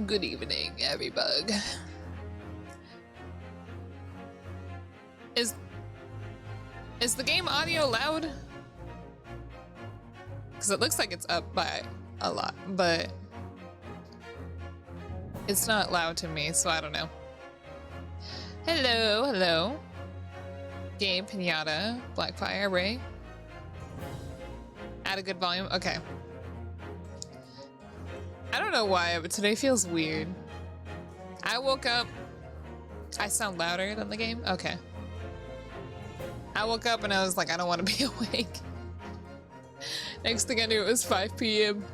Good evening, everybug. Is the game audio loud? Because it looks like it's up by a lot, but it's not loud to me, so I don't know. Hello, hello. Game, Pinata, Blackfire, Ray. Add a good volume. Okay. I don't know why, but today feels weird. I woke up. I sound louder than the game? Okay. I woke up and I was like, I don't want to be awake. Next thing I knew, it was 5 p.m.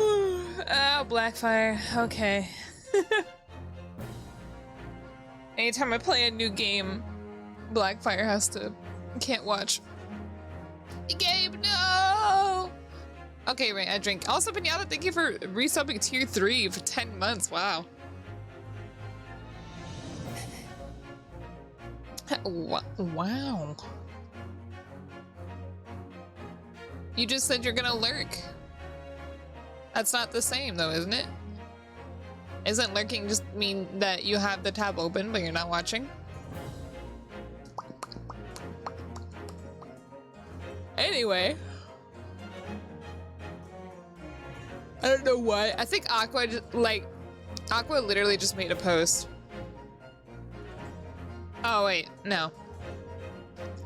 Oh, Blackfire. Okay. Anytime I play a new game, Blackfire can't watch. Game, no! Okay, right, I drink. Also, Pinata, thank you for resubbing tier 3 for 10 months. Wow. Wow. You just said you're gonna lurk. That's not the same though, isn't it? Isn't lurking just mean that you have the tab open but you're not watching? Anyway. I don't know why. I think Aqua literally just made a post. Oh wait, no.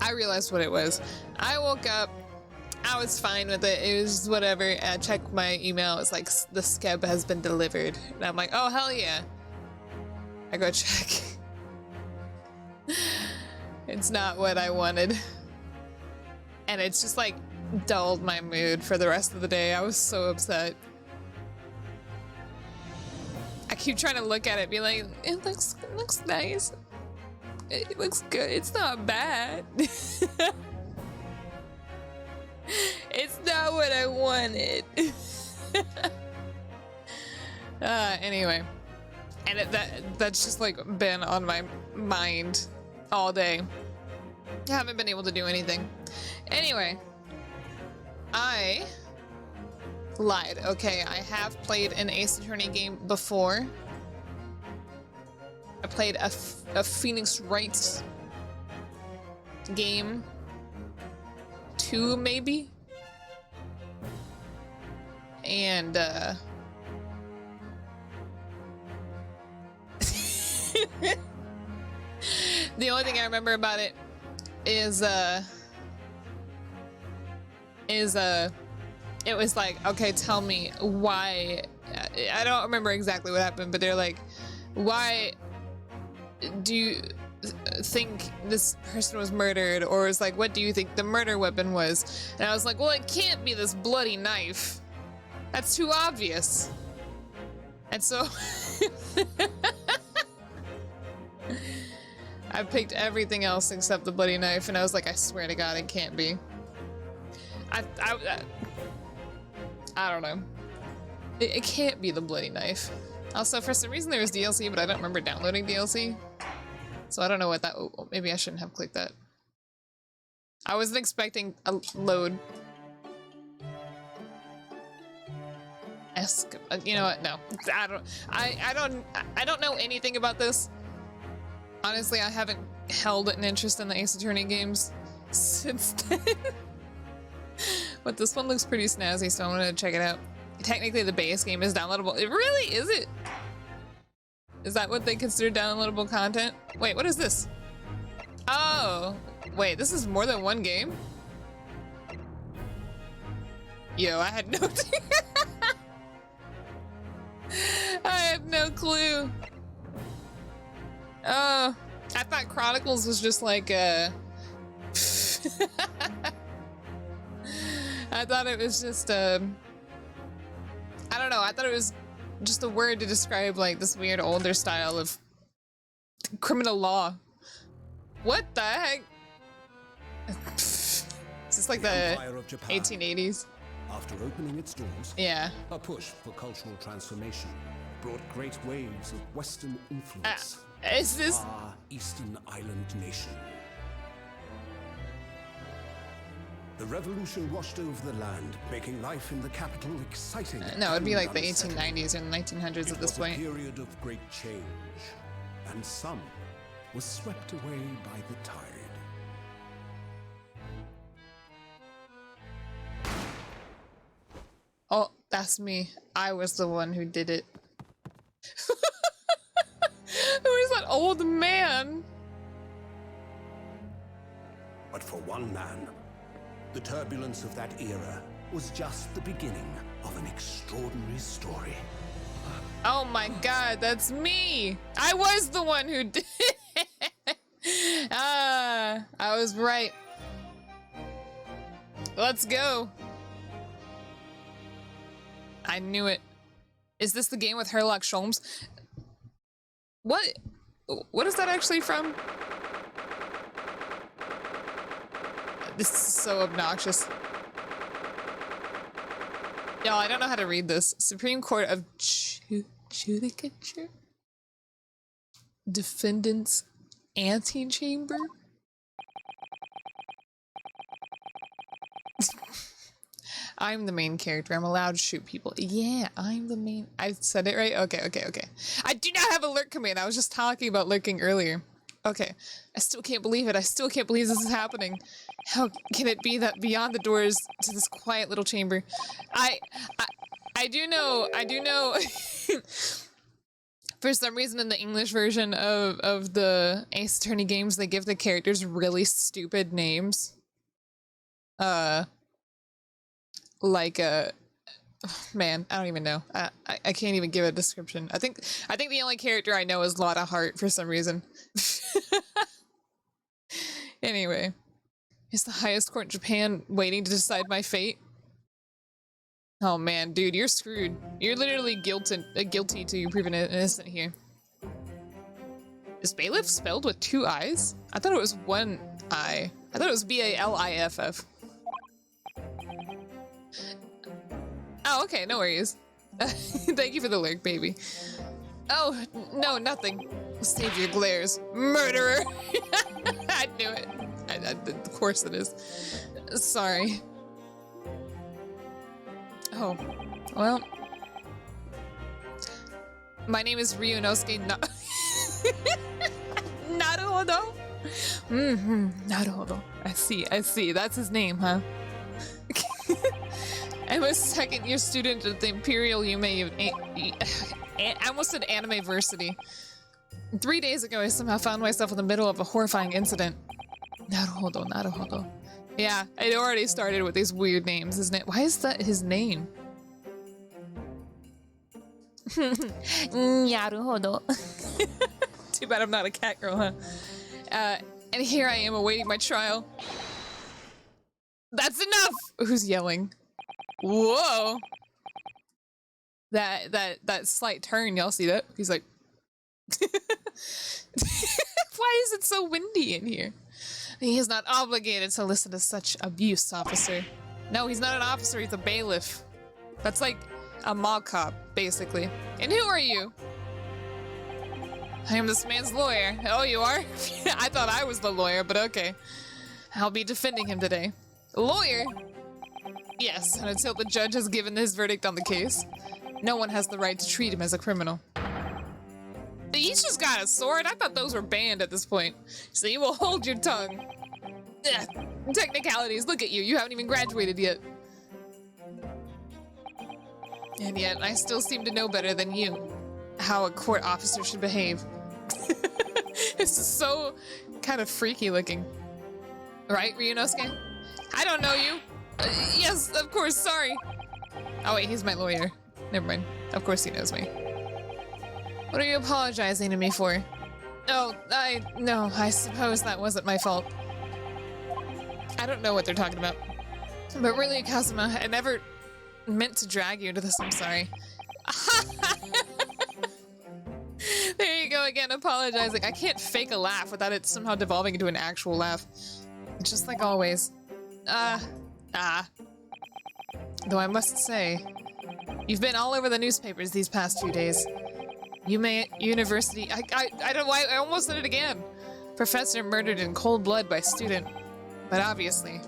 I realized what it was. I woke up, I was fine with it. It was whatever. I checked my email. It's like the skeb has been delivered. And I'm like, oh hell yeah. I go check. It's not what I wanted. And it's just like dulled my mood for the rest of the day. I was so upset. I keep trying to look at it, be like, it looks nice. It looks good. It's not bad. It's not what I wanted. Anyway. And that's just like been on my mind all day. I haven't been able to do anything. Anyway. I lied. Okay, I have played an Ace Attorney game before. I played a Phoenix Wright game 2 maybe, and the only thing I remember about it is it was like, okay, tell me why. I don't remember exactly what happened, but they're like, why do you think this person was murdered? Or it's like, what do you think the murder weapon was? And I was like, well, it can't be this bloody knife. That's too obvious. And so I picked everything else except the bloody knife, and I was like, I swear to God, it can't be. I don't know. It can't be the bloody knife. Also, for some reason there was DLC, but I don't remember downloading DLC. So I don't know what that... Oh, maybe I shouldn't have clicked that. I wasn't expecting a load. You know what? No. I don't know anything about this. Honestly, I haven't held an interest in the Ace Attorney games since then. But this one looks pretty snazzy, so I'm gonna check it out. Technically, the base game is downloadable. It really is it? Is that what they consider downloadable content? Wait, what is this? Oh, wait, this is more than one game? Yo, I had no I have no clue. Oh, I thought Chronicles was just like I thought it was just I don't know, I thought it was just a word to describe like this weird older style of criminal law. What the heck? Is this like the 1880s? After opening its doors, yeah. A push for cultural transformation brought great waves of Western influence. Is this our Eastern Island nation? The revolution washed over the land, making life in the capital exciting. No, it'd be and like the unsettling. 1890s or the 1900s at this It was point. a period of great change, and some was swept away by the tide. Oh, that's me. I was the one who did it. Who is that old man? But for one man, the turbulence of that era was just the beginning of an extraordinary story. Oh my god, that's me! I was the one who did it! Ah, I was right. Let's go. I knew it. Is this the game with Sherlock Sholmes? What is that actually from? This is so obnoxious. Y'all, I don't know how to read this. Supreme Court of Judicature? Defendant's Antechamber? I'm the main character. I'm allowed to shoot people. Yeah, I'm the main... I said it right? Okay. I do not have a lurk command. I was just talking about lurking earlier. Okay. I still can't believe it. I still can't believe this is happening. How can it be that beyond the doors to this quiet little chamber? I do know... For some reason in the English version of the Ace Attorney games, they give the characters really stupid names. Man, I don't even know. I can't even give a description. I think the only character I know is Lotta Hart for some reason. Anyway, is the highest court in Japan waiting to decide my fate? Oh man, dude, you're screwed. You're literally guilty till you're proven innocent here. Is bailiff spelled with 2 I's? I thought it was 1 I. I thought it was BALIFF. Oh, okay, no worries. Thank you for the lurk, baby. Oh, no, nothing. Save your glares. Murderer! I knew it. Of course it is. Sorry. Oh, well. My name is Ryunosuke Naruhodo? Naruhodo. I see. That's his name, huh? I'm a second-year student at the Imperial Yume. I almost said Anime-versity. 3 days ago, I somehow found myself in the middle of a horrifying incident. Naruhodo. Yeah, it already started with these weird names, isn't it? Why is that his name? Naruhodo. Too bad I'm not a cat girl, huh? And here I am awaiting my trial. That's enough! Who's yelling? Whoa! That slight turn, y'all see that? He's like... Why is it so windy in here? He is not obligated to listen to such abuse, officer. No, he's not an officer, he's a bailiff. That's like a mob cop, basically. And who are you? I am this man's lawyer. Oh, you are? I thought I was the lawyer, but okay. I'll be defending him today. Lawyer? Yes, and until the judge has given his verdict on the case, no one has the right to treat him as a criminal. He's just got a sword? I thought those were banned at this point. So you will hold your tongue. Ugh. Technicalities, look at you. You haven't even graduated yet. And yet, I still seem to know better than you how a court officer should behave. This is so kind of freaky looking. Right, Ryunosuke? I don't know you. Yes, of course, sorry. Oh wait, he's my lawyer. Never mind. Of course he knows me. What are you apologizing to me for? Oh, no, I suppose that wasn't my fault. I don't know what they're talking about. But really, Kazuma, I never meant to drag you into this, I'm sorry. There you go again, apologizing. I can't fake a laugh without it somehow devolving into an actual laugh. Just like always. Though I must say, you've been all over the newspapers these past few days. Yume University, I don't know why, I almost said it again. Professor murdered in cold blood by student. But obviously,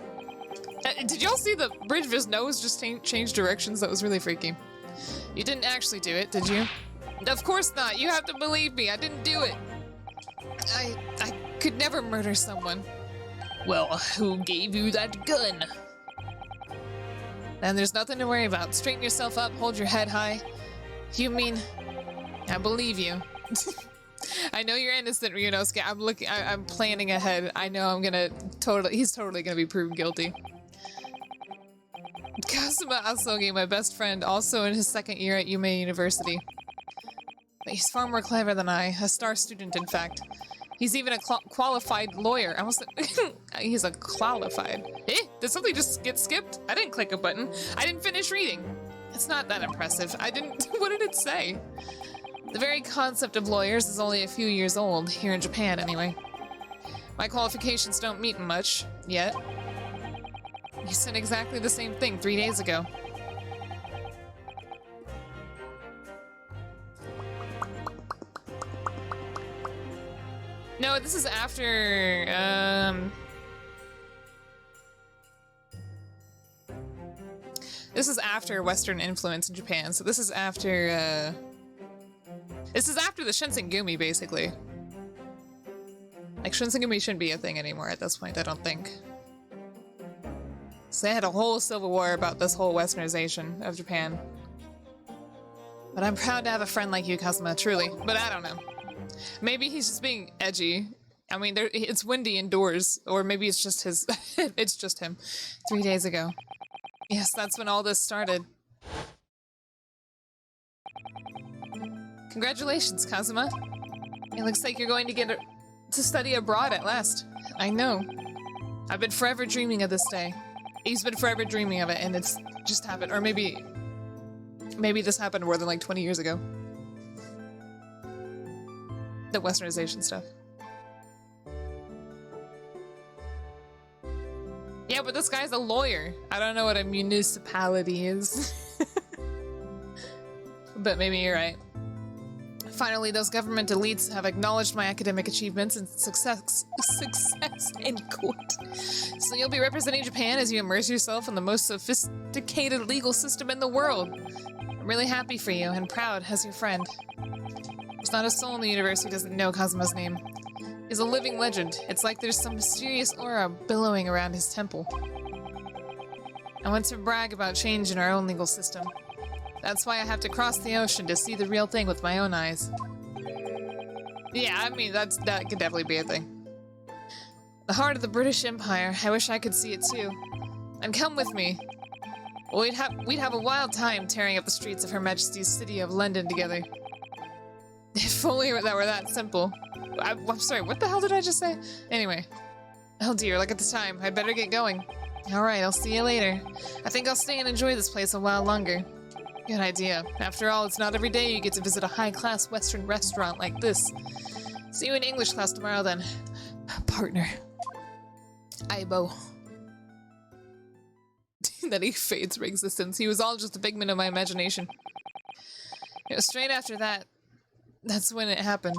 Did y'all see the bridge of his nose just change directions? That was really freaky. You didn't actually do it, did you? Of course not. You have to believe me. I didn't do it. I could never murder someone. Well, who gave you that gun? Then there's nothing to worry about. Straighten yourself up, hold your head high. You mean... I believe you. I know you're innocent, Ryunosuke. I'm planning ahead. I know I'm gonna he's totally gonna be proved guilty. Kazuma Asogi, my best friend, also in his second year at Yume University. But he's far more clever than I, a star student, in fact. He's even a qualified lawyer. I almost he's a qualified. Did something just get skipped? I didn't click a button. I didn't finish reading. It's not that impressive. I didn't. What did it say? The very concept of lawyers is only a few years old, here in Japan anyway. My qualifications don't mean much, yet. You said exactly the same thing 3 days ago. No, this is after, this is after Western influence in Japan, so this is after, this is after the Shinsengumi, basically. Like, Shinsengumi shouldn't be a thing anymore at this point, I don't think. So they had a whole civil war about this whole westernization of Japan. But I'm proud to have a friend like you, Kazuma, truly. But I don't know. Maybe he's just being edgy. I mean, it's windy indoors. Or maybe it's just his... it's just him. 3 days ago. Yes, that's when all this started. Congratulations, Kazuma. It looks like you're going to get to study abroad at last. I know. I've been forever dreaming of this day. He's been forever dreaming of it, and it's just happened. Or maybe this happened more than like 20 years ago. The westernization stuff. Yeah, but this guy's a lawyer. I don't know what a municipality is. But maybe you're right. Finally, those government elites have acknowledged my academic achievements and success in court. So you'll be representing Japan as you immerse yourself in the most sophisticated legal system in the world. I'm really happy for you and proud as your friend. There's not a soul in the universe who doesn't know Kazuma's name. He's a living legend. It's like there's some mysterious aura billowing around his temple. I want to brag about change in our own legal system. That's why I have to cross the ocean to see the real thing with my own eyes. Yeah, I mean, that could definitely be a thing. The heart of the British Empire. I wish I could see it too. And come with me. We'd have a wild time tearing up the streets of Her Majesty's City of London together. If only that were that simple. I'm sorry, what the hell did I just say? Anyway. Oh dear, look at the time. I'd better get going. Alright, I'll see you later. I think I'll stay and enjoy this place a while longer. Good idea. After all, it's not every day you get to visit a high-class Western restaurant like this. See you in English class tomorrow, then. Partner. Aibo. Then he fades for existence. He was all just a figment of my imagination. You know, straight after that, that's when it happened.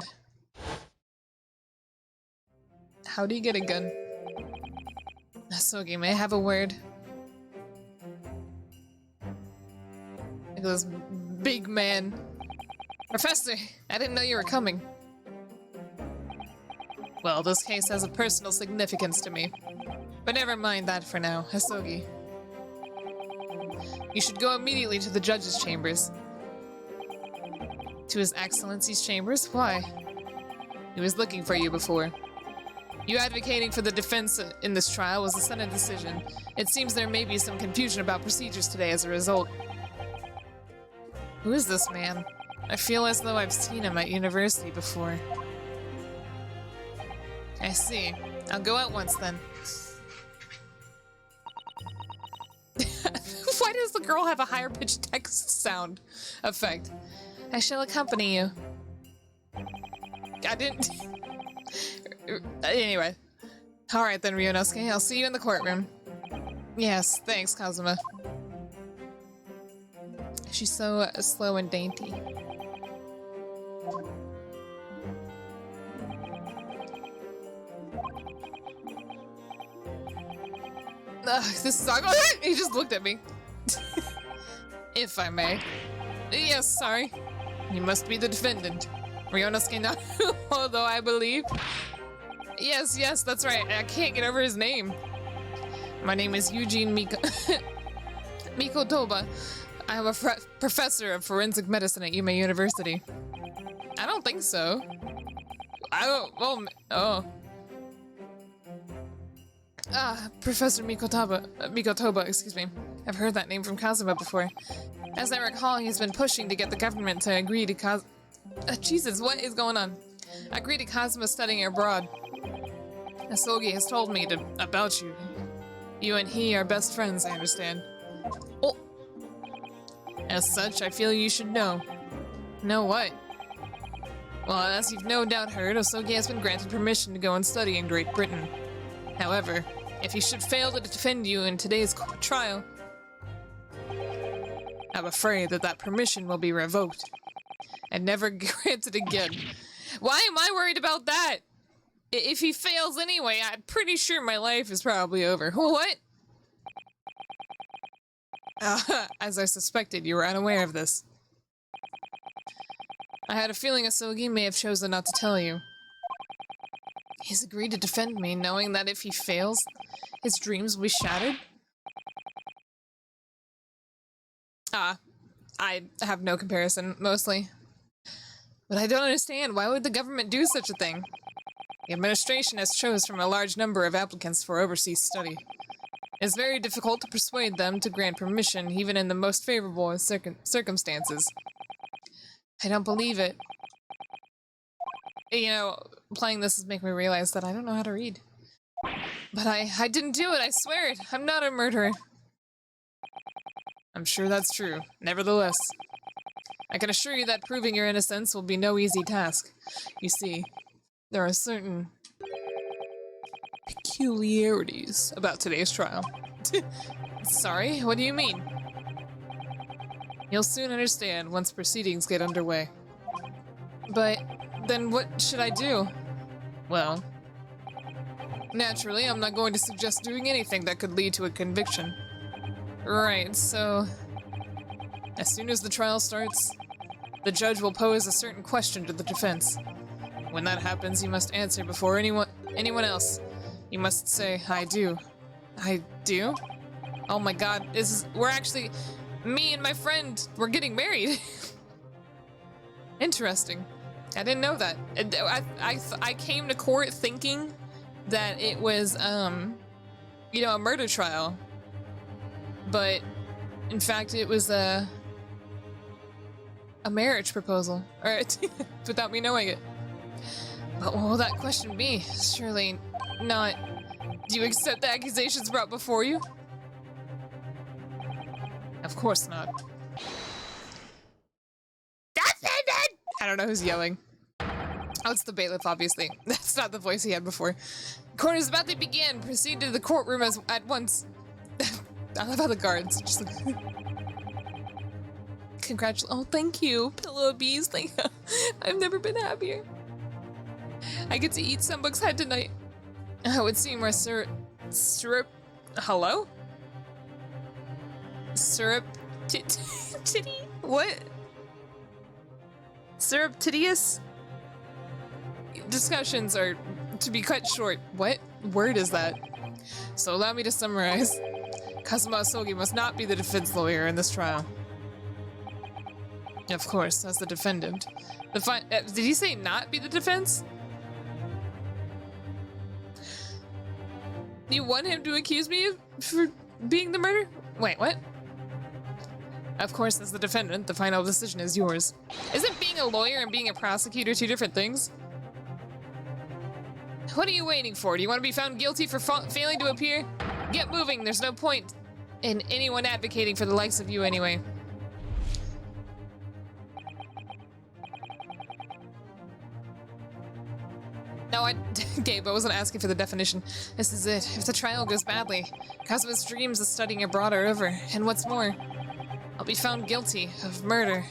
How do you get a gun? Asogi, may I have a word? Look at this big man. Professor, I didn't know you were coming. Well, this case has a personal significance to me. But never mind that for now, Asogi. You should go immediately to the judge's chambers. To His Excellency's chambers? Why? He was looking for you before. You advocating for the defense in this trial was a sudden decision. It seems there may be some confusion about procedures today as a result. Who is this man? I feel as though I've seen him at university before. I see. I'll go at once then. Why does the girl have a higher pitched text sound effect? I shall accompany you. I didn't... Anyway. Alright then, Ryunosuke. I'll see you in the courtroom. Yes, thanks, Kazuma. She's so slow and dainty. This is awkward. He just looked at me. If I may. Yes, sorry. You must be the defendant. Ryonosuke Naru, although I believe. Yes, that's right. I can't get over his name. My name is Eugene Mikotoba. I am a professor of forensic medicine at Yume University. I don't think so. Professor Mikotoba, excuse me. I've heard that name from Kazuma before. As I recall, he's been pushing to get the government to agree to Jesus, what is going on? Agree to Kazuma studying abroad. Asogi has told me about you. You and he are best friends, I understand. Oh. As such, I feel you should know. Know what? Well, as you've no doubt heard, Asogi has been granted permission to go and study in Great Britain. However, if he should fail to defend you in today's trial, I'm afraid that permission will be revoked and never granted again. Why am I worried about that? If he fails anyway, I'm pretty sure my life is probably over. What? As I suspected, you were unaware of this. I had a feeling Asogi may have chosen not to tell you. He's agreed to defend me, knowing that if he fails, his dreams will be shattered. I have no comparison, mostly. But I don't understand, why would the government do such a thing? The administration has chosen from a large number of applicants for overseas study. It's very difficult to persuade them to grant permission, even in the most favorable of circumstances. I don't believe it. You know, playing this is making me realize that I don't know how to read. But I didn't do it, I swear it. I'm not a murderer. I'm sure that's true. Nevertheless, I can assure you that proving your innocence will be no easy task. You see, there are certain peculiarities about today's trial. Sorry, what do you mean? You'll soon understand once proceedings get underway. But then what should I do? Well, naturally, I'm not going to suggest doing anything that could lead to a conviction. Right, so as soon as the trial starts, the judge will pose a certain question to the defense. When that happens, you must answer before anyone else. You must say, I do. I do? Oh my god, we're actually, me and my friend, we're getting married. Interesting. I didn't know that. I came to court thinking that it was, you know, a murder trial. But, in fact, it was a marriage proposal. Alright, without me knowing it. But what will that question be? Surely not. Do you accept the accusations brought before you? Of course not. Defendant! I don't know who's yelling. Oh, it's the bailiff, obviously. That's not the voice he had before. Court is about to begin. Proceed to the courtroom at once. I love how the guards just like... Oh, thank you, Pillow of Bees. Thank you. I've never been happier. I get to eat Sunbook's head tonight. I would see more syrup. Hello? Syrup titty? What? Surreptitious? Discussions are to be cut short. What word is that? So allow me to summarize. Kazuma Asogi must not be the defense lawyer in this trial. Of course, as the defendant. Did he say not be the defense? You want him to accuse me for being the murderer? Wait, what? Of course, as the defendant, the final decision is yours. Isn't being a lawyer and being a prosecutor two different things? What are you waiting for? Do you want to be found guilty for failing to appear? Get moving, there's no point in anyone advocating for the likes of you anyway. No, Gabe, I wasn't asking for the definition. This is it. If the trial goes badly, Kazuma's dreams of studying abroad are over. And what's more, I'll be found guilty of murder.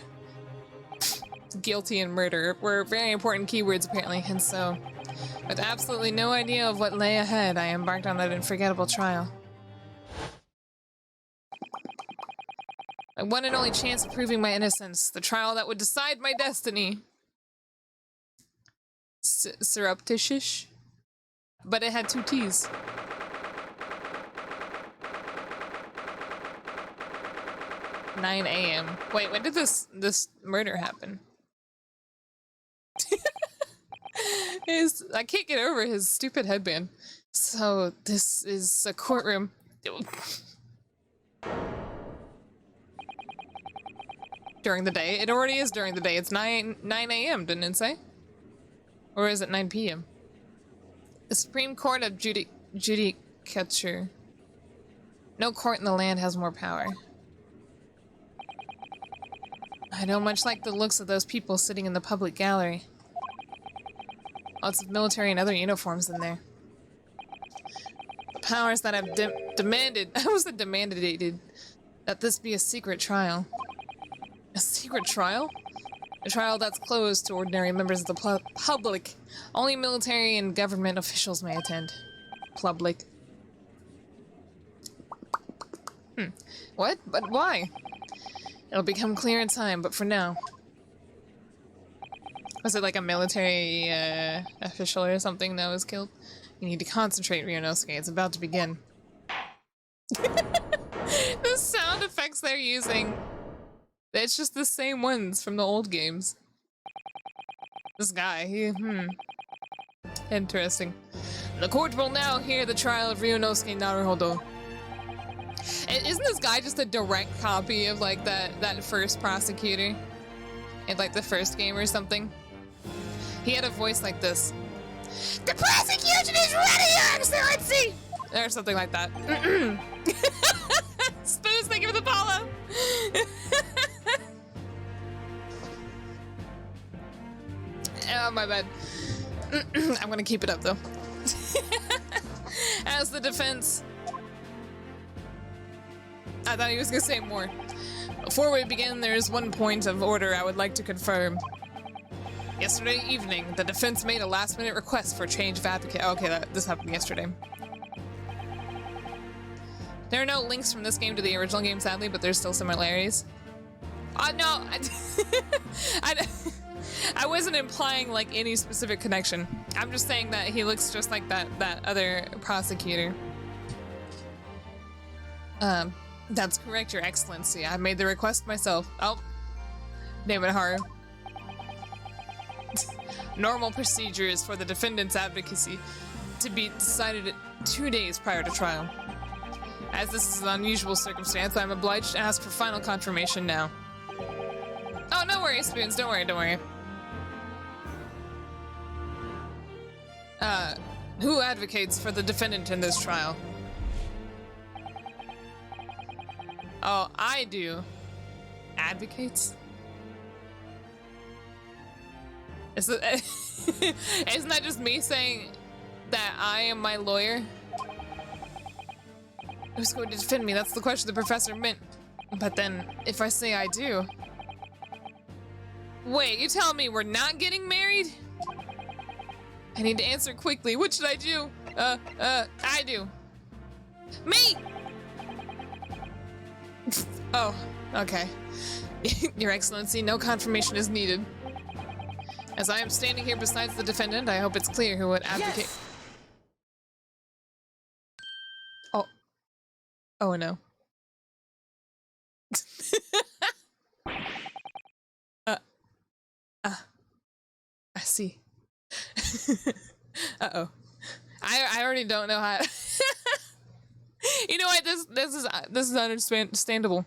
Guilty and murder were very important keywords, apparently, and so, with absolutely no idea of what lay ahead, I embarked on that unforgettable trial. My one and only chance of proving my innocence. The trial that would decide my destiny. Surreptitious? But it had 2 T's. "9 a.m. Wait, when did this murder happen? I can't get over his stupid headband. So this is a courtroom. During the day? It already is during the day. It's 9 a.m., didn't it say? Or is it 9 p.m.? The Supreme Court of Judicature. No court in the land has more power. I don't much like the looks of those people sitting in the public gallery. Lots of military and other uniforms in there. The powers that have demanded, I was demanded that this be a secret trial. A secret trial? A trial that's closed to ordinary members of the public. Only military and government officials may attend. Public. What? But why? It'll become clear in time, but for now. Was it like a military official or something that was killed? You need to concentrate, Ryunosuke. It's about to begin. The sound effects they're using. It's just the same ones from the old games. This guy, Interesting. The court will now hear the trial of Ryunosuke Naruhodo. Isn't this guy just a direct copy of like that first prosecutor in like the first game or something? He had a voice like this. The prosecution is ready, Your Excellency! Or something like that. Spoons, thank you for the follow! Oh, my bad. I'm gonna keep it up though. As the defense... I thought he was gonna say more. Before we begin, there is one point of order I would like to confirm. Yesterday evening, the defense made a last-minute request for change of advocate. Okay, this happened yesterday. There are no links from this game to the original game, sadly, but there's still similarities. No, I wasn't implying like any specific connection. I'm just saying that he looks just like that other prosecutor. That's correct, Your Excellency. I made the request myself. Oh, name it Haru. Normal procedure is for the defendant's advocacy to be decided 2 days prior to trial. As this is an unusual circumstance, I'm obliged to ask for final confirmation now. Oh, no worries, Spoons. Don't worry, don't worry. Who advocates for the defendant in this trial? Oh, I do. Advocates? Isn't that just me saying that I am my lawyer? Who's going to defend me? That's the question the professor meant. But then, if I say I do... Wait, you telling me we're not getting married? I need to answer quickly. What should I do? I do. Me! Oh, okay. Your Excellency, no confirmation is needed. As I am standing here besides the defendant, I hope it's clear who would advocate. Yes! Oh. Oh no. I see. Uh-oh. I already don't know how. You know what? This is understandable.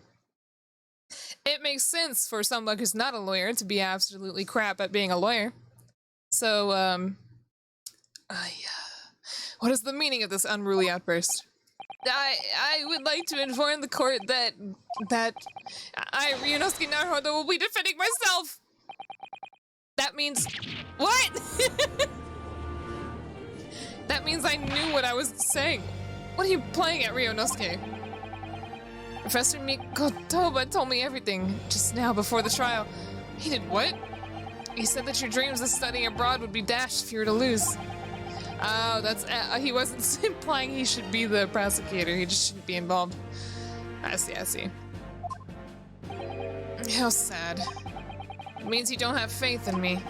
It makes sense for someone who's not a lawyer to be absolutely crap at being a lawyer. So, what is the meaning of this unruly outburst? I would like to inform the court that I, Ryunosuke Naruhodo, will be defending myself. That means what? That means I knew what I was saying. What are you playing at, Ryunosuke? Professor Mikotoba told me everything just now before the trial. He did what? He said that your dreams of studying abroad would be dashed if you were to lose. Oh, that's he wasn't implying he should be the prosecutor. He just shouldn't be involved. I see, I see. How sad. It means you don't have faith in me.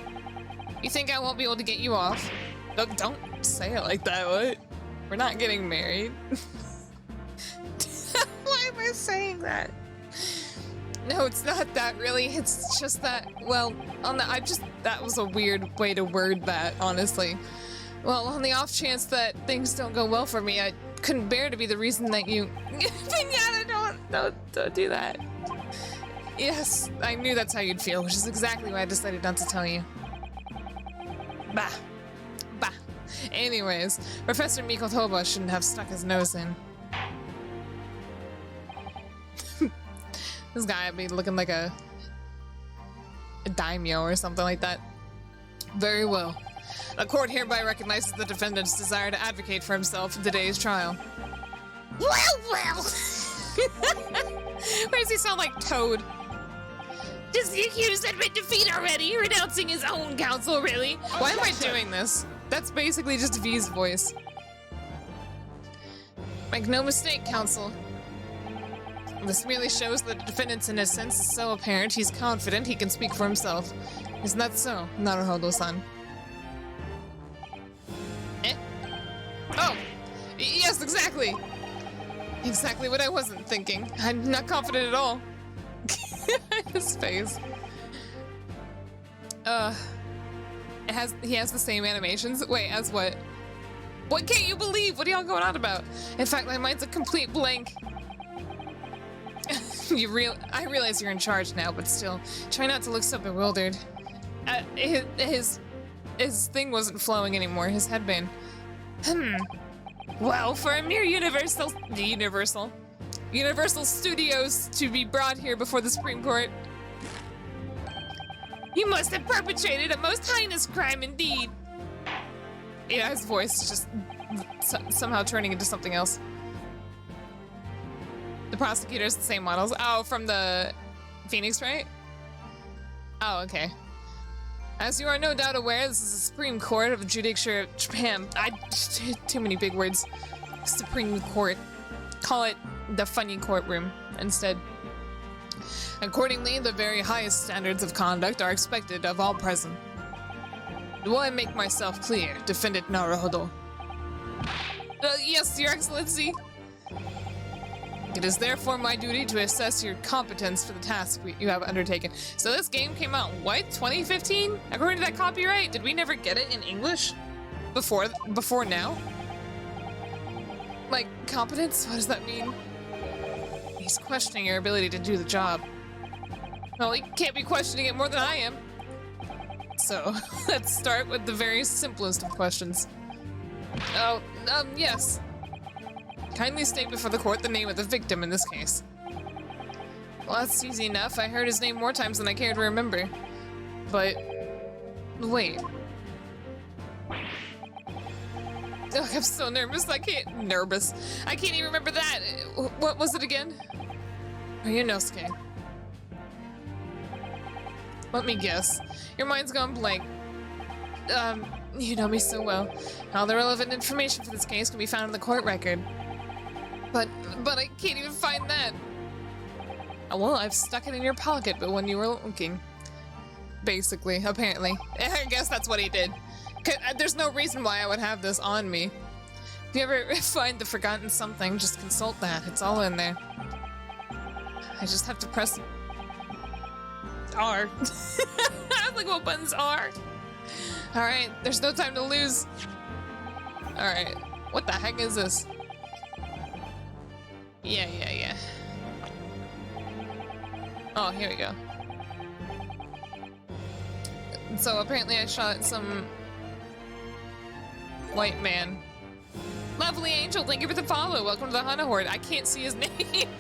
You think I won't be able to get you off? Don't say it like that, what? We're not getting married. Why am I saying that? No, it's not that really. It's just that, well, that was a weird way to word that, honestly. Well, on the off chance that things don't go well for me, I couldn't bear to be the reason that you... Pinata, don't do that. Yes, I knew that's how you'd feel, which is exactly why I decided not to tell you. Bah. Bah. Anyways, Professor Mikotoba shouldn't have stuck his nose in. This guy would be looking like a daimyo or something like that. Very well. The court hereby recognizes the defendant's desire to advocate for himself in today's trial. Well. Why does he sound like Toad? Does the accused admit defeat already, renouncing his own counsel, really? Why am I doing this? That's basically just V's voice. Make no mistake, counsel. This merely shows that the defendant's innocence is so apparent he's confident he can speak for himself. Isn't that so, Naruhodo-san? Eh? Oh! Yes, exactly! Exactly what I wasn't thinking. I'm not confident at all. His face. He has the same animations. Wait, as what? What can't you believe? What are y'all going on about? In fact, my mind's a complete blank. I realize you're in charge now, but still, try not to look so bewildered. His thing wasn't flowing anymore. His headband. Well, for a mere Universal Studios to be brought here before the Supreme Court, you must have perpetrated a most heinous crime indeed. Yeah, his voice just somehow turning into something else. The prosecutor's the same models. Oh, from the Phoenix, right? Oh, okay. As you are no doubt aware, this is the Supreme Court of the Judicature of Japan. Too many big words. Supreme Court. Call it the funny courtroom instead. Accordingly, the very highest standards of conduct are expected of all present. Do I make myself clear, Defendant Naruhodo? Yes, Your Excellency. It is therefore my duty to assess your competence for the task you have undertaken. So this game came out, what, 2015? According to that copyright? Did we never get it in English? Before now? Like, competence? What does that mean? He's questioning your ability to do the job. Well, he can't be questioning it more than I am. So, let's start with the very simplest of questions. Oh, yes. Kindly state before the court the name of the victim in this case. Well, that's easy enough. I heard his name more times than I care to remember. But... wait. Ugh, I'm so nervous. I can't even remember that. What was it again? Ryunosuke. Let me guess. Your mind's gone blank. You know me so well. All the relevant information for this case can be found in the court record. But I can't even find that. Oh, well, I've stuck it in your pocket, but when you were looking. Basically, apparently. I guess that's what he did. There's no reason why I would have this on me. If you ever find the forgotten something, just consult that. It's all in there. I just have to press R. I was like, what button's R? Alright, there's no time to lose. Alright, what the heck is this? Yeah. Oh, here we go. So apparently I shot some white man. Lovely angel, thank you for the follow. Welcome to the Hana Horde. I can't see his name.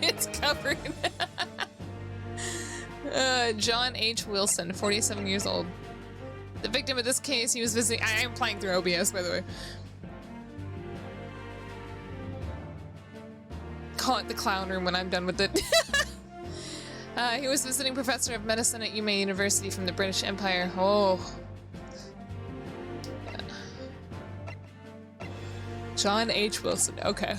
It's covered. John H. Wilson, 47 years old. The victim of this case, he was visiting. I am playing through OBS, by the way. Call it the clown room when I'm done with it. He was visiting professor of medicine at Yume University from the British Empire. Oh. John H. Wilson. Okay.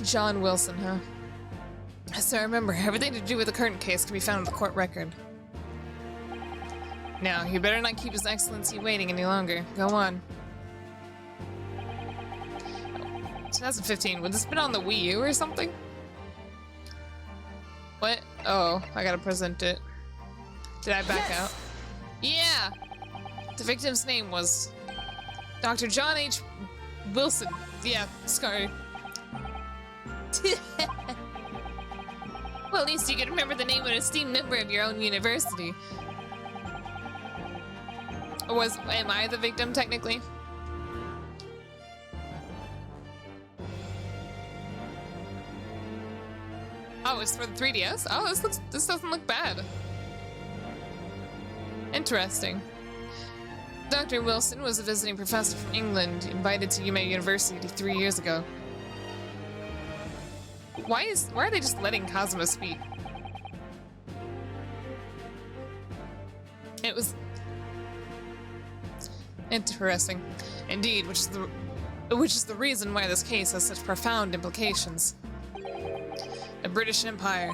John Wilson, huh? So remember, everything to do with the current case can be found in the court record. Now, you better not keep His Excellency waiting any longer. Go on. 2015. Would this have been on the Wii U or something? What? Oh, I gotta present it. Did I back out? Yeah! The victim's name was Dr. John H. Wilson. Yeah, sorry. Well, at least you can remember the name of an esteemed member of your own university. Am I the victim, technically? Oh, it's for the 3DS? Oh, this doesn't look bad. Interesting. Dr. Wilson was a visiting professor from England, invited to Yume University 3 years ago. Why are they just letting Kazuma speak? It was interesting, indeed, which is the reason why this case has such profound implications. The British Empire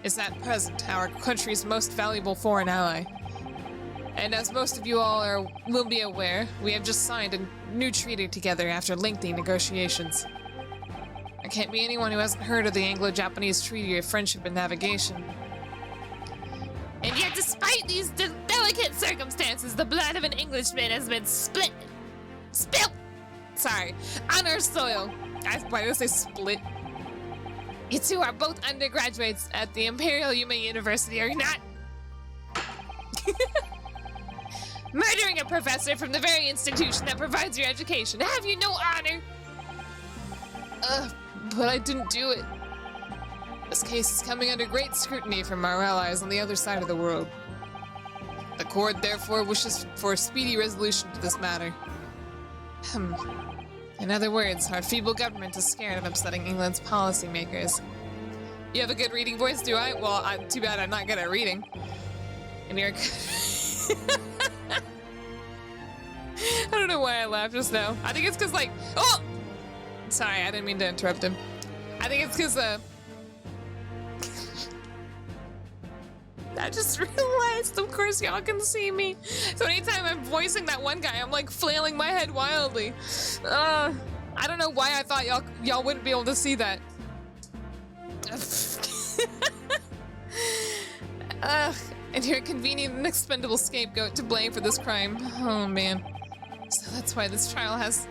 is at present our country's most valuable foreign ally. And as most of you all will be aware, we have just signed a new treaty together after lengthy negotiations. There can't be anyone who hasn't heard of the Anglo-Japanese Treaty of Friendship and Navigation. And yet, despite these delicate circumstances, the blood of an Englishman has been spilt on our soil. Why did I say split? You two are both undergraduates at the Imperial Yume University, are you not? Murdering a professor from the very institution that provides your education. Have you no honor? But I didn't do it. This case is coming under great scrutiny from our allies on the other side of the world. The court therefore wishes for a speedy resolution to this matter. In other words, our feeble government is scared of upsetting England's policymakers. You have a good reading voice, do I? Well, too bad I'm not good at reading. And you're I don't know why I laughed just now. I think it's because, like, oh! Sorry, I didn't mean to interrupt him. I think it's because, I just realized, of course, y'all can see me. So anytime I'm voicing that one guy, I'm, like, flailing my head wildly. I don't know why I thought y'all wouldn't be able to see that. And you're a convenient and expendable scapegoat to blame for this crime. Oh, man. So that's why this trial has...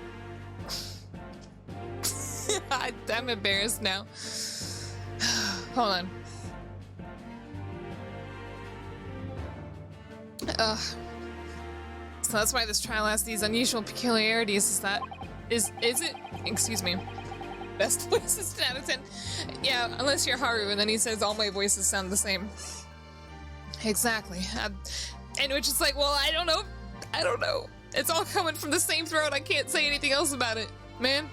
I'm embarrassed now. Hold on. So that's why this trial has these unusual peculiarities. Is it? Excuse me. Best voices 10 out of 10. Yeah, unless you're Haru, and then he says all my voices sound the same. Exactly. And which is like, well, I don't know. It's all coming from the same throat. I can't say anything else about it, man.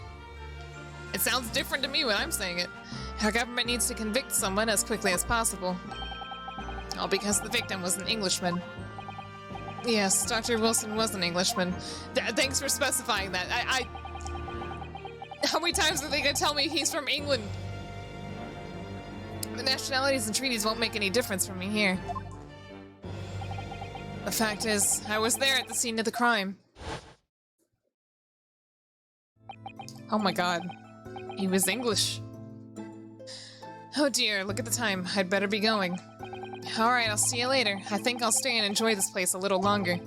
It sounds different to me when I'm saying it. Our government needs to convict someone as quickly as possible. All because the victim was an Englishman. Yes, Dr. Wilson was an Englishman. Thanks for specifying that. How many times are they gonna tell me he's from England? The nationalities and treaties won't make any difference for me here. The fact is, I was there at the scene of the crime. Oh my god. He was English. Oh dear, look at the time. I'd better be going. Alright, I'll see you later. I think I'll stay and enjoy this place a little longer.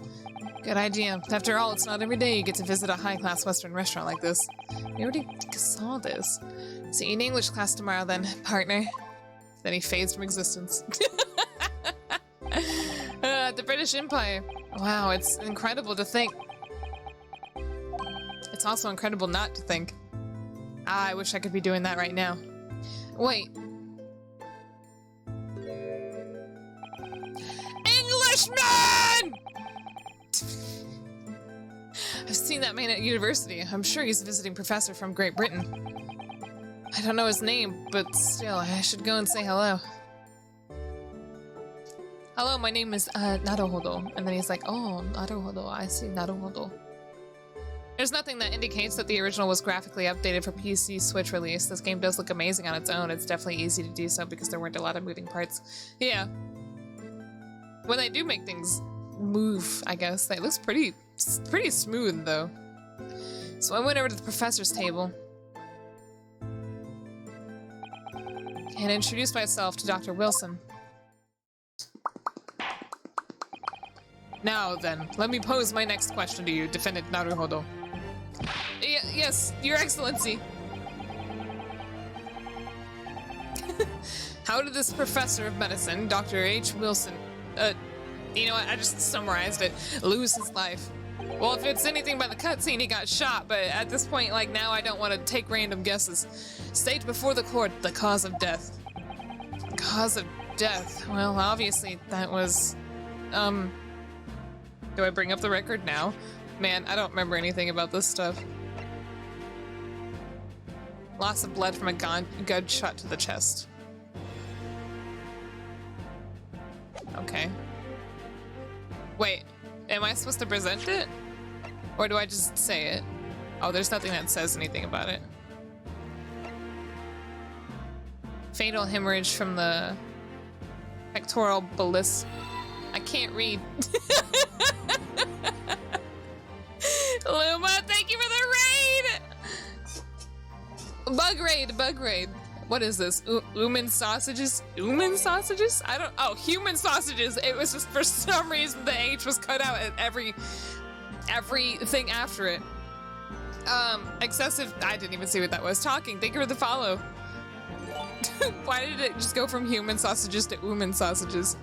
Good idea. After all, it's not every day you get to visit a high-class Western restaurant like this. We already saw this. See you in English class tomorrow then, partner. Then he fades from existence. The British Empire. Wow, it's incredible to think. It's also incredible not to think. I wish I could be doing that right now. Wait. Englishman! I've seen that man at university. I'm sure he's a visiting professor from Great Britain. I don't know his name, but still, I should go and say hello. Hello, my name is Naruhodo. And then he's like, oh, Naruhodo, I see, Naruhodo. There's nothing that indicates that the original was graphically updated for PC Switch release. This game does look amazing on its own. It's definitely easy to do so because there weren't a lot of moving parts. Yeah. When they do make things move, I guess, it looks pretty smooth though. So I went over to the professor's table and introduced myself to Dr. Wilson. Now then, let me pose my next question to you, Defendant Naruhodo. Yes, Your Excellency. How did this professor of medicine, Dr. H. Wilson, you know what, I just summarized it, lose his life? Well, if it's anything by the cutscene, he got shot, but at this point, like, now I don't want to take random guesses. State before the court the cause of death. Cause of death? Well, obviously, that was, do I bring up the record now? Man, I don't remember anything about this stuff. Loss of blood from a gunshot to the chest. Okay. Wait, am I supposed to present it? Or do I just say it? Oh, there's nothing that says anything about it. Fatal hemorrhage from the pectoral ballist. I can't read. Luma, thank you for the raid! Bug raid. What is this? Human sausages? Human sausages? I don't. Oh, human sausages. It was just for some reason the H was cut out at everything after it. Excessive. I didn't even see what that was. Talking. Thank you for the follow. Why did it just go from human sausages to human sausages?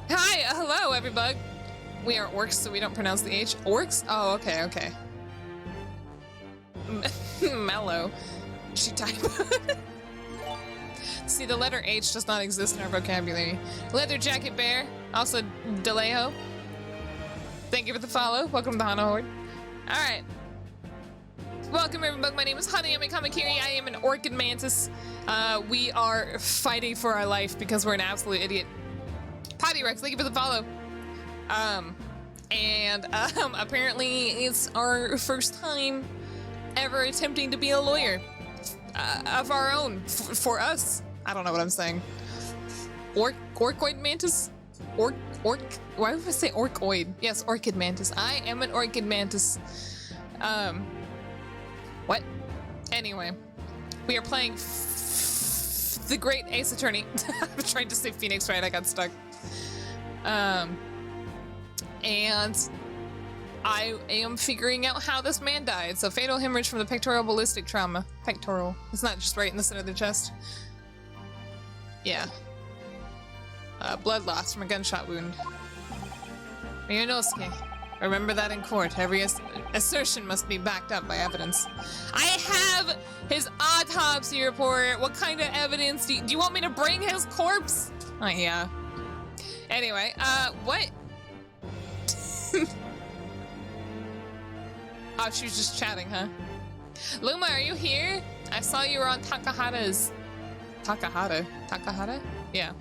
Hi, hello, everybug. We are orcs, so we don't pronounce the H. Orcs? Oh, okay. Mellow. She type. See, the letter H does not exist in our vocabulary. Leather jacket bear. Also, Delejo. Thank you for the follow. Welcome to the Hana Horde. Alright. Welcome, everybody. My name is Hanayome Kamakiri. I am an orchid mantis. We are fighting for our life because we're an absolute idiot. Potty Rex, thank you for the follow. Apparently it's our first time ever attempting to be a lawyer. Of our own. For us. I don't know what I'm saying. Orcoid mantis? Why would I say orcoid? Yes, orchid mantis. I am an orchid mantis. What? Anyway. We are playing the Great Ace Attorney. I'm trying to say Phoenix Wright, I got stuck. And I am figuring out how this man died. So fatal hemorrhage from the pectoral ballistic trauma. Pectoral. It's not just right in the center of the chest. Yeah. Blood loss from a gunshot wound. Mianosuke. Remember that in court. Every assertion must be backed up by evidence. I have his autopsy report. What kind of evidence do you want me to bring his corpse? Oh, yeah. Anyway, what? Oh, she was just chatting, huh? Luma, are you here? I saw you were on Takahata's... Takahata? Yeah.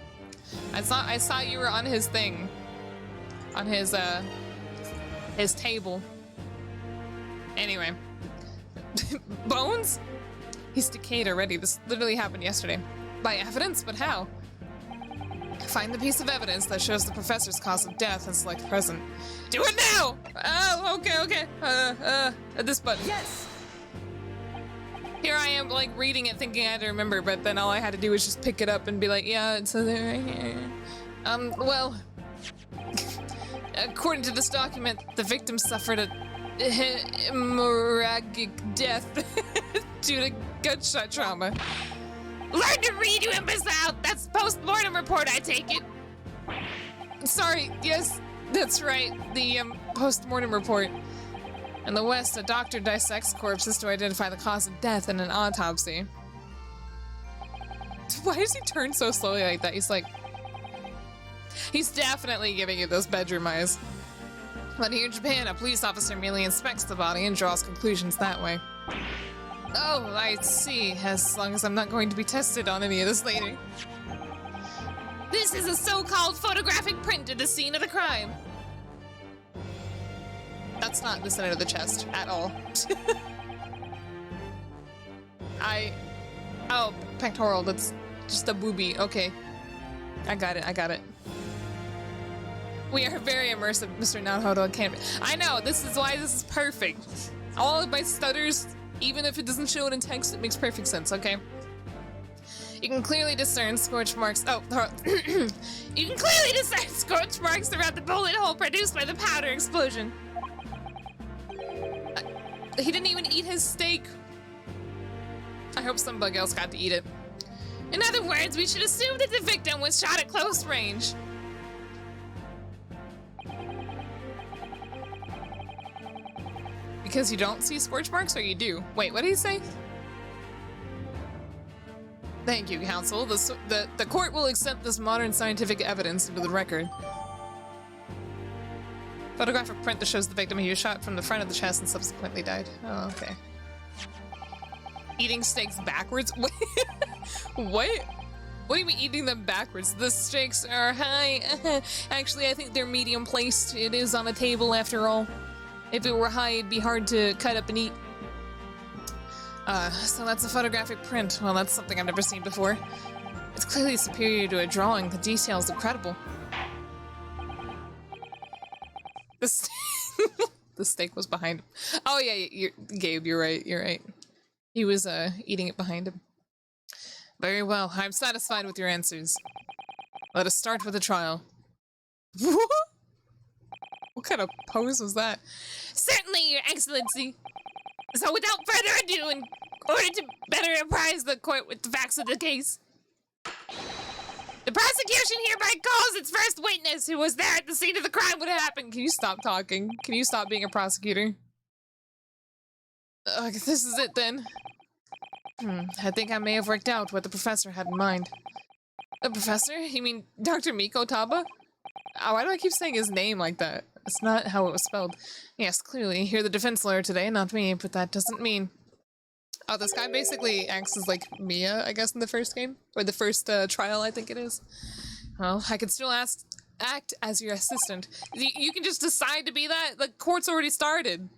I saw you were on his thing. On his table. Anyway. Bones? He's decayed already. This literally happened yesterday. By evidence? But how? Find the piece of evidence that shows the professor's cause of death and select present. Do it now! Oh, okay. This button. Yes! Here I am, like, reading it thinking I had to remember, but then all I had to do was just pick it up and be like, yeah, it's there right here. Well... According to this document, the victim suffered a hemorrhagic death due to gunshot trauma. Learn to read, you imbecile! That's post-mortem report, I take it. Sorry, yes, that's right. The post-mortem report. In the West, a doctor dissects corpses to identify the cause of death in an autopsy. Why does he turn so slowly like that? He's like... He's definitely giving you those bedroom eyes. But here in Japan, a police officer merely inspects the body and draws conclusions that way. Oh, I see. As long as I'm not going to be tested on any of this later. This This is a so-called photographic print of the scene of the crime. That's not the center of the chest at all. Oh, pectoral, that's just a boobie. Okay. I got it. We are very immersive, Mr. Naruhodo. I know, this is why this is perfect. All of my stutters, even if it doesn't show it in text, it makes perfect sense, okay? You can clearly discern scorch marks. You can clearly discern scorch marks throughout the bullet hole produced by the powder explosion. He didn't even eat his steak. I hope some bug else got to eat it. In other words, we should assume that the victim was shot at close range. Because you don't see scorch marks, or you do? Wait, what did he say? Thank you, counsel. The court will accept this modern scientific evidence into the record. Photographic print that shows the victim who was shot from the front of the chest and subsequently died. Oh, okay. Eating steaks backwards? Wait, what? What do you mean eating them backwards? The steaks are high. Actually, I think they're medium placed. It is on a table after all. If it were high, it'd be hard to cut up and eat. So that's a photographic print. Well, that's something I've never seen before. It's clearly superior to a drawing. The detail's incredible. The steak was behind him. Oh yeah, Gabe, you're right. He was eating it behind him. Very well, I'm satisfied with your answers. Let us start with the trial. What kind of pose was that? Certainly, Your Excellency. So without further ado, in order to better apprise the court with the facts of the case, the prosecution hereby calls its first witness who was there at the scene of the crime when it happened. Can you stop talking? Can you stop being a prosecutor? This is it then. I think I may have worked out what the professor had in mind. The professor? You mean Dr. Miko Taba? Oh, why do I keep saying his name like that? It's not how it was spelled. Yes, clearly, you're the defense lawyer today, not me, but that doesn't mean... Oh, this guy basically acts as, like, Mia, I guess, in the first game? Or the first trial, I think it is. Well, I could still act as your assistant. You can just decide to be that? The court's already started.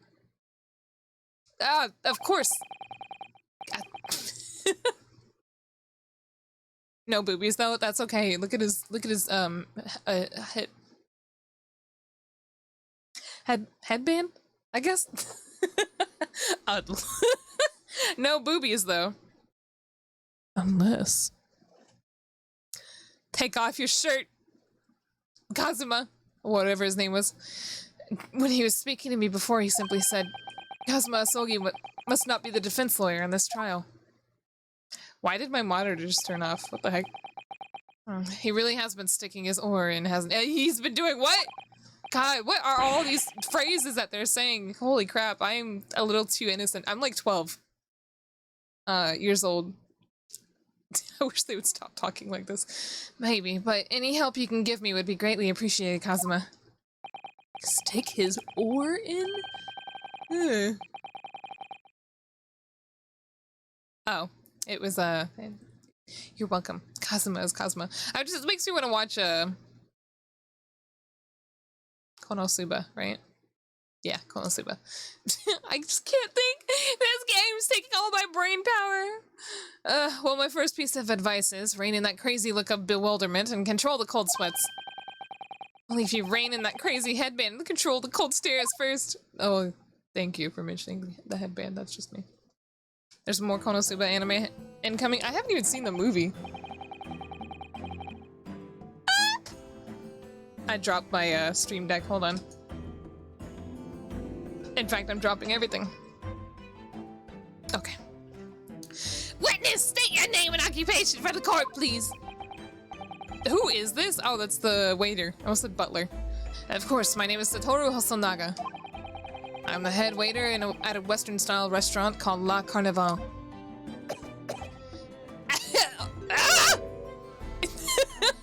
Of course. No boobies, though. That's okay. Look at his headband, I guess. No boobies, though. Unless. Take off your shirt, Kazuma, whatever his name was. When he was speaking to me before, he simply said, Kazuma Asogi must not be the defense lawyer in this trial. Why did my monitor just turn off? What the heck? He really has been sticking his oar in, hasn't he? He's been doing what? God, what are all these phrases that they're saying? Holy crap, I'm a little too innocent. I'm like 12 years old. I wish they would stop talking like this. Maybe, but any help you can give me would be greatly appreciated, Kazuma. Stick his oar in? Oh, it was, you're welcome. Kazuma is Kazuma. It makes me want to watch, Konosuba, right? Yeah, Konosuba. I just can't think. This game's taking all my brain power. Well, my first piece of advice is rein in that crazy look of bewilderment and control the cold sweats. Only if you rein in that crazy headband and control the cold stares first. Oh, thank you for mentioning the headband. That's just me. There's more Konosuba anime incoming. I haven't even seen the movie. I dropped my stream deck. Hold on. In fact, I'm dropping everything. Okay. Witness, state your name and occupation for the court, please. Who is this? Oh, that's the waiter. I almost said butler. Of course, my name is Satoru Hosonaga. I'm the head waiter at a Western-style restaurant called La Carnival.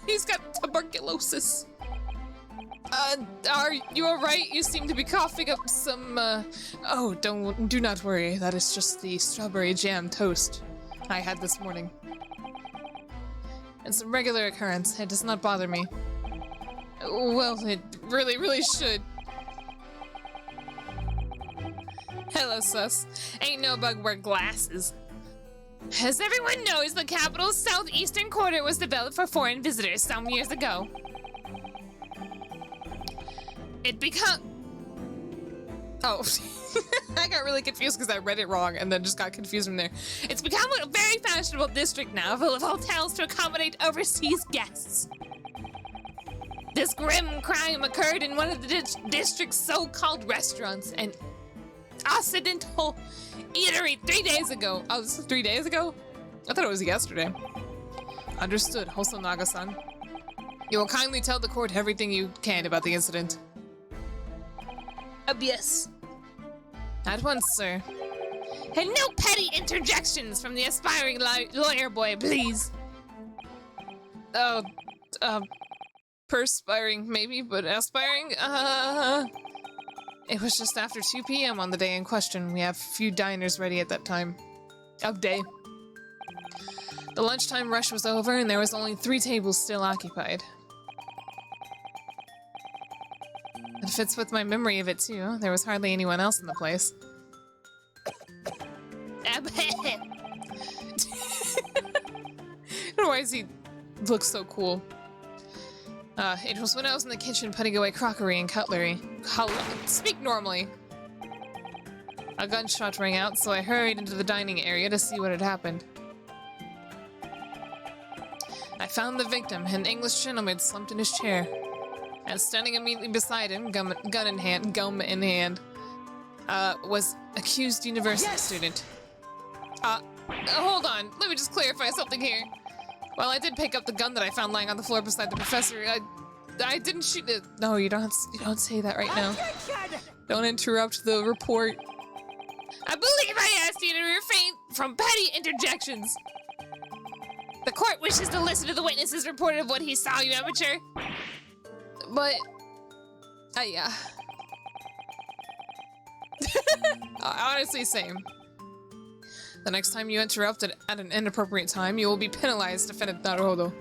He's got tuberculosis. Are you alright? You seem to be coughing up some, Oh, do not worry. That is just the strawberry jam toast I had this morning. It's a regular occurrence. It does not bother me. Well, it really, really should. Hello, sus. Ain't no bug wear glasses. As everyone knows, the capital's southeastern quarter was developed for foreign visitors some years ago. It become... Oh, I got really confused because I read it wrong and then just got confused from there. It's become a very fashionable district now, full of hotels to accommodate overseas guests. This grim crime occurred in one of the district's so-called restaurants, an Occidental eatery 3 days ago. Oh, this was 3 days ago? I thought it was yesterday. Understood, Hosonaga-san. You will kindly tell the court everything you can about the incident. Yes. At once, sir. And no petty interjections from the aspiring lawyer boy, please. Perspiring maybe, but aspiring? It was just after 2 p.m. on the day in question. We have few diners ready at that time of day. The lunchtime rush was over and there was only 3 tables still occupied. It fits with my memory of it too. There was hardly anyone else in the place. I don't know why does he look so cool. It was when I was in the kitchen putting away crockery and cutlery. Speak normally. A gunshot rang out, so I hurried into the dining area to see what had happened. I found the victim, an English gentleman slumped in his chair. And standing immediately beside him, gum in hand, was accused university student. Hold on, let me just clarify something here. Well, I did pick up the gun that I found lying on the floor beside the professor. I didn't shoot it. No, you don't say that right now. Don't interrupt the report. I believe I asked you to refrain from petty interjections. The court wishes to listen to the witness's report of what he saw, you amateur. But, yeah. Honestly, same. The next time you interrupt at an inappropriate time, you will be penalized, defendant Naruhodo.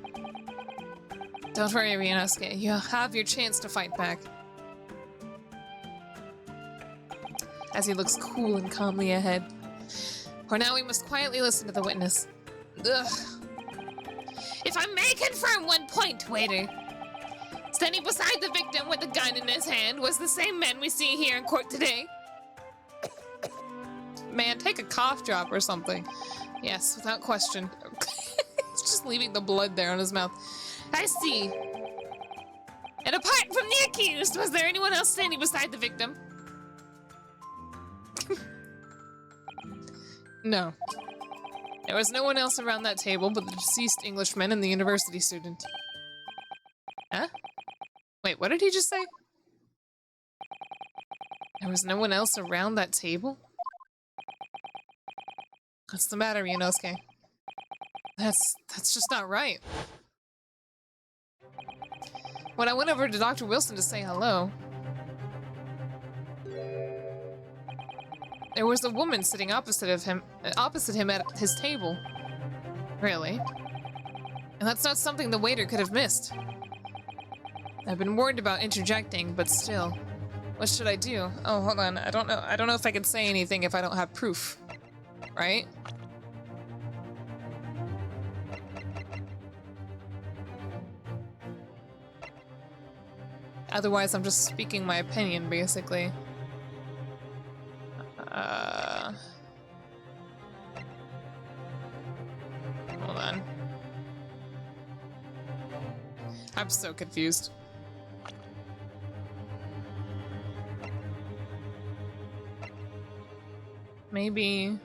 Don't worry, Ryunosuke. You'll have your chance to fight back. As he looks cool and calmly ahead. For now, we must quietly listen to the witness. Ugh. If I may confirm one point, waiter. Standing beside the victim with a gun in his hand was the same man we see here in court today. Man, take a cough drop or something. Yes, without question. He's just leaving the blood there on his mouth. I see. And apart from the accused, was there anyone else standing beside the victim? No. There was no one else around that table but the deceased Englishman and the university student. Huh? Wait, what did he just say? There was no one else around that table? What's the matter, Ryunosuke? That's just not right. When I went over to Dr. Wilson to say hello, there was a woman sitting opposite him at his table. Really? And that's not something the waiter could have missed. I've been warned about interjecting, but still. What should I do? Oh, hold on. I don't know if I can say anything if I don't have proof. Right? Otherwise, I'm just speaking my opinion, basically. Hold on. I'm so confused. Maybe...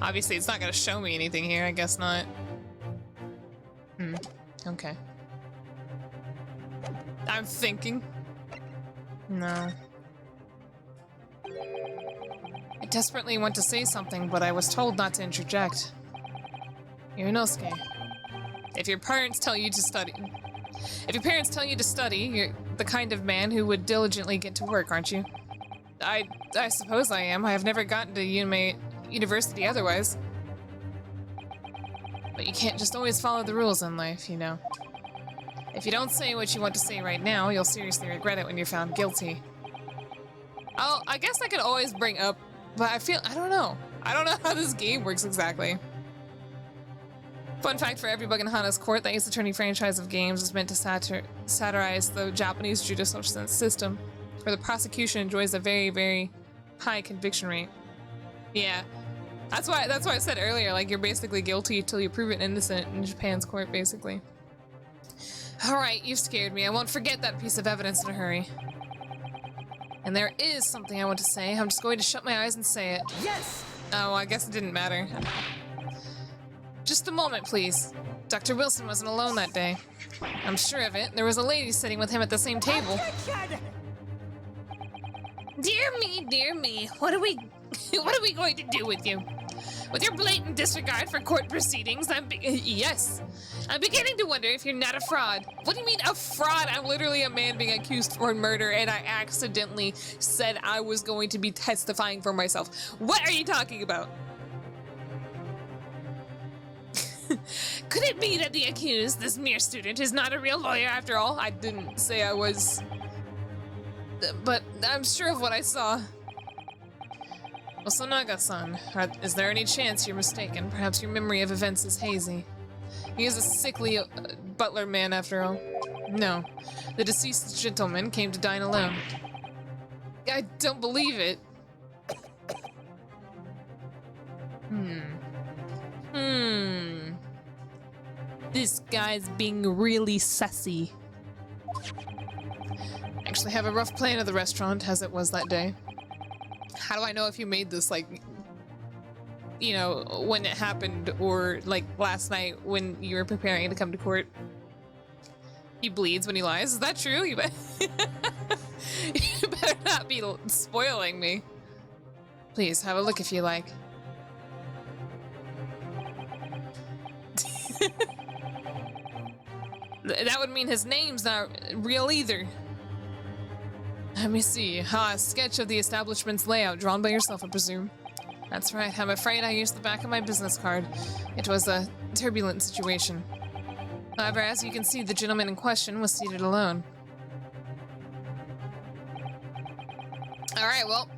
Obviously, it's not gonna show me anything here. I guess not. Okay. I'm thinking. No. I desperately want to say something, but I was told not to interject. Ryunosuke, if your parents tell you to study... you're the kind of man who would diligently get to work, aren't you? I suppose I am. I have never gotten to university otherwise. But you can't just always follow the rules in life, you know. If you don't say what you want to say right now, you'll seriously regret it when you're found guilty. Oh, I guess I could always bring up, but I don't know. I don't know how this game works exactly. Fun fact for everybug in Hana's Court, the Ace Attorney franchise of games is meant to satirize the Japanese judicial system, where the prosecution enjoys a very, very high conviction rate. Yeah, that's why I said earlier, like, you're basically guilty till you prove it innocent in Japan's court, basically. Alright, you've scared me. I won't forget that piece of evidence in a hurry. And there is something I want to say. I'm just going to shut my eyes and say it. Yes! Oh, I guess it didn't matter. Just a moment, please. Dr. Wilson wasn't alone that day. I'm sure of it. There was a lady sitting with him at the same table. Dear me, what are we going to do with you? With your blatant disregard for court proceedings, yes. I'm beginning to wonder if you're not a fraud. What do you mean a fraud? I'm literally a man being accused for murder, and I accidentally said I was going to be testifying for myself. What are you talking about? Could it be that the accused, this mere student, is not a real lawyer after all? I didn't say I was, but I'm sure of what I saw. Well, Sonaga-san, is there any chance you're mistaken? Perhaps your memory of events is hazy. He is a sickly butler man, after all. No, the deceased gentleman came to dine alone. I don't believe it. This guy's being really sassy. Actually have a rough plan of the restaurant, as it was that day. How do I know if you made this, like, you know, when it happened, or like last night when you were preparing to come to court? He bleeds when he lies. Is that true? You better not be spoiling me. Please have a look if you like. That would mean his name's not real either. Let me see. A sketch of the establishment's layout drawn by yourself, I presume. That's right. I'm afraid I used the back of my business card. It was a turbulent situation. However, as you can see, the gentleman in question was seated alone. Alright, well.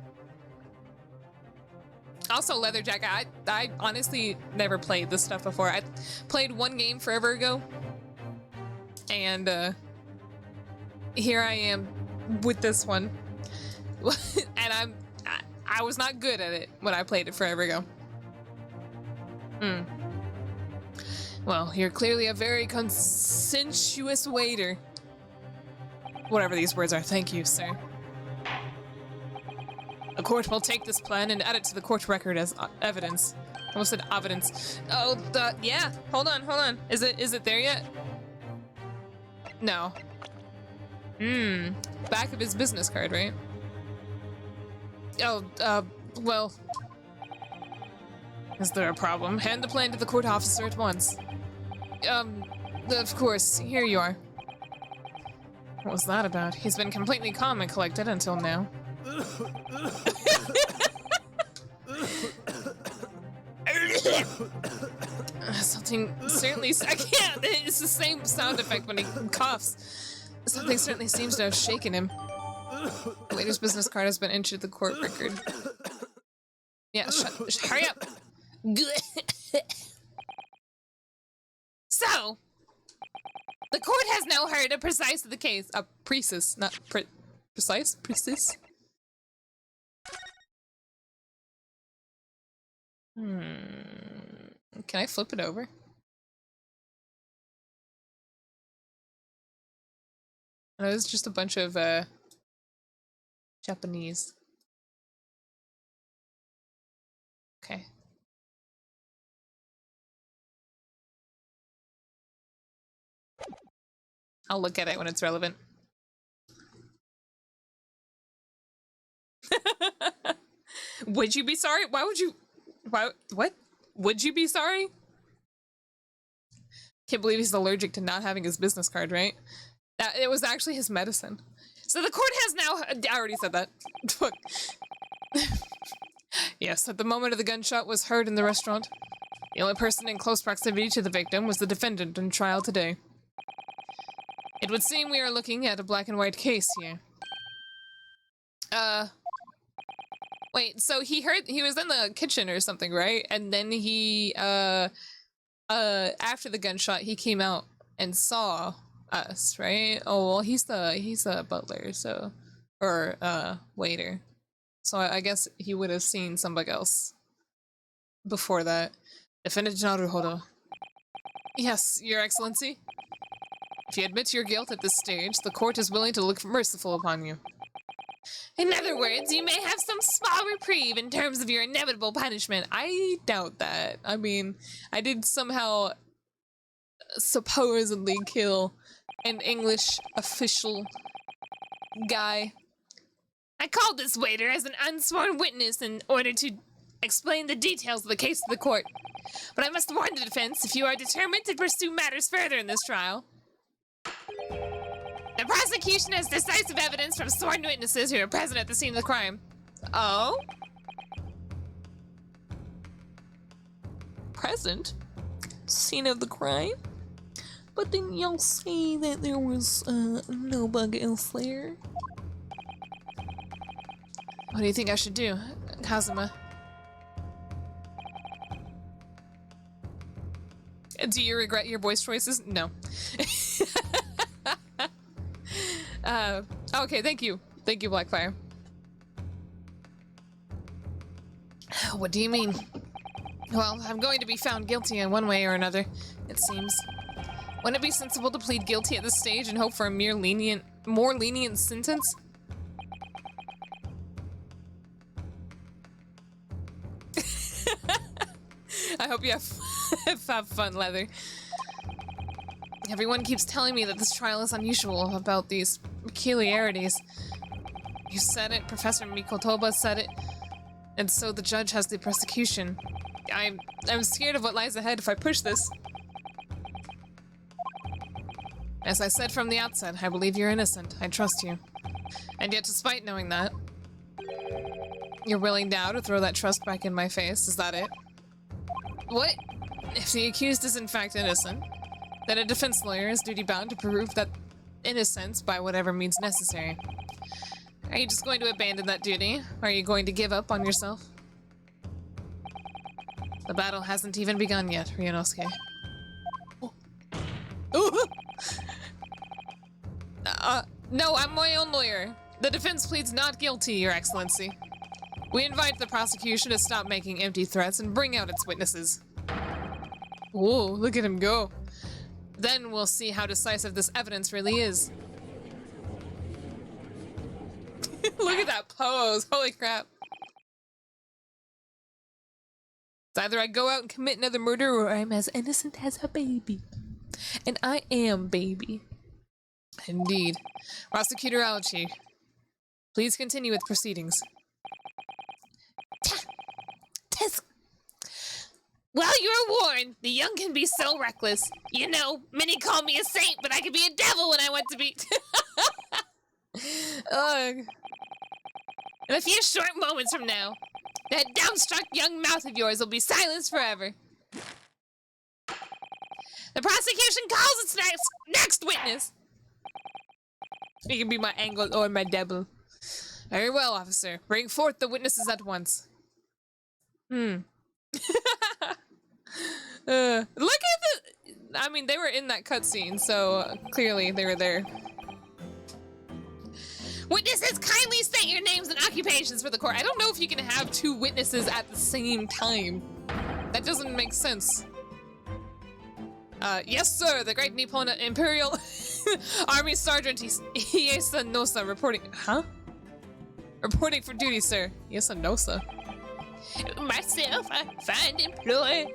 Also, Leatherjacket, I honestly never played this stuff before. I played one game forever ago. And, here I am with this one. And I was not good at it when I played it forever ago. Well, you're clearly a very conscientious waiter. Whatever these words are, thank you, sir. The court will take this plan and add it to the court record as evidence. I almost said evidence. Oh, yeah. Hold on. Is it there yet? No. Back of his business card, right? Oh, well. Is there a problem? Hand the plan to the court officer at once. Of course. Here you are. What was that about? He's been completely calm and collected until now. Something certainly... I can't! It's the same sound effect when he coughs. Something certainly seems to have shaken him. The waiter's business card has been entered the court record. Yeah, hurry up! So, the court has now heard a precise of the case. A precise, not precise? Precise? Can I flip it over? No, it's just a bunch of, Japanese. Okay. I'll look at it when it's relevant. Would you be sorry? Why would you... What? Would you be sorry? Can't believe he's allergic to not having his business card, right? It was actually his medicine. So the court has now... I already said that. Yes, at the moment of the gunshot was heard in the restaurant. The only person in close proximity to the victim was the defendant on trial today. It would seem we are looking at a black and white case here. Wait, so he was in the kitchen or something, right? And then he, after the gunshot, he came out and saw us, right? Oh, well, he's the butler, so, or, waiter. So I guess he would have seen somebody else before that. Defendant Naruhodo. Yes, Your Excellency. If you admit your guilt at this stage, the court is willing to look merciful upon you. In other words, you may have some small reprieve in terms of your inevitable punishment. I doubt that. I mean, I did somehow supposedly kill an English official guy. I called this waiter as an unsworn witness in order to explain the details of the case to the court. But I must warn the defense, if you are determined to pursue matters further in this trial, the prosecution has decisive evidence from sworn witnesses who are present at the scene of the crime. Oh? Present? Scene of the crime? But then y'all say that there was, no bug else there. What do you think I should do, Kazuma? Do you regret your voice choices? No. Okay, thank you. Thank you, Blackfire. What do you mean? Well, I'm going to be found guilty in one way or another, it seems. Wouldn't it be sensible to plead guilty at this stage and hope for a more lenient sentence? I hope you have fun, Leather. Everyone keeps telling me that this trial is unusual about these peculiarities. You said it, Professor Mikotoba said it, and so the judge has the prosecution. I'm scared of what lies ahead if I push this. As I said from the outset, I believe you're innocent. I trust you. And yet, despite knowing that, you're willing now to throw that trust back in my face. Is that it? What? If the accused is in fact innocent, then a defense lawyer is duty-bound to prove that innocence by whatever means necessary. Are you just going to abandon that duty? Or are you going to give up on yourself? The battle hasn't even begun yet, Ryunosuke. Oh. No, I'm my own lawyer. The defense pleads not guilty, Your Excellency. We invite the prosecution to stop making empty threats and bring out its witnesses. Whoa, look at him go. Then we'll see how decisive this evidence really is. Look at that pose, holy crap. It's either I go out and commit another murder or I'm as innocent as a baby. And I am, baby. Indeed. Prosecutor Alchi, please continue with proceedings. Well, you're warned. The young can be so reckless. You know, many call me a saint, but I can be a devil when I want to be. Ugh. In a few short moments from now, that dumbstruck young mouth of yours will be silenced forever. The prosecution calls its next witness. You can be my angle or my devil. Very well, officer. Bring forth the witnesses at once. Look at the... I mean, they were in that cutscene, so clearly they were there. Witnesses, kindly state your names and occupations for the court. I don't know if you can have two witnesses at the same time. That doesn't make sense. Yes, sir. The Great Nippon Imperial Army Sergeant Iesa Nosa reporting. Huh? Reporting for duty, sir. Iesa Nosa. Myself, I find employ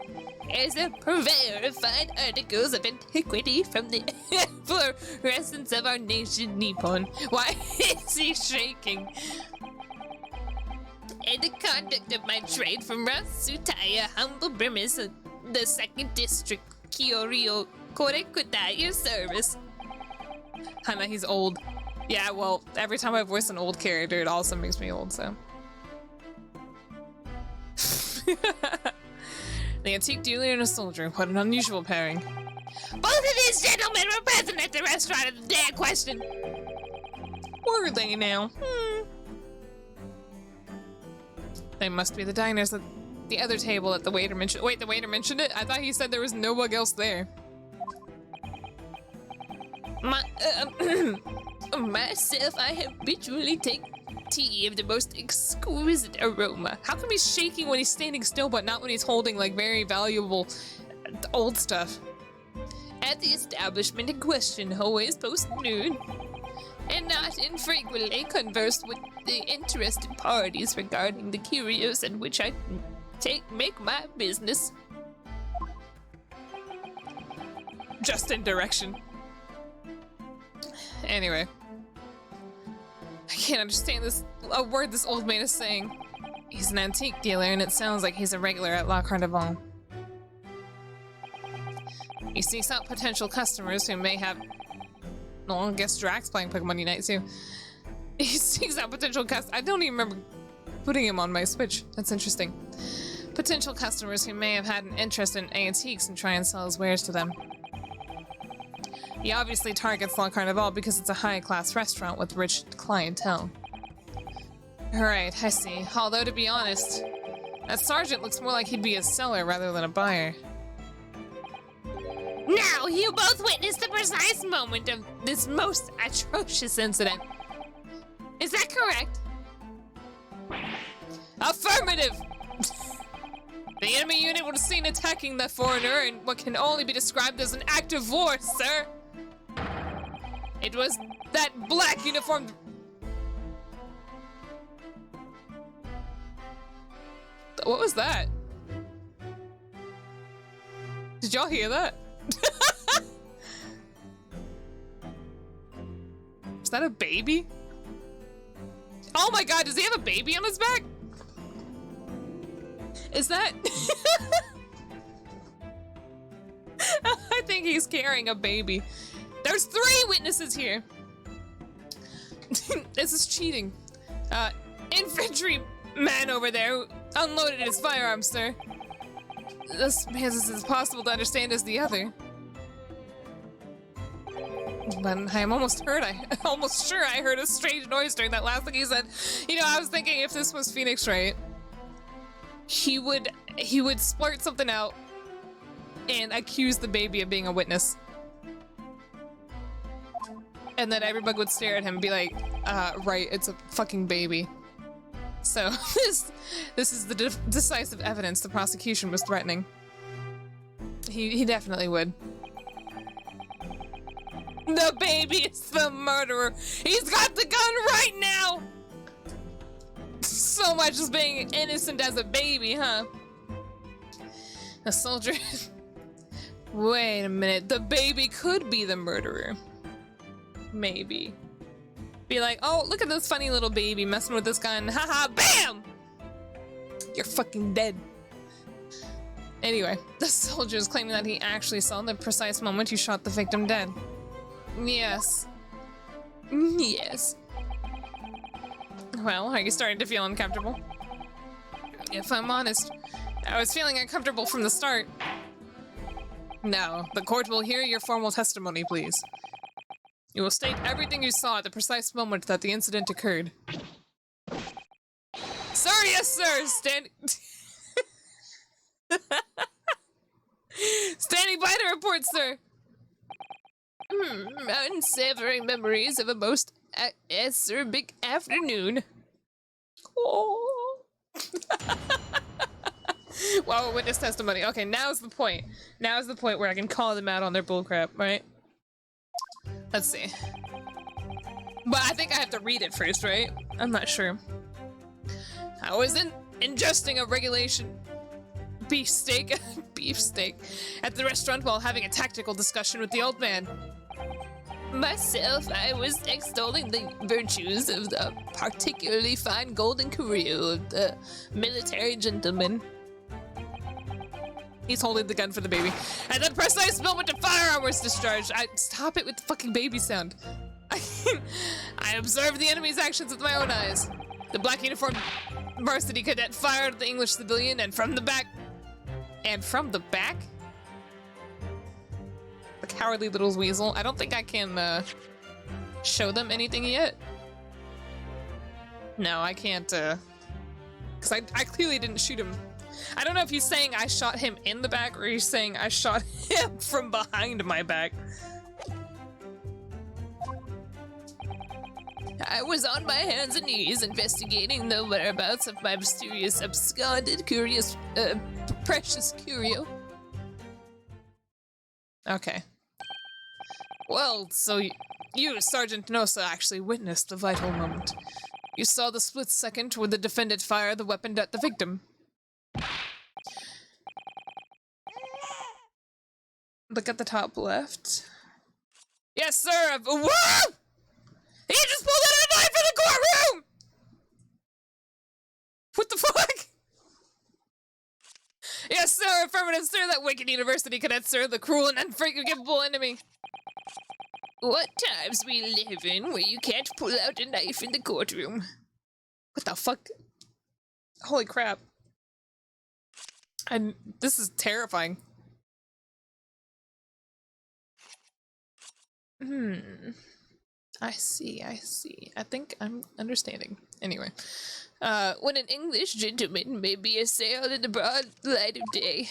as a purveyor of fine articles of antiquity from the fluorescence of our nation, Nippon. Why is he shaking? And the conduct of my trade from Rasutaya, humble premise of the 2nd District, Kyoryo, Korekuta, your service. Hana, he's old. Yeah, well, every time I voice an old character, it also makes me old, so. The antique dealer and a soldier. What an unusual pairing. Both of these gentlemen were present at the restaurant of the day in question. Were they now? They must be the diners at the other table that the waiter mentioned. Wait, the waiter mentioned it? I thought he said there was no one else there. Myself, I habitually take tea of the most exquisite aroma. How come he's shaking when he's standing still, but not when he's holding, like, very valuable old stuff? At the establishment in question, always post noon, and not infrequently converse with the interested parties regarding the curios in which I make my business. Just in direction. Anyway. I can't understand a word this old man is saying. He's an antique dealer, and it sounds like he's a regular at La Carnival. He seeks out potential customers who may have... No, I guess Drax playing Pokemon Unite too. He seeks out potential customers... I don't even remember putting him on my Switch. That's interesting. Potential customers who may have had an interest in antiques and try and sell his wares to them. He obviously targets La Carnival because it's a high-class restaurant with rich clientele. Alright, I see. Although, to be honest, that sergeant looks more like he'd be a seller rather than a buyer. Now, you both witnessed the precise moment of this most atrocious incident. Is that correct? Affirmative! The enemy unit was seen attacking the foreigner in what can only be described as an act of war, sir! It was that black uniformed... What was that? Did y'all hear that? Is that a baby? Oh my god, does he have a baby on his back? Is that... I think he's carrying a baby. There's 3 witnesses here. This is cheating. Infantry man over there unloaded his firearms, sir. This is as possible to understand as the other. But I'm almost sure I heard a strange noise during that last thing he said. You know, I was thinking if this was Phoenix Wright, he would splurt something out and accuse the baby of being a witness. And then everybody would stare at him and be like, right, it's a fucking baby. So, this is the decisive evidence the prosecution was threatening. He definitely would. The baby is the murderer! He's got the gun right now! So much as being innocent as a baby, huh? A soldier... Wait a minute, the baby could be the murderer. Maybe. Be like, oh, look at this funny little baby messing with this gun. Haha, bam! You're fucking dead. Anyway, the soldier is claiming that he actually saw the precise moment you shot the victim dead. Yes. Yes. Well, are you starting to feel uncomfortable? If I'm honest, I was feeling uncomfortable from the start. Now, the court will hear your formal testimony, please. You will state everything you saw at the precise moment that the incident occurred. Sir, yes, sir! Standing by the report, sir! Unsavoring memories of a most acerbic afternoon. Oh. Wow, witness testimony. Okay, now's the point. Now's the point where I can call them out on their bullcrap, right? Let's see. But I think I have to read it first, right? I'm not sure. I was ingesting a regulation beefsteak at the restaurant while having a tactical discussion with the old man. Myself, I was extolling the virtues of the particularly fine golden career of the military gentleman. He's holding the gun for the baby. At the precise moment the firearm was discharged. Stop it with the fucking baby sound. I observed the enemy's actions with my own eyes. The black uniformed varsity cadet fired at the English civilian, and from the back, And from the back? The cowardly little weasel. I don't think I can show them anything yet. No, I can't, because I clearly didn't shoot him. I don't know if he's saying I shot him in the back or he's saying I shot him from behind my back. I was on my hands and knees investigating the whereabouts of my mysterious, absconded, precious curio. Okay. Well, so you, Sergeant Nosa, actually witnessed the vital moment. You saw the split second when the defendant fired the weapon at the victim. Look at the top left. Yes, sir! Whoa! He just pulled out a knife in the courtroom! What the fuck? Yes, sir, affirmative, sir, that wicked university cadet, sir, the cruel and unforgivable enemy. What times we live in where you can't pull out a knife in the courtroom? What the fuck? Holy crap. This is terrifying. I see. I think I'm understanding. Anyway. When an English gentleman may be assailed in the broad light of day.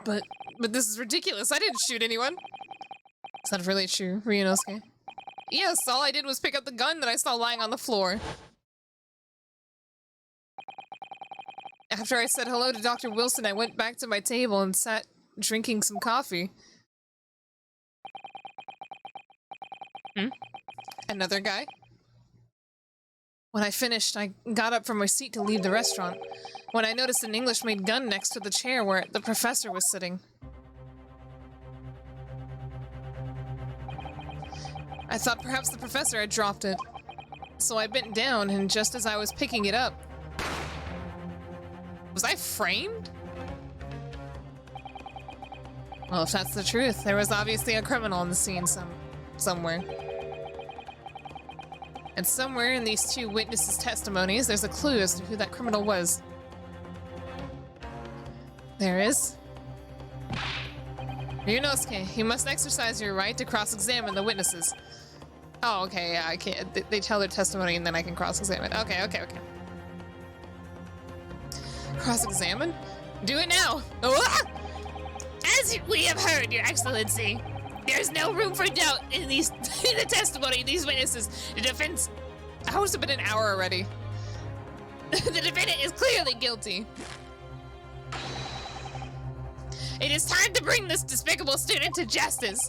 But this is ridiculous. I didn't shoot anyone. Is that really true, Ryunosuke? Yes, all I did was pick up the gun that I saw lying on the floor. After I said hello to Dr. Wilson, I went back to my table and sat drinking some coffee. Another guy? When I finished, I got up from my seat to leave the restaurant, when I noticed an English-made gun next to the chair where the professor was sitting. I thought perhaps the professor had dropped it, so I bent down, and just as I was picking it up... Was I framed? Well, if that's the truth, there was obviously a criminal in the scene somewhere. And somewhere in these two witnesses' testimonies, there's a clue as to who that criminal was. There is. Ryunosuke, you must exercise your right to cross-examine the witnesses. Oh, okay, yeah, I can't. They tell their testimony and then I can cross-examine. Okay. Cross-examine? Do it now! As we have heard, Your Excellency, there's no room for doubt in the testimony of these witnesses. The defense... How has it been an hour already? The defendant is clearly guilty. It is time to bring this despicable student to justice.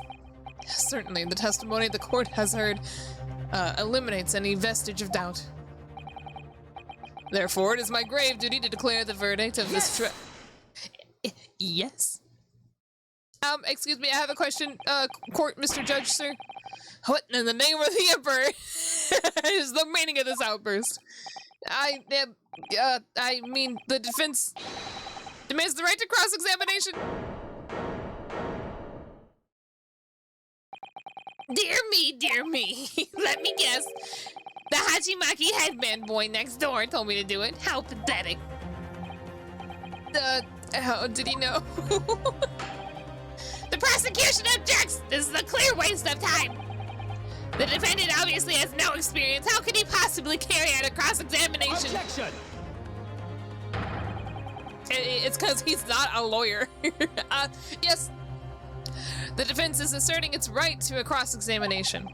Certainly, the testimony the court has heard eliminates any vestige of doubt. Therefore, it is my grave duty to declare the verdict of this Yes? Excuse me, I have a question, court, Mr. Judge, sir. What in the name of the Emperor is the meaning of this outburst? I mean, the defense demands the right to cross-examination. Dear me. Let me guess. The Hachimaki headband boy next door told me to do it. How pathetic. How did he know? The prosecution objects! This is a clear waste of time! The defendant obviously has no experience. How could he possibly carry out a cross-examination? Objection! It's because he's not a lawyer. Yes. The defense is asserting its right to a cross-examination.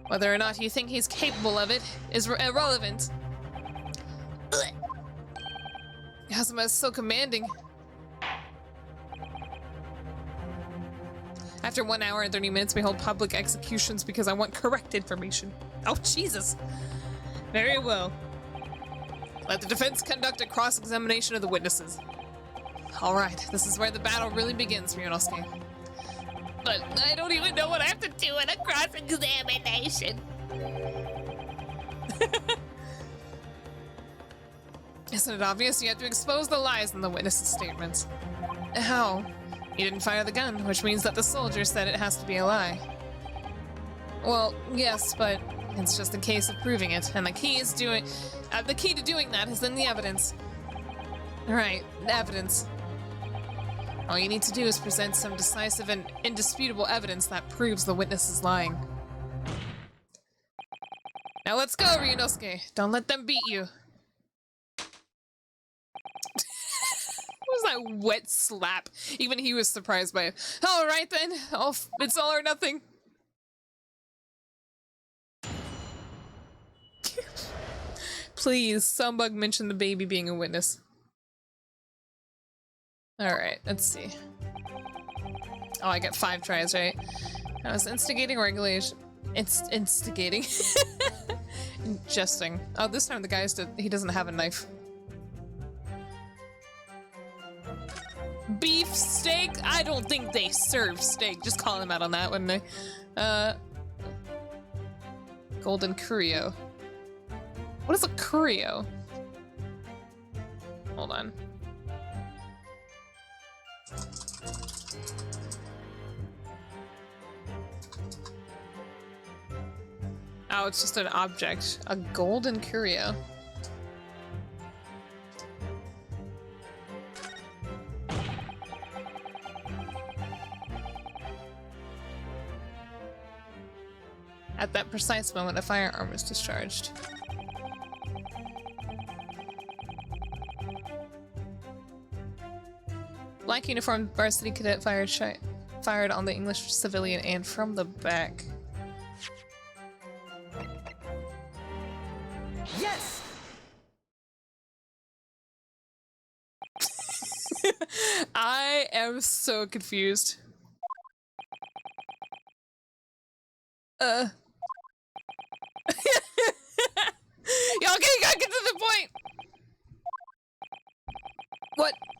Whether or not you think he's capable of it is irrelevant. Kazuma is so commanding. After 1 hour and 30 minutes, we hold public executions because I want correct information. Oh, Jesus. Very well. Let the defense conduct a cross-examination of the witnesses. All right, this is where the battle really begins, Ryunosuke. But I don't even know what I have to do in a cross-examination. Isn't it obvious? You have to expose the lies in the witnesses' statements. How? You didn't fire the gun, which means that the soldier said it has to be a lie. Well, yes, but it's just a case of proving it, and the key to doing that is in the evidence. Right, the evidence. All you need to do is present some decisive and indisputable evidence that proves the witness is lying. Now let's go, Ryunosuke. Don't let them beat you. What was that wet slap? Even he was surprised by it. Alright then. It's all or nothing. Please, some bug mention the baby being a witness. Alright, let's see. Oh, I get 5 tries, right? I was instigating regulation. It's instigating. Ingesting. Oh, this time the guy's he doesn't have a knife. Beef steak? I don't think they serve steak. Just call him out on that, wouldn't they? Golden Curio. What is a Curio? Hold on. Oh, it's just an object. A golden curio. At that precise moment, a firearm is discharged. Black uniformed varsity cadet fired on the English civilian and from the back. Yes! I am so confused. Y'all gotta get to the point!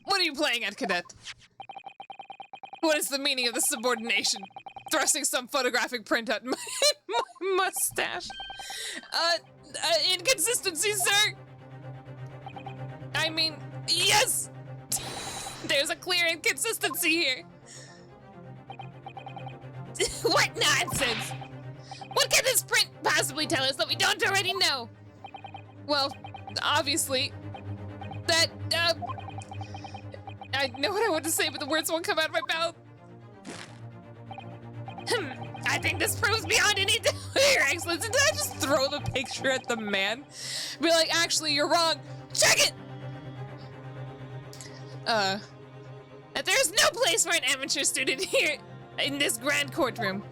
What are you playing at, cadet? What is the meaning of the subordination? Thrusting some photographic print at my mustache. Inconsistency, sir! I mean, yes! There's a clear inconsistency here. What nonsense! What can this print possibly tell us that we don't already know? Well, obviously, that, I know what I want to say, but the words won't come out of my mouth. I think this proves beyond any doubt, Your Excellency. Did I just throw the picture at the man? Be like, actually, you're wrong. Check it! That there's no place for an amateur student here in this grand courtroom.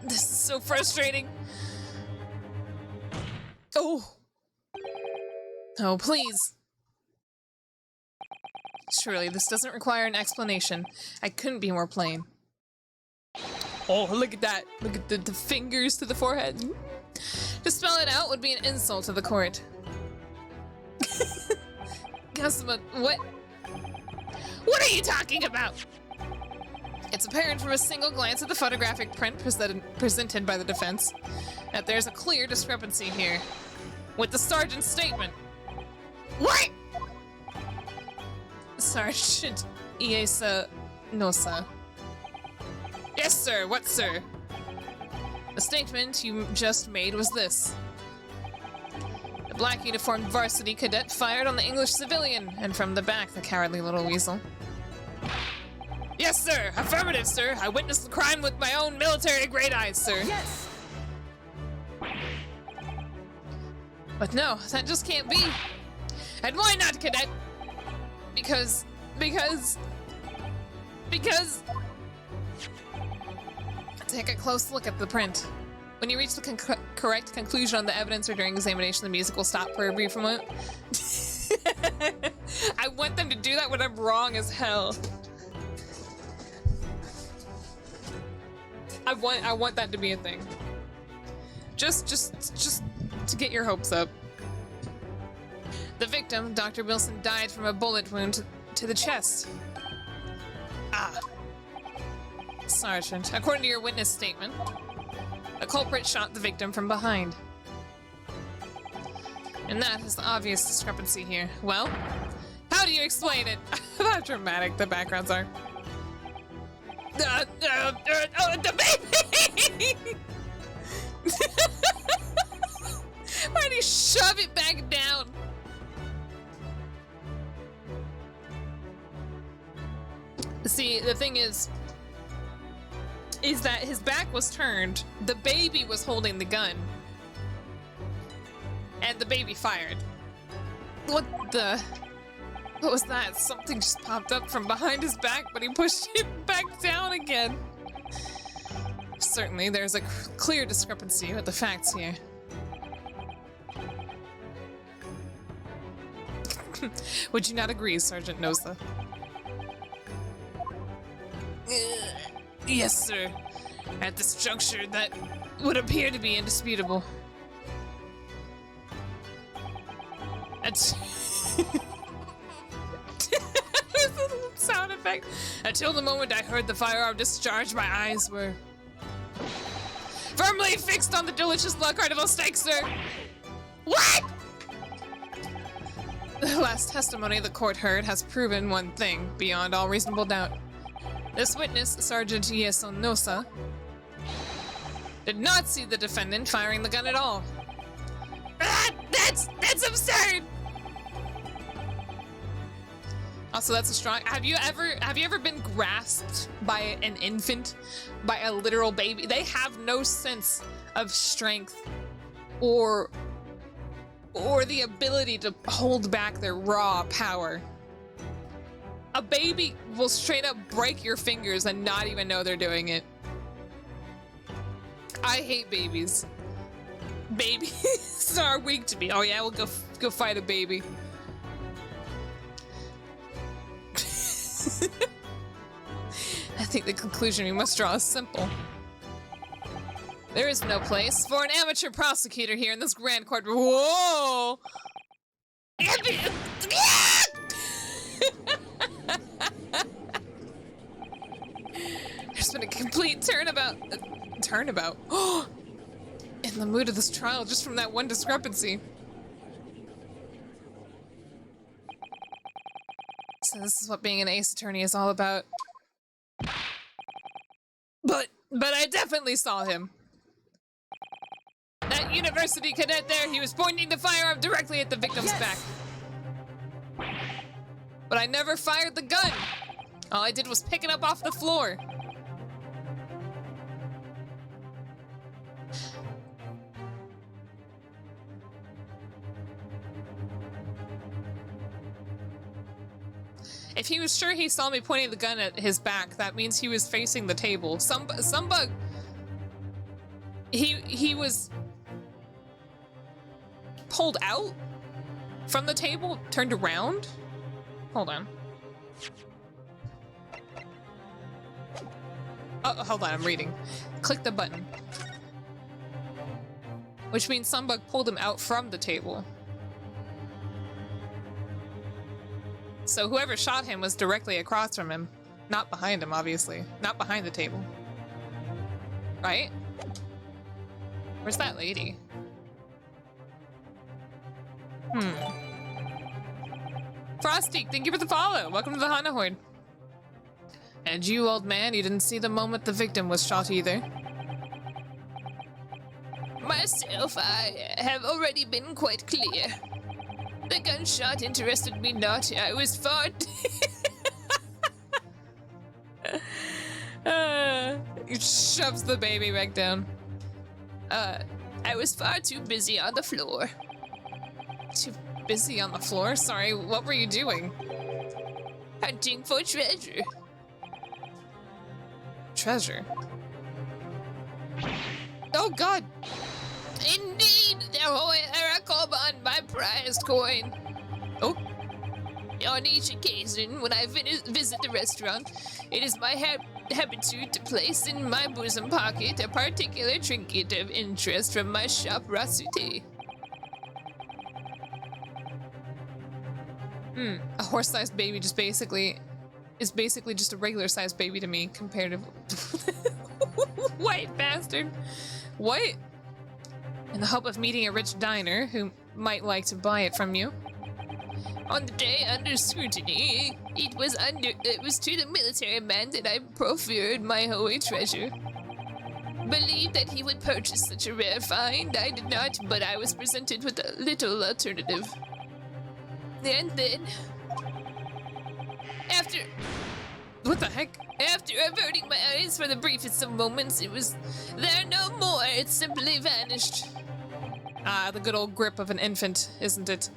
This is so frustrating. Oh, please. Surely this doesn't require an explanation. I couldn't be more plain. Oh, look at that. Look at the fingers to the forehead. To spell it out would be an insult to the court. Kasuma, what? What are you talking about? It's apparent from a single glance at the photographic print presented by the defense that there's a clear discrepancy here with the sergeant's statement. What? Sergeant Iesa Nosa. Yes, sir. What, sir? The statement you just made was this. The black uniformed varsity cadet fired on the English civilian, and from the back, the cowardly little weasel. Yes, sir. Affirmative, sir. I witnessed the crime with my own military-grade eyes, sir. Yes! But no, that just can't be. And why not, cadet? Because... Take a close look at the print. When you reach the correct conclusion on the evidence or during examination, the music will stop for a brief moment. I want them to do that when I'm wrong as hell. I want that to be a thing. Just to get your hopes up. The victim, Dr. Wilson, died from a bullet wound to the chest. Ah. Sergeant, according to your witness statement, the culprit shot the victim from behind. And that is the obvious discrepancy here. Well, how do you explain it? How dramatic the backgrounds are. The baby! Why did he shove it back down? See, the thing is that his back was turned, the baby was holding the gun, and the baby fired. What was that? Something just popped up from behind his back, but he pushed it back down again. Certainly, there's a clear discrepancy with the facts here. Would you not agree, Sergeant Nosa? Yes, sir. At this juncture, that would appear to be indisputable. Sound effect. Until the moment I heard the firearm discharge, my eyes were firmly fixed on the delicious La Carnival steak, sir. What? The last testimony the court heard has proven one thing beyond all reasonable doubt. This witness, Sergeant Nosa, did not see the defendant firing the gun at all. That's absurd. Also, that's a strong. Have you ever been grasped by an infant, by a literal baby? They have no sense of strength or the ability to hold back their raw power. A baby will straight up break your fingers and not even know they're doing it. I hate babies. Babies are weak to me. Oh yeah, we'll go fight a baby. I think the conclusion we must draw is simple. There is no place for an amateur prosecutor here in this grand court. Whoa! There's been a complete turnabout. In the mood of this trial, just from that one discrepancy. So this is what being an ace attorney is all about. But I definitely saw him. That university cadet there, he was pointing the firearm directly at the victim's back. But I never fired the gun. All I did was pick it up off the floor. If he was sure he saw me pointing the gun at his back, that means he was facing the table. Some bug. He was pulled out from the table, turned around. Hold on. Oh, hold on, I'm reading. Click the button. Which means some bug pulled him out from the table. So whoever shot him was directly across from him. Not behind him, obviously. Not behind the table. Right? Where's that lady? Frosty, thank you for the follow. Welcome to the Hana Horde. And you, old man, you didn't see the moment the victim was shot either. Myself, I have already been quite clear. The gunshot interested me not. I was far He shoves the baby back down. I was far too busy on the floor. Too busy on the floor? Sorry, what were you doing? Hunting for treasure. Treasure? Oh god! Indeed, the Harakoban, my prized coin. Oh. On each occasion, when I visit the restaurant, it is my habitude to place in my bosom pocket a particular trinket of interest from my shop Rasute. A horse-sized baby is basically just a regular-sized baby to me compared to white bastard. What? In the hope of meeting a rich diner who might like to buy it from you. On the day under scrutiny, it was to the military man that I proffered my holy treasure. Believed that he would purchase such a rare find, I did not, but I was presented with a little alternative. And then, after... What the heck? After averting my eyes for the briefest of moments, it was there no more. It simply vanished. Ah, the good old grip of an infant, isn't it?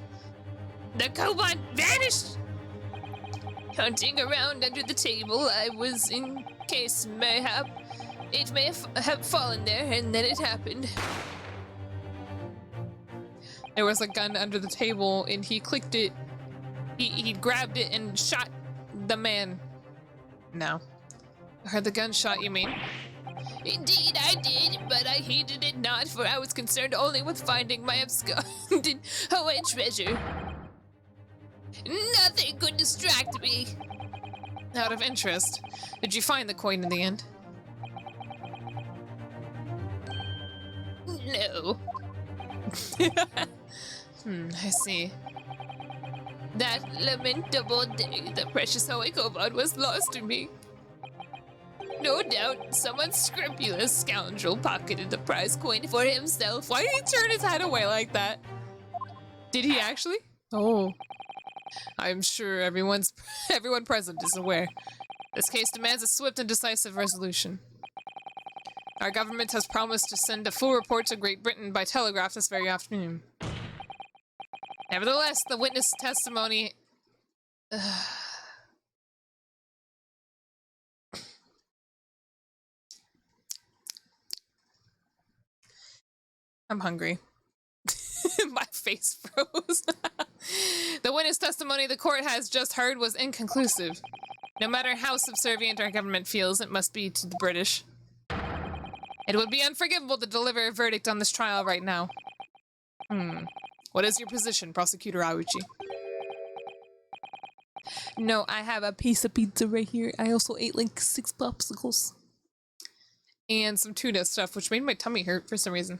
The kobold vanished! Hunting around under the table, I was in case mayhap it may have fallen there, and then it happened. There was a gun under the table, and he clicked it. He grabbed it and shot the man. No. I heard the gunshot, you mean? Indeed I did, but I heeded it not, for I was concerned only with finding my absconded Hawaiian treasure. Nothing could distract me. Out of interest, did you find the coin in the end? No. I see. That lamentable day, the precious Hawaii kobold was lost to me. No doubt, some unscrupulous scoundrel pocketed the prize coin for himself. Why did he turn his head away like that? Did he actually? Oh. I'm sure everyone present is aware. This case demands a swift and decisive resolution. Our government has promised to send a full report to Great Britain by telegraph this very afternoon. Nevertheless, the witness testimony... I'm hungry. My face froze. The witness testimony the court has just heard was inconclusive. No matter how subservient our government feels, it must be to the British. It would be unforgivable to deliver a verdict on this trial right now. What is your position, Prosecutor Auchi? No, I have a piece of pizza right here. I also ate like 6 popsicles. And some tuna stuff, which made my tummy hurt for some reason.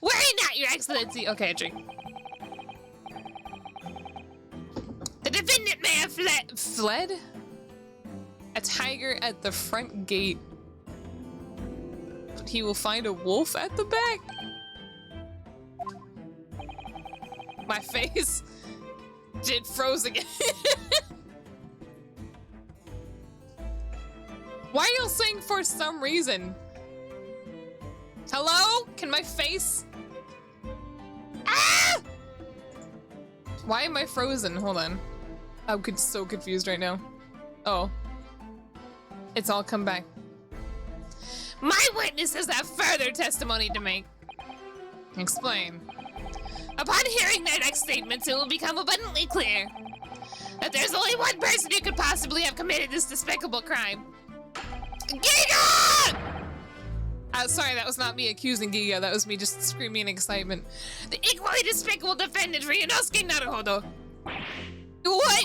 Worry not, Your Excellency. Okay, I drink. The defendant may have fled. Fled? A tiger at the front gate. But he will find a wolf at the back. My face did froze again. Why are you saying for some reason? Hello? Can my face? Ah! Why am I frozen? Hold on. I'm so confused right now. Oh. It's all come back. My witnesses have further testimony to make. Explain. Upon hearing their next statements, it will become abundantly clear that there's only one person who could possibly have committed this despicable crime. Giga! Sorry, that was not me accusing Giga. That was me just screaming in excitement. The equally despicable defendant Ryunosuke Naruhodo. What?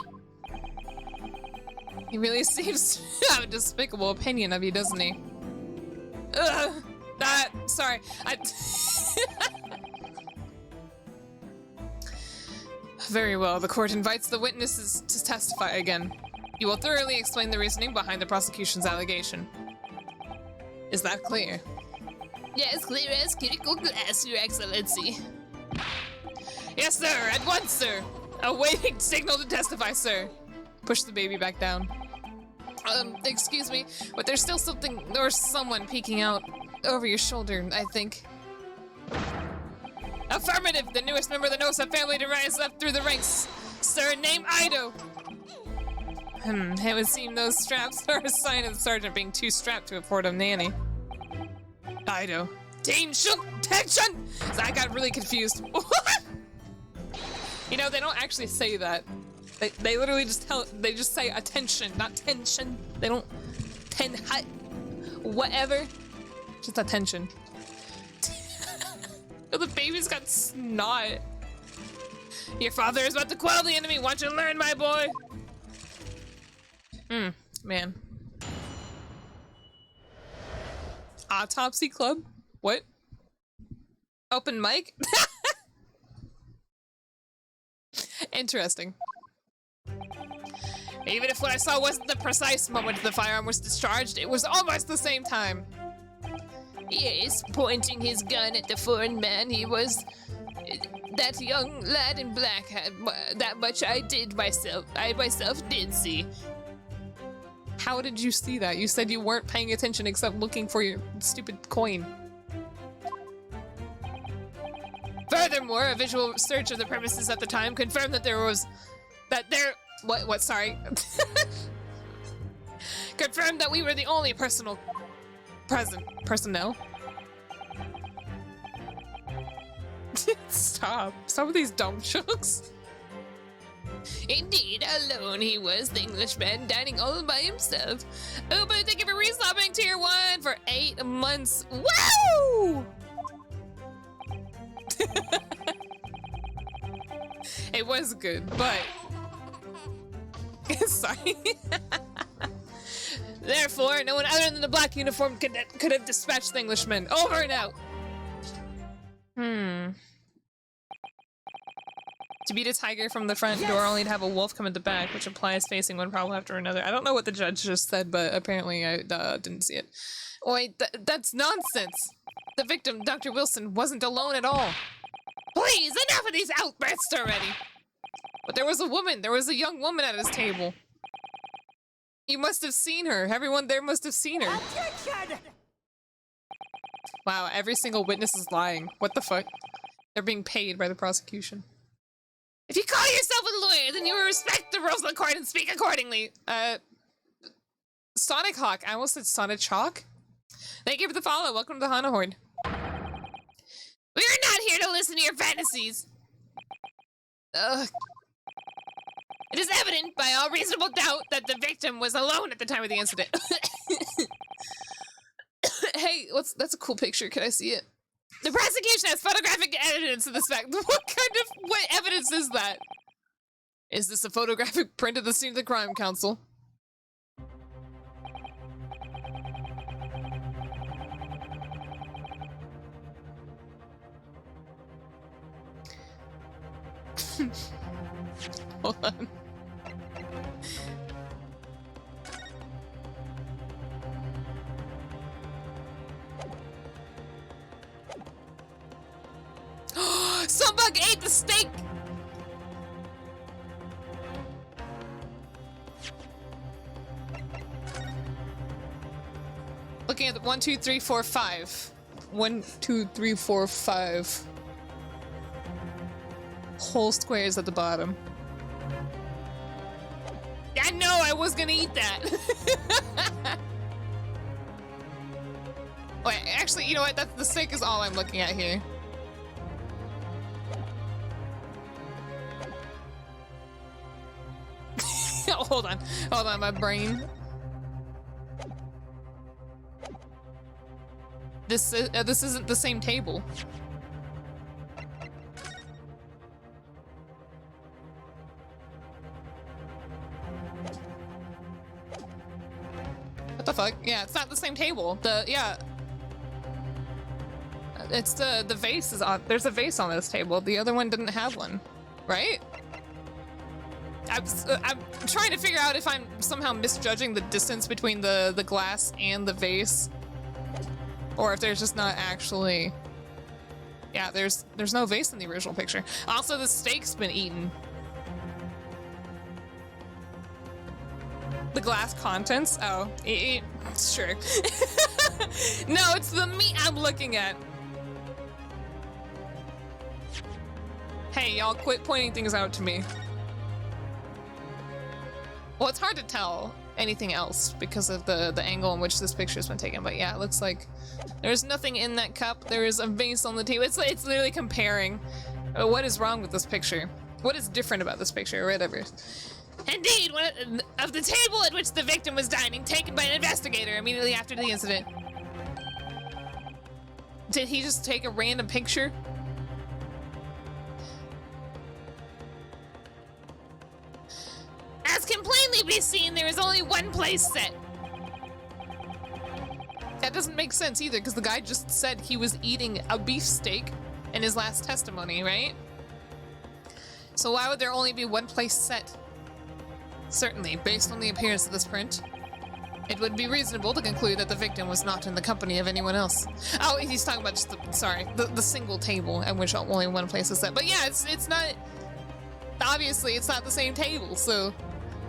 He really seems to have a despicable opinion of you, doesn't he? Ugh. Sorry. Very well. The court invites the witnesses to testify again. You will thoroughly explain the reasoning behind the prosecution's allegation. Is that clear? Yes, clear as critical glass, Your Excellency. Yes, sir. At once, sir. Awaiting signal to testify, sir. Push the baby back down. Excuse me, but there's still something or someone peeking out over your shoulder, I think. Affirmative! The newest member of the Nosa family to rise up through the ranks. Sir, name Ido. It would seem those straps are a sign of the sergeant being too strapped to afford a nanny. Ido. Tension! I got really confused. You know, they don't actually say that. They literally just they just say attention, not tension. They don't whatever. Just attention. Oh, the baby's got snot. Your father is about to quell the enemy. Watch and learn, my boy. Man. Autopsy club? What? Open mic? Interesting. Even if what I saw wasn't the precise moment the firearm was discharged, it was almost the same time. Yes, pointing his gun at the foreign man, he was that young lad in black had that much I myself did see. How did you see that? You said you weren't paying attention except looking for your stupid coin. Furthermore, a visual search of the premises at the time confirmed that sorry. Confirmed that we were the only personnel. Stop with these dumb jokes. Indeed, alone he was, the Englishman, dining all by himself. Oh, but thank you for resubbing tier 1 for 8 months. Woo! It was good, but... Sorry. Therefore, no one other than the black uniform could have dispatched the Englishman. Over and out. To beat a tiger from the front door, only to have a wolf come at the back, which implies facing one problem after another. I don't know what the judge just said, but apparently I didn't see it. Wait, that's nonsense. The victim, Dr. Wilson, wasn't alone at all. Please, enough of these outbursts already. But there was a young woman at his table. You must have seen her. Everyone there must have seen her. Objection! Wow, every single witness is lying. What the fuck? They're being paid by the prosecution. If you call yourself a lawyer, then you will respect the rules of the court and speak accordingly. Sonic Hawk. I almost said Sonic Chalk. Thank you for the follow. Welcome to the Hana Horde. We are not here to listen to your fantasies. It is evident by all reasonable doubt that the victim was alone at the time of the incident. Hey, that's a cool picture. Can I see it? The prosecution has photographic evidence of this fact. What evidence is that? Is this a photographic print of the scene of the crime, counsel? Hold on. Sunbug ate the steak! Looking at the 1, 2, 3, 4, 5. 1, 2, 3, 4, 5. Whole squares at the bottom. I know, I was gonna eat that. Wait, actually, you know what? The steak is all I'm looking at here. Hold on, my brain. This isn't the same table. What the fuck? Yeah, it's not the same table. It's the vase is on. There's a vase on this table. The other one didn't have one, right? I'm trying to figure out if I'm somehow misjudging the distance between the glass and the vase, or if there's just not actually. Yeah, there's no vase in the original picture. Also, the steak's been eaten. The glass contents? Oh, sure. No, it's the meat I'm looking at. Hey, y'all, quit pointing things out to me. Well, it's hard to tell anything else because of the angle in which this picture has been taken. But yeah, it looks like there's nothing in that cup. There is a vase on the table. It's literally comparing what is wrong with this picture. What is different about this picture, or whatever. Indeed, one of the table at which the victim was dining, taken by an investigator immediately after the incident. Did he just take a random picture? As can plainly be seen, there is only one place set. That doesn't make sense either, because the guy just said he was eating a beefsteak in his last testimony, right? So why would there only be one place set? Certainly, based on the appearance of this print. It would be reasonable to conclude that the victim was not in the company of anyone else. Oh, he's talking about just the single table at which only one place is set. But yeah, it's not, obviously it's not the same table, so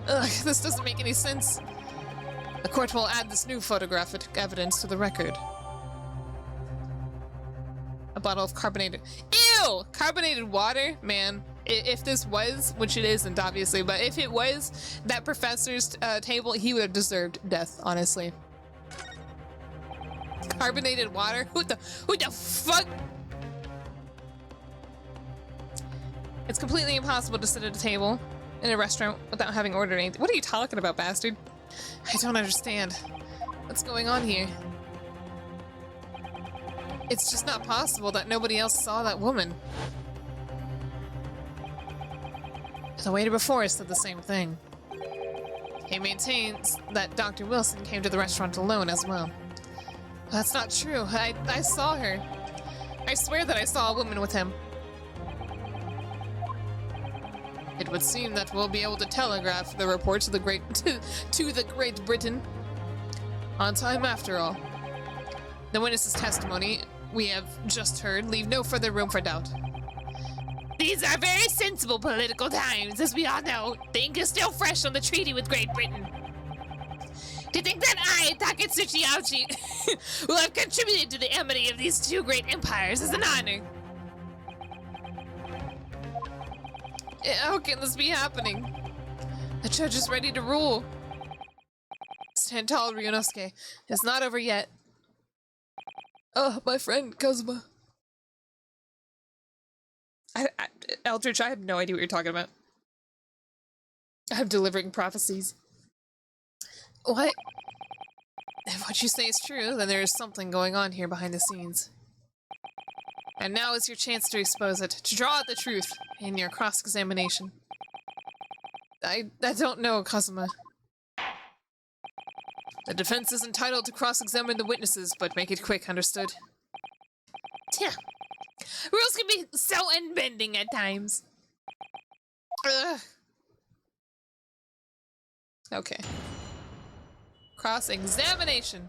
this doesn't make any sense. The court will add this new photographic evidence to the record. A bottle of carbonated, ew! Carbonated water? Man, if this was, which it isn't obviously, but if it was that professor's table, he would have deserved death, honestly. Carbonated water? Who the fuck? It's completely impossible to sit at a table in a restaurant without having ordered anything. What are you talking about, bastard? I don't understand. What's going on here? It's just not possible that nobody else saw that woman. The waiter before us said the same thing. He maintains that Dr. Wilson came to the restaurant alone as well. That's not true. I saw her. I swear that I saw a woman with him. It would seem that we'll be able to telegraph the report to the Great Britain on time after all. The witness's testimony we have just heard leave no further room for doubt. These are very sensible political times, as we all know. The ink is still fresh on the treaty with Great Britain. To think that I, Taketsuchi Auchi, will have contributed to the amity of these two great empires is an honor. How can this be happening? The judge is ready to rule. Stand tall, Ryunosuke. It's not over yet. Oh, my friend, Kazuma. Eldritch, I have no idea what you're talking about. I'm delivering prophecies. What? If what you say is true, then there is something going on here behind the scenes. And now is your chance to expose it, to draw out the truth in your cross-examination. I don't know, Kazuma. The defense is entitled to cross-examine the witnesses, but make it quick, understood? Yeah. Rules can be so unbending at times. Ugh. Okay. Cross-examination.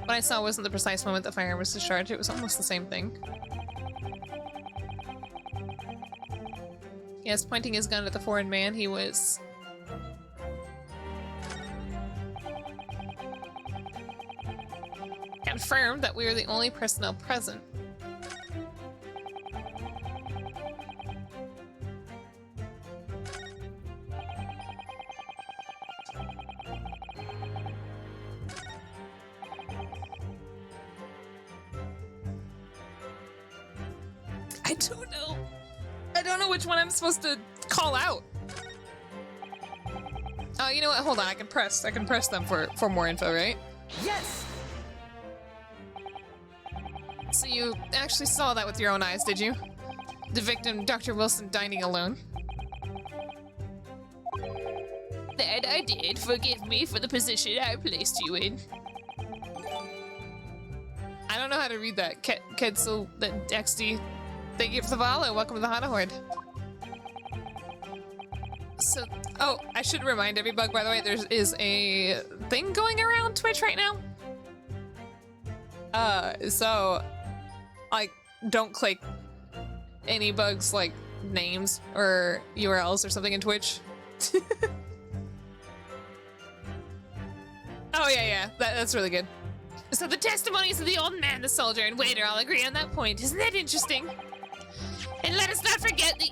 What I saw wasn't the precise moment the fire was discharged, it was almost the same thing. Yes, pointing his gun at the foreign man, he was... confirmed that we were the only personnel present. I don't know. I don't know which one I'm supposed to call out. Oh, you know what? Hold on. I can press them for more info, right? Yes! So you actually saw that with your own eyes, did you? The victim, Dr. Wilson, dining alone? That I did. Forgive me for the position I placed you in. I don't know how to read that. Ketsu, the XD. Thank you for the follow. Welcome to the Hana Horde. So, oh, I should remind everybug, by the way, there is a thing going around Twitch right now. So, like, don't click any bugs, like, names or URLs or something in Twitch. Oh, yeah, that's really good. So the testimonies of the old man, the soldier, and waiter all agree on that point. Isn't that interesting? And let us not forget the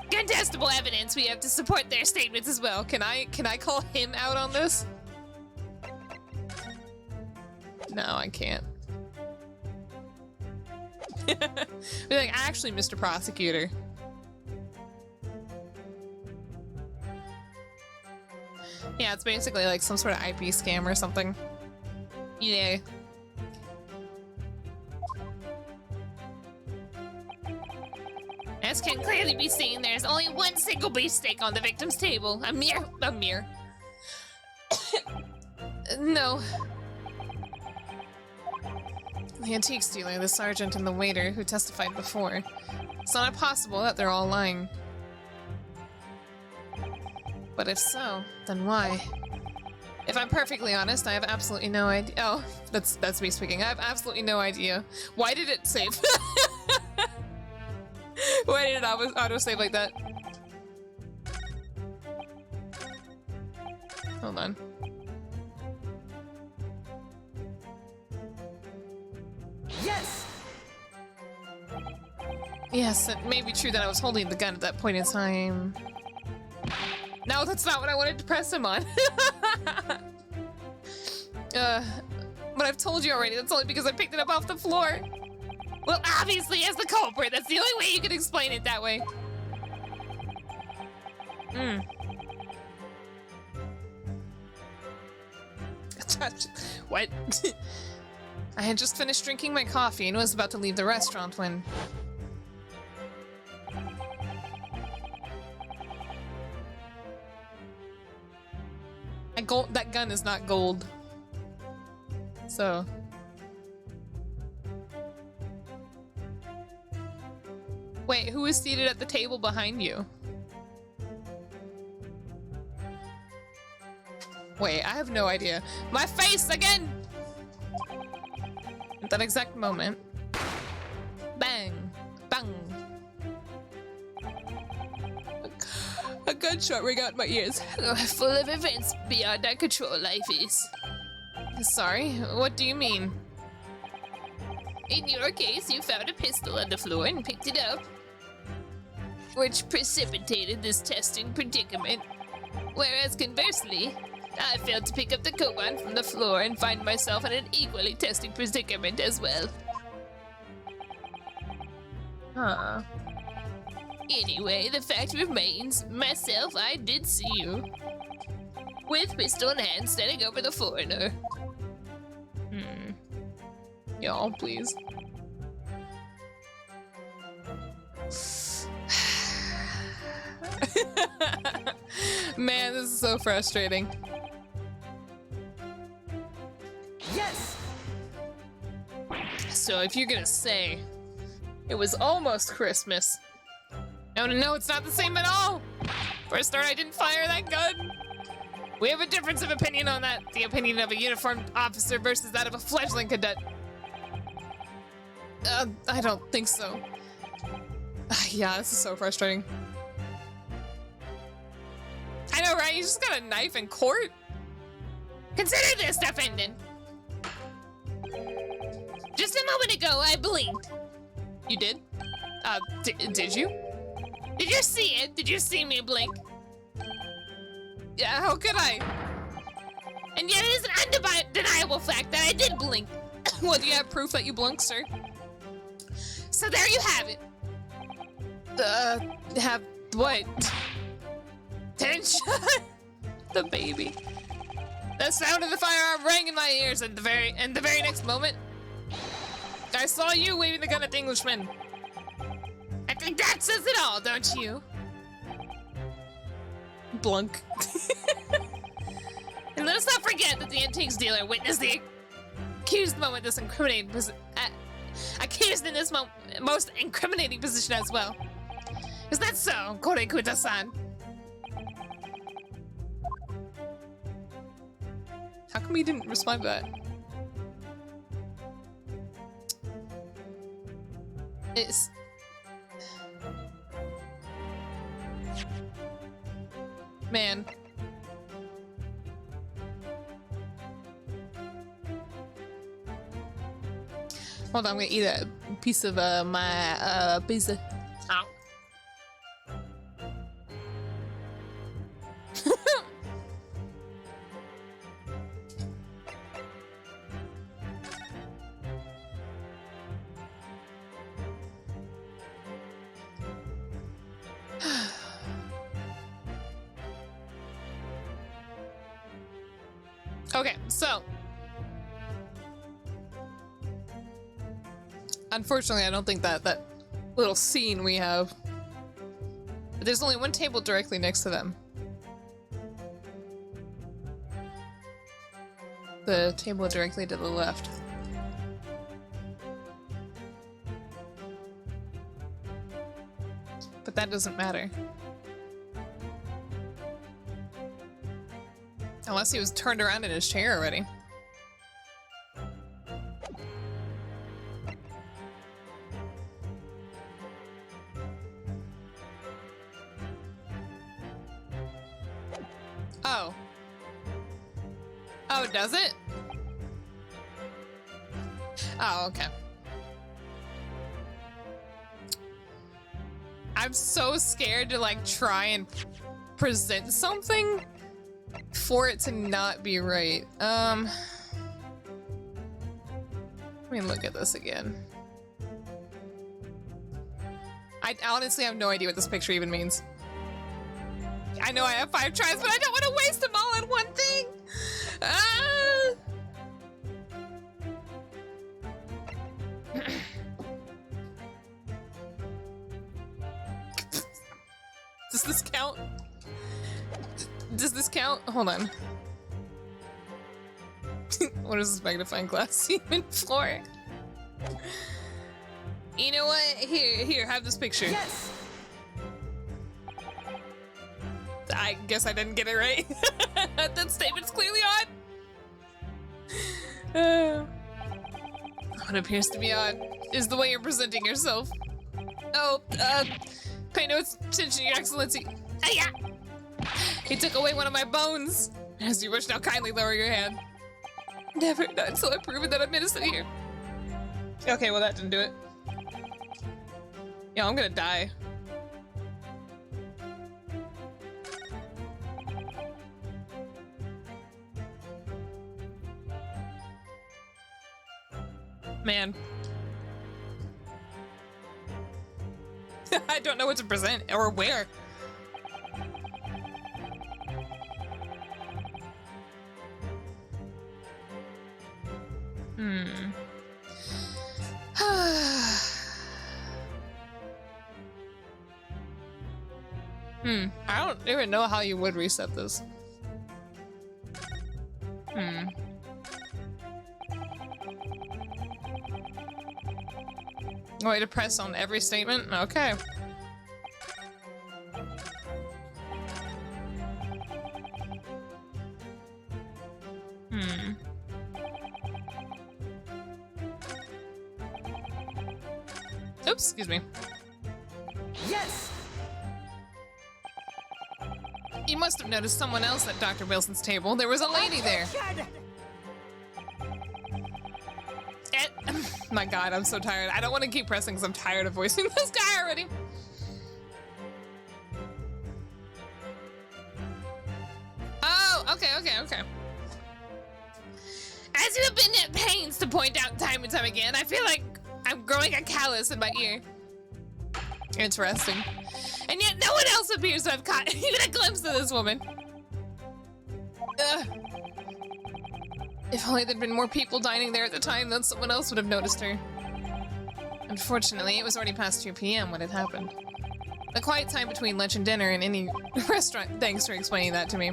incontestable evidence we have to support their statements as well. Can I call him out on this? No, I can't. Be like, actually, Mr. Prosecutor. Yeah, it's basically like some sort of IP scam or something. Yeah. As can clearly be seen, there is only one single beefsteak on the victim's table. A mere. No. The antiques dealer, the sergeant, and the waiter who testified before. It's not impossible that they're all lying. But if so, then why? If I'm perfectly honest, I have absolutely no idea. Oh, that's me speaking. I have absolutely no idea. Why did it save? Why did it auto-save like that? Hold on. Yes! Yes, it may be true that I was holding the gun at that point in time. No, that's not what I wanted to press him on. But I've told you already, that's only because I picked it up off the floor. Well, obviously as the culprit, that's the only way you can explain it that way. What? I had just finished drinking my coffee and was about to leave the restaurant when... That gun is not gold. So... Wait, who is seated at the table behind you? Wait, I have no idea. My face again! At that exact moment. Bang! Bang! A gunshot rang out in my ears. Full of events beyond our control, life is. Sorry, what do you mean? In your case, you found a pistol on the floor and picked it up, which precipitated this testing predicament. Whereas conversely, I failed to pick up the koban from the floor and find myself in an equally testing predicament as well. Huh. Anyway, the fact remains, myself, I did see you. With pistol in hand, standing over the foreigner. Y'all, please. Man, this is so frustrating. Yes! So if you're gonna say it was almost Christmas. No, it's not the same at all. For a start, I didn't fire that gun. We have a difference of opinion on that. The opinion of a uniformed officer versus that of a fledgling cadet. I don't think so. Yeah, this is so frustrating. I know, right? You just got a knife in court? Consider this, defendant. Just a moment ago, I blinked. You did? Did you? Did you see it? Did you see me blink? Yeah, how could I? And yet it is an undeniable fact that I did blink. Well, do you have proof that you blinked, sir? So there you have it. Have what? Tension? The baby. The sound of the firearm rang in my ears, and the very next moment, I saw you waving the gun at the Englishman. I think that says it all, don't you? Blunk. And let us not forget that the antiques dealer witnessed the accused moment this incriminating accused in this most incriminating position as well. Is that so, Korekuta-san? How come he didn't respond to that? It's... Man. Hold on, I'm gonna eat a piece of my pizza. Ow. Okay, so unfortunately, I don't think that little scene we have. But there's only one table directly next to them. The table directly to the left. But that doesn't matter. Unless he was turned around in his chair already. Oh. Oh, does it? Oh, okay. I'm so scared to like try and present something for it to not be right. Let me look at this again. I honestly have no idea what this picture even means. I know I have 5 tries, but I don't want to waste them all on one thing. Does this count? Does this count? Hold on. What is this magnifying glass even for? You know what? Here, have this picture. Yes! I guess I didn't get it right. That statement's clearly odd. What appears to be odd is the way you're presenting yourself. Oh, pay no attention, Your Excellency. Yeah. He took away one of my bones. As you wish, now kindly lower your hand. Never, not until I've proven that I'm innocent here. Okay, well that didn't do it. Yeah, I'm gonna die. Man. I don't know what to present or where. I don't even know how you would reset this. Way to press on every statement? Okay. Oops, excuse me. Yes! You must have noticed someone else at Dr. Wilson's table. There was a lady there. My god, I'm so tired. I don't want to keep pressing because I'm tired of voicing this guy already. Oh, okay. As you have been at pains to point out time and time again, I feel like I'm growing a callus in my ear. Interesting. And yet no one else appears to have caught even a glimpse of this woman. Ugh. If only there'd been more people dining there at the time, then someone else would have noticed her. Unfortunately, it was already past 2 p.m. when it happened. The quiet time between lunch and dinner in any restaurant. Thanks for explaining that to me.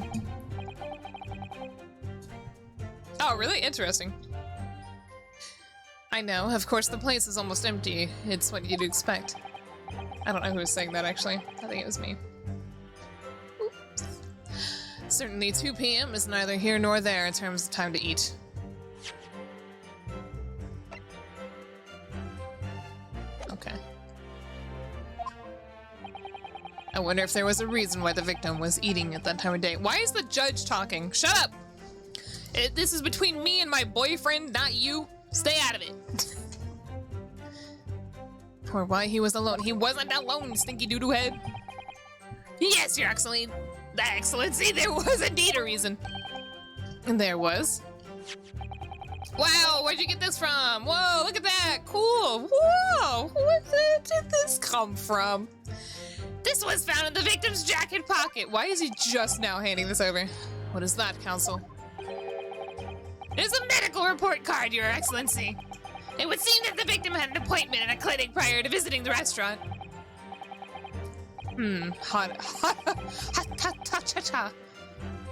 Oh, really? Interesting. I know. Of course, the place is almost empty. It's what you'd expect. I don't know who was saying that, actually. I think it was me. Oops. Certainly 2 p.m. is neither here nor there in terms of time to eat. Okay. I wonder if there was a reason why the victim was eating at that time of day. Why is the judge talking? Shut up! This is between me and my boyfriend, not you. Stay out of it. Or why he was alone. He wasn't alone, stinky doo-doo head. Yes, Your Excellency, there was indeed a reason. And there was? Wow, where'd you get this from? Whoa, look at that, cool. Whoa, where did this come from? This was found in the victim's jacket pocket. Why is he just now handing this over? What is that, Counsel? It is a medical report card, Your Excellency. It would seem that the victim had an appointment at a clinic prior to visiting the restaurant.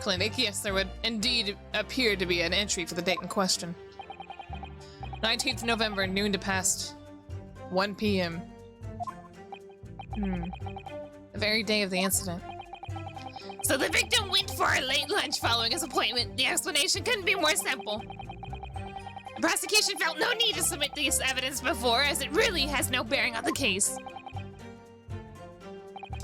Clinic, yes, there would indeed appear to be an entry for the date in question. 19th November, noon to past 1 p.m. The very day of the incident. So the victim went for a late lunch following his appointment. The explanation couldn't be more simple. The prosecution felt no need to submit this evidence before, as it really has no bearing on the case.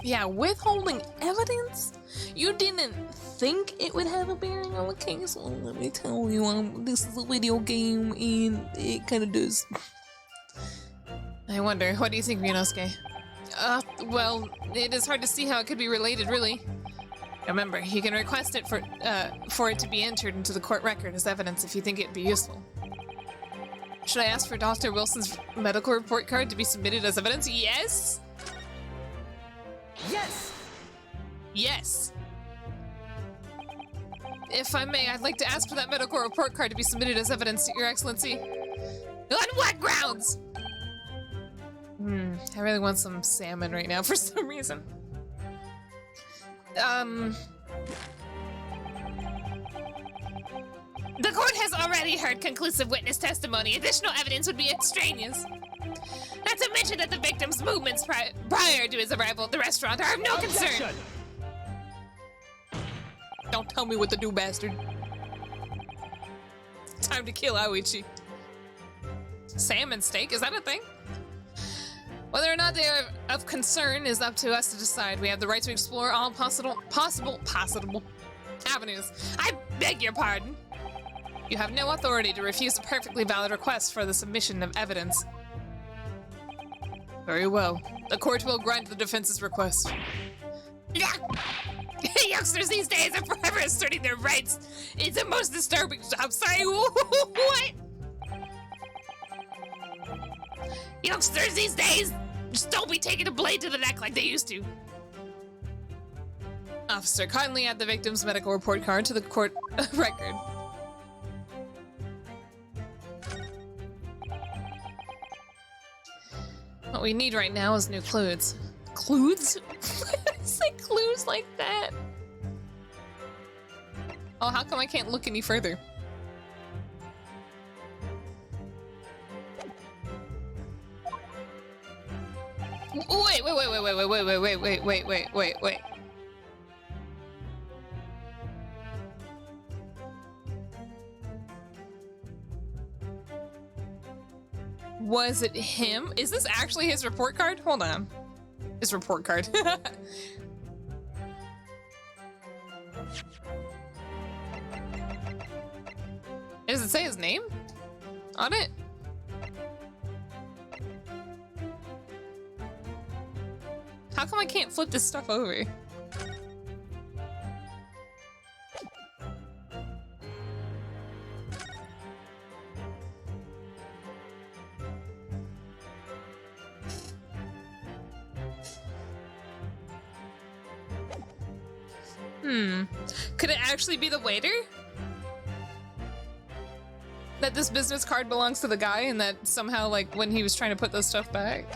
Yeah, withholding evidence? You didn't think it would have a bearing on the case? Well, let me tell you, this is a video game and it kind of does. I wonder, what do you think, Ryunosuke? Well, it is hard to see how it could be related, really. Remember, you can request it for it to be entered into the court record as evidence if you think it'd be useful. Should I ask for Dr. Wilson's medical report card to be submitted as evidence? Yes? Yes! Yes. If I may, I'd like to ask for that medical report card to be submitted as evidence, Your Excellency. On what grounds? I really want some salmon right now for some reason. The court has already heard conclusive witness testimony. Additional evidence would be extraneous. Not to mention that the victim's movements prior to his arrival at the restaurant are of no concern. Don't tell me what to do, bastard. Time to kill Aoichi. Salmon steak, is that a thing? Whether or not they are of concern is up to us to decide. We have the right to explore all possible avenues. I beg your pardon. You have no authority to refuse a perfectly valid request for the submission of evidence. Very well. The court will grant the defense's request. Youngsters these days are forever asserting their rights. It's the most disturbing. I'm sorry, what? Youngsters these days just don't be taking a blade to the neck like they used to. Officer, kindly add the victim's medical report card to the court record. What we need right now is new clues. Clues? Why did I say clues like that? Oh, how come I can't look any further? Wait. Was it him? Is this actually his report card? Hold on. His report card. Does it say his name on it? How come I can't flip this stuff over? Could it actually be the waiter? That this business card belongs to the guy and that somehow, like, when he was trying to put this stuff back?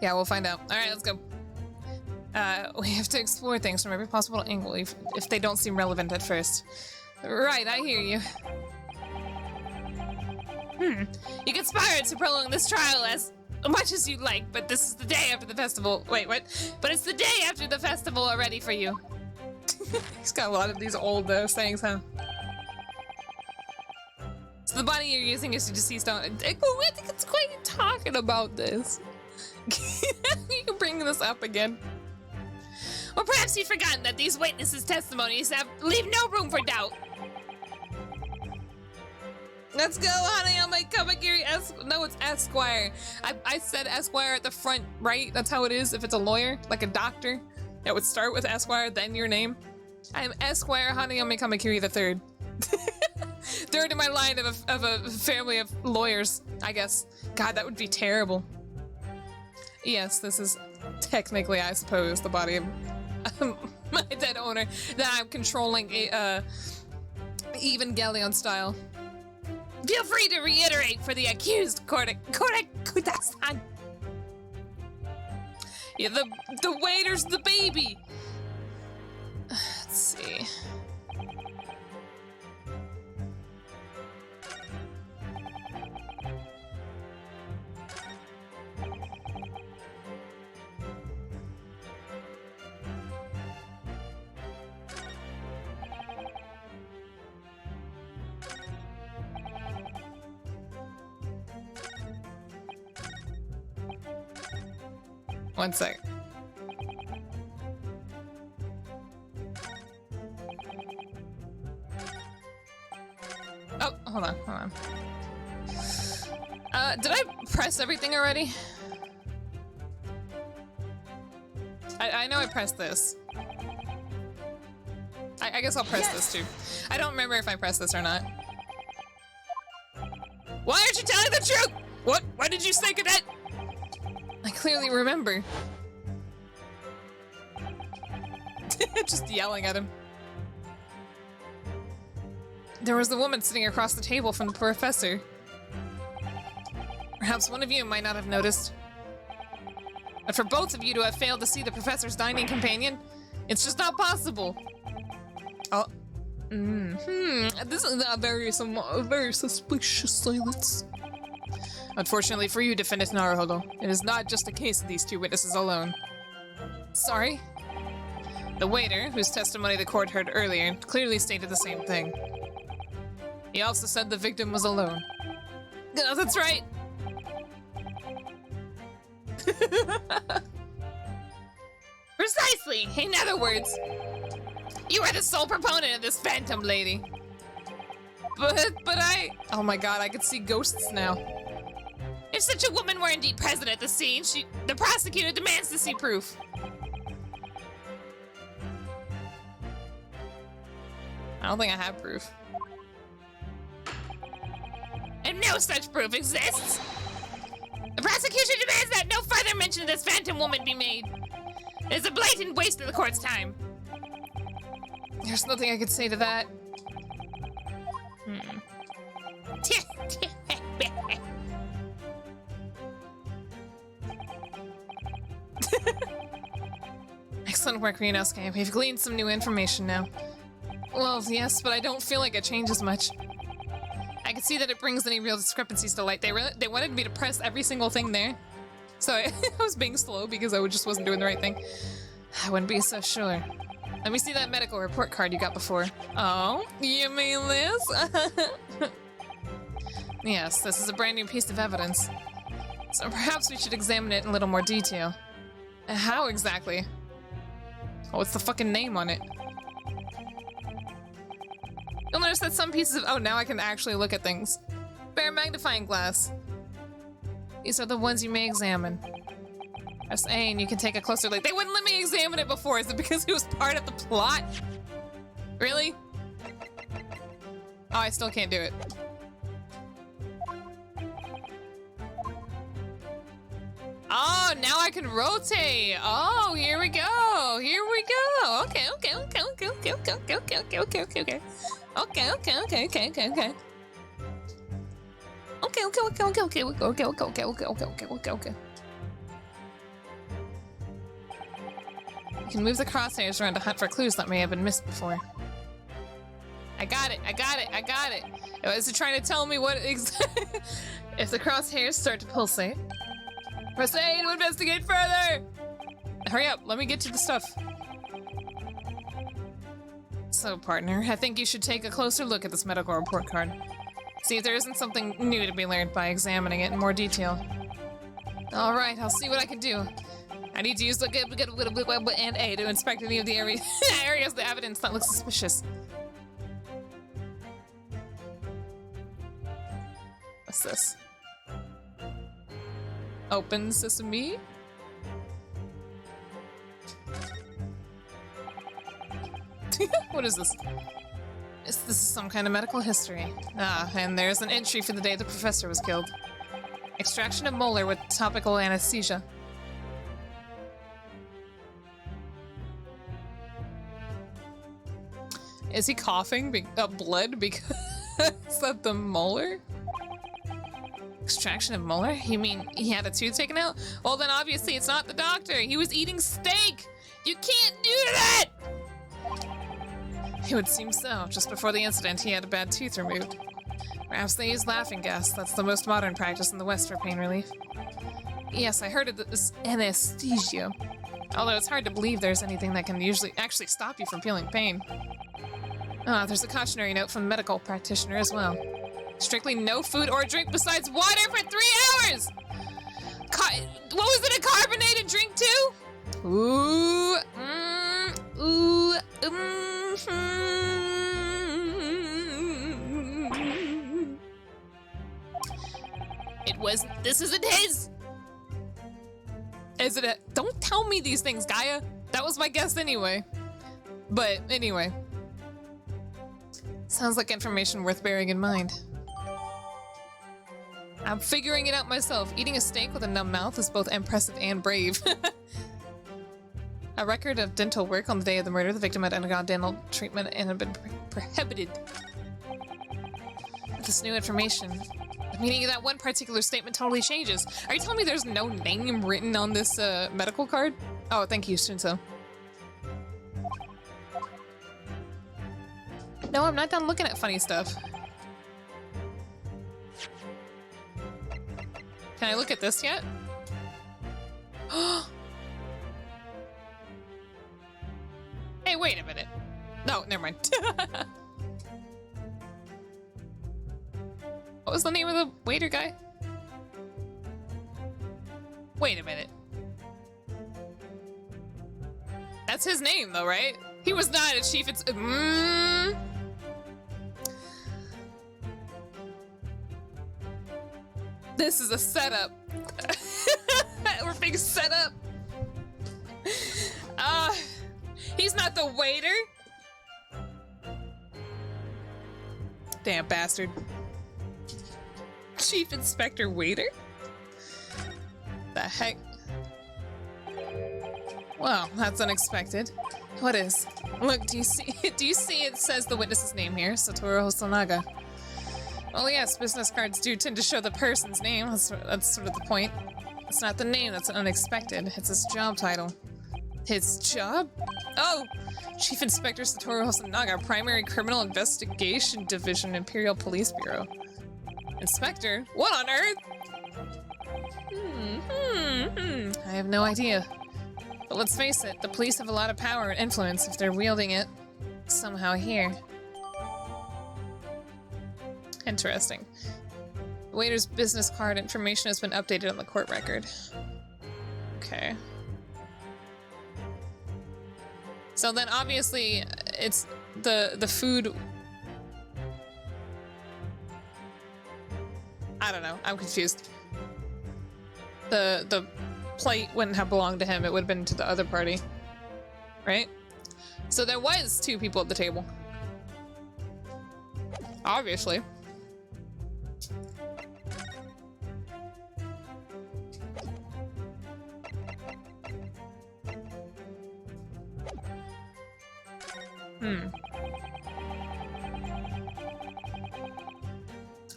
Yeah, we'll find out. Alright, let's go. We have to explore things from every possible angle if they don't seem relevant at first. Right, I hear you. You conspired to prolong this trial as much as you'd like, but this is the day after the festival. Wait, what? But it's the day after the festival already for you. He's got a lot of these old sayings, huh? So the body you're using is deceased on. I think it's quite talking about this. You can bring this up again. Or perhaps you've forgotten that these witnesses' testimonies leave no room for doubt. Let's go, Hanayome Kamakiri. No, it's Esquire. I said Esquire at the front, right? That's how it is if it's a lawyer, like a doctor. It would start with Esquire, then your name. I am Esquire Hanayome Kamakiri III. Third in my line of a family of lawyers, I guess. God, that would be terrible. Yes, this is technically, I suppose, the body of my dead owner that I'm controlling Evangelion style. Feel free to reiterate for the accused, Kuda-san. Yeah, the waiter's the baby. Let's see. One sec. Oh, hold on, hold on. Did I press everything already? I know I pressed this. I guess I'll press this too. I don't remember if I pressed this or not. Why aren't you telling the truth? What? Why did you say cadet? I clearly remember. Just yelling at him. There was a woman sitting across the table from the professor. Perhaps one of you might not have noticed. But for both of you to have failed to see the professor's dining companion, it's just not possible. Oh. This is a very suspicious silence. Unfortunately for you, Defendant Naruhodo, it is not just a case of these two witnesses alone. Sorry? The waiter, whose testimony the court heard earlier, clearly stated the same thing. He also said the victim was alone. Oh, that's right! Precisely! In other words, you are the sole proponent of this phantom lady. But I... Oh my god, I could see ghosts now. If such a woman were indeed present at the scene, the prosecutor demands to see proof. I don't think I have proof. And no such proof exists. The prosecution demands that no further mention of this phantom woman be made. It is a blatant waste of the court's time. There's nothing I could say to that. Excellent work, Ryunosuke. We've gleaned some new information now. Well, yes, but I don't feel like it changes much. I can see that it brings any real discrepancies to light. They wanted me to press every single thing there. So I was being slow because I just wasn't doing the right thing. I wouldn't be so sure. Let me see that medical report card you got before. Oh, you mean this? Yes, this is a brand new piece of evidence. So perhaps we should examine it in a little more detail. How exactly? Oh, what's the fucking name on it? You'll notice that some pieces of— oh, now I can actually look at things. Bear magnifying glass. These are the ones you may examine. Press A and you can take a closer look. They wouldn't let me examine it before. Is it because it was part of the plot? Really? Oh, I still can't do it. Oh, now I can rotate. Oh, here we go. Here we go. Okay. You can move the crosshairs around to hunt for clues that may have been missed before. I got it. Was it trying to tell me what exactly? If the crosshairs start to pulsate, press A to investigate further! Hurry up, let me get to the stuff. So, partner, I think you should take a closer look at this medical report card. See if there isn't something new to be learned by examining it in more detail. Alright, I'll see what I can do. I need to use the and A to inspect any of the areas of the evidence that look suspicious. What's this? Open sesame? What is this? This is some kind of medical history. Ah, and there's an entry for the day the professor was killed. Extraction of molar with topical anesthesia. Is he coughing blood because of the molar? Extraction of molar? You mean he had a tooth taken out? Well, then obviously it's not the doctor. He was eating steak. You can't do that! It would seem so. Just before the incident, he had a bad tooth removed. Perhaps they use laughing gas. That's the most modern practice in the West for pain relief. Yes, I heard of this anesthesia. Although it's hard to believe there's anything that can actually stop you from feeling pain. Ah, there's a cautionary note from the medical practitioner as well. Strictly no food or drink besides water for 3 hours! What was it? A carbonated drink too? Ooh. Ooh. It was. This isn't his. Is it a... Don't tell me these things, Gaia. That was my guess anyway. But anyway. Sounds like information worth bearing in mind. I'm figuring it out myself. Eating a steak with a numb mouth is both impressive and brave. A record of dental work on the day of the murder. The victim had undergone dental treatment and had been prohibited. With this new information, the meaning of that one particular statement totally changes. Are you telling me there's no name written on this medical card? Oh, thank you, Shinso. No, I'm not done looking at funny stuff. Can I look at this yet? Hey, wait a minute. No, never mind. What was the name of the waiter guy? Wait a minute. That's his name though, right? He was not a chief. It's This is a setup. We're being set up. He's not the waiter. Damn bastard. Chief Inspector Waiter? The heck? Well, that's unexpected. What is? Look, do you see it says the witness's name here, Satoru Hosonaga. Well, yes, business cards do tend to show the person's name. That's sort of the point. It's not the name that's unexpected. It's his job title. His job? Oh! Chief Inspector Satoru Hosonaga, Primary Criminal Investigation Division, Imperial Police Bureau. Inspector? What on earth? I have no idea. But let's face it, the police have a lot of power and influence if they're wielding it somehow here. Interesting. The waiter's business card information has been updated on the court record. Okay. So then obviously it's the food. I don't know. I'm confused. The plate wouldn't have belonged to him. It would have been to the other party. Right? So there was two people at the table. Obviously.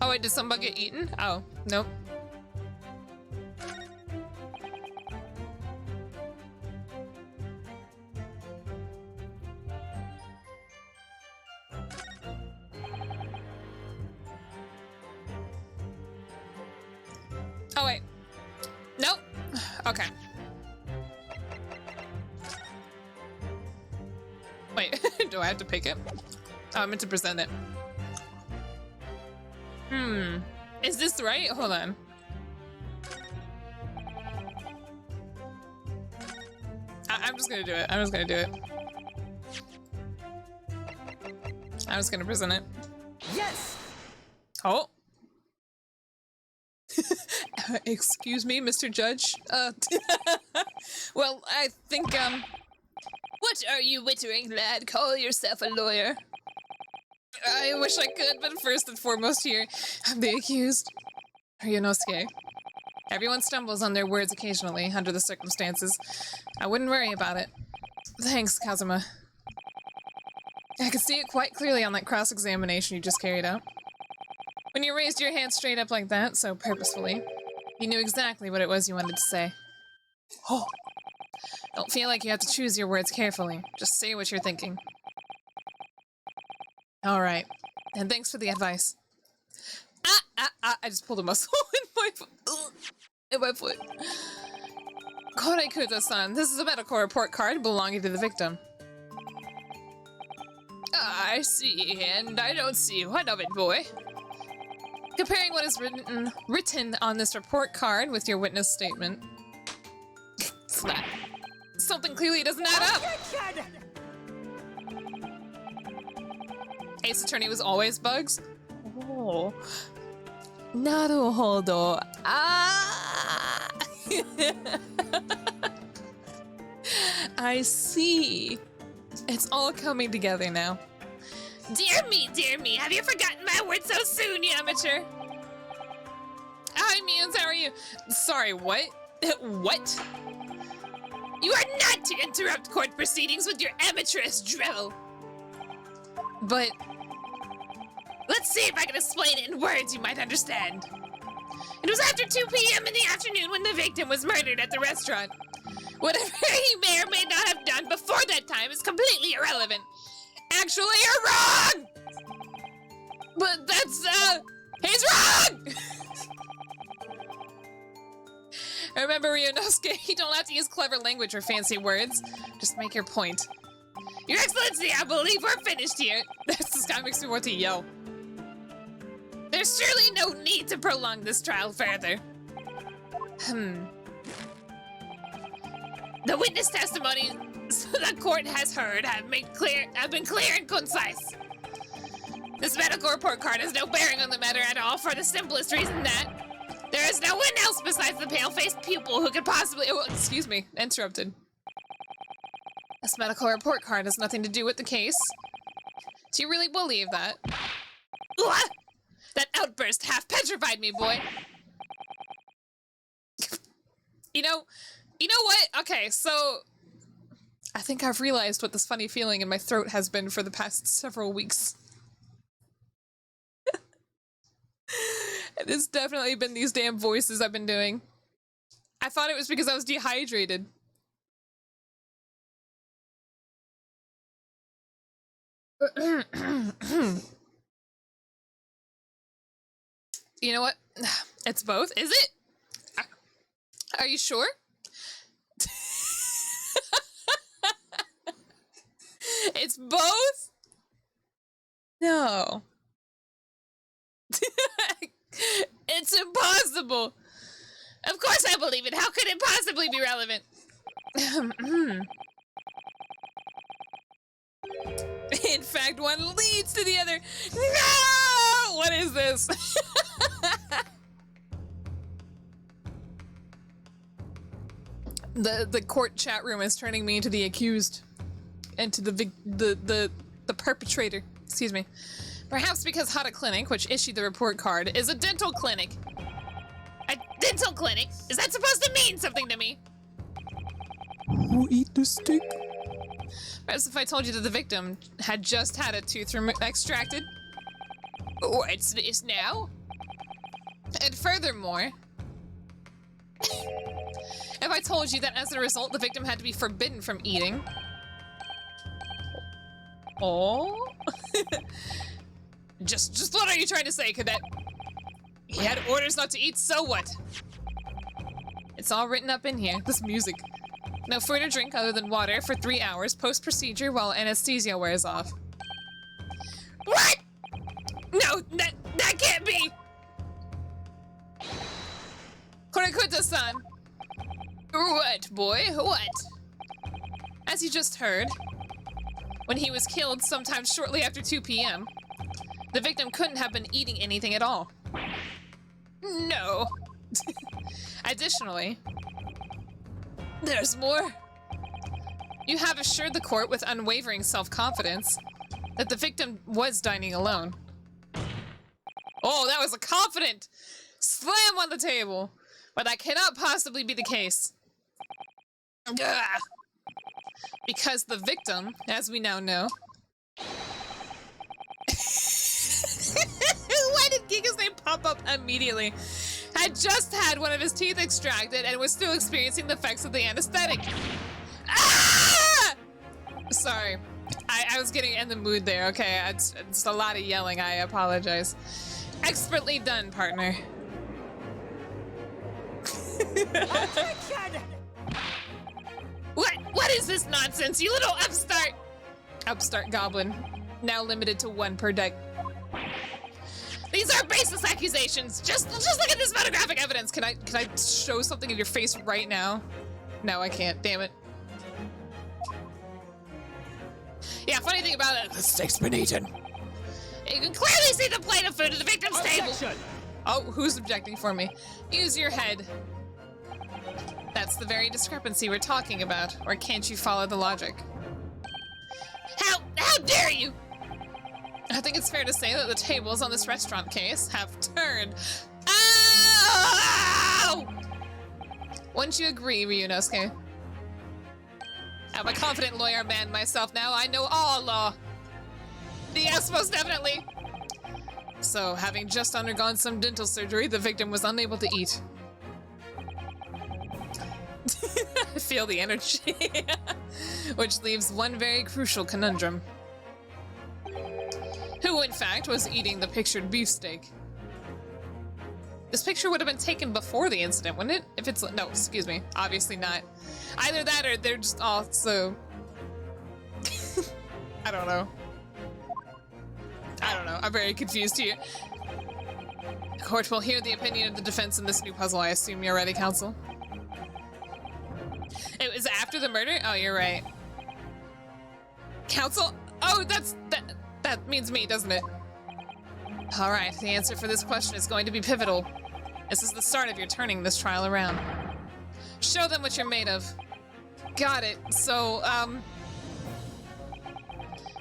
Oh wait, did somebody get eaten? Oh, nope. Oh wait. Nope. Okay. Wait, do I have to pick it? Oh, I meant to present it. Is this right? Hold on. I'm just gonna do it. I'm just gonna do it. I'm just gonna present it. Yes! Oh. Excuse me, Mr. Judge. Well, I think, What are you wittering, lad? Call yourself a lawyer. I wish I could, but first and foremost here, I'm the accused. Ryunosuke. Everyone stumbles on their words occasionally, under the circumstances. I wouldn't worry about it. Thanks, Kazuma. I could see it quite clearly on that cross-examination you just carried out. When you raised your hand straight up like that, so purposefully, you knew exactly what it was you wanted to say. Oh! Don't feel like you have to choose your words carefully. Just say what you're thinking. Alright. And thanks for the advice. I just pulled a muscle in my foot. Koreikuta-san, this is a medical report card belonging to the victim. I see, and I don't see one of it, boy. Comparing what is written on this report card with your witness statement. Slap. Something clearly doesn't add up. Ace Attorney was always bugs? Oh. Naruhodo. Ah! I see. It's all coming together now. Dear me, have you forgotten my word so soon, you amateur? Hi, Muse, how are you? Sorry, what? What? You are not to interrupt court proceedings with your amateurish drivel. But... Let's see if I can explain it in words you might understand. It was after 2 p.m. in the afternoon when the victim was murdered at the restaurant. Whatever he may or may not have done before that time is completely irrelevant. Actually, you're wrong! But that's, he's wrong! Remember, Ryunosuke, you don't have to use clever language or fancy words. Just make your point. Your Excellency, I believe we're finished here. This guy makes me want to yell. There's surely no need to prolong this trial further. The witness testimony the court has heard have been clear and concise. This medical report card has no bearing on the matter at all for the simplest reason that there is no one else besides the pale-faced pupil who could possibly— Oh, excuse me, interrupted. This medical report card has nothing to do with the case. Do you really believe that? What? That outburst half petrified me, boy. You know what? Okay, so I think I've realized what this funny feeling in my throat has been for the past several weeks. It's definitely been these damn voices I've been doing. I thought it was because I was dehydrated. You know what? It's both. Is it? Are you sure? It's both? No. It's impossible. Of course I believe it. How could it possibly be relevant? In fact, one leads to the other. No! What is this? The court chat room is turning me into the accused, into the perpetrator. Excuse me. Perhaps because Hata Clinic, which issued the report card, is a dental clinic. A dental clinic? Is that supposed to mean something to me? Who eat the steak? Perhaps if I told you that the victim had just had a tooth extracted. Oh, it's now? And furthermore, if I told you that as a result the victim had to be forbidden from eating. Oh? Just what are you trying to say, Cadet? He had orders not to eat, so what? It's all written up in here. This music. No food or drink other than water for 3 hours post-procedure while anesthesia wears off. What? No, that can't be! Korakuta-san! What, boy? What? As you just heard, when he was killed sometime shortly after 2 p.m., the victim couldn't have been eating anything at all. No. Additionally, there's more. You have assured the court with unwavering self-confidence that the victim was dining alone. Oh, that was a confident slam on the table. But that cannot possibly be the case. Ugh. Because the victim, as we now know... Why did Giga's name pop up immediately? Had just had one of his teeth extracted and was still experiencing the effects of the anesthetic. Ah! Sorry. I was getting in the mood there, okay? It's a lot of yelling, I apologize. Expertly done, partner. What is this nonsense, you little upstart? Upstart goblin. Now limited to 1 per deck. The These are baseless accusations. Just look at this photographic evidence. Can I show something in your face right now? No, I can't. Damn it. Yeah, funny thing about it, the steak's been eaten. You can clearly see the plate of food at the victim's table. Oh, who's objecting for me? Use your head. That's the very discrepancy we're talking about. Or can't you follow the logic? How dare you? I think it's fair to say that the tables on this restaurant case have turned. Ow! Wouldn't you agree, Ryunosuke? I'm a confident lawyer man myself now. I know all law. Yes, most definitely. So, having just undergone some dental surgery, the victim was unable to eat. I feel the energy. Which leaves one very crucial conundrum. Who, in fact, was eating the pictured beefsteak? This picture would have been taken before the incident, wouldn't it? If it's... No, excuse me. Obviously not. Either that or they're just also... I don't know. I'm very confused here. The court will hear the opinion of the defense in this new puzzle. I assume you're ready, counsel? It was after the murder? Oh, you're right. Counsel? Oh, that means me, doesn't it? All right, the answer for this question is going to be pivotal. This is the start of your turning this trial around. Show them what you're made of. Got it. So,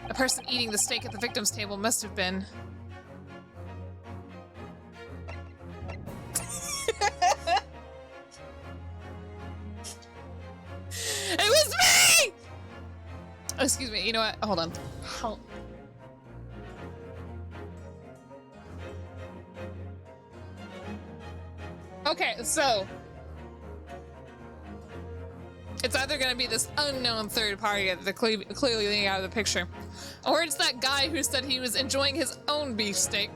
a person eating the steak at the victim's table must have been... It was me! Oh, excuse me, you know what? Hold on. Okay, so it's either gonna be this unknown third party that they're clearly leaving out of the picture, or it's that guy who said he was enjoying his own beefsteak.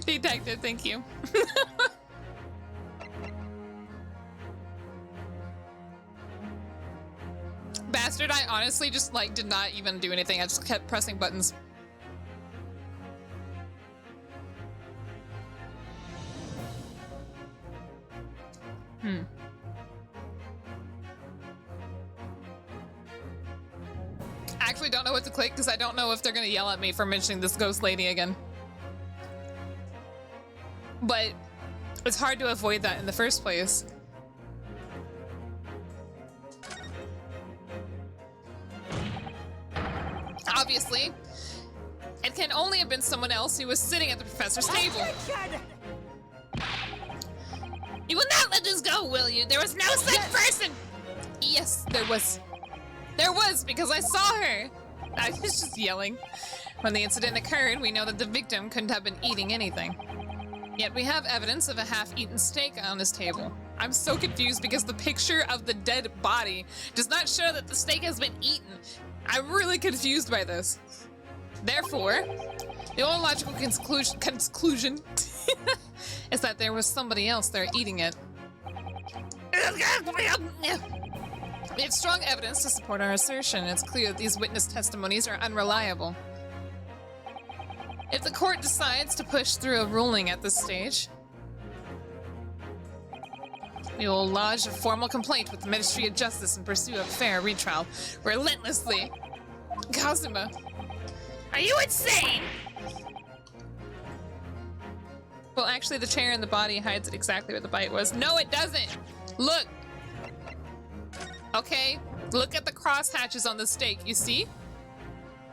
Detective, thank you. Bastard, I honestly just did not even do anything. I just kept pressing buttons. I actually don't know what to click because I don't know if they're gonna yell at me for mentioning this ghost lady again. But it's hard to avoid that in the first place. Obviously, it can only have been someone else who was sitting at the professor's table. You will not let this go, will you? There was no such person! Yes, there was. There was, because I saw her! I was just yelling. When the incident occurred, we know that the victim couldn't have been eating anything. Yet we have evidence of a half-eaten steak on his table. I'm so confused because the picture of the dead body does not show that the steak has been eaten. I'm really confused by this. Therefore, the only logical conclusion is that there was somebody else there eating it. We have strong evidence to support our assertion. It's clear that these witness testimonies are unreliable. If the court decides to push through a ruling at this stage, we will lodge a formal complaint with the Ministry of Justice and pursue a fair retrial relentlessly. Kazuma, Are you insane? well, actually, the chair and the body hides exactly where the bite was. No, it doesn't. Look. Okay, look at the crosshatches on the steak. You see?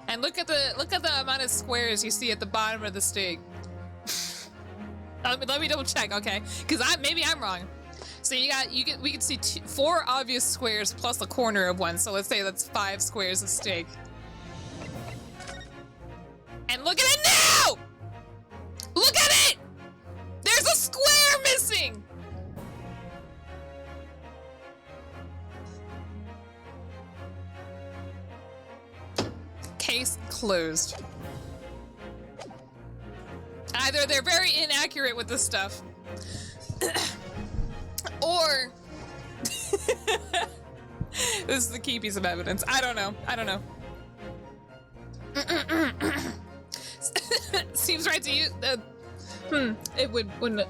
And look at the amount of squares you see at the bottom of the steak. Let me double check, okay? Because maybe I'm wrong. So we can see 4 obvious squares plus a corner of one. So let's say that's 5 squares of steak. And look at it now! Look at it! There's a square missing! Case closed. Either they're very inaccurate with this stuff, or this is the key piece of evidence. I don't know. Seems right to you. It wouldn't it?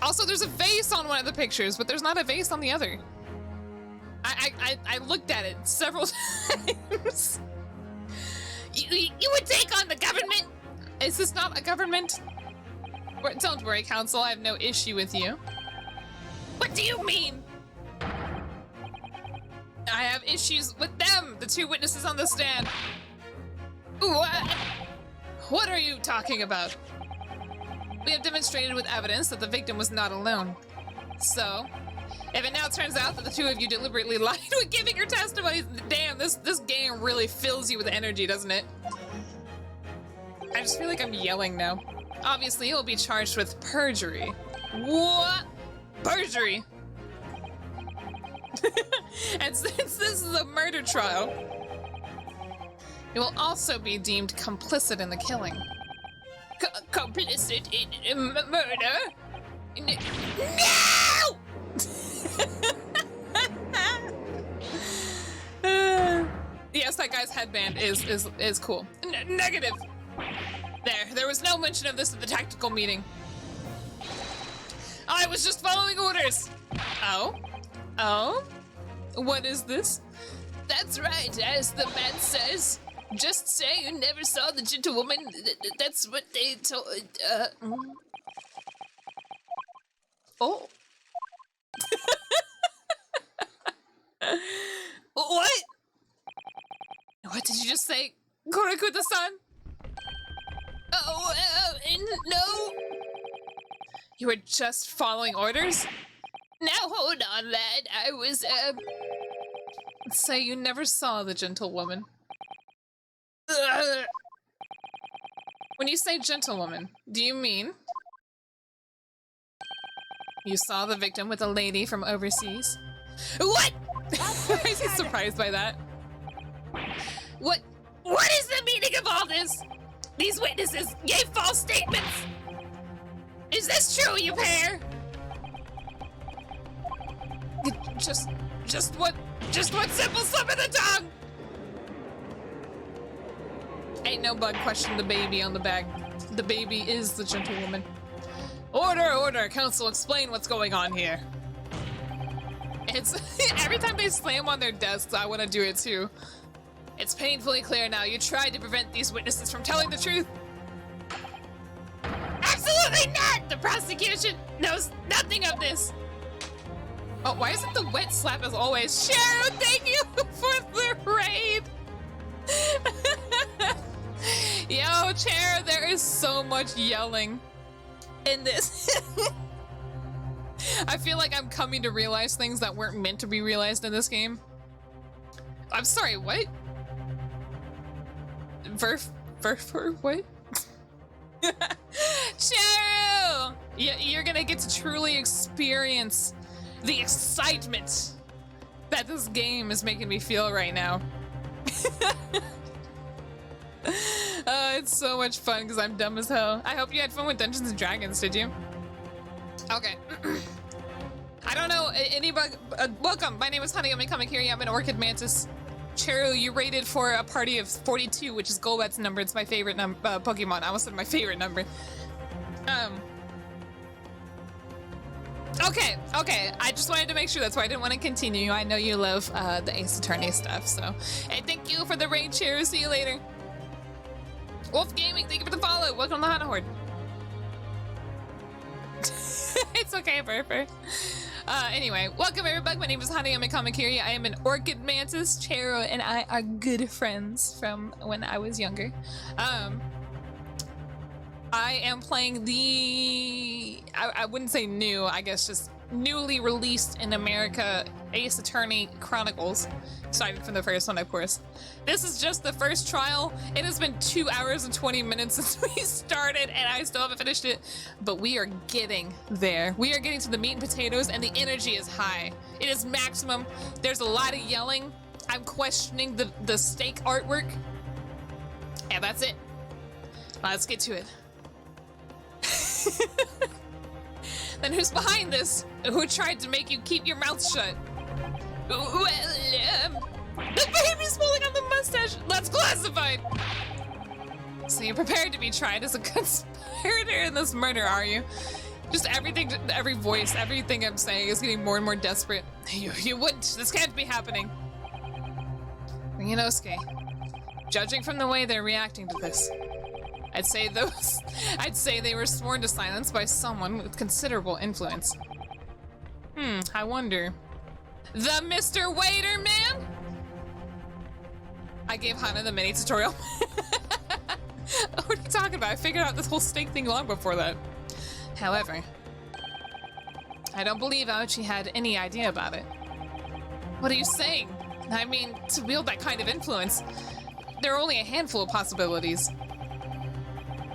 Also, there's a vase on one of the pictures, but there's not a vase on the other. I looked at it several times. You would take on the government? Is this not a government? Don't worry, Council. I have no issue with you. What do you mean? I have issues with them, the two witnesses on the stand. What are you talking about? We have demonstrated with evidence that the victim was not alone. So, if it now turns out that the two of you deliberately lied when giving your testimonies, damn, this game really fills you with energy, doesn't it? I just feel like I'm yelling now. Obviously, you'll be charged with perjury. What? Perjury? And since this is a murder trial, you will also be deemed complicit in the killing. Complicit in murder? No! Yes, that guy's headband is cool. Negative. There was no mention of this at the tactical meeting. I was just following orders. Oh? Oh? What is this? That's right, as the man says. Just say you never saw the gentlewoman. That's what they told. Oh. What? What did you just say, Korokuta-san? No. You were just following orders? Now hold on, lad. I was, Say you never saw the gentlewoman. When you say gentlewoman, do you mean you saw the victim with a lady from overseas? What? Why is he surprised by that? What is the meaning of all this? These witnesses gave false statements. Is this true, you pair? Just what simple slip of the tongue? Ain't no bug question the baby on the bag. The baby is the gentlewoman. Order, council, explain what's going on here. It's every time they slam on their desks, I want to do it too. It's painfully clear now you tried to prevent these witnesses from telling the truth. Absolutely not! The prosecution knows nothing of this. Oh, why is it the wet slap as always? Cheryl, thank you for the raid! Yo, Chair, there is so much yelling in this. I feel like I'm coming to realize things that weren't meant to be realized in this game. I'm sorry, what? What? Cheryl! You're gonna get to truly experience the excitement that this game is making me feel right now. It's so much fun because I'm dumb as hell. I hope you had fun with Dungeons and Dragons, did you? Okay. I don't know, anybody, welcome, my name is Hanayome Kamakiri, I'm an Orchid Mantis. Cheru, you rated for a party of 42, which is Golbat's number, it's my favorite Pokemon, I almost said my favorite number. Okay, I just wanted to make sure, that's why I didn't want to continue. I know you love the Ace Attorney stuff, so. Hey, thank you for the raid, Cheru, see you later. Wolf Gaming, thank you for the follow, welcome to the Hana Horde. It's okay, Burper. Anyway, welcome everybody. My name is Hanayome Kamakiri. I am an Orchid Mantis. Chero and I are good friends from when I was younger. I am playing the... I wouldn't say new, I guess just newly released in America Ace Attorney Chronicles. Excited for the first one, of course. This is just the first trial. It has been 2 hours and 20 minutes since we started and I still haven't finished it, but we are getting there. We are getting to the meat and potatoes and the energy is high. It is maximum. There's a lot of yelling. I'm questioning the stake artwork. And that's it. Let's get to it. Then who's behind this? Who tried to make you keep your mouth shut? Well, The baby's pulling on the mustache! That's classified! So you're prepared to be tried as a conspirator in this murder, are you? Just everything, every voice, everything I'm saying is getting more and more desperate. You wouldn't. This can't be happening. Ryunosuke, judging from the way they're reacting to this, I'd say they were sworn to silence by someone with considerable influence. I wonder. The Mr. Waiter Man? I gave Hana the mini tutorial. What are you talking about? I figured out this whole steak thing long before that. However, I don't believe Aochi had any idea about it. What are you saying? I mean, to wield that kind of influence, there are only a handful of possibilities.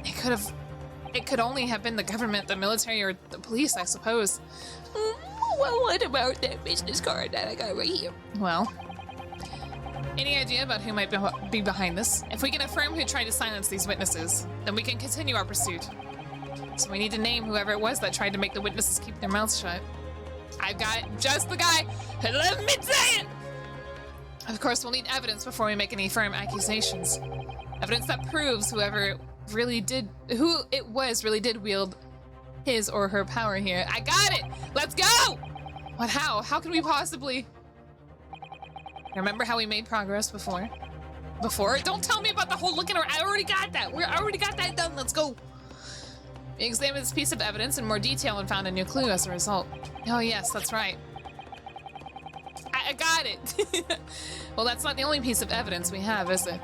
It could only have been the government, the military, or the police, I suppose. well, what about that business card that I got right here? Well, any idea about who might be behind this? If we can affirm who tried to silence these witnesses, then we can continue our pursuit. So we need to name whoever it was that tried to make the witnesses keep their mouths shut. I've got just the guy. Let me say it! Of course, we'll need evidence before we make any firm accusations. Evidence that proves who it was really did wield his or her power here. I got it! Let's go! What, how? How can we possibly... Remember how we made progress before? Don't tell me about the whole looking around. I already got that. We already got that done. Let's go. We examined this piece of evidence in more detail and found a new clue as a result. Oh yes, that's right. I got it. Well, that's not the only piece of evidence we have, is it?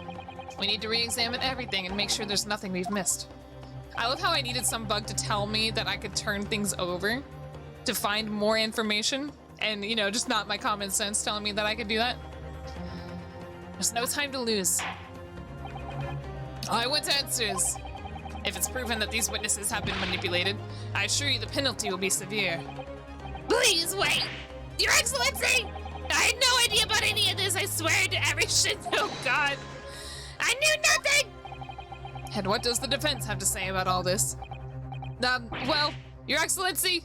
We need to re-examine everything and make sure there's nothing we've missed. I love how I needed some bug to tell me that I could turn things over to find more information, and, you know, just not my common sense telling me that I could do that. There's no time to lose. I want answers. If it's proven that these witnesses have been manipulated, I assure you the penalty will be severe. Please wait! Your Excellency! I had no idea about any of this, I swear to every shit. Oh god. I knew nothing! And what does the defense have to say about all this? Well, Your Excellency,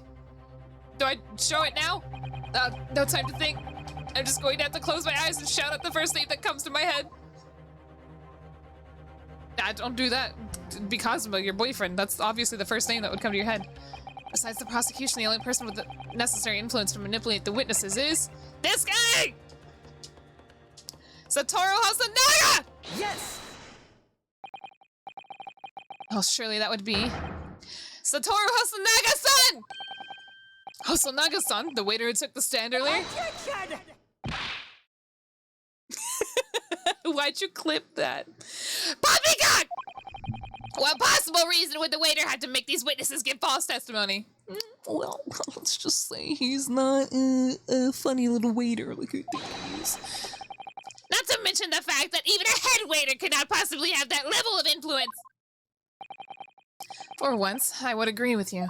do I show it now? No time to think. I'm just going to have to close my eyes and shout out the first name that comes to my head. Don't do that. It'd be Cosmo, your boyfriend. That's obviously the first name that would come to your head. Besides the prosecution, the only person with the necessary influence to manipulate the witnesses is this guy! Satoru Hosonaga! Yes! Oh, surely that would be Satoru Hosonaga-san! Hosonaga-san, the waiter who took the stand earlier? Why'd you clip that? Poppycock! What possible reason would the waiter have to make these witnesses give false testimony? Well, let's just say he's not a funny little waiter like you think he is. Not to mention the fact that even a head waiter could not possibly have that level of influence. For once, I would agree with you.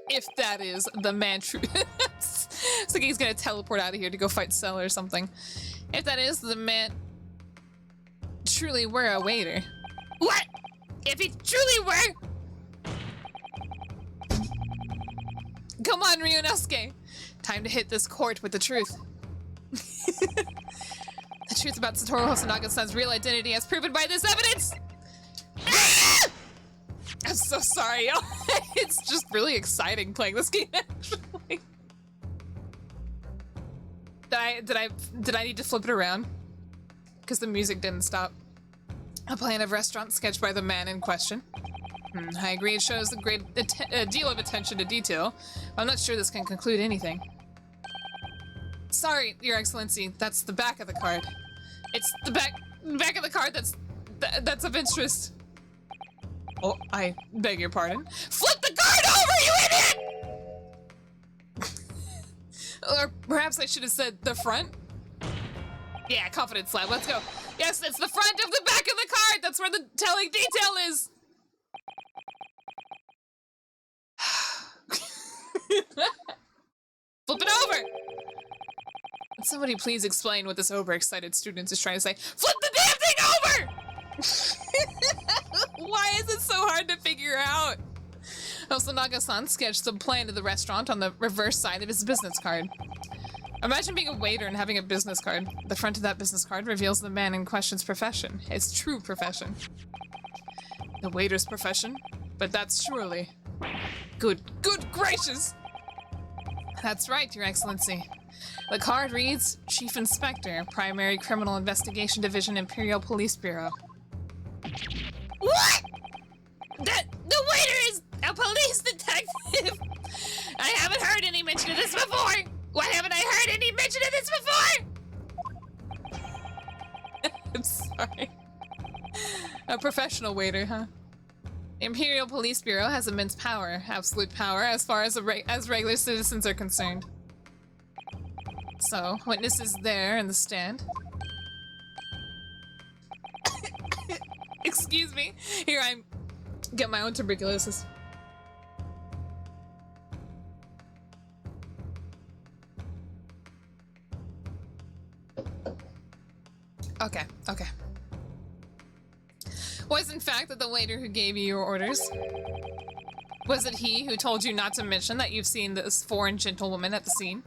If that is the man true. It's like he's gonna teleport out of here to go fight Cell or something. If that is the man truly were a waiter. What? If he truly were? Come on, Ryunosuke. Time to hit this court with the truth. The truth about Satoru Hosonaga-san's real identity as proven by this evidence! Ah! I'm so sorry, y'all. It's just really exciting playing this game, actually. Did I need to flip it around? Because the music didn't stop. A plan of restaurant sketched by the man in question. I agree, it shows a deal of attention to detail. I'm not sure this can conclude anything. Sorry, Your Excellency, that's the back of the card. It's the back of the card that's of interest. Oh, I beg your pardon. Flip the card over, you idiot! Or perhaps I should have said the front. Yeah, confidence slap, let's go. Yes, it's the front of the back of the card! That's where the telling detail is! Flip it over! Would somebody please explain what this overexcited student is trying to say? Flip the damn thing over! Why is it so hard to figure out? Hosonaga-san sketched a plan of the restaurant on the reverse side of his business card. Imagine being a waiter and having a business card. The front of that business card reveals the man in question's profession, his true profession. The waiter's profession? But that's surely... Good gracious! That's right, Your Excellency. The card reads, Chief Inspector, Primary Criminal Investigation Division, Imperial Police Bureau. What? The waiter is a police detective! I haven't heard any mention of this before! Why haven't I heard any mention of this before? I'm sorry. A professional waiter, huh? The Imperial Police Bureau has immense power, absolute power, as far as regular citizens are concerned. So, witnesses there in the stand. Excuse me. Here, I'm... Get my own tuberculosis. Okay. Was in fact that the waiter who gave you your orders? Was it he who told you not to mention that you've seen this foreign gentlewoman at the scene?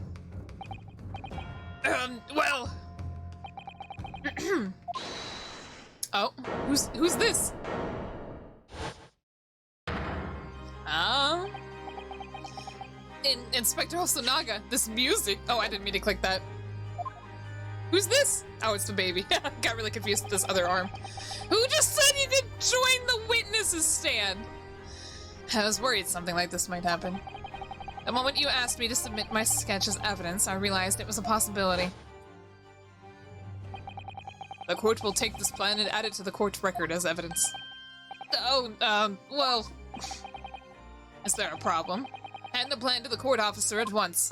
Well... Oh, who's this? Inspector Hosonaga, this music. Oh, I didn't mean to click that. Who's this? Oh, it's the baby. Got really confused with this other arm. Who just said you could join the witnesses stand? I was worried something like this might happen. The moment you asked me to submit my sketch as evidence, I realized it was a possibility. The court will take this plan and add it to the court record as evidence. Oh, well... Is there a problem? Hand the plan to the court officer at once.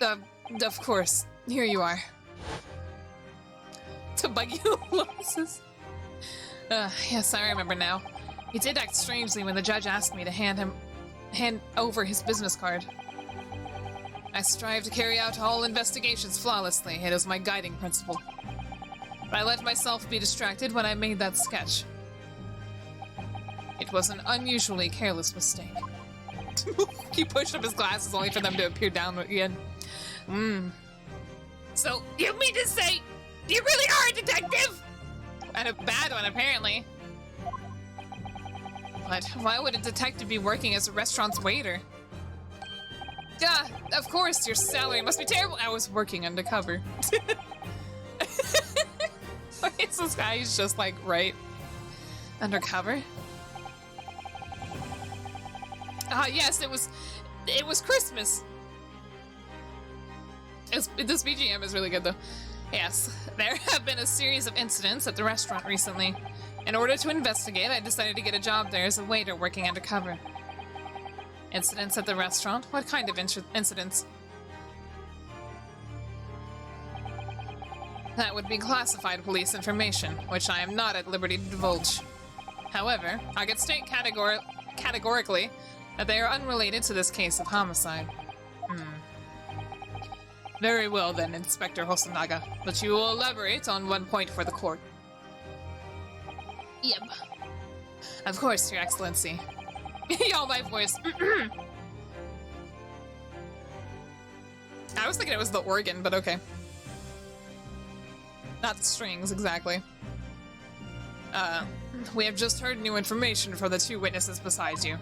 Of course. Here you are. Tuberculosis. Yes, I remember now. He did act strangely when the judge asked me to hand over his business card. I strive to carry out all investigations flawlessly. It is my guiding principle. But I let myself be distracted when I made that sketch. It was an unusually careless mistake. He pushed up his glasses only for them to appear down again. So, you mean to say you really are a detective? And a bad one, apparently. But why would a detective be working as a restaurant's waiter? Of course, your salary must be terrible. I was working undercover. It's this guy who's just like, right? Undercover? Yes, it was Christmas. This BGM is really good, though. Yes, there have been a series of incidents at the restaurant recently. In order to investigate, I decided to get a job there as a waiter working undercover. Incidents at the restaurant? What kind of incidents? That would be classified police information, which I am not at liberty to divulge. However, I could state categorically that they are unrelated to this case of homicide. Very well then, Inspector Hosonaga, but you will elaborate on one point for the court. Yep. Of course, Your Excellency. Y'all, my voice. I was thinking it was the organ, but okay. Not the strings, exactly. We have just heard new information from the two witnesses beside you.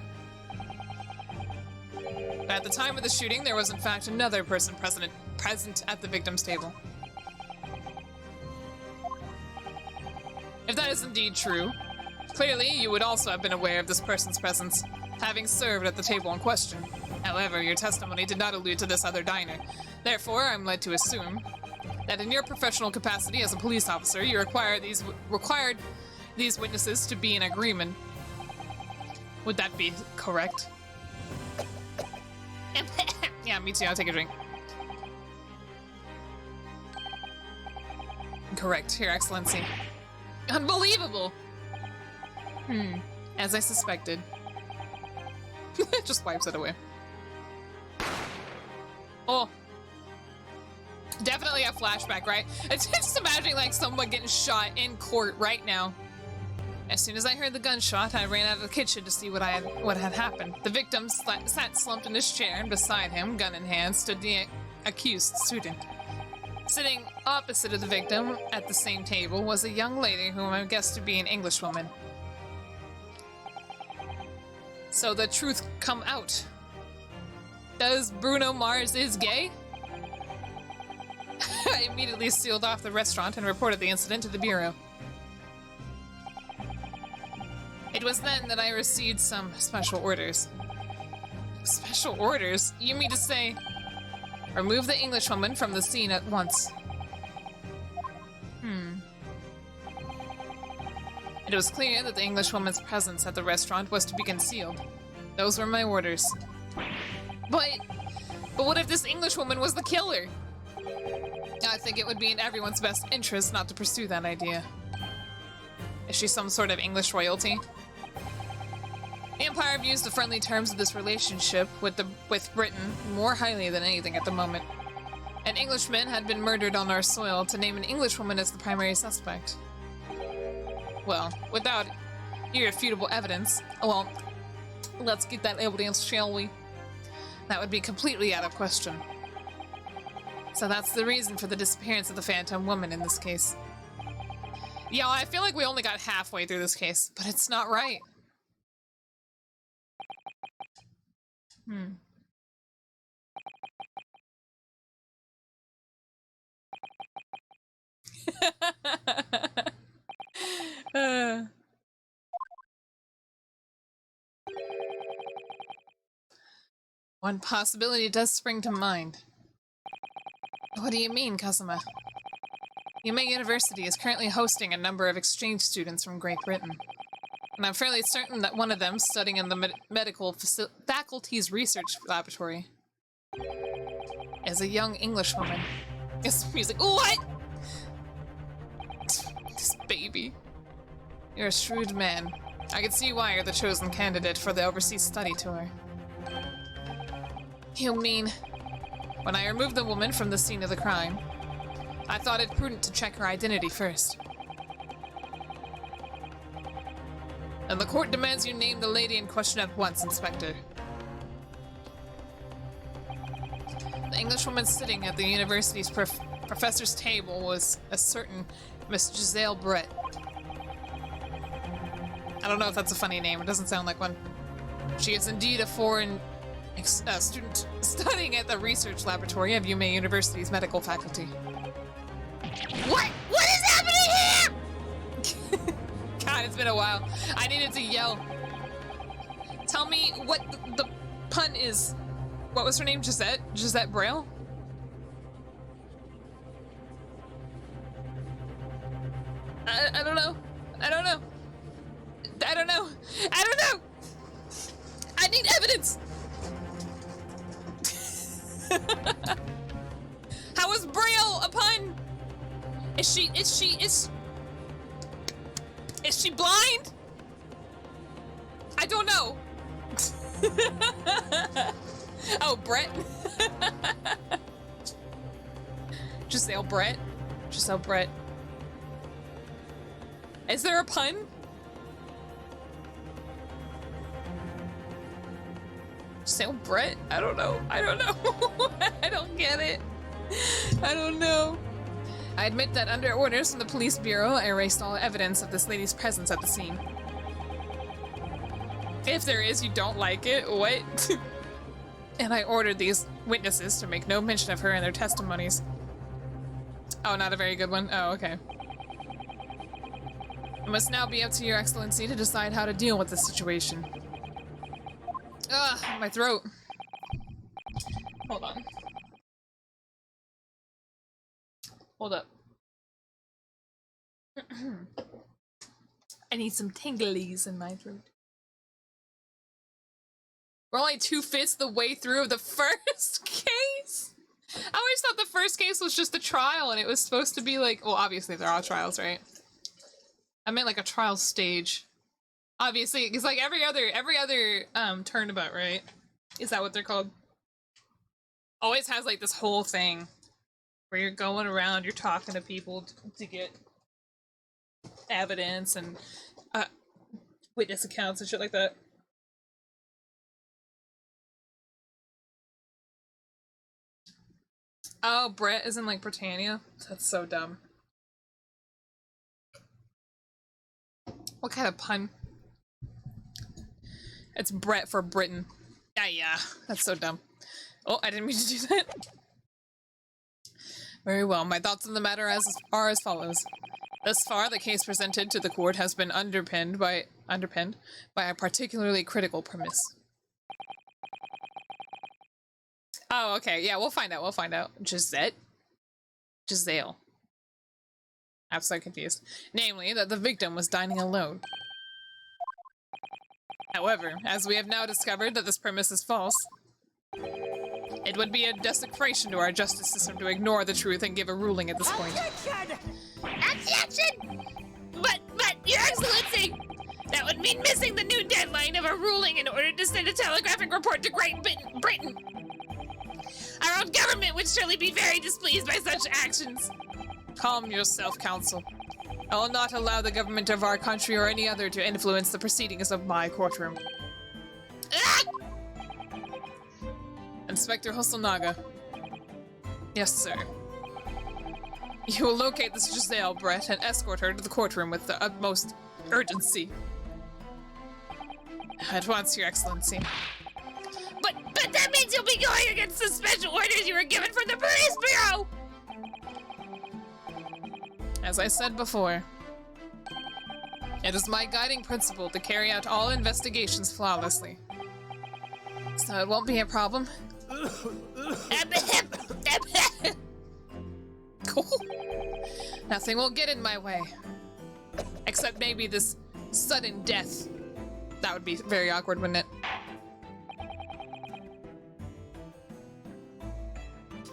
At the time of the shooting, there was in fact another person present at the victim's table. If that is indeed true, clearly you would also have been aware of this person's presence, having served at the table in question. However, your testimony did not allude to this other diner. Therefore, I'm led to assume that in your professional capacity as a police officer, you required these witnesses to be in agreement. Would that be correct? Yeah, me too. I'll take a drink. Correct, Your Excellency. Unbelievable! As I suspected. Just wipes it away. Oh. Definitely a flashback, right? It's just imagining like someone getting shot in court right now. As soon as I heard the gunshot, I ran out of the kitchen to see what had happened. The victim sat slumped in his chair, and beside him, gun in hand, stood the accused student. Sitting opposite of the victim at the same table was a young lady whom I guessed to be an Englishwoman. So the truth come out. Does Bruno Mars is gay? I immediately sealed off the restaurant and reported the incident to the bureau. It was then that I received some special orders. Special orders? You mean to say, remove the Englishwoman from the scene at once? It was clear that the Englishwoman's presence at the restaurant was to be concealed. Those were my orders. But what if this Englishwoman was the killer? I think it would be in everyone's best interest not to pursue that idea. Is she some sort of English royalty? The Empire views the friendly terms of this relationship with Britain more highly than anything at the moment. An Englishman had been murdered on our soil. To name an Englishwoman as the primary suspect, well, without irrefutable evidence, well, let's get that evidence, shall we? That would be completely out of question. So that's the reason for the disappearance of the Phantom Woman in this case. Yeah, I feel like we only got halfway through this case, but it's not right. One possibility does spring to mind. What do you mean, Kazuma? Yume University is currently hosting a number of exchange students from Great Britain. And I'm fairly certain that one of them, studying in the medical faculty's research laboratory, is a young Englishwoman. It's music. What? This baby. You're a shrewd man. I can see why you're the chosen candidate for the overseas study tour. You mean, when I removed the woman from the scene of the crime, I thought it prudent to check her identity first. And the court demands you name the lady in question at once, Inspector. The Englishwoman sitting at the university's professor's table was a certain Miss Giselle Brett. I don't know if that's a funny name. It doesn't sound like one. She is indeed a foreign student studying at the research laboratory of Yume University's medical faculty. What? What is happening here? God, it's been a while. I needed to yell. Tell me what the pun is. What was her name? Gisette? Gisette Braille? I don't know. I don't know. I don't know. I don't know. I need evidence. How is Braille a pun? Is she blind? I don't know. Oh, Brett. Giselle Brett. Giselle Brett. Is there a pun? Giselle Brett? I don't know. I don't know. I don't get it. I don't know. I admit that under orders from the police bureau, I erased all evidence of this lady's presence at the scene. If there is, you don't like it? What? And I ordered these witnesses to make no mention of her in their testimonies. Oh, not a very good one? Oh, okay. It must now be up to your excellency to decide how to deal with this situation. Ugh, my throat. Hold on. Hold up. I need some tinglies in my throat. We're only 2/5 the way through the first case? I always thought the first case was just a trial and it was supposed to be like, well, obviously they're all trials, right? I meant like a trial stage. Obviously, it's like every other turnabout, right? Is that what they're called? Always has like this whole thing where you're going around, you're talking to people to get evidence, and witness accounts and shit like that. Oh, Brett is in like Britannia? That's so dumb. What kind of pun? It's Brett for Britain. Ah, yeah, that's so dumb. Oh, I didn't mean to do that. Very well, my thoughts on the matter are as follows. Thus far, the case presented to the court has been underpinned by a particularly critical premise. Oh, okay, yeah, we'll find out. Giselle. I'm so confused. Namely, that the victim was dining alone. However, as we have now discovered that this premise is false, it would be a desecration to our justice system to ignore the truth and give a ruling at this point. Objection! But, Your Excellency, that would mean missing the new deadline of a ruling in order to send a telegraphic report to Great Britain. Our own government would surely be very displeased by such actions. Calm yourself, Counsel. I will not allow the government of our country or any other to influence the proceedings of my courtroom. Ah! Inspector Hosonaga. Yes, sir. You will locate this Giselle, Brett, and escort her to the courtroom with the utmost urgency. At once, Your Excellency. But that means you'll be going against the special orders you were given from the Police Bureau! As I said before, it is my guiding principle to carry out all investigations flawlessly. So it won't be a problem. Cool. Nothing will get in my way. Except maybe this sudden death. That would be very awkward, wouldn't it?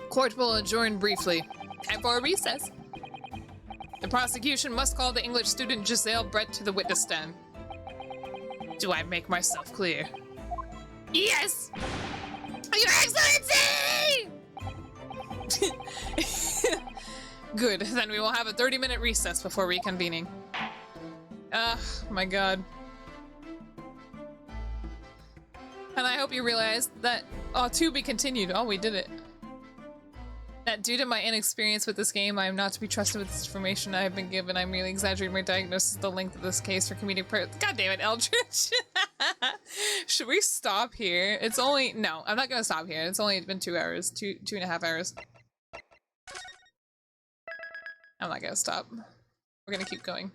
Court will adjourn briefly. Time for a recess. The prosecution must call the English student Giselle Brett to the witness stand. Do I make myself clear? Yes! Your Excellency! Good, then we will have a 30-minute recess before reconvening. My god. And I hope you realize that, to be continued. Oh, we did it. That due to my inexperience with this game, I am not to be trusted with this information I have been given. I'm merely exaggerating my diagnosis of the length of this case for comedic purposes. God damn it, Eldritch. Should we stop here? It's only, no, I'm not gonna stop here. It's only been 2 hours, two and a half hours. I'm not gonna stop. We're gonna keep going.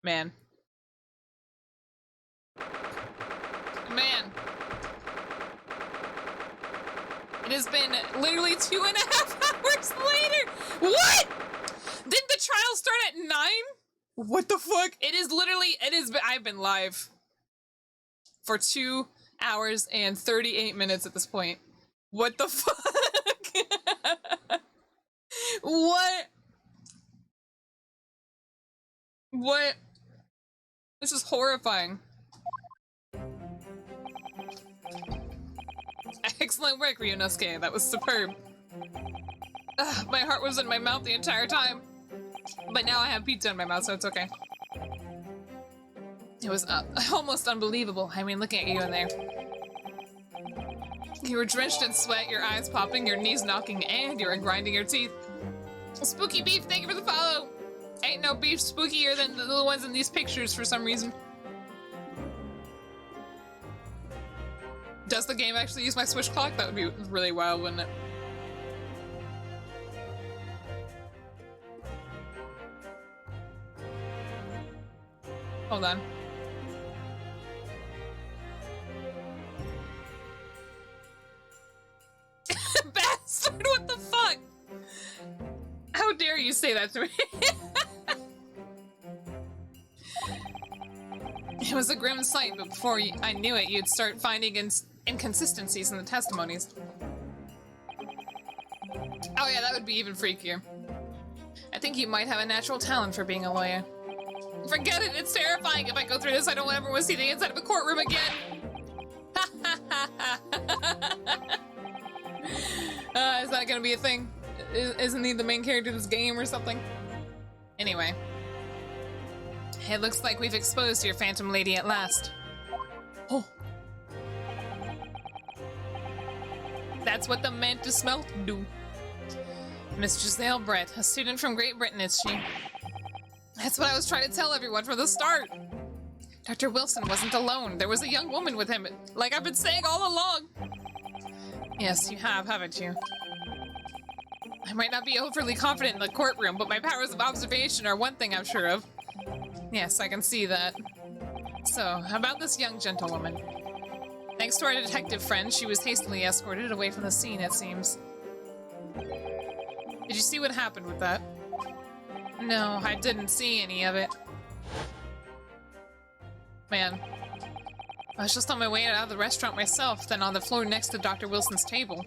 Man. Man. It has been literally 2.5 hours later. What? Didn't the trial start at 9? What the fuck? I've been live for 2 hours and 38 minutes at this point. What the fuck? What? What? This is horrifying. Excellent work, Ryunosuke. That was superb. Ugh, my heart was in my mouth the entire time. But now I have pizza in my mouth, so it's okay. It was almost unbelievable. I mean, looking at you in there. You were drenched in sweat, your eyes popping, your knees knocking, and you were grinding your teeth. Spooky Beef, thank you for the follow. Ain't no beef spookier than the little ones in these pictures for some reason. Does the game actually use my Switch clock? That would be really wild, wouldn't it? Hold on. Bastard, what the fuck? How dare you say that to me? It was a grim sight, but before I knew it, you'd start finding inconsistencies in the testimonies. Oh yeah, that would be even freakier. I think you might have a natural talent for being a lawyer. Forget it, it's terrifying. If I go through this, I don't ever want to see the inside of a courtroom again. Is that gonna be a thing? Isn't he the main character of this game or something? Anyway. It looks like we've exposed your Phantom Lady at last. Oh. That's what the mantis smell do. Miss Giselle Brett, a student from Great Britain, is she? That's what I was trying to tell everyone from the start. Dr. Wilson wasn't alone. There was a young woman with him, like I've been saying all along. Yes, you have, haven't you? I might not be overly confident in the courtroom, but my powers of observation are one thing I'm sure of. Yes, I can see that. So, about this young gentlewoman. Thanks to our detective friend, she was hastily escorted away from the scene, it seems. Did you see what happened with that? No, I didn't see any of it. Man. I was just on my way out of the restaurant myself, then on the floor next to Dr. Wilson's table.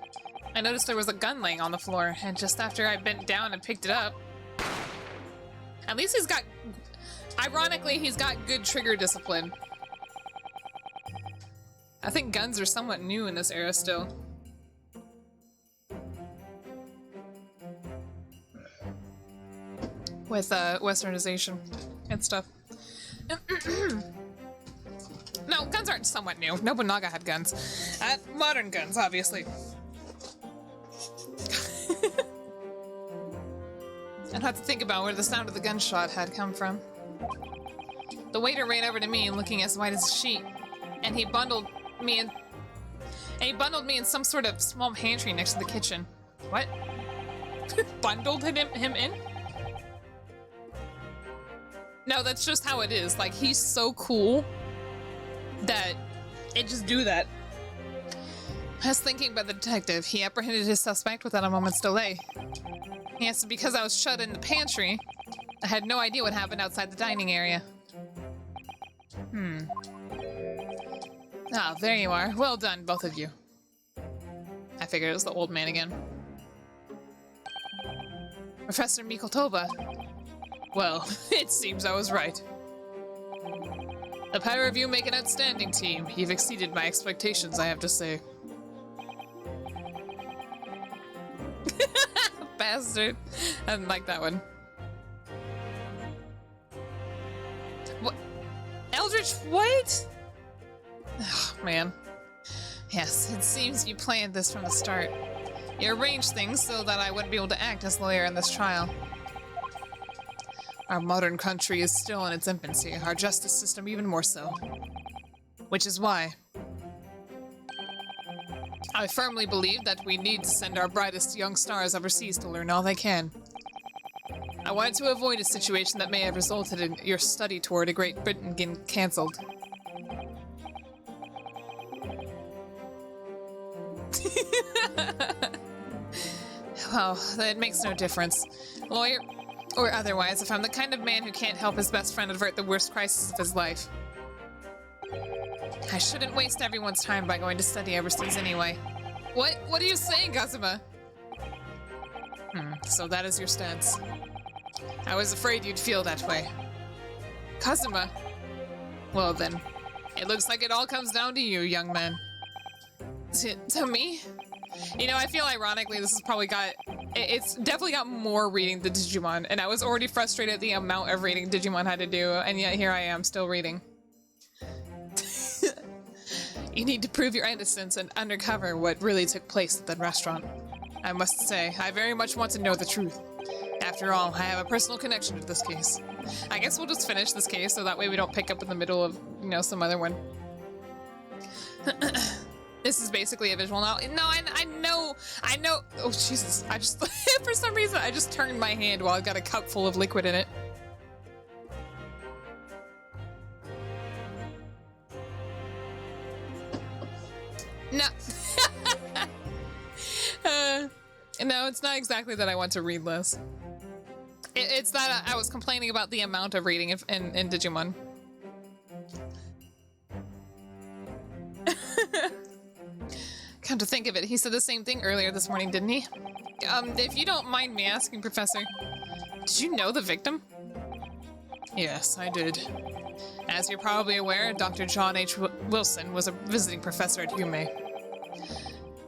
I noticed there was a gun laying on the floor, and just after I bent down and picked it up... At least he's got... Ironically, he's got good trigger discipline. I think guns are somewhat new in this era still. With westernization and stuff. No, guns aren't somewhat new. Nobunaga had guns. Modern guns, obviously. I'd have to think about where the sound of the gunshot had come from. The waiter ran over to me, looking as white as a sheet, and he bundled me in some sort of small pantry next to the kitchen. What? Bundled him in? No, that's just how it is. Like, he's so cool that it just do that. I was thinking about the detective. He apprehended his suspect without a moment's delay. Yes, because I was shut in the pantry, I had no idea what happened outside the dining area. Ah, there you are. Well done, both of you. I figured it was the old man again. Professor Mikotoba. Well, it seems I was right. The pair of you make an outstanding team. You've exceeded my expectations, I have to say. Bastard. I didn't like that one. What? Eldritch, what? Oh, man. Yes, it seems you planned this from the start. You arranged things so that I wouldn't be able to act as lawyer in this trial. Our modern country is still in its infancy, our justice system even more so. Which is why I firmly believe that we need to send our brightest young stars overseas to learn all they can. I wanted to avoid a situation that may have resulted in your study tour to Great Britain getting cancelled. Well, that makes no difference. Lawyer or otherwise, if I'm the kind of man who can't help his best friend avert the worst crisis of his life. I shouldn't waste everyone's time by going to study overseas anyway. What are you saying, Kazuma? So that is your stance. I was afraid you'd feel that way. Kazuma? Well then, it looks like it all comes down to you, young man. To me? You know, I feel ironically this has probably got... It's definitely got more reading than Digimon, and I was already frustrated at the amount of reading Digimon had to do, and yet here I am, still reading. You need to prove your innocence and uncover what really took place at that restaurant. I must say, I very much want to know the truth. After all, I have a personal connection to this case. I guess we'll just finish this case so that way we don't pick up in the middle of, you know, some other one. This is basically a visual novel. No, I know. Oh, Jesus. I just, for some reason, I just turned my hand while I've got a cup full of liquid in it. No. No, it's not exactly that I want to read less. It's that I was complaining about the amount of reading in Digimon. Come to think of it, he said the same thing earlier this morning, didn't he? If you don't mind me asking, Professor, did you know the victim? Yes, I did. As you're probably aware, Dr. John H. Wilson was a visiting professor at Yume.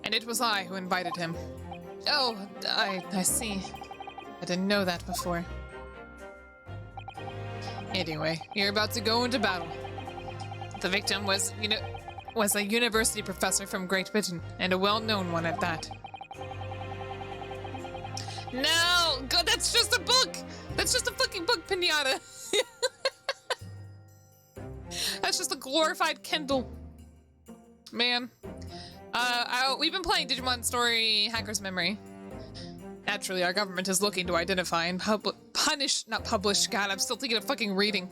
And it was I who invited him. Oh, I see. I didn't know that before. Anyway, you're about to go into battle. The victim was a university professor from Great Britain, and a well-known one at that. No! God, that's just a book! That's just a fucking book, Pinata! That's just a glorified Kindle. Man. We've been playing Digimon Story Hacker's Memory. Naturally, our government is looking to identify and not publish, God, I'm still thinking of fucking reading,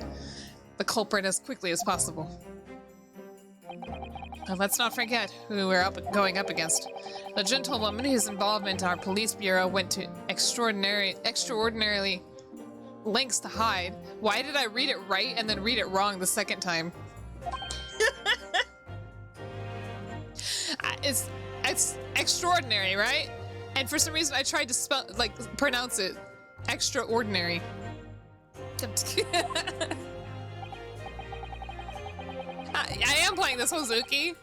the culprit as quickly as possible. And let's not forget who we're going up against. The gentlewoman whose involvement in our police bureau went to extraordinarily lengths to hide. Why did I read it right and then read it wrong the second time? It's extraordinary, right? And for some reason I tried to pronounce it extraordinary. I am playing this, Hozuki.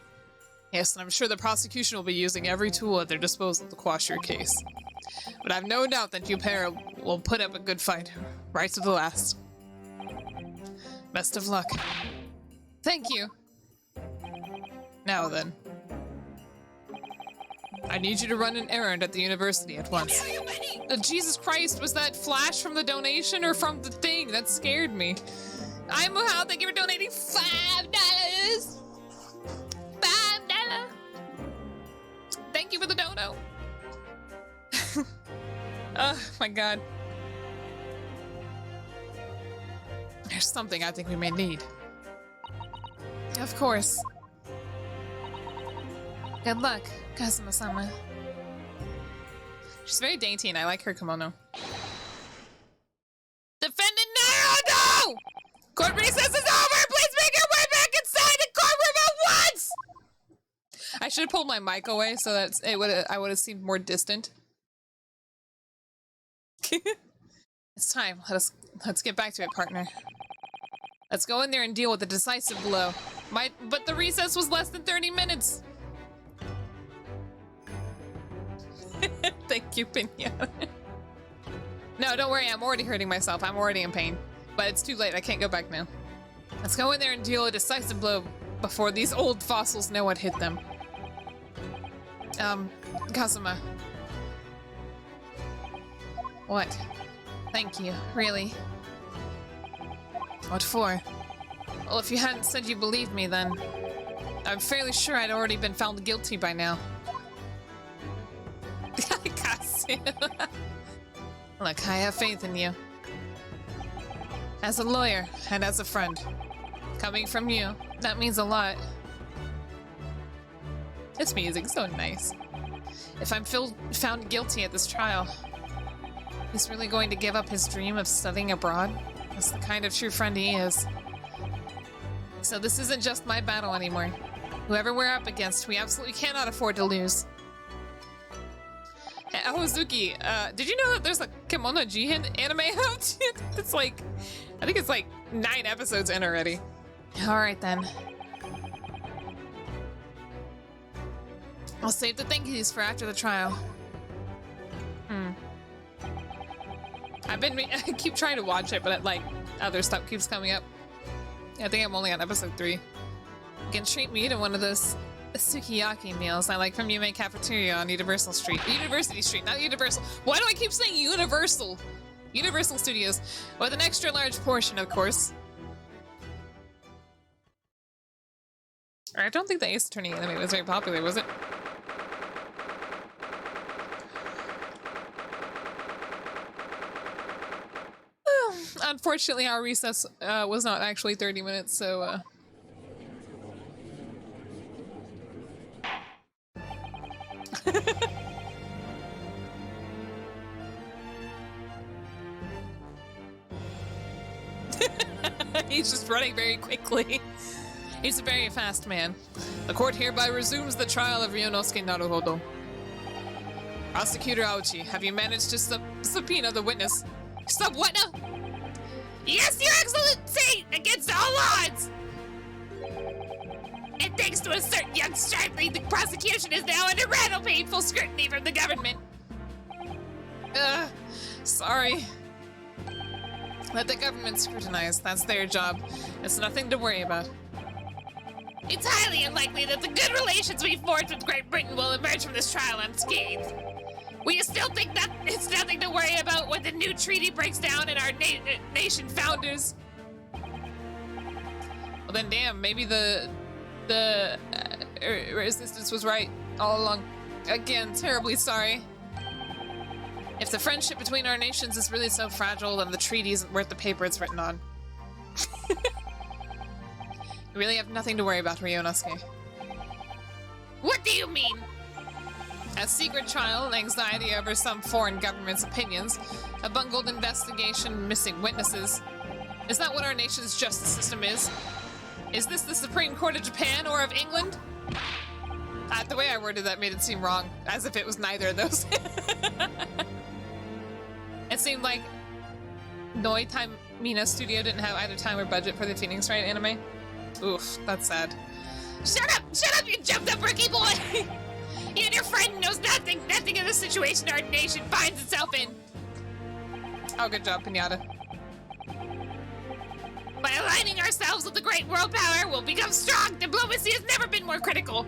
Yes, and I'm sure the prosecution will be using every tool at their disposal to quash your case. But I've no doubt that you pair will put up a good fight, right to the last. Best of luck. Thank you. Now then. I need you to run an errand at the university at once. Jesus Christ, was that flash from the donation or from the thing? That scared me. I'm Muhal, thank you for donating $5. $5. Thank you for the dono. Oh my god. There's something I think we may need. Of course. Good luck, Kazuma-sama. She's very dainty and I like her kimono. Defendant Naruto! Court recess is over! Please make your way back inside the courtroom at once! I should have pulled my mic away so that I would have seemed more distant. It's time. Let's get back to it, partner. Let's go in there and deal with the decisive blow. But the recess was less than 30 minutes. Thank you, Pinata. No, don't worry. I'm already hurting myself. I'm already in pain. But it's too late. I can't go back now. Let's go in there and deal a decisive blow before these old fossils know what hit them. Kazuma. What? Thank you. Really? What for? Well, if you hadn't said you believed me, then I'm fairly sure I'd already been found guilty by now. Look, I have faith in you. As a lawyer and as a friend. Coming from you, that means a lot. This music's so nice. If I'm found guilty at this trial, he's really going to give up his dream of studying abroad? That's the kind of true friend he is. So this isn't just my battle anymore. Whoever we're up against, we absolutely cannot afford to lose. Hozuki, did you know that there's a Kimono Jihin anime out? It's like, I think it's like 9 episodes in already. Alright then. I'll save the thank yous for after the trial. I keep trying to watch it, but other stuff keeps coming up. I think I'm only on episode 3. You can treat me to one of those sukiyaki meals I like from Yume Cafeteria on Universal Street. University Street, not Universal. Why do I keep saying Universal? Universal Studios. With an extra large portion, of course. I don't think the Ace Attorney anime was very popular, was it? Unfortunately, our recess was not actually 30 minutes, so he's just running very quickly. He's a very fast man. The court hereby resumes the trial of Ryunosuke Naruhodo. Prosecutor Aochi, have you managed to subpoena the witness? Sub what now? Yes, Your Excellency! Against all odds! And thanks to a certain young stripling, the prosecution is now under rather painful scrutiny from the government. Sorry. Let the government scrutinize. That's their job. It's nothing to worry about. It's highly unlikely that the good relations we forged with Great Britain will emerge from this trial unscathed. We still think that it's nothing to worry about when the new treaty breaks down and our nation founders. Well then, damn, maybe the resistance was right all along. Again, terribly sorry. If the friendship between our nations is really so fragile, then the treaty isn't worth the paper it's written on. We really have nothing to worry about, Ryunosuke. What do you mean? A secret trial and anxiety over some foreign government's opinions, a bungled investigation, missing witnesses. Is that what our nation's justice system is? Is this the Supreme Court of Japan or of England? The way I worded that made it seem wrong, as if it was neither of those. It seemed like Noi Mina Studio didn't have either time or budget for the Phoenix Wright anime. Oof, that's sad. Shut up, you jumped up rookie boy! You and your friend knows nothing of the situation our nation finds itself in. Oh, good job, Pinata. By aligning ourselves with the great world power, we'll become strong. Diplomacy has never been more critical.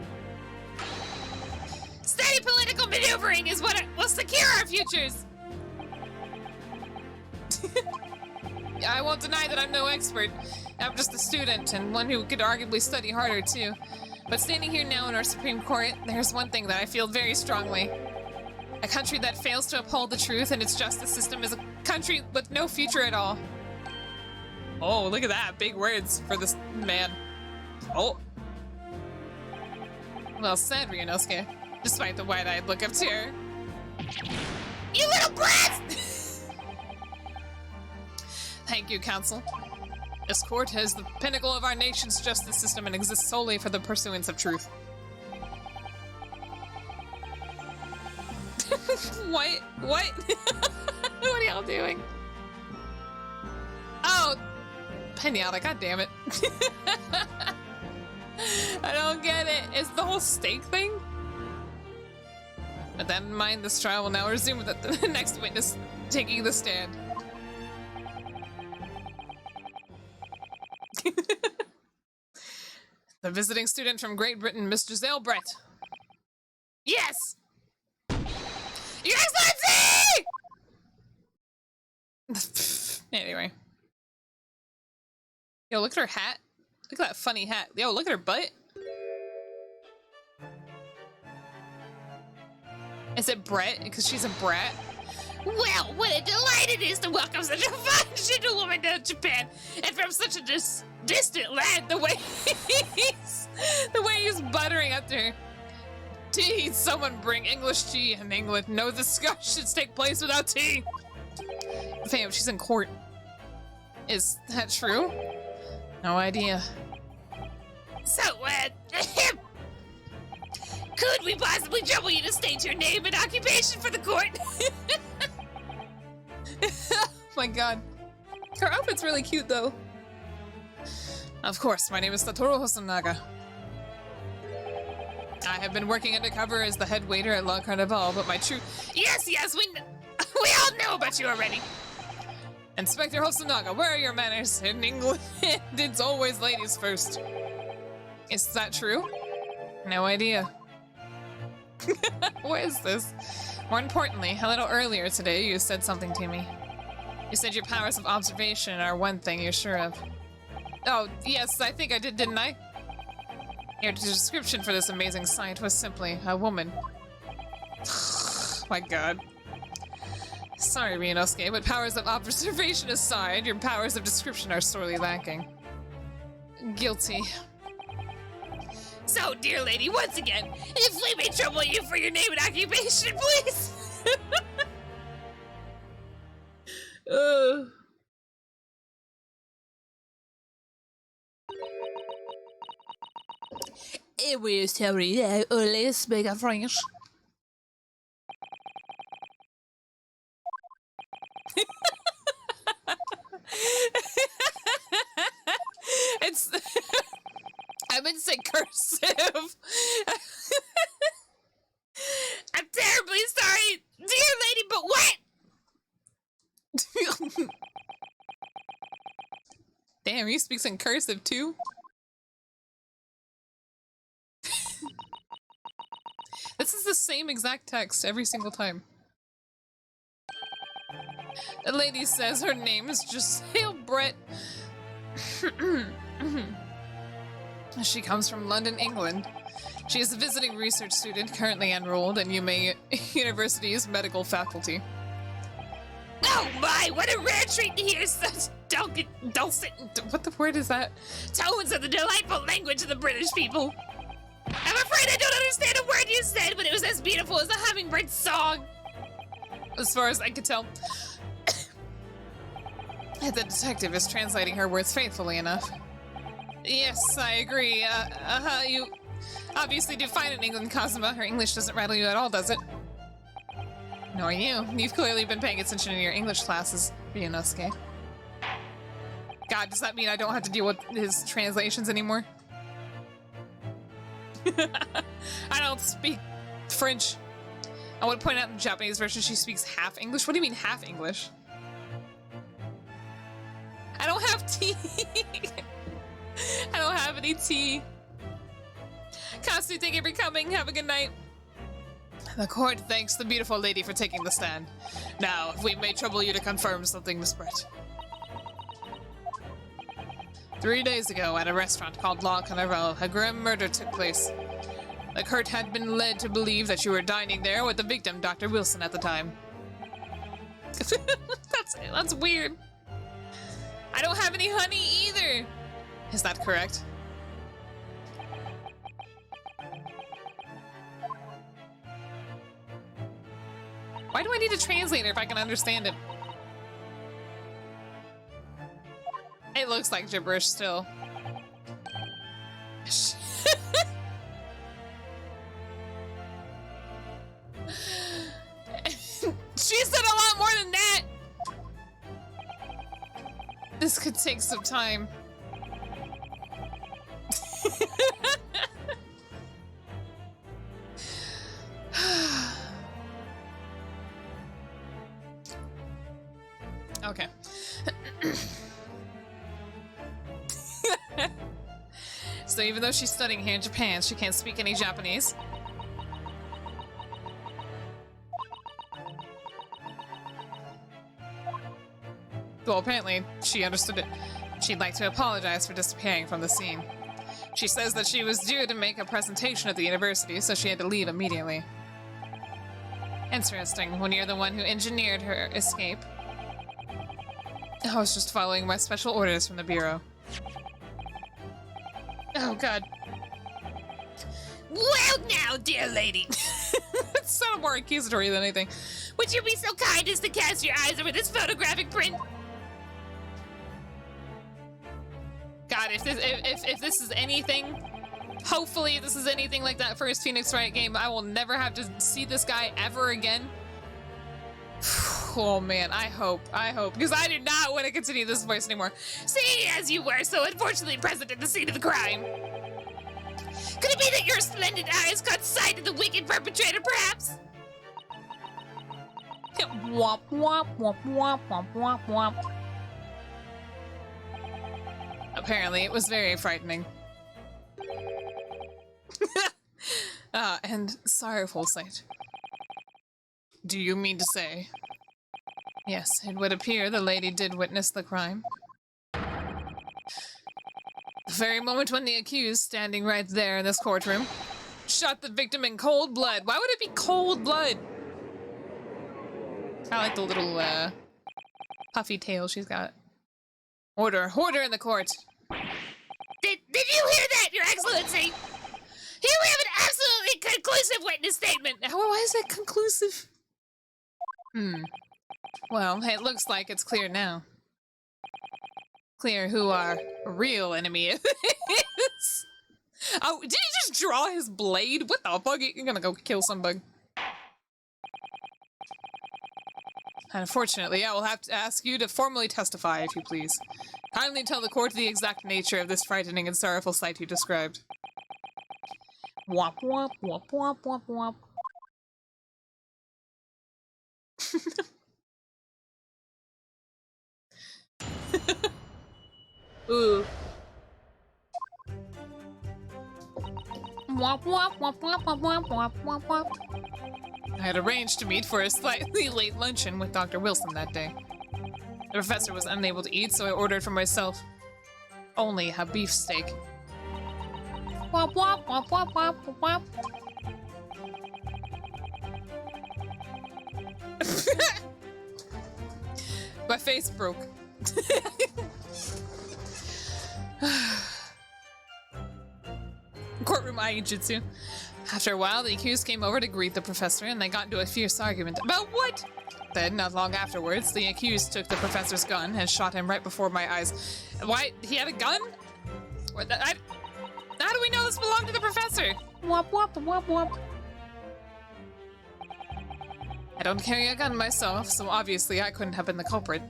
Steady political maneuvering is what will secure our futures. I won't deny that I'm no expert. I'm just a student, and one who could arguably study harder, too. But standing here now in our Supreme Court, there's one thing that I feel very strongly. A country that fails to uphold the truth in its justice system is a country with no future at all. Oh, look at that. Big words for this man. Oh. Well said, Ryunosuke. Despite the wide-eyed look of terror. You little brat! Thank you, Counsel. This court is the pinnacle of our nation's justice system and exists solely for the pursuance of truth. What? What? What are y'all doing? Oh, Pinata, god damn it. I don't get it. Is the whole stake thing? With that in mind, this trial will now resume with the next witness taking the stand. The visiting student from Great Britain, Miss Giselle Brett. Yes! Your Excellency! Anyway. Yo, look at her hat. Look at that funny hat. Yo, look at her butt. Is it Brett? Because she's a brat? Well, what a delight it is to welcome such a fine gentlewoman to Japan, and from such a distant land. The way he's buttering up to her. Tea, someone bring English tea in England. No discussions take place without tea. Fam, she's in court. Is that true? No idea. So, could we possibly trouble you to state your name and occupation for the court? Oh my god. Her outfit's really cute, though. Of course, my name is Satoru Hosonaga. I have been working undercover as the head waiter at La Carnival, but my true— Yes, we all know about you already. Inspector Hosonaga, where are your manners? In England, it's always ladies first. Is that true? No idea. What is this? More importantly, a little earlier today, you said something to me. You said your powers of observation are one thing you're sure of. Oh, yes, I think I did, didn't I? Your description for this amazing sight was simply a woman. My god. Sorry, Ryunosuke, but powers of observation aside, your powers of description are sorely lacking. Guilty. So, dear lady, once again, if we may trouble you for your name and occupation, please. We're sorry, let's speak French. It's I meant to say cursive. I'm terribly sorry, dear lady, but what? Damn, he speaks in cursive too? This is the same exact text every single time. The lady says her name is Giselle Brett. She comes from London, England. She is a visiting research student currently enrolled in UMA University's medical faculty. Oh my, what a rare treat to hear such dulcet, What the word is that? tones of the delightful language of the British people. I'm afraid I don't understand a word you said, but it was as beautiful as a hummingbird's song. As far as I could tell. The detective is translating her words faithfully enough. Yes, I agree. You obviously do fine in England, Kazuma. Her English doesn't rattle you at all, does it? Nor you. You've clearly been paying attention in your English classes, Ryunosuke. God, does that mean I don't have to deal with his translations anymore? I don't speak French. I would point out in the Japanese version she speaks half English. What do you mean half English? I don't have tea. I don't have any tea. Kasu, thank you for coming. Have a good night. The court thanks the beautiful lady for taking the stand. Now, if we may trouble you to confirm something, Miss Brett. 3 days ago, at a restaurant called La Carnival, a grim murder took place. The court had been led to believe that you were dining there with the victim, Dr. Wilson, at the time. That's weird. I don't have any honey either. Is that correct? Why do I need a translator if I can understand it? It looks like gibberish still. She said a lot more than that! This could take some time. Okay. So even though she's studying here in Japan, she can't speak any Japanese. Well, apparently she understood it. She'd like to apologize for disappearing from the scene. She says that she was due to make a presentation at the university, so she had to leave immediately. Interesting, when you're the one who engineered her escape. I was just following my special orders from the Bureau. Oh, God. Well now, dear lady. It sounded more accusatory than anything. Would you be so kind as to cast your eyes over this photographic print? God, if this is anything, hopefully this is anything like that first Phoenix Wright game, I will never have to see this guy ever again. Oh man, I hope, because I do not want to continue this voice anymore. Seeing as you were so unfortunately present at the scene of the crime. Could it be that your splendid eyes caught sight of the wicked perpetrator, perhaps? Womp, womp, womp, womp, womp, womp, womp. Apparently, it was very frightening. And sorrowful sight. Do you mean to say? Yes, it would appear the lady did witness the crime. The very moment when the accused, standing right there in this courtroom, shot the victim in cold blood. Why would it be cold blood? I like the little, puffy tail she's got. Order in the court. Did you hear that, Your Excellency? Here we have an absolutely conclusive witness statement. Why is it conclusive? Well, it looks like it's clear now. Clear who our real enemy is. Oh, did he just draw his blade? What the fuck? You're gonna go kill some bug. Unfortunately, I will have to ask you to formally testify, if you please. Kindly tell the court the exact nature of this frightening and sorrowful sight you described. Womp womp womp womp womp womp. Ooh. Womp womp womp womp womp womp womp womp womp. I had arranged to meet for a slightly late luncheon with Dr. Wilson that day. The professor was unable to eat, so I ordered for myself only a beefsteak. Womp womp womp womp womp womp. My face broke. Courtroom Aijutsu. After a while, the accused came over to greet the professor, and they got into a fierce argument. About what? Then, not long afterwards, the accused took the professor's gun and shot him right before my eyes. Why? He had a gun? What, how do we know this belonged to the professor? Womp womp womp womp. I don't carry a gun myself, so obviously I couldn't have been the culprit.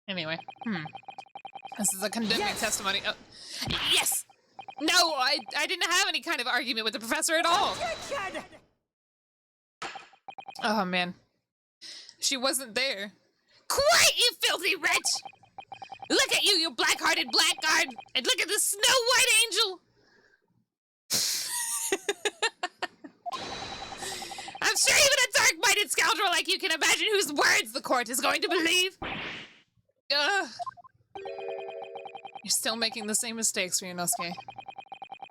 Anyway, This is a condemning testimony. Oh, yes! No, I didn't have any kind of argument with the professor at all. Oh, man. She wasn't there. Quiet, you filthy wretch! Look at you, you black-hearted blackguard! And look at the snow-white angel! I'm sure even a dark-minded scoundrel like you can imagine whose words the court is going to believe. Ugh. You're still making the same mistakes, Ryunosuke.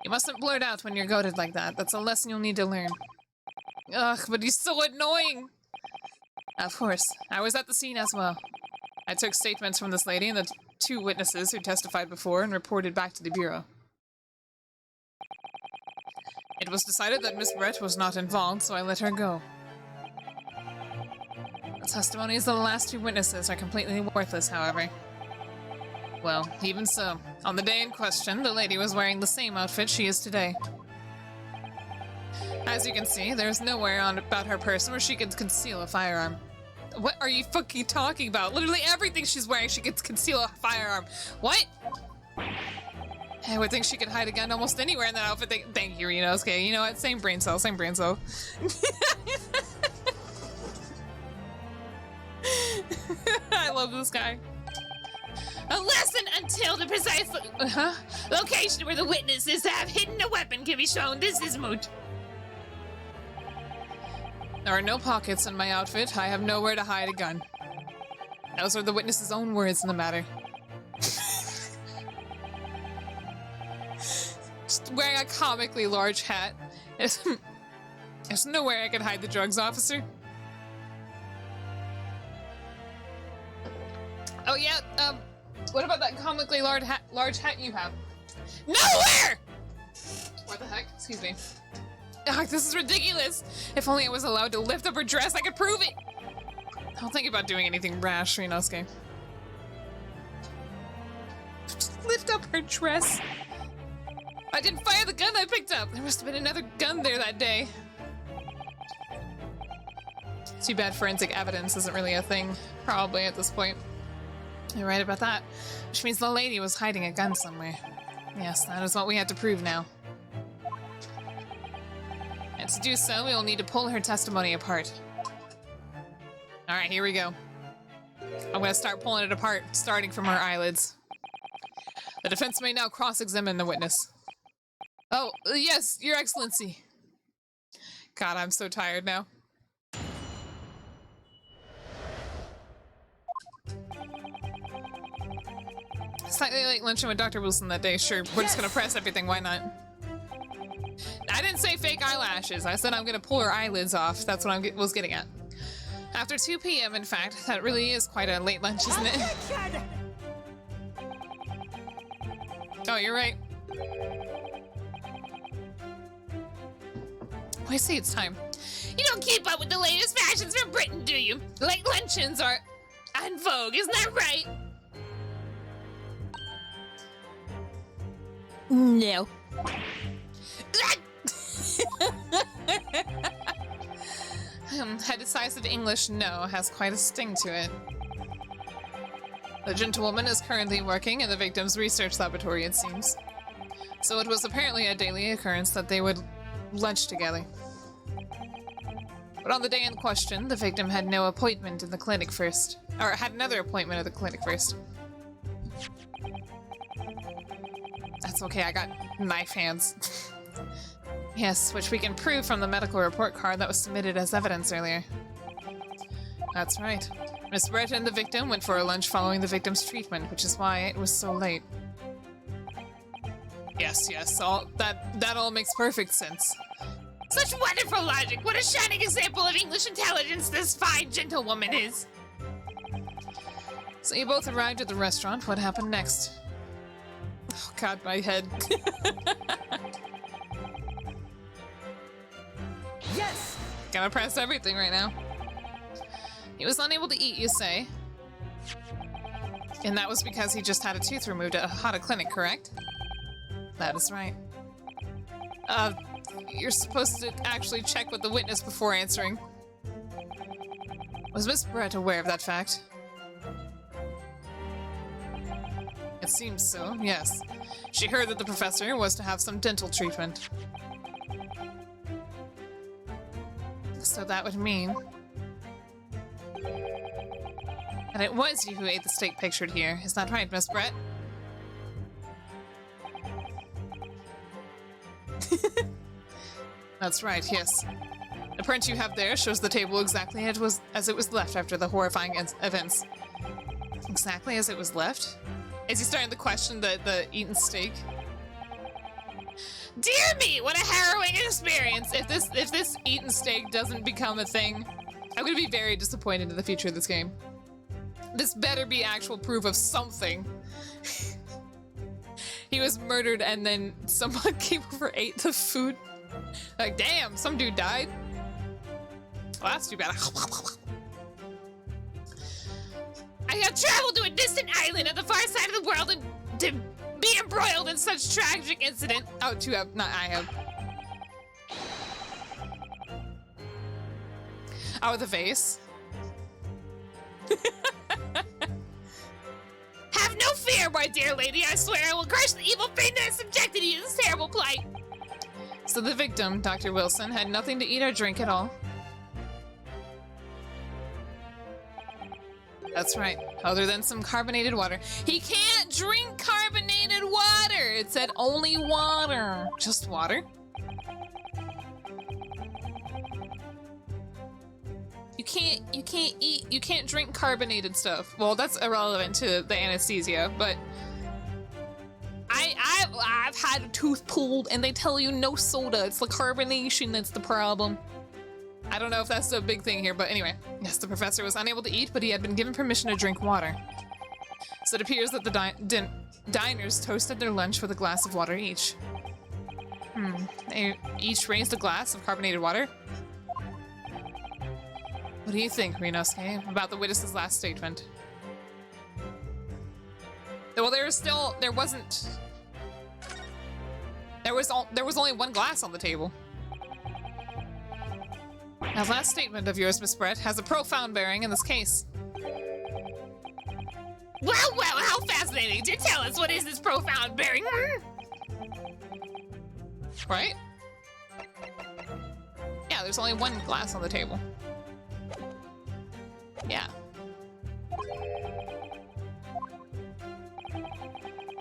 You mustn't blurt out when you're goaded like that. That's a lesson you'll need to learn. Ugh, but he's so annoying! Of course, I was at the scene as well. I took statements from this lady and the two witnesses who testified before and reported back to the bureau. It was decided that Miss Brett was not involved, so I let her go. The testimonies of the last two witnesses are completely worthless, however. Well, even so, on the day in question, the lady was wearing the same outfit she is today. As you can see, there's nowhere about her person where she could conceal a firearm. What are you fucking talking about? Literally everything she's wearing, she could conceal a firearm. What? I would think she could hide a gun almost anywhere in that outfit. Thank you, Ryunosuke. You know what? Same brain cell, same brain cell. I love this guy. A lesson until the precise location where the witnesses have hidden a weapon can be shown. This is moot. There are no pockets in my outfit. I have nowhere to hide a gun. Those are the witnesses' own words in the matter. Just wearing a comically large hat. There's nowhere I could hide the drugs officer. Oh yeah, what about that comically large hat you have? Nowhere! What the heck? Excuse me. Ugh, this is ridiculous. If only I was allowed to lift up her dress, I could prove it. Don't think about doing anything rash, Ryunosuke. Just lift up her dress. I didn't fire the gun I picked up. There must have been another gun there that day. Too bad forensic evidence isn't really a thing, probably at this point. You're right about that, which means the lady was hiding a gun somewhere. Yes, that is what we had to prove now. And to do so, we will need to pull her testimony apart. Alright, here we go. I'm gonna start pulling it apart, starting from her eyelids. The defense may now cross-examine the witness. Oh, yes, Your Excellency. God, I'm so tired now. Slightly late luncheon with Dr. Wilson that day. Sure, we're just gonna press everything, why not? I didn't say fake eyelashes. I said I'm gonna pull her eyelids off. That's what I was getting at. After 2 p.m., in fact. That really is quite a late lunch, isn't it? Oh, you're right. I see it's time. You don't keep up with the latest fashions from Britain, do you? Late luncheons are en vogue, isn't that right? No. A decisive English no has quite a sting to it. The gentlewoman is currently working in the victim's research laboratory, it seems. So it was apparently a daily occurrence that they would lunch together. But on the day in question, the victim had no appointment in the clinic first. Or had another appointment at the clinic first. That's okay, I got knife hands. Yes, which we can prove from the medical report card that was submitted as evidence earlier. That's right. Miss Brett and the victim went for a lunch following the victim's treatment, which is why it was so late. Yes, that all makes perfect sense. Such wonderful logic! What a shining example of English intelligence this fine gentlewoman is! So you both arrived at the restaurant. What happened next? Oh god, my head. Yes! Gotta press everything right now. He was unable to eat, you say? And that was because he just had a tooth removed at a Hata clinic, correct? That is right. You're supposed to actually check with the witness before answering. Was Miss Brett aware of that fact? It seems so, yes. She heard that the professor was to have some dental treatment. So that would mean... And it was you who ate the steak pictured here. Is that right, Miss Brett? That's right, yes. The print you have there shows the table exactly as it was left after the horrifying events. Exactly as it was left? Is he starting to question the eaten steak? Dear me, what a harrowing experience! If this eaten steak doesn't become a thing, I'm gonna be very disappointed in the future of this game. This better be actual proof of something. He was murdered and then someone came over, ate the food. Like, damn, some dude died. Well, that's too bad. I have traveled to a distant island at the far side of the world and to be embroiled in such tragic incident. Oh, two have, not I have. Oh, the vase. Have no fear, my dear lady. I swear I will crush the evil fiend that has subjected you to this terrible plight. So the victim, Dr. Wilson, had nothing to eat or drink at all. That's right, other than some carbonated water. He can't drink carbonated water! It said only water. Just water? You can't drink carbonated stuff. Well, that's irrelevant to the anesthesia, but I've had a tooth pulled and they tell you no soda. It's the carbonation that's the problem. I don't know if that's a big thing here, but anyway. Yes, the professor was unable to eat, but he had been given permission to drink water. So it appears that the diners toasted their lunch with a glass of water each. They each raised a glass of carbonated water. What do you think, Rinosuke, about the witness's last statement? Well, there was only one glass on the table. That last statement of yours, Miss Brett, has a profound bearing in this case. Well, how fascinating. Do tell us, what is this profound bearing? Right? Yeah, there's only one glass on the table. Yeah.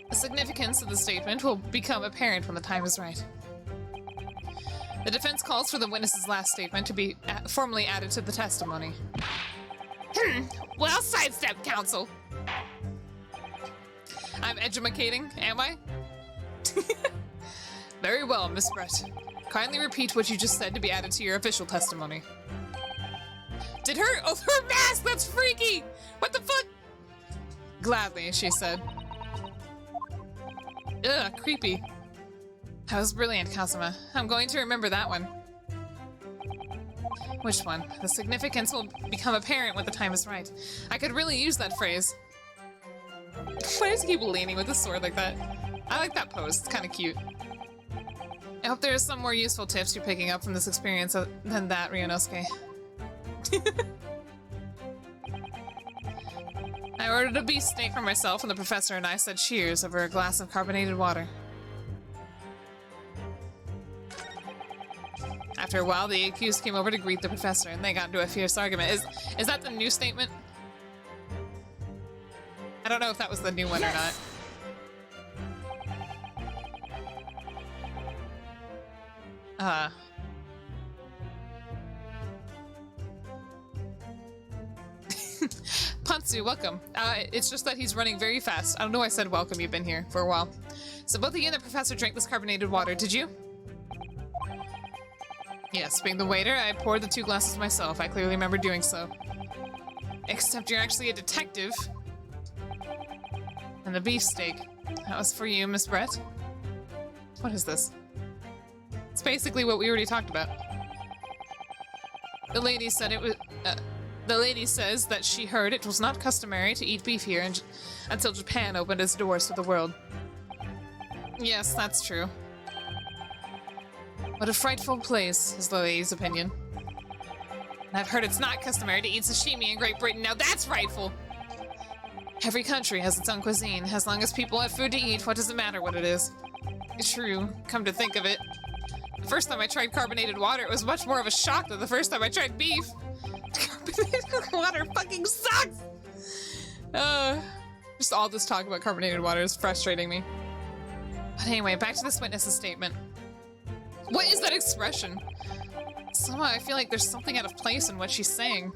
The significance of the statement will become apparent when the time is right. The defense calls for the witness's last statement to be formally added to the testimony. Well, sidestep, counsel. I'm edumacating, am I? Very well, Miss Brett. Kindly repeat what you just said to be added to your official testimony. Did her- oh, her mask! That's freaky! What the fuck? Gladly, she said. Ugh, creepy. That was brilliant, Kazuma. I'm going to remember that one. Which one? The significance will become apparent when the time is right. I could really use that phrase. Why does he keep leaning with his sword like that? I like that pose. It's kind of cute. I hope there are some more useful tips you're picking up from this experience than that, Ryunosuke. I ordered a beefsteak for myself, and the professor and I said cheers over a glass of carbonated water. After a while, the accused came over to greet the professor, and they got into a fierce argument. Is that the new statement? I don't know if that was the new one or not. Pantsu, welcome. It's just that he's running very fast. I don't know why I said welcome, you've been here for a while. So both of you and the professor drank this carbonated water, did you? Yes, being the waiter, I poured the 2 glasses myself. I clearly remember doing so. Except you're actually a detective. And the beefsteak. That was for you, Miss Brett. What is this? It's basically what we already talked about. The lady said it was... the lady says that she heard it was not customary to eat beef here until Japan opened its doors to the world. Yes, that's true. What a frightful place, is the lady's opinion. And I've heard it's not customary to eat sashimi in Great Britain. Now that's frightful! Every country has its own cuisine. As long as people have food to eat, what does it matter what it is? It's true, come to think of it. The first time I tried carbonated water, it was much more of a shock than the first time I tried beef. Carbonated water fucking sucks! Just all this talk about carbonated water is frustrating me. But anyway, back to this witness's statement. What is that expression? Somehow I feel like there's something out of place in what she's saying.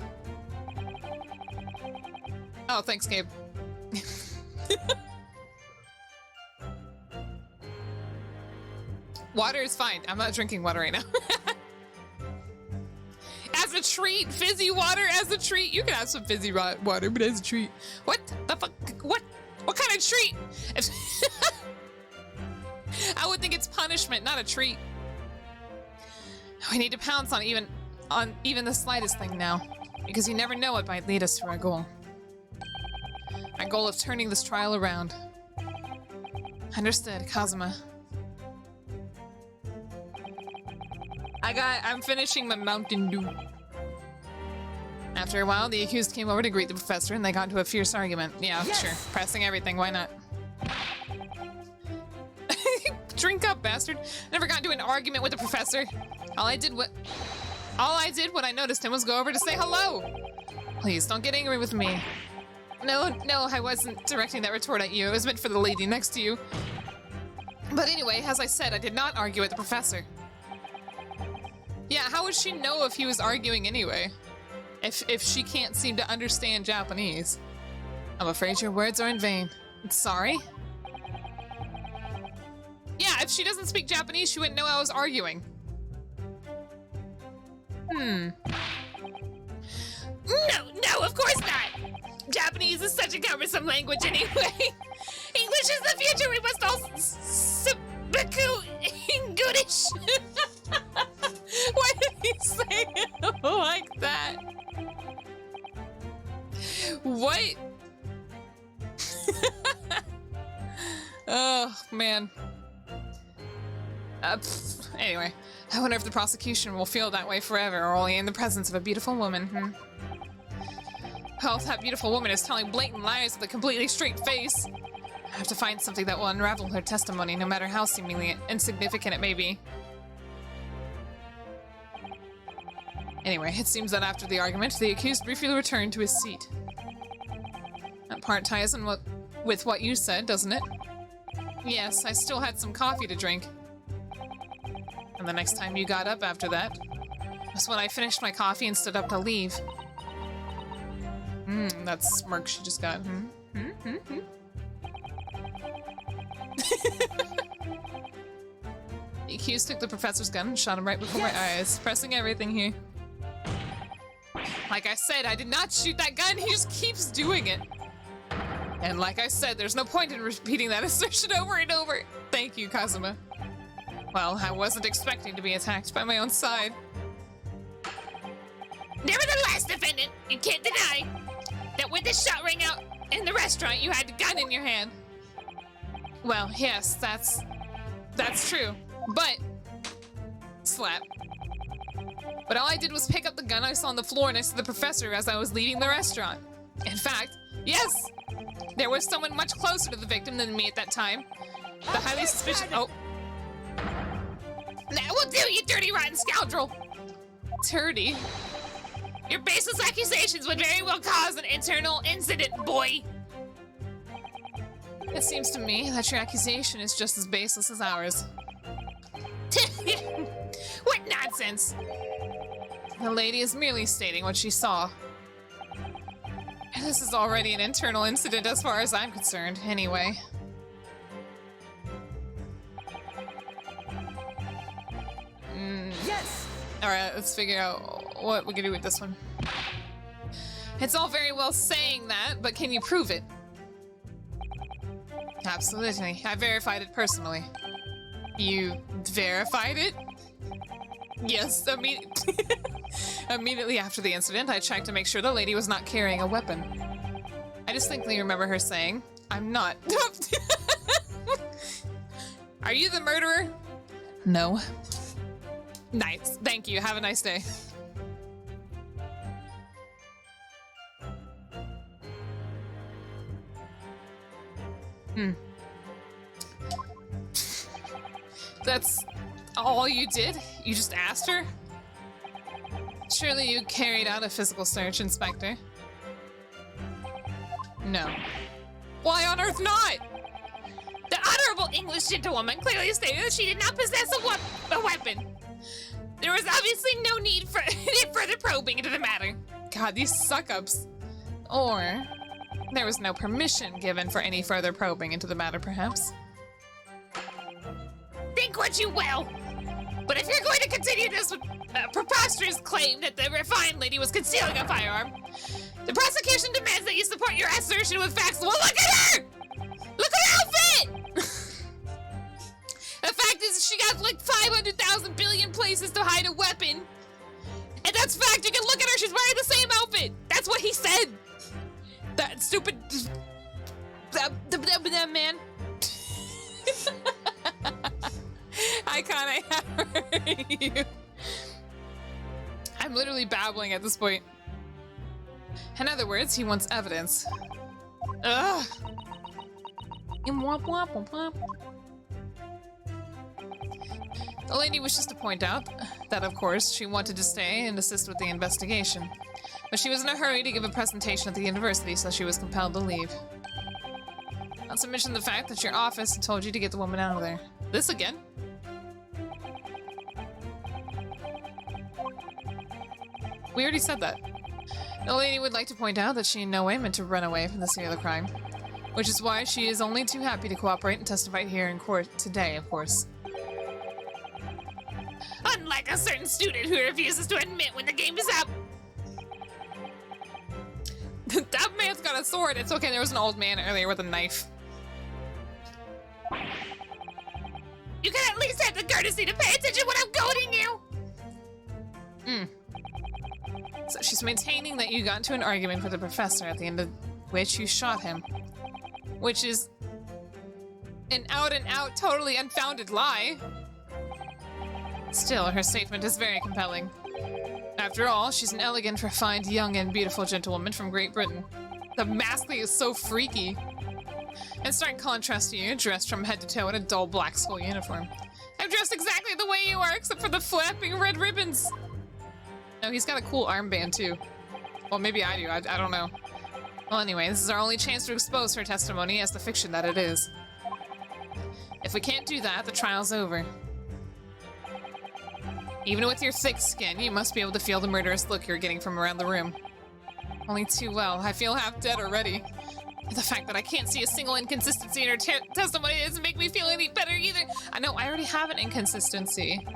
Oh, thanks, Gabe. Water is fine. I'm not drinking water right now. As a treat, fizzy water as a treat. You can have some fizzy water, but as a treat. What the fuck? What kind of treat? I would think it's punishment, not a treat. We need to pounce on even the slightest thing now, because you never know what might lead us to our goal. Our goal of turning this trial around. Understood, Kazuma. I'm finishing my Mountain Dew. After a while, the accused came over to greet the professor, and they got into a fierce argument. Yeah, yes! Sure. Pressing everything, why not? Drink up, bastard. Never got into an argument with the professor. All I did when I noticed him was go over to say hello. Please, don't get angry with me. No, I wasn't directing that retort at you. It was meant for the lady next to you. But anyway, as I said, I did not argue with the professor. Yeah, how would she know if he was arguing anyway? If she can't seem to understand Japanese? I'm afraid your words are in vain. Sorry? Yeah, if she doesn't speak Japanese, she wouldn't know I was arguing. No, of course not! Japanese is such a cumbersome language anyway. English is the future, we must all Subaku English. Why did he say it like that? What? Oh, man. Anyway, I wonder if the prosecution will feel that way forever or only in the presence of a beautiful woman, Well, if that beautiful woman is telling blatant lies with a completely straight face, I have to find something that will unravel her testimony, no matter how seemingly insignificant it may be. Anyway, it seems that after the argument, the accused briefly returned to his seat. That part ties in with what you said, doesn't it? Yes, I still had some coffee to drink. And the next time you got up after that was when I finished my coffee and stood up to leave. That smirk she just got. The accused took the professor's gun and shot him right before my eyes, pressing everything here. Like I said, I did not shoot that gun, he just keeps doing it. And like I said, there's no point in repeating that assertion over and over. Thank you, Kazuma. Well, I wasn't expecting to be attacked by my own side. Nevertheless, defendant, you can't deny that when the shot rang out in the restaurant, you had a gun in your hand. Well, yes, that's true. But slap. But all I did was pick up the gun I saw on the floor next to the professor as I was leaving the restaurant. In fact, yes, there was someone much closer to the victim than me at that time. The highly suspicious. Oh. That will do, you dirty, rotten scoundrel! Dirty. Your baseless accusations would very well cause an internal incident, boy! It seems to me that your accusation is just as baseless as ours. What nonsense! The lady is merely stating what she saw. And this is already an internal incident as far as I'm concerned, anyway. Yes! Alright, let's figure out what we can do with this one. It's all very well saying that, but can you prove it? Absolutely. I verified it personally. You verified it? Yes, immediately after the incident, I checked to make sure the lady was not carrying a weapon. I distinctly remember her saying, "I'm not." Are you the murderer? No. Nice. Thank you. Have a nice day. That's all you did? You just asked her? Surely you carried out a physical search, Inspector. No. Why on earth not? The honorable English gentlewoman clearly stated that she did not possess a weapon. There was obviously no need for any further probing into the matter. God, these suck-ups. Or there was no permission given for any further probing into the matter, perhaps. Think what you will. But if you're going to continue this with preposterous claim that the refined lady was concealing a firearm, the prosecution demands that you support your assertion with facts. Well, look at her! Look at her outfit! The fact is, she got like 500,000 billion places to hide a weapon. And that's fact. You can look at her. She's wearing the same outfit. That's what he said. That stupid... That man. I kinda heard you. I'm literally babbling at this point. In other words, he wants evidence. Ugh. The lady wishes to point out that, of course, she wanted to stay and assist with the investigation. But she was in a hurry to give a presentation at the university, so she was compelled to leave. Not to mention the fact that your office had told you to get the woman out of there. This again? We already said that. The lady would like to point out that she in no way meant to run away from the scene of the crime, which is why she is only too happy to cooperate and testify here in court today, of course. Unlike a certain student who refuses to admit when the game is up. That man's got a sword. It's okay, there was an old man earlier with a knife. You can at least have the courtesy to pay attention when I'm goading you! So she's maintaining that you got into an argument with the professor at the end of which you shot him. Which is an out-and-out, totally unfounded lie. Still, her statement is very compelling. After all, she's an elegant, refined, young, and beautiful gentlewoman from Great Britain. The mask is so freaky. In stark contrast to you, dressed from head to toe in a dull black school uniform. I'm dressed exactly the way you are, except for the flapping red ribbons. No, he's got a cool armband, too. Well, maybe I do. I don't know. Well, anyway, this is our only chance to expose her testimony as the fiction that it is. If we can't do that, the trial's over. Even with your thick skin, you must be able to feel the murderous look you're getting from around the room. Only too well. I feel half dead already. The fact that I can't see a single inconsistency in her testimony doesn't make me feel any better either. I know, I already have an inconsistency.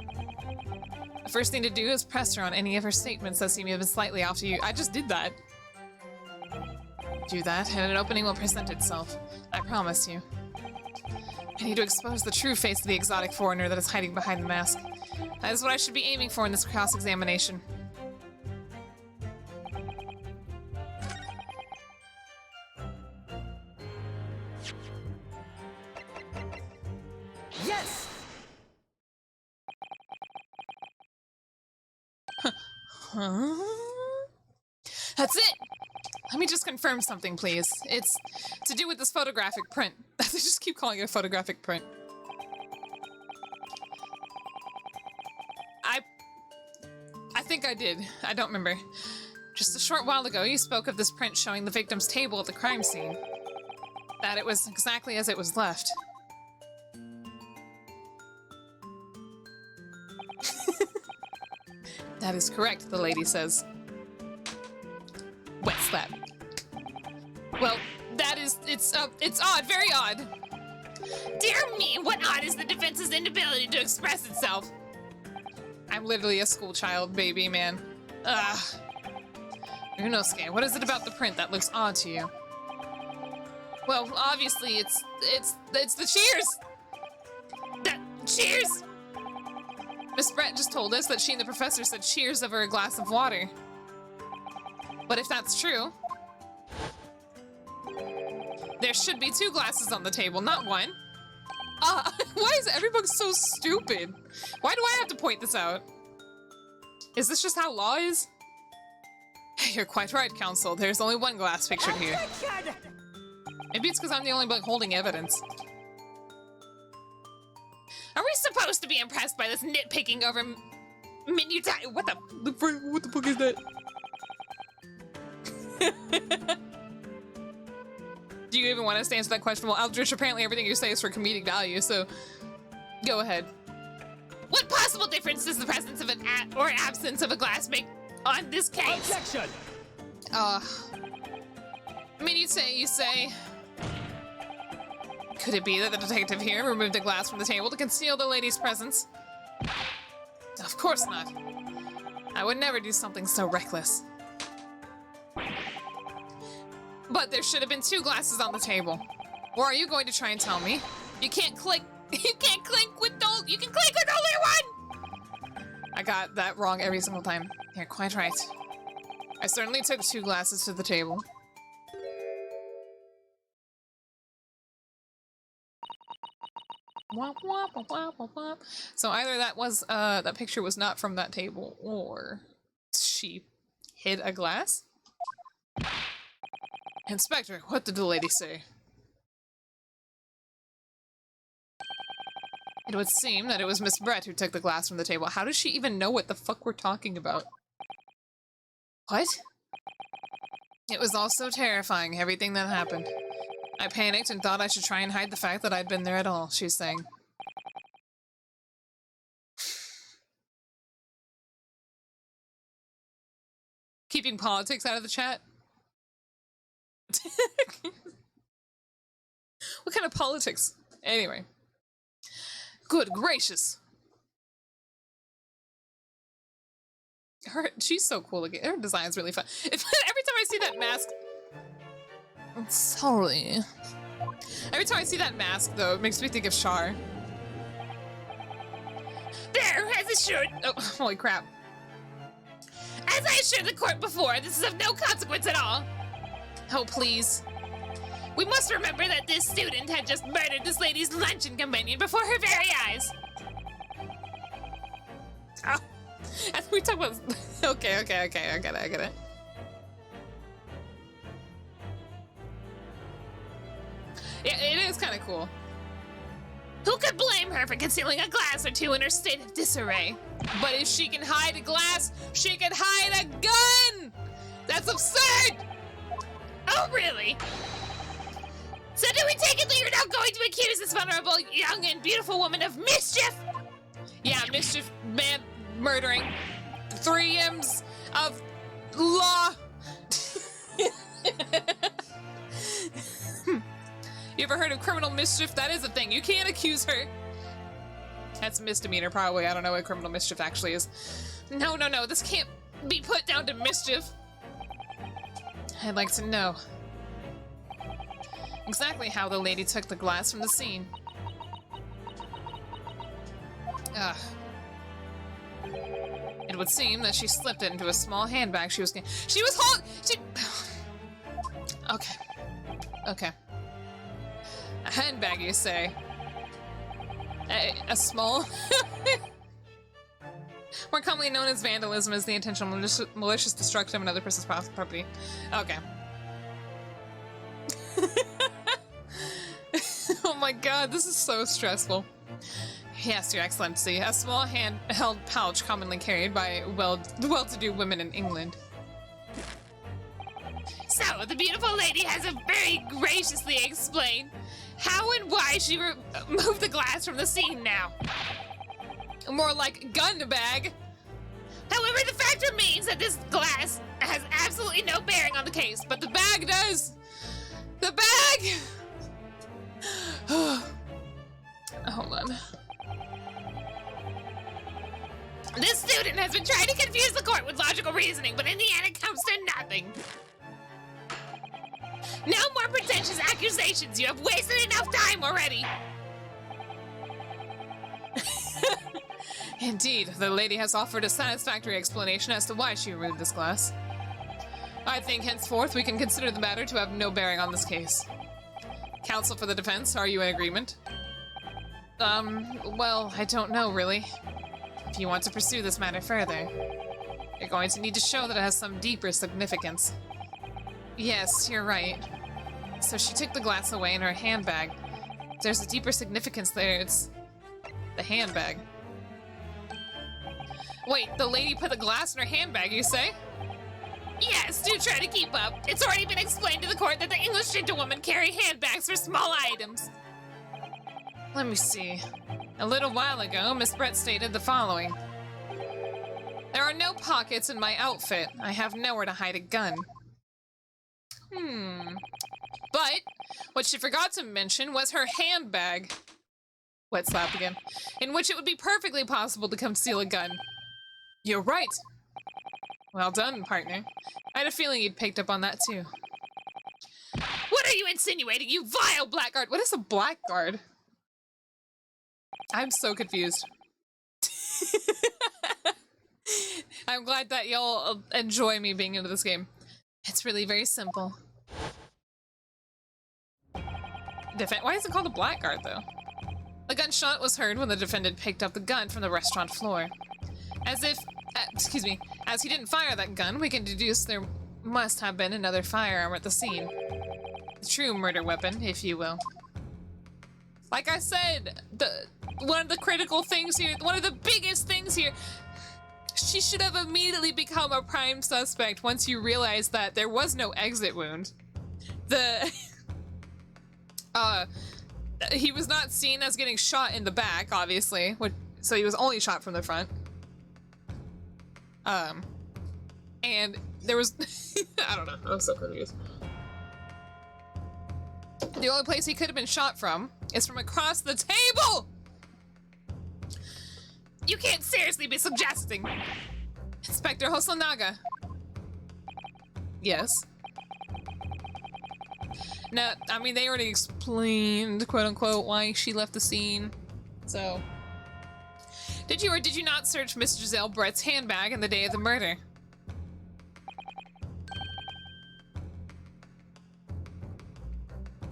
The first thing to do is press her on any of her statements that seem even slightly off to you. I just did that. Do that, and an opening will present itself. I promise you. I need to expose the true face of the exotic foreigner that is hiding behind the mask. That is what I should be aiming for in this cross-examination. Yes! Huh? That's it! Let me just confirm something, please. It's to do with this photographic print. I just keep calling it a photographic print. think I did. I don't remember. Just a short while ago, you spoke of this print showing the victim's table at the crime scene. That it was exactly as it was left. That is correct, the lady says. Wet slap. Well, it's odd, very odd. Dear me, what odd is the defense's inability to express itself? I'm literally a school child, baby, man. Ugh. Unosuke, what is it about the print that looks odd to you? Well, obviously, it's the cheers! The cheers! Miss Brett just told us that she and the professor said cheers over a glass of water. But if that's true, there should be 2 glasses on the table, not 1. Why is everybody so stupid? Why do I have to point this out? Is this just how law is? You're quite right, Counsel. There's only 1 glass pictured here. Maybe it's because I'm the only one holding evidence. Are we supposed to be impressed by this nitpicking over minutiae? What the fuck is that? Do you even want us to answer that question? Well, Aldrich, apparently everything you say is for comedic value, so go ahead. What possible difference does the presence of an or absence of a glass make on this case? Objection! Minutiae, you say? Could it be that the detective here removed a glass from the table to conceal the lady's presence? Of course not. I would never do something so reckless. But there should have been 2 glasses on the table. Or are you going to try and tell me? You can't click. You can't clink with you can clink with only 1! I got that wrong every single time. You're quite right. I certainly took 2 glasses to the table. Womp, womp, womp, womp, womp, womp. So either that was that picture was not from that table, or she hid a glass? Inspector, what did the lady say? It would seem that it was Miss Brett who took the glass from the table. How does she even know what the fuck we're talking about? What? It was all so terrifying, everything that happened. I panicked and thought I should try and hide the fact that I'd been there at all, she's saying. Keeping politics out of the chat? What kind of politics? Anyway. Good gracious. She's so cool looking. Her design's really fun. Every time I see that mask... I'm sorry. Every time I see that mask, though, it makes me think of Char. There, as assured. Oh, holy crap. As I assured the court before, this is of no consequence at all. Oh, please. We must remember that this student had just murdered this lady's luncheon companion before her very eyes. Oh. As we talk about... Okay, I get it. Yeah, it is kind of cool. Who could blame her for concealing a glass or 2 in her state of disarray? But if she can hide a glass, she can hide a gun! That's absurd! Oh, really? So do we take it that you're now going to accuse this vulnerable, young, and beautiful woman of mischief? Yeah, mischief, man, murdering, 3 M's of law. You ever heard of criminal mischief? That is a thing. You can't accuse her. That's misdemeanor, probably. I don't know what criminal mischief actually is. No. This can't be put down to mischief. I'd like to know exactly how the lady took the glass from the scene. Ugh. It would seem that she slipped it into a small handbag she was holding. Okay. A handbag, you say? A small... More commonly known as vandalism, is the intentional malicious destruction of another person's property. Okay. Oh my god, this is so stressful. Yes, Your Excellency. A small hand-held pouch commonly carried by well-to-do women in England. So, the beautiful lady has very graciously explained how and why she removed the glass from the scene now. More like gun bag. However, the fact remains that this glass has absolutely no bearing on the case, but The bag does. The bag. Hold on. this student has been trying to confuse the court with logical reasoning, but in the end it comes to nothing. No more pretentious accusations. You have wasted enough time already. Indeed, the lady has offered a satisfactory explanation as to why she removed this glass. I think henceforth we can consider the matter to have no bearing on this case. Counsel for the defense, are you in agreement? Well, I don't know, really. If you want to pursue this matter further, you're going to need to show that it has some deeper significance. Yes, you're right. So she took the glass away in her handbag. If there's a deeper significance there, it's the handbag. Wait, the lady put the glass in her handbag, you say? Yes, do try to keep up. It's already been explained to the court that the English gentlewomen carry handbags for small items. Let me see. A little while ago, Miss Brett stated the following. There are no pockets in my outfit. I have nowhere to hide a gun. But what she forgot to mention was her handbag. Wet slap again. In which it would be perfectly possible to conceal a gun. You're right. Well done, partner. I had a feeling you'd picked up on that too. What are you insinuating, you vile blackguard? What is a blackguard? I'm so confused. I'm glad that y'all enjoy me being into this game. It's really very simple. Why is it called a blackguard, though? The gunshot was heard when the defendant picked up the gun from the restaurant floor. As he didn't fire that gun, we can deduce there must have been another firearm at the scene. The true murder weapon, if you will. Like I said, one of the critical things here, one of the biggest things here, she should have immediately become a prime suspect once you realize that there was no exit wound. He was not seen as getting shot in the back, obviously, so he was only shot from the front. And there was, I don't know, I was so confused. The only place he could have been shot from is from across the table! You can't seriously be suggesting. Inspector Hosonaga. Yes. No, I mean, they already explained, quote unquote, why she left the scene. So. Did you or did you not search Miss Giselle Brett's handbag on the day of the murder?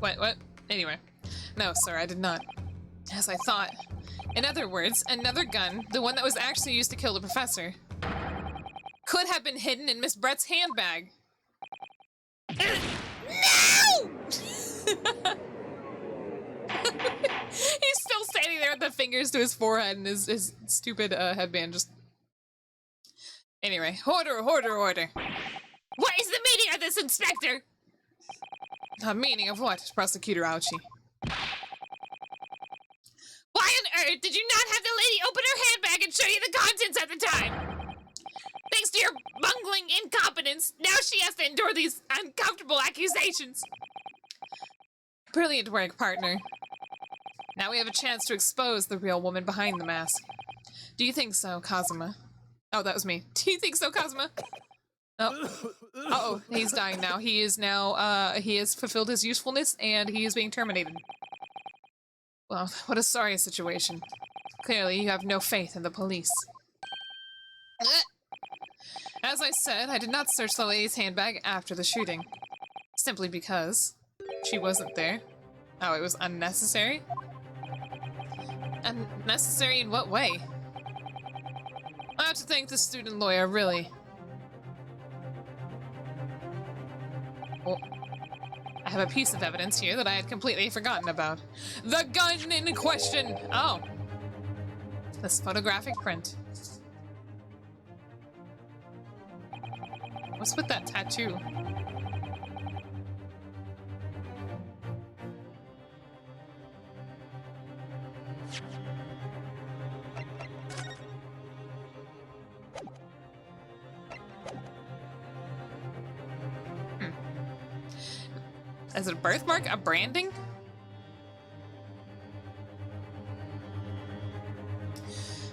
What? Anyway. No, sir, I did not. As I thought. In other words, another gun, the one that was actually used to kill the professor, could have been hidden in Miss Brett's handbag. No! He's still standing there with the fingers to his forehead and his stupid headband just... Anyway, order. What is the meaning of this, Inspector? The meaning of what, Prosecutor Ouchie? Why on earth did you not have the lady open her handbag and show you the contents at the time? Thanks to your bungling incompetence, now she has to endure these uncomfortable accusations. Brilliant work, partner. Now we have a chance to expose the real woman behind the mask. Do you think so, Kazuma? Oh, that was me. Do you think so, Kazuma? Oh. Uh-oh, he's dying now. He has fulfilled his usefulness and he is being terminated. Well, what a sorry situation. Clearly, you have no faith in the police. As I said, I did not search the lady's handbag after the shooting. Simply because she wasn't there. Oh, it was unnecessary? Unnecessary in what way? I have to thank the student lawyer, really. Oh, I have a piece of evidence here that I had completely forgotten about. The gun in question! Oh. This photographic print. What's with that tattoo? Is it a birthmark? A branding?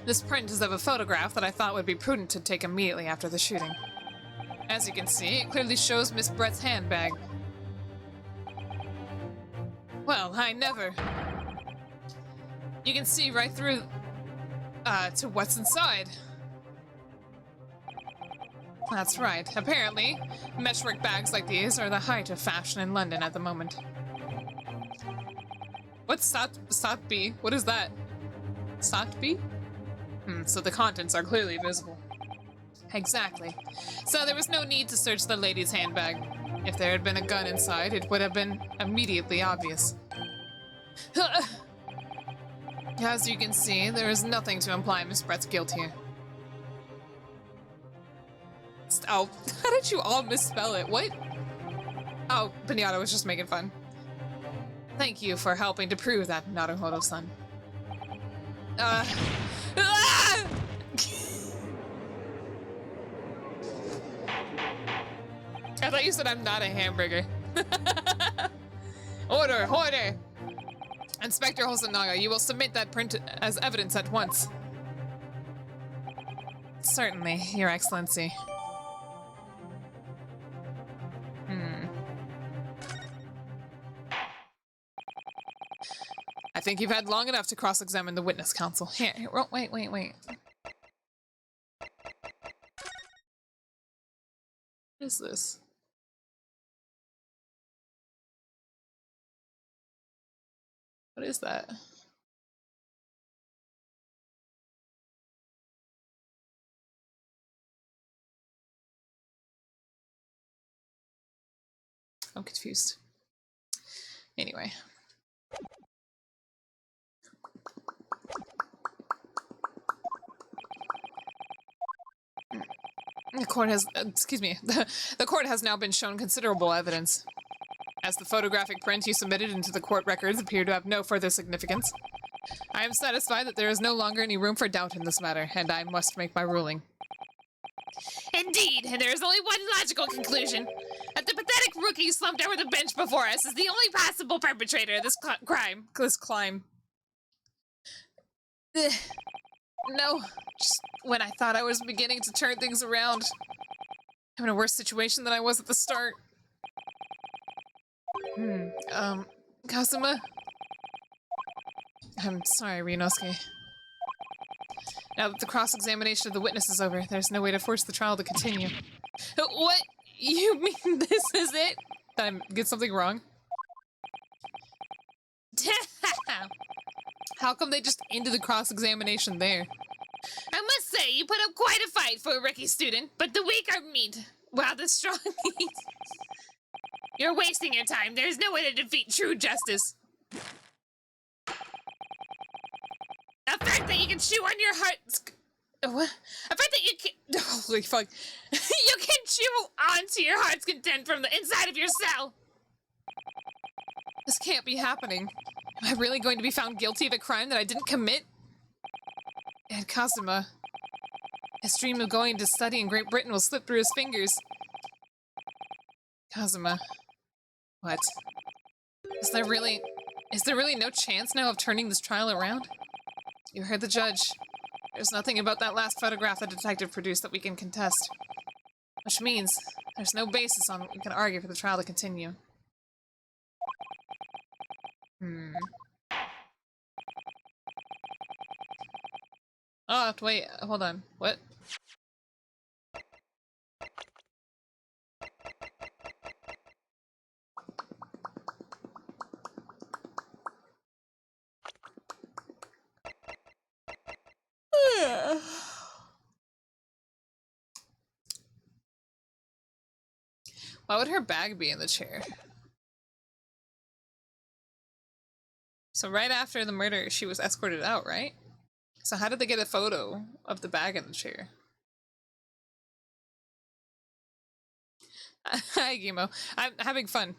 This print is of a photograph that I thought would be prudent to take immediately after the shooting. As you can see, it clearly shows Miss Brett's handbag. Well, I never. You can see right through to what's inside. That's right. Apparently, meshwork bags like these are the height of fashion in London at the moment. What's Satbi? What is that? Satbi? So the contents are clearly visible. Exactly. So there was no need to search the lady's handbag. If there had been a gun inside, it would have been immediately obvious. As you can see, there is nothing to imply Miss Brett's guilt here. Oh, how did you all misspell it? What? Oh, Pinata was just making fun. Thank you for helping to prove that, Naruhodo-san. Ah! I thought you said I'm not a hamburger. Order! Inspector Hosonaga, you will submit that print as evidence at once. Certainly, Your Excellency. I think you've had long enough to cross-examine the witness counsel. Here, wait. What is this? What is that? I'm confused. Anyway. The court has, the court has now been shown considerable evidence. As the photographic print you submitted into the court records appear to have no further significance, I am satisfied that there is no longer any room for doubt in this matter, and I must make my ruling. Indeed, and there is only one logical conclusion. That the pathetic rookie slumped over the bench before us is the only possible perpetrator of this crime. This climb. No, just when I thought I was beginning to turn things around. I'm in a worse situation than I was at the start. Kazuma? I'm sorry, Ryunosuke. Now that the cross-examination of the witness is over, there's no way to force the trial to continue. What? You mean this is it? Did I get something wrong? How come they just ended the cross-examination there? I must say, you put up quite a fight for a rookie student, but the weak are meat, while the strong eat. You're wasting your time. There's no way to defeat true justice. The fact that you can chew on your heart... What? The fact that you can... Holy fuck. You can chew onto your heart's content from the inside of your cell. This can't be happening. Am I really going to be found guilty of a crime that I didn't commit? And Kazuma, his dream of going to study in Great Britain will slip through his fingers. Kazuma, what? Is there really no chance now of turning this trial around? You heard the judge. There's nothing about that last photograph the detective produced that we can contest. Which means there's no basis on what we can argue for the trial to continue. Oh, wait, hold on. What? Why would her bag be in the chair? So right after the murder, she was escorted out, right? So how did they get a photo of the bag in the chair? Hi, Gimo. I'm having fun.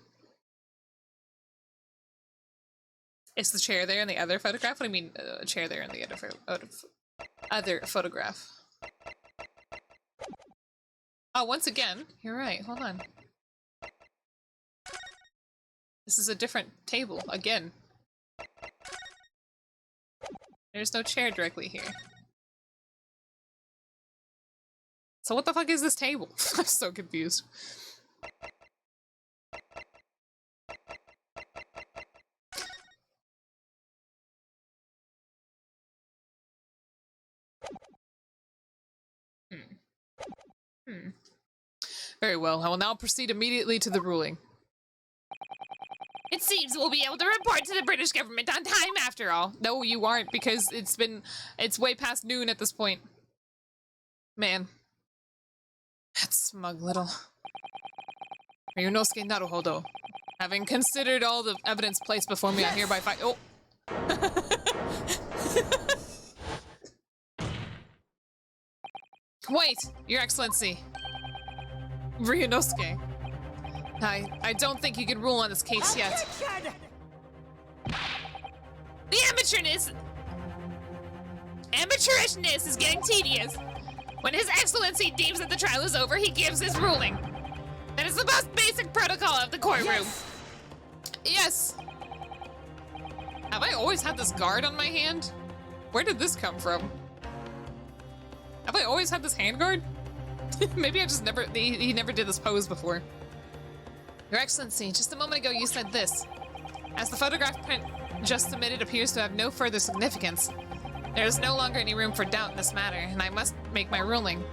Is the chair there in the other photograph? What do you mean, a chair there in the other photograph? Oh, once again, you're right. Hold on. This is a different table, again. There's no chair directly here. So what the fuck is this table? I'm so confused. Very well. I will now proceed immediately to the ruling. It seems we'll be able to report to the British government on time after all. No, you aren't, because it's way past noon at this point. Man. That smug little... Ryunosuke Naruhodo. Having considered all the evidence placed before me, I hereby find... Oh! Wait, Your Excellency. Ryunosuke. I don't think you can rule on this case yet. The amateurishness is getting tedious. When His Excellency deems that the trial is over, he gives his ruling. That is the most basic protocol of the courtroom. Yes! Have I always had this guard on my hand? Where did this come from? Have I always had this handguard? Maybe I just never... He never did this pose before. Your Excellency, just a moment ago you said this. As the photograph print just submitted appears to have no further significance, there is no longer any room for doubt in this matter, and I must make my ruling.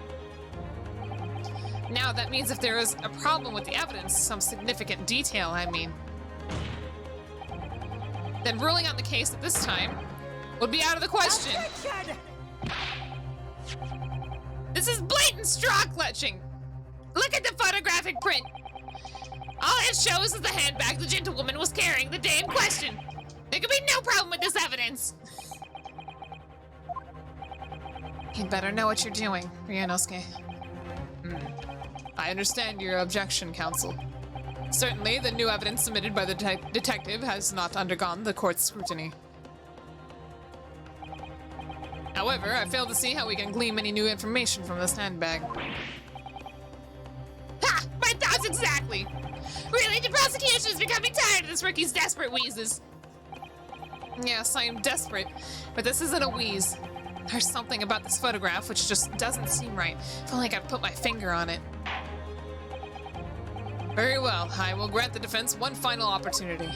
Now, that means if there is a problem with the evidence, some significant detail, I mean, then ruling on the case at this time would be out of the question. This is blatant straw clutching. Look at the photographic print. All it shows is the handbag the gentlewoman was carrying the day in question. There could be no problem with this evidence. You'd better know what you're doing, Ryunosuke. I understand your objection, counsel. Certainly, the new evidence submitted by the detective has not undergone the court's scrutiny. However, I fail to see how we can glean any new information from this handbag. Ha! My thoughts exactly! Really, the prosecution is becoming tired of this rookie's desperate wheezes. Yes, I am desperate, but this isn't a wheeze. There's something about this photograph which just doesn't seem right. I feel like I've put my finger on it. Very well, I will grant the defense one final opportunity.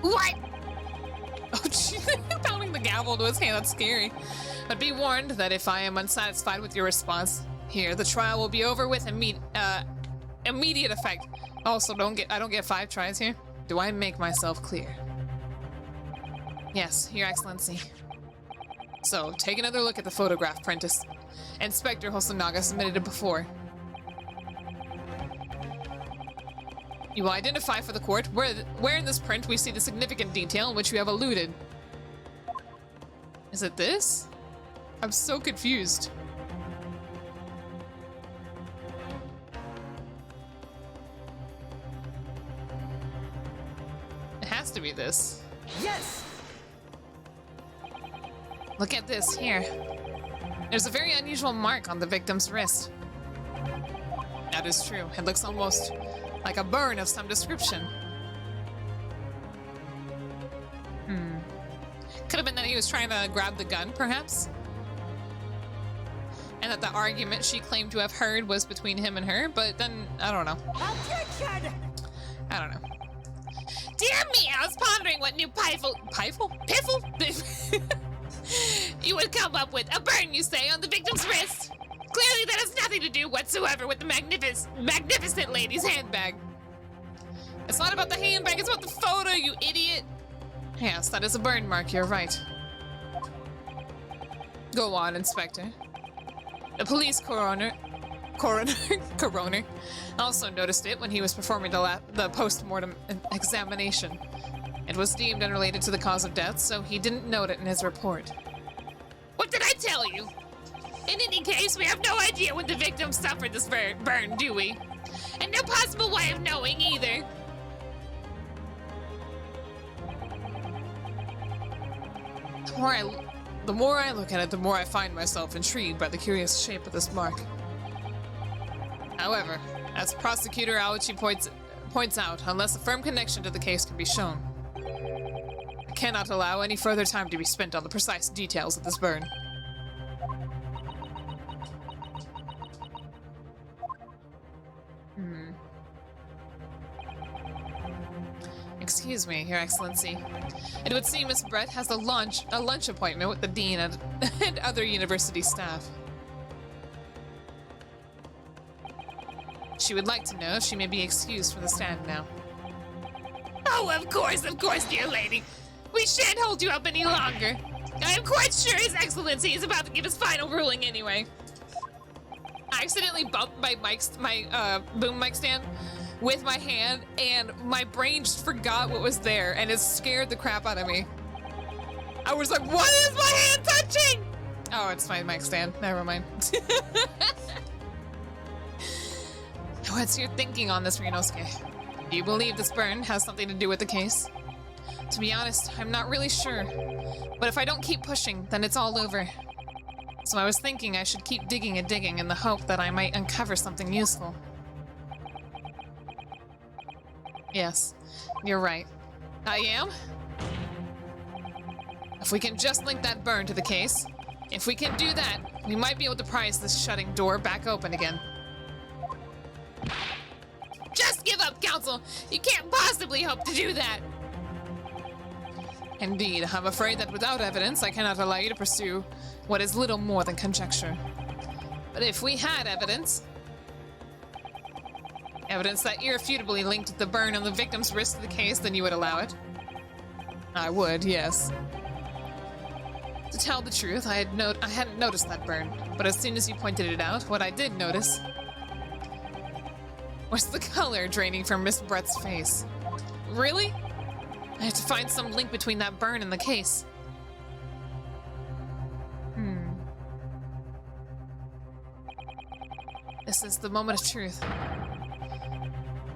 What? Oh, gee, pounding the gavel to his hand, that's scary. But be warned that if I am unsatisfied with your response, here, the trial will be over with immediate effect. Also, I don't get 5 tries here. Do I make myself clear? Yes, Your Excellency. So, take another look at the photograph, Prentice. Inspector Hosonaga submitted it before. You will identify for the court where in this print we see the significant detail in which you have alluded. Is it this? I'm so confused. It has to be this. Yes! Look at this here. There's a very unusual mark on the victim's wrist. That is true. It looks almost like a burn of some description. Could have been that he was trying to grab the gun, perhaps? And that the argument she claimed to have heard was between him and her, but then, I don't know. I don't know. Dear me, I was pondering what new piffle you would come up with. A burn, you say, on the victim's wrist. Clearly that has nothing to do whatsoever with the magnificent lady's handbag. It's not about the handbag, it's about the photo, you idiot! Yes, that is a burn mark, you're right. Go on, Inspector. The police coroner also noticed it when he was performing the post-mortem examination. It was deemed unrelated to the cause of death, so he didn't note it in his report. tell you. In any case, we have no idea when the victim suffered this burn, do we? And no possible way of knowing either. The more I look at it, the more I find myself intrigued by the curious shape of this mark. However, as Prosecutor Aoichi points out, unless a firm connection to the case can be shown, I cannot allow any further time to be spent on the precise details of this burn. Excuse me, Your Excellency. It would seem Miss Brett has a lunch appointment with the dean and other university staff. She would like to know if she may be excused from the stand now. Oh, of course, dear lady. We shan't hold you up any longer. I am quite sure His Excellency is about to give his final ruling anyway. I accidentally bumped my boom mic stand with my hand, and my brain just forgot what was there, and it scared the crap out of me. I was like, what is my hand touching? Oh, it's my mic stand. Never mind. What's your thinking on this, Ryunosuke? Do you believe this burn has something to do with the case? To be honest, I'm not really sure. But if I don't keep pushing, then it's all over. So I was thinking I should keep digging and digging in the hope that I might uncover something useful. Yes, you're right. I am? If we can just link that burn to the case, if we can do that, we might be able to prise this shutting door back open again. Just give up, Counsel! You can't possibly hope to do that! Indeed, I'm afraid that without evidence, I cannot allow you to pursue what is little more than conjecture. But if we had evidence that irrefutably linked the burn on the victim's wrist to the case, then you would allow it? I would, yes. To tell the truth, I hadn't noticed that burn, but as soon as you pointed it out, what I did notice was the color draining from Miss Brett's face. Really? I have to find some link between that burn and the case. This is the moment of truth.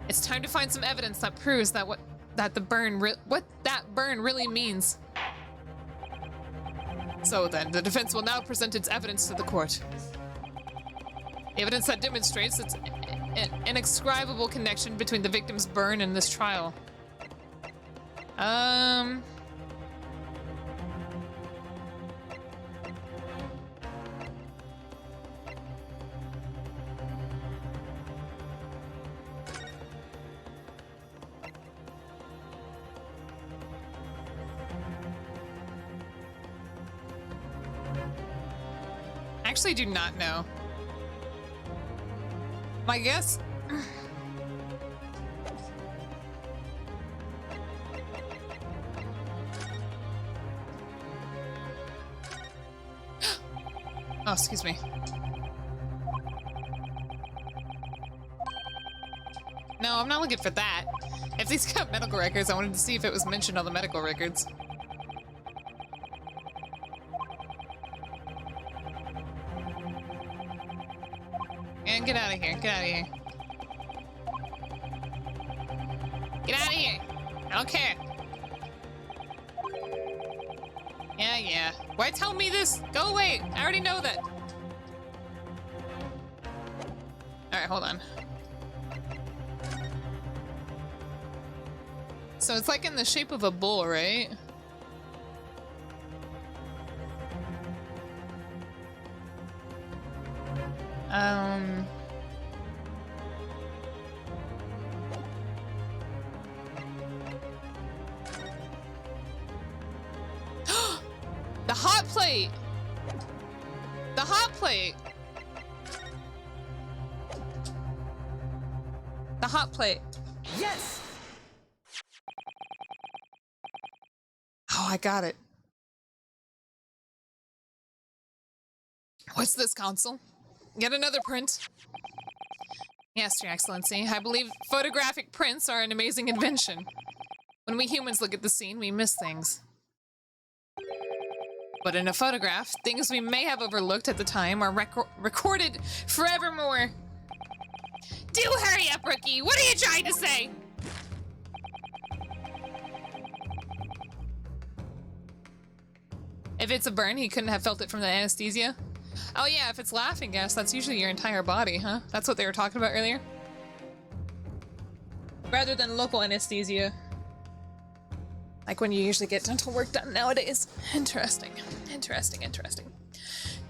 It's time to find some evidence that proves that what that burn really means. So then, the defense will now present its evidence to the court. The evidence that demonstrates its inexcribable connection between the victim's burn and this trial. I actually do not know. My guess? Oh, excuse me. No, I'm not looking for that. If these got medical records, I wanted to see if it was mentioned on the medical records. And get out of here. Get out of here. Get out of here. I don't care. Yeah. Why tell me this? Go away. I already know that. Alright, hold on. So it's like in the shape of a bull, right? The hot plate! The hot plate! The hot plate. Yes! Oh, I got it. What's this, Consul? Yet another print? Yes, Your Excellency. I believe photographic prints are an amazing invention. When we humans look at the scene, we miss things. But in a photograph, things we may have overlooked at the time are recorded forevermore. Do hurry up, Rookie. What are you trying to say? If it's a burn, he couldn't have felt it from the anesthesia. Oh yeah, if it's laughing gas, that's usually your entire body, huh? That's what they were talking about earlier? Rather than local anesthesia. Like when you usually get dental work done nowadays. Interesting. Interesting, interesting.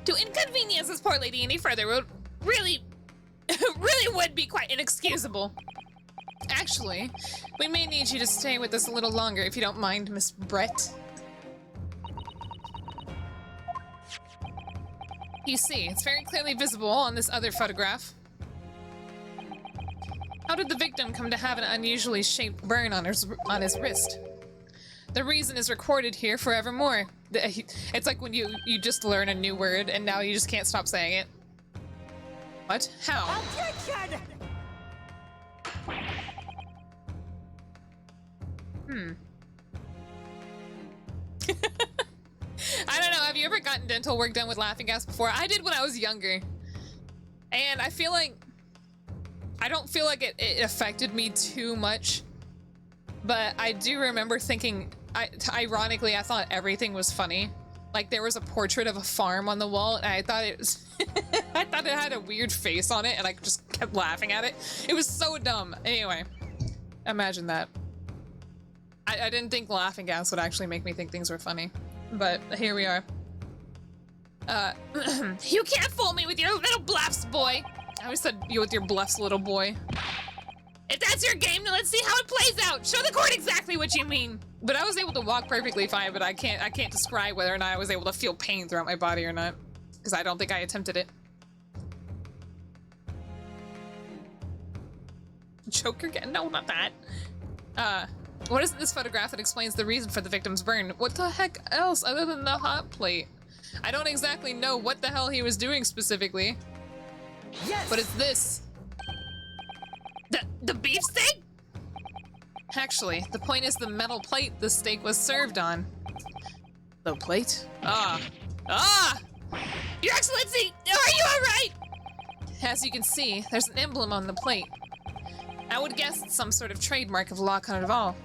To inconvenience this poor lady any further would really would be quite inexcusable. Actually, we may need you to stay with us a little longer if you don't mind, Miss Brett. You see, it's very clearly visible on this other photograph. How did the victim come to have an unusually shaped burn on his wrist? The reason is recorded here forevermore. It's like when you just learn a new word and now you just can't stop saying it. What? How? Objection! I don't know, have you ever gotten dental work done with laughing gas before? I did when I was younger. And I feel like... I don't feel like it affected me too much. But I do remember thinking... ironically, I thought everything was funny. Like, there was a portrait of a farm on the wall, and I thought it was... I thought it had a weird face on it, and I just kept laughing at it. It was so dumb. Anyway, imagine that. I didn't think laughing gas would actually make me think things were funny. But here we are. You can't fool me with your little bluffs, boy. I always said you with your bluffs, little boy. If that's your game, then let's see how it plays out. Show the court exactly what you mean. But I was able to walk perfectly fine, but I can't describe whether or not I was able to feel pain throughout my body or not. Because I don't think I attempted it. Joker again? No, not that. What is in this photograph that explains the reason for the victim's burn? What the heck else other than the hot plate? I don't exactly know what the hell he was doing specifically. Yes! But it's this. The beefsteak? Actually, the point is the metal plate the steak was served on. The plate? Ah! Your Excellency, are you alright? As you can see, there's an emblem on the plate. I would guess it's some sort of trademark of La Carnival.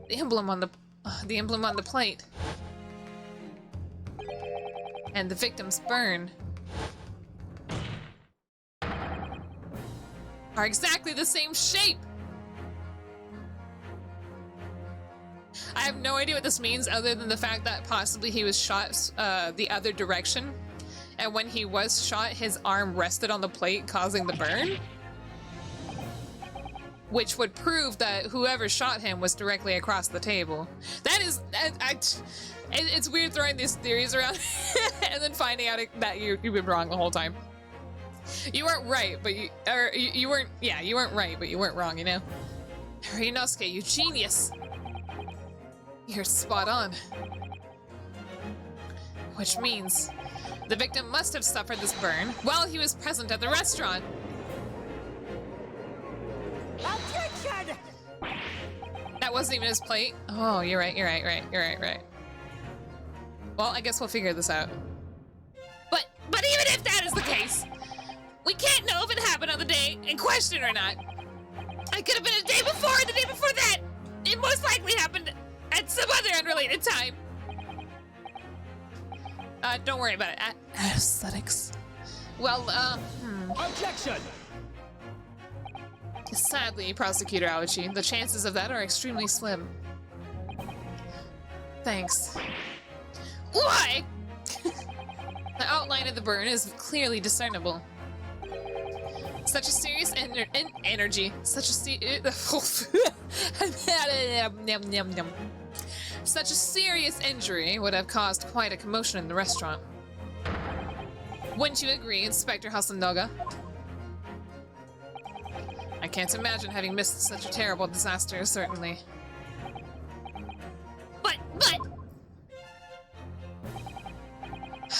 The emblem on the plate. And the victim's burn are exactly the same shape. I have no idea what this means other than the fact that possibly he was shot the other direction. And when he was shot, his arm rested on the plate, causing the burn. Which would prove that whoever shot him was directly across the table. That is... it's weird throwing these theories around and then finding out that you've been wrong the whole time. You weren't right, but you weren't... Yeah, you weren't right, but you weren't wrong, you know? Ryunosuke, you genius! You're spot on. Which means the victim must have suffered this burn while he was present at the restaurant. Objection! That wasn't even his plate. Oh, you're right. Well, I guess we'll figure this out. But even if that is the case, we can't know if it happened on the day in question or not. It could have been a day before, the day before that. It most likely happened at some other unrelated time. Don't worry about it. Aesthetics. Well, Objection! Sadly, Prosecutor Aoichi, the chances of that are extremely slim. Thanks. Why? The outline of the burn is clearly discernible. Such a serious energy. Such a Such a serious injury would have caused quite a commotion in the restaurant. Wouldn't you agree, Inspector Hasanoga? I can't imagine having missed such a terrible disaster, certainly. But...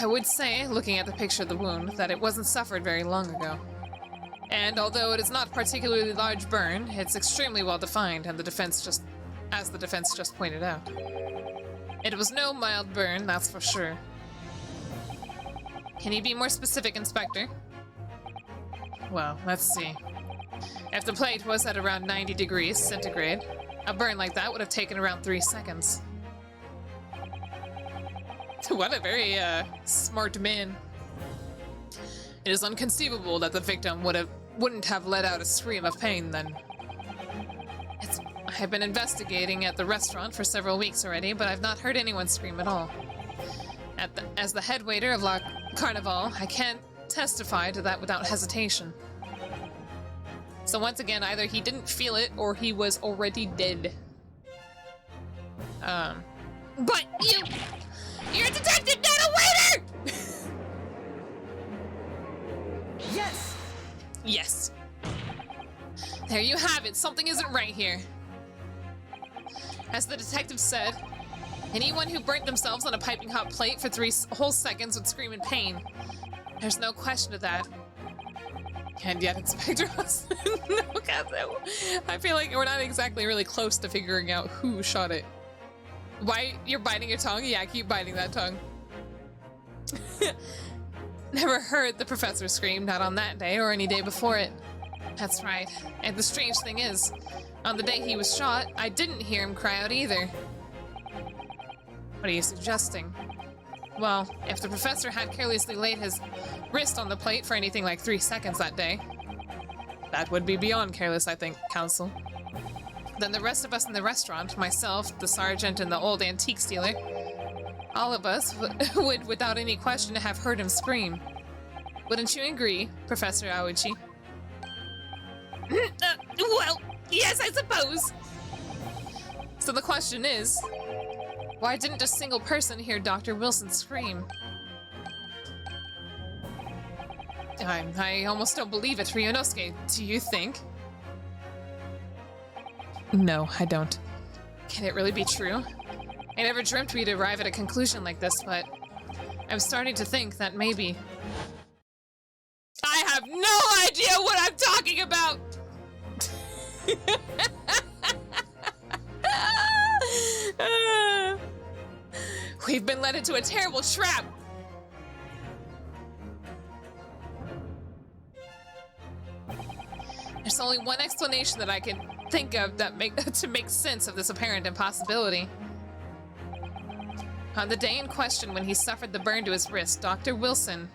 I would say, looking at the picture of the wound, that it wasn't suffered very long ago. And although it is not a particularly large burn, it's extremely well defined, and the defense just as the defense just pointed out. It was no mild burn, that's for sure. Can you be more specific, Inspector? Well, let's see. If the plate was at around 90 degrees centigrade, a burn like that would have taken around 3 seconds. What a very, smart man. It is inconceivable that the victim wouldn't have let out a scream of pain then. I've been investigating at the restaurant for several weeks already, but I've not heard anyone scream at all. As the head waiter of La Carnival, I can't testify to that without hesitation. So once again, either he didn't feel it or he was already dead. But you're a detective, not a waiter! Yes! Yes. There you have it. Something isn't right here. As the detective said, anyone who burnt themselves on a piping hot plate for 3 whole seconds would scream in pain. There's no question of that. And yet, Inspector Austin, no, I feel like we're not exactly really close to figuring out who shot it. Why, you're biting your tongue? Yeah, keep biting that tongue. Never heard the professor scream, not on that day or any day before it. That's right. And the strange thing is, on the day he was shot, I didn't hear him cry out either. What are you suggesting? Well, if the professor had carelessly laid his wrist on the plate for anything like 3 seconds that day, that would be beyond careless, I think, Counsel. Then the rest of us in the restaurant, myself, the sergeant, and the old antique dealer, all of us would, without any question, have heard him scream. Wouldn't you agree, Professor Aoichi? Well, yes, I suppose. So the question is, why didn't a single person hear Dr. Wilson scream? I almost don't believe it, Ryunosuke. Do you think? No, I don't. Can it really be true? I never dreamt we'd arrive at a conclusion like this, but I'm starting to think that maybe... I have no idea what I'm talking about! We've been led into a terrible trap! There's only one explanation that I can think of that to make sense of this apparent impossibility. On the day in question when he suffered the burn to his wrist, Dr. Wilson...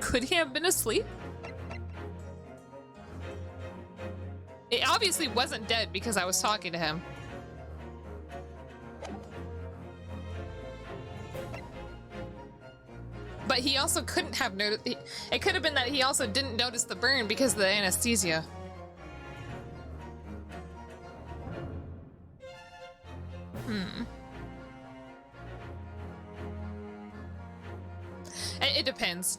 Could he have been asleep? It obviously wasn't dead because I was talking to him. But he also couldn't have noticed. It could have been that he also didn't notice the burn because of the anesthesia. It depends.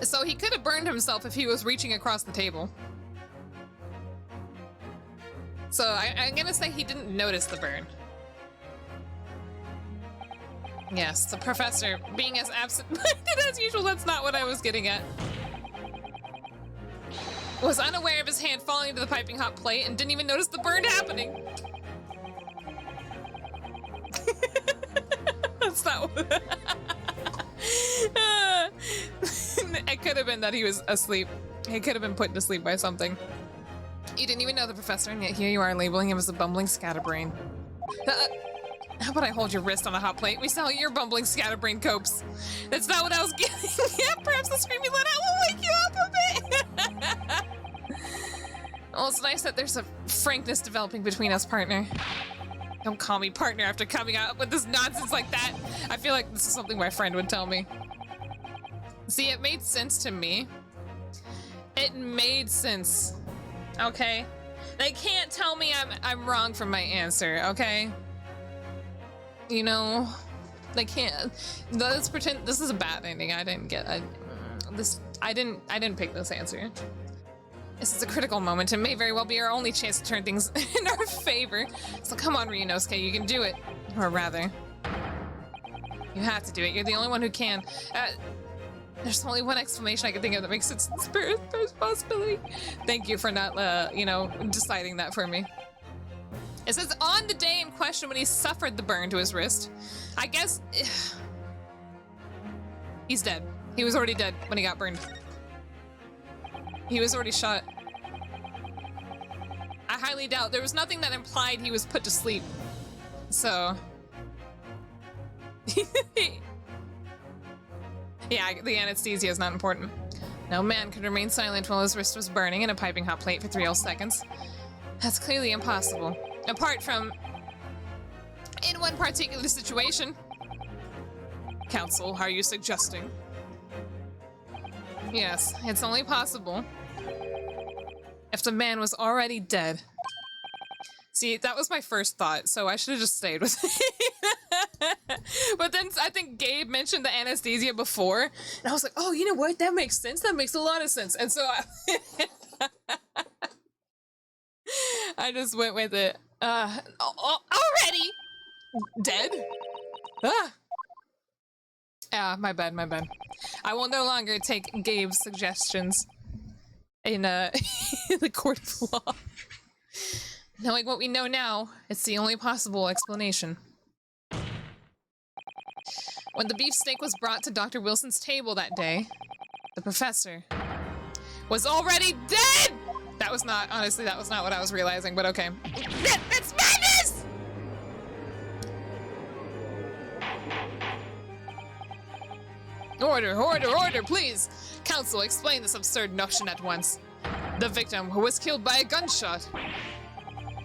So he could have burned himself if he was reaching across the table. So I'm gonna say he didn't notice the burn. Yes, the professor, being as absent-minded as usual, that's not what I was getting at. Was unaware of his hand falling into the piping hot plate and didn't even notice the burn happening. That's not what... It could have been that he was asleep. He could have been put to sleep by something. You didn't even know the professor, and yet here you are labeling him as a bumbling scatterbrain. How about I hold your wrist on a hot plate? We saw your bumbling scatterbrain copes. That's not what I was getting at. Perhaps the scream you let out will wake you up a bit. Well, it's nice that there's a frankness developing between us, partner. Don't call me partner after coming out with this nonsense like that. I feel like this is something my friend would tell me. See, it made sense to me. It made sense. Okay? They can't tell me I'm wrong for my answer, okay? You know, they can't. Let's pretend this is a bad ending. I didn't pick this answer. This is a critical moment and may very well be our only chance to turn things in our favor. So come on, Ryunosuke, you can do it. Or rather, you have to do it. You're the only one who can. There's only one explanation I can think of that makes sense in the spirit. There's possibility. Thank you for not, you know, deciding that for me. It says, on the day in question when he suffered the burn to his wrist, I guess... He's dead. He was already dead when he got burned. He was already shot. I highly doubt. There was nothing that implied he was put to sleep. So... Yeah, the anesthesia is not important. No man could remain silent while his wrist was burning in a piping hot plate for 3 whole seconds. That's clearly impossible. Apart from... in one particular situation. Counsel, are you suggesting? Yes, it's only possible if the man was already dead. See, that was my first thought, so I should have just stayed with it. But then I think Gabe mentioned the anesthesia before, and I was like, oh, you know what? That makes sense. That makes a lot of sense. And so I just went with it. Already dead? My bad, my bad. I will no longer take Gabe's suggestions in the court of law. Knowing what we know now, it's the only possible explanation. When the beefsteak was brought to Dr. Wilson's table that day, the professor was already dead! That was not, honestly, that was not what I was realizing, but okay. That's madness! Order, please! Counsel, explain this absurd notion at once. The victim, who was killed by a gunshot.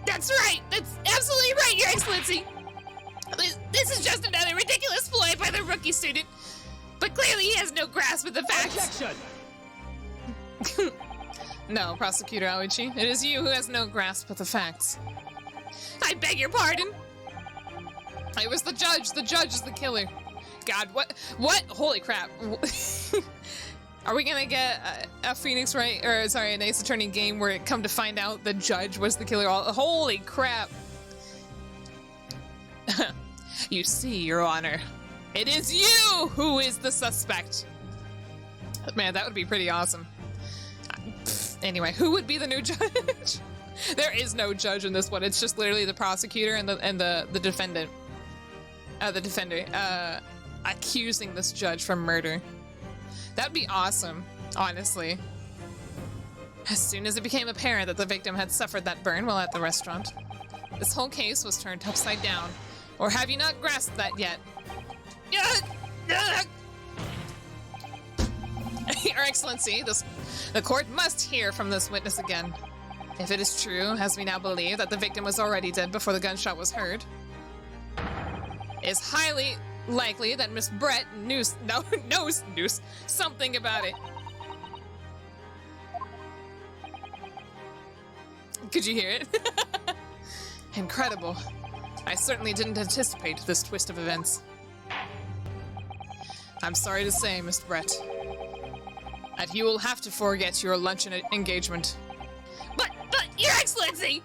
That's right! That's absolutely right, Your Excellency! This is just another ridiculous ploy by the rookie student. But clearly he has no grasp of the facts. Objection! No, Prosecutor Aoichi. It is you who has no grasp of the facts. I beg your pardon? It was the judge. The judge is the killer. God, what? Holy crap. Are we gonna get a Phoenix Wright, or sorry, an Ace Attorney game where it come to find out the judge was the killer? Holy crap. You see, Your Honor, it is you who is the suspect. Man, that would be pretty awesome. Anyway, who would be the new judge? There is no judge in this one. It's just literally the prosecutor and the defendant. The defender, accusing this judge from murder. That'd be awesome, honestly. As soon as it became apparent that the victim had suffered that burn while at the restaurant, this whole case was turned upside down. Or have you not grasped that yet? Your Excellency, the court must hear from this witness again. If it is true, as we now believe, that the victim was already dead before the gunshot was heard, it's highly likely that Miss Brett knows something about it. Could you hear it? Incredible. I certainly didn't anticipate this twist of events. I'm sorry to say, Miss Brett, that you will have to forget your luncheon engagement. But, Your Excellency!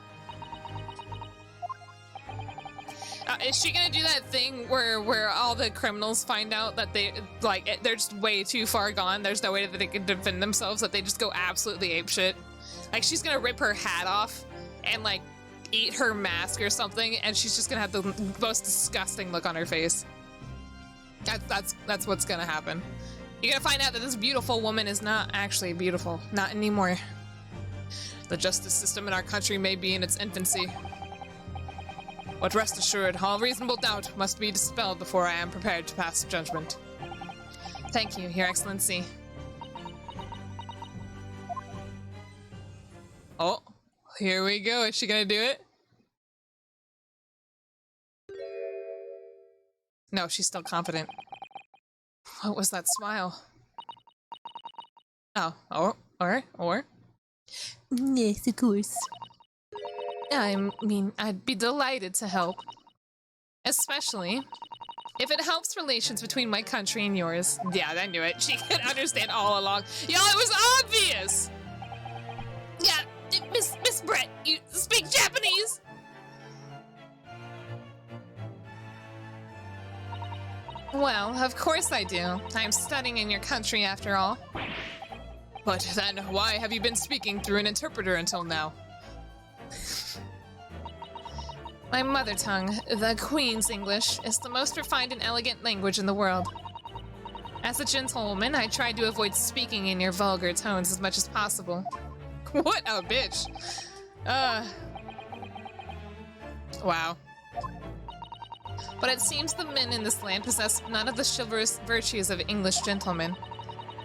Is she gonna do that thing where all the criminals find out that they're just way too far gone, there's no way that they can defend themselves, that they just go absolutely apeshit? Like, she's gonna rip her hat off and, like, eat her mask or something, and she's just gonna have the most disgusting look on her face. That's what's gonna happen. You're gonna find out that this beautiful woman is not actually beautiful. Not anymore. The justice system in our country may be in its infancy. But rest assured, all reasonable doubt must be dispelled before I am prepared to pass judgment. Thank you, Your Excellency. Oh, here we go. Is she gonna do it? No, she's still confident. What was that smile? Oh, or? Yes, of course. I mean, I'd be delighted to help. Especially if it helps relations between my country and yours. Yeah, I knew it. She could understand all along. Y'all, it was obvious! Yeah, Miss Brett, you speak Japanese? Well, of course I do. I'm studying in your country after all. But then, why have you been speaking through an interpreter until now? My mother tongue, the Queen's English, is the most refined and elegant language in the world. As a gentlewoman, I tried to avoid speaking in your vulgar tones as much as possible. What a bitch! Wow. But it seems the men in this land possess none of the chivalrous virtues of English gentlemen.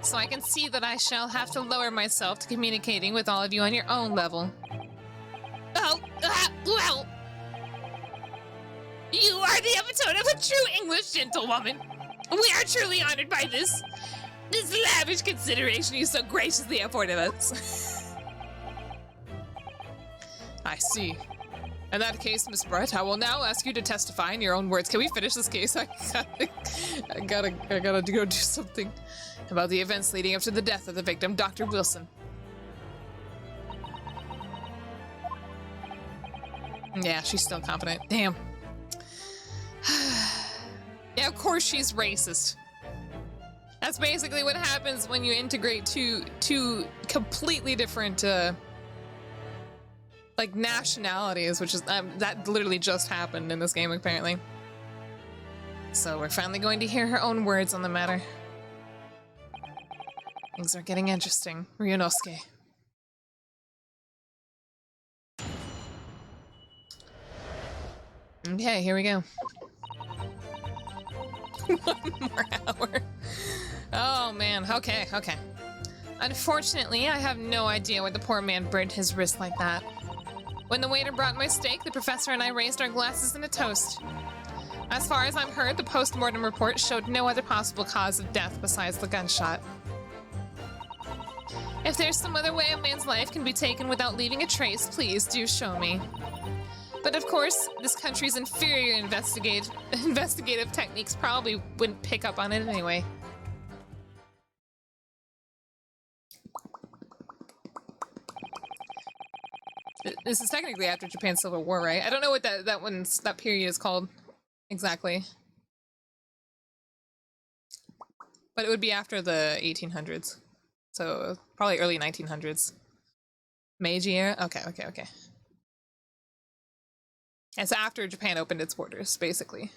So I can see that I shall have to lower myself to communicating with all of you on your own level. Oh, well. You are the epitome of a true English gentlewoman. We are truly honored by this lavish consideration you so graciously afforded us. I see. In that case, Miss Brett, I will now ask you to testify in your own words. Can we finish this case? I gotta go do something about the events leading up to the death of the victim, Dr. Wilson. Yeah, she's still confident. Damn. Yeah, of course she's racist. That's basically what happens when you integrate two completely different like nationalities, which is that literally just happened in this game apparently. So we're finally going to hear her own words on the matter. Things are getting interesting. Ryunosuke. Okay, here we go. 1 more hour. Oh man, okay. Unfortunately, I have no idea why the poor man burned his wrist like that. When the waiter brought my steak, the professor and I raised our glasses in a toast. As far as I've heard, the post-mortem report showed no other possible cause of death besides the gunshot. If there's some other way a man's life can be taken without leaving a trace, please do show me. But of course, this country's inferior investigative techniques probably wouldn't pick up on it anyway. This is technically after Japan's Civil War, right? I don't know what that period is called exactly. But it would be after the 1800s. So probably early 1900s. Meiji era? Okay. It's after Japan opened its borders, basically.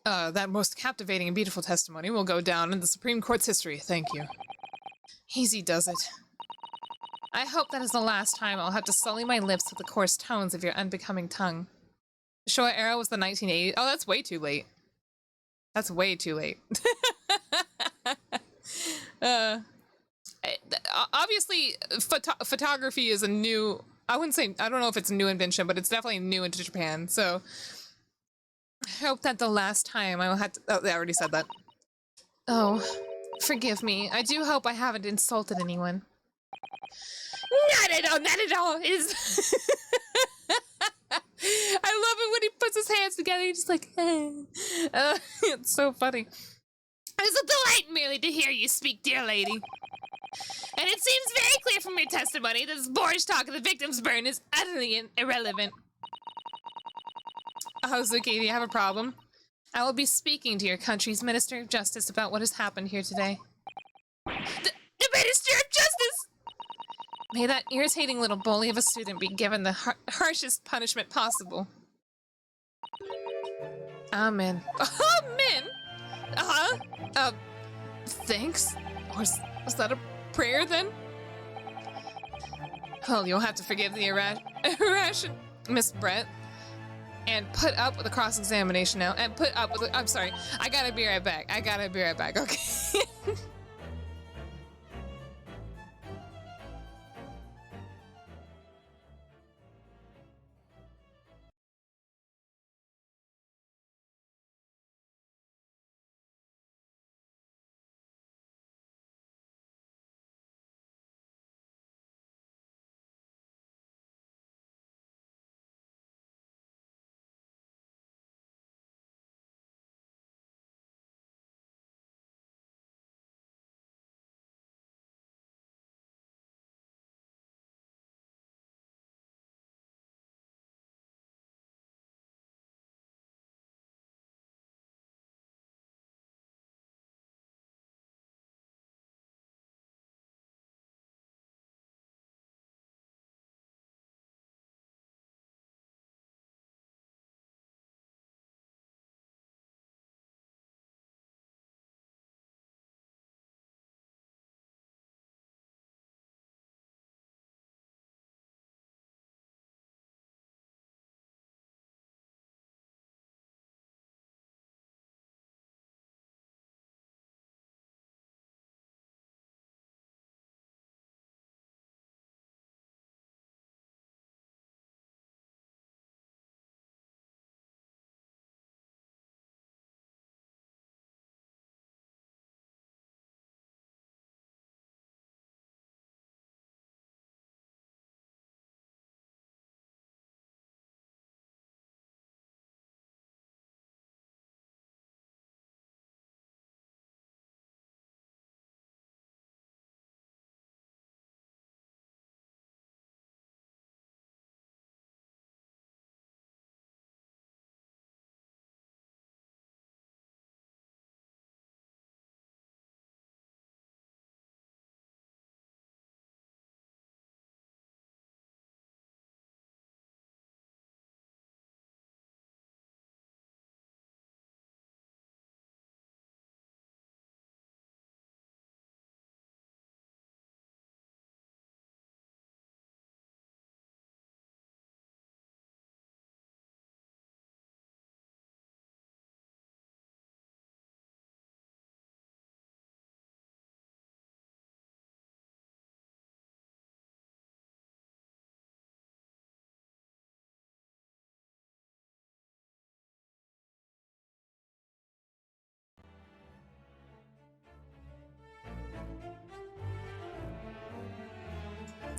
That most captivating and beautiful testimony will go down in the Supreme Court's history. Thank you. Easy does it. I hope that is the last time I'll have to sully my lips with the coarse tones of your unbecoming tongue. The Showa era was the 1980s. Oh, that's way too late. That's way too late. Obviously, photography is a new... I don't know if it's a new invention, but it's definitely new into Japan, so... I hope that the last time I will have to... Oh, I already said that. Oh, forgive me. I do hope I haven't insulted anyone. Not at all. Is I love it when he puts his hands together. He's just like, it's so funny. It's a delight merely to hear you speak, dear lady. And it seems very clear from your testimony that this boorish talk of the victim's burn is utterly irrelevant. Hozuki, do you have a problem? I will be speaking to your country's Minister of Justice about what has happened here today. The Minister of Justice! May that irritating little bully of a student be given the harshest punishment possible. Amen. Amen? Thanks? Was that a prayer then? Well, you'll have to forgive the irration, Miss Brett. And put up with the cross-examination now. And put up with the... I'm sorry. I gotta be right back. Okay.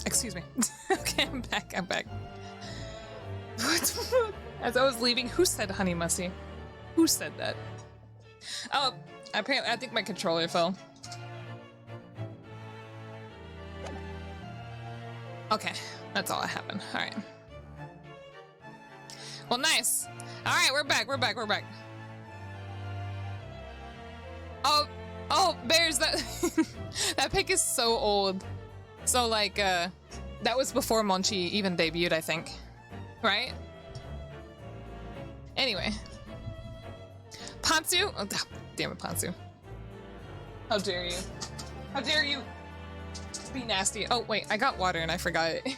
Excuse me. Okay, I'm back. I'm back. What? As I was leaving, who said honey mussy? Who said that? Oh, apparently, I think my controller fell. Okay, that's all that happened. All right. Well, nice. All right, we're back. We're back. We're back. Oh, Bears, that that pic is so old. So like, that was before Monchi even debuted, I think. Right? Anyway. Pantsu? Oh, damn it, Pantsu. How dare you? How dare you be nasty? Oh, wait, I got water and I forgot it. Wait,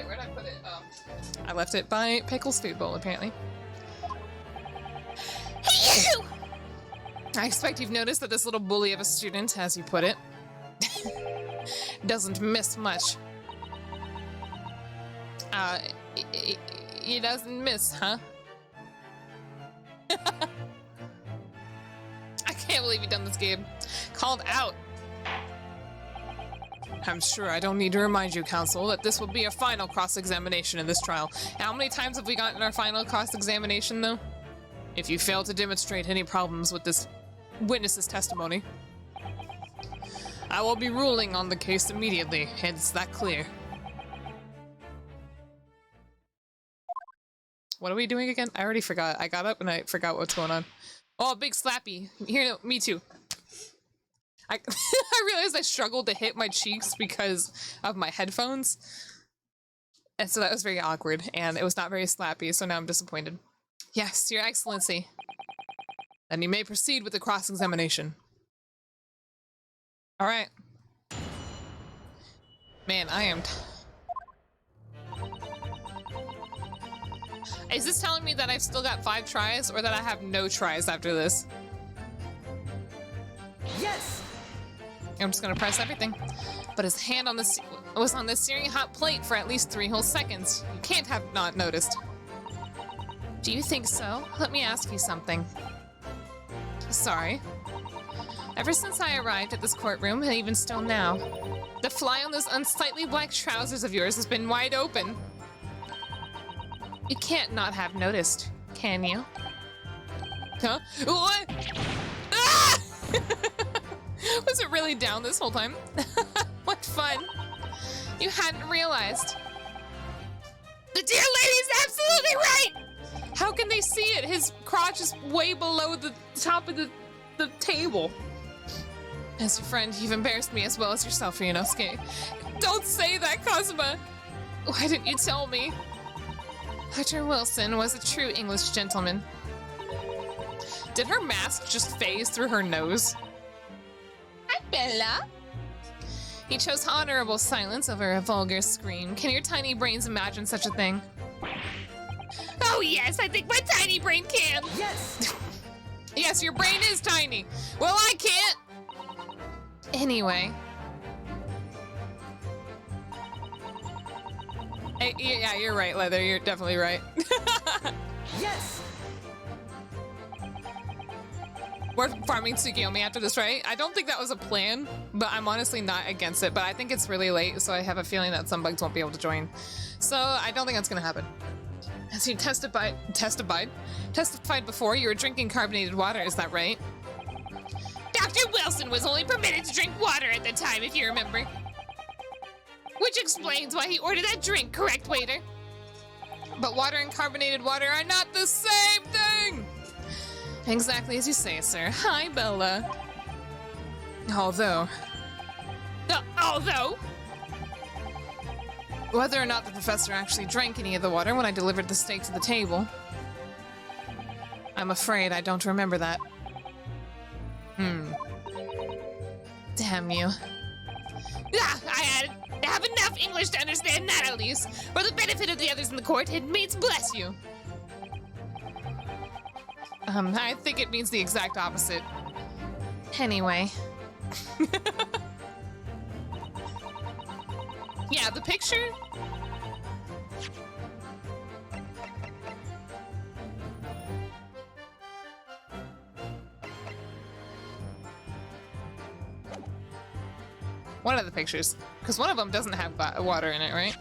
where'd I put it? Oh. I left it by Pickle's food bowl, apparently. I expect you've noticed that this little bully of a student, as you put it, doesn't miss much. He doesn't miss, huh? I can't believe you've done this, Gabe. Called out. I'm sure I don't need to remind you, Counsel, that this will be a final cross-examination in this trial. How many times have we gotten our final cross-examination, though? If you fail to demonstrate any problems with this witness's testimony, I will be ruling on the case immediately. It's that clear. What are we doing again? I already forgot. I got up and I forgot what's going on. Oh, big slappy. Here, me too. I realized I struggled to hit my cheeks because of my headphones. And so that was very awkward, and it was not very slappy, so now I'm disappointed. Yes, Your Excellency. Then you may proceed with the cross-examination. Alright. Man, I am... Is this telling me that I've still got 5 tries, or that I have no tries after this? Yes! I'm just gonna press everything. But his hand on the was on the searing hot plate for at least 3 whole seconds. You can't have not noticed. Do you think so? Let me ask you something. Sorry. Ever since I arrived at this courtroom, and even still now, the fly on those unsightly black trousers of yours has been wide open. You can't not have noticed, can you? Huh? What? Ah! Was it really down this whole time? What fun. You hadn't realized. The dear lady is absolutely right! How can they see it? His crotch is way below the top of the table. As your friend, you've embarrassed me as well as yourself, Ryunosuke. Don't say that, Kazuma! Why didn't you tell me? Dr. Wilson was a true English gentleman. Did her mask just phase through her nose? Hi, Bella. He chose honorable silence over a vulgar scream. Can your tiny brains imagine such a thing? Oh yes, I think my tiny brain can. Yes. Yes, your brain is tiny. Well, I can't. Anyway. Hey, yeah, you're right, Leather. You're definitely right. Yes. We're farming Tsukiyomi after this, right? I don't think that was a plan, but I'm honestly not against it. But I think it's really late, so I have a feeling that some bugs won't be able to join. So I don't think that's gonna happen. As you testified before, you were drinking carbonated water, is that right? Dr. Wilson was only permitted to drink water at the time, if you remember. Which explains why he ordered that drink, correct, waiter? But water and carbonated water are not the same thing! Exactly as you say, sir. Hi, Bella. Although... Whether or not the professor actually drank any of the water when I delivered the steak to the table, I'm afraid I don't remember that. Damn you. I have enough English to understand that, at least. For the benefit of the others in the court, it means bless you. I think it means the exact opposite. Anyway. Yeah, the picture... One of the pictures. Because one of them doesn't have water in it, right?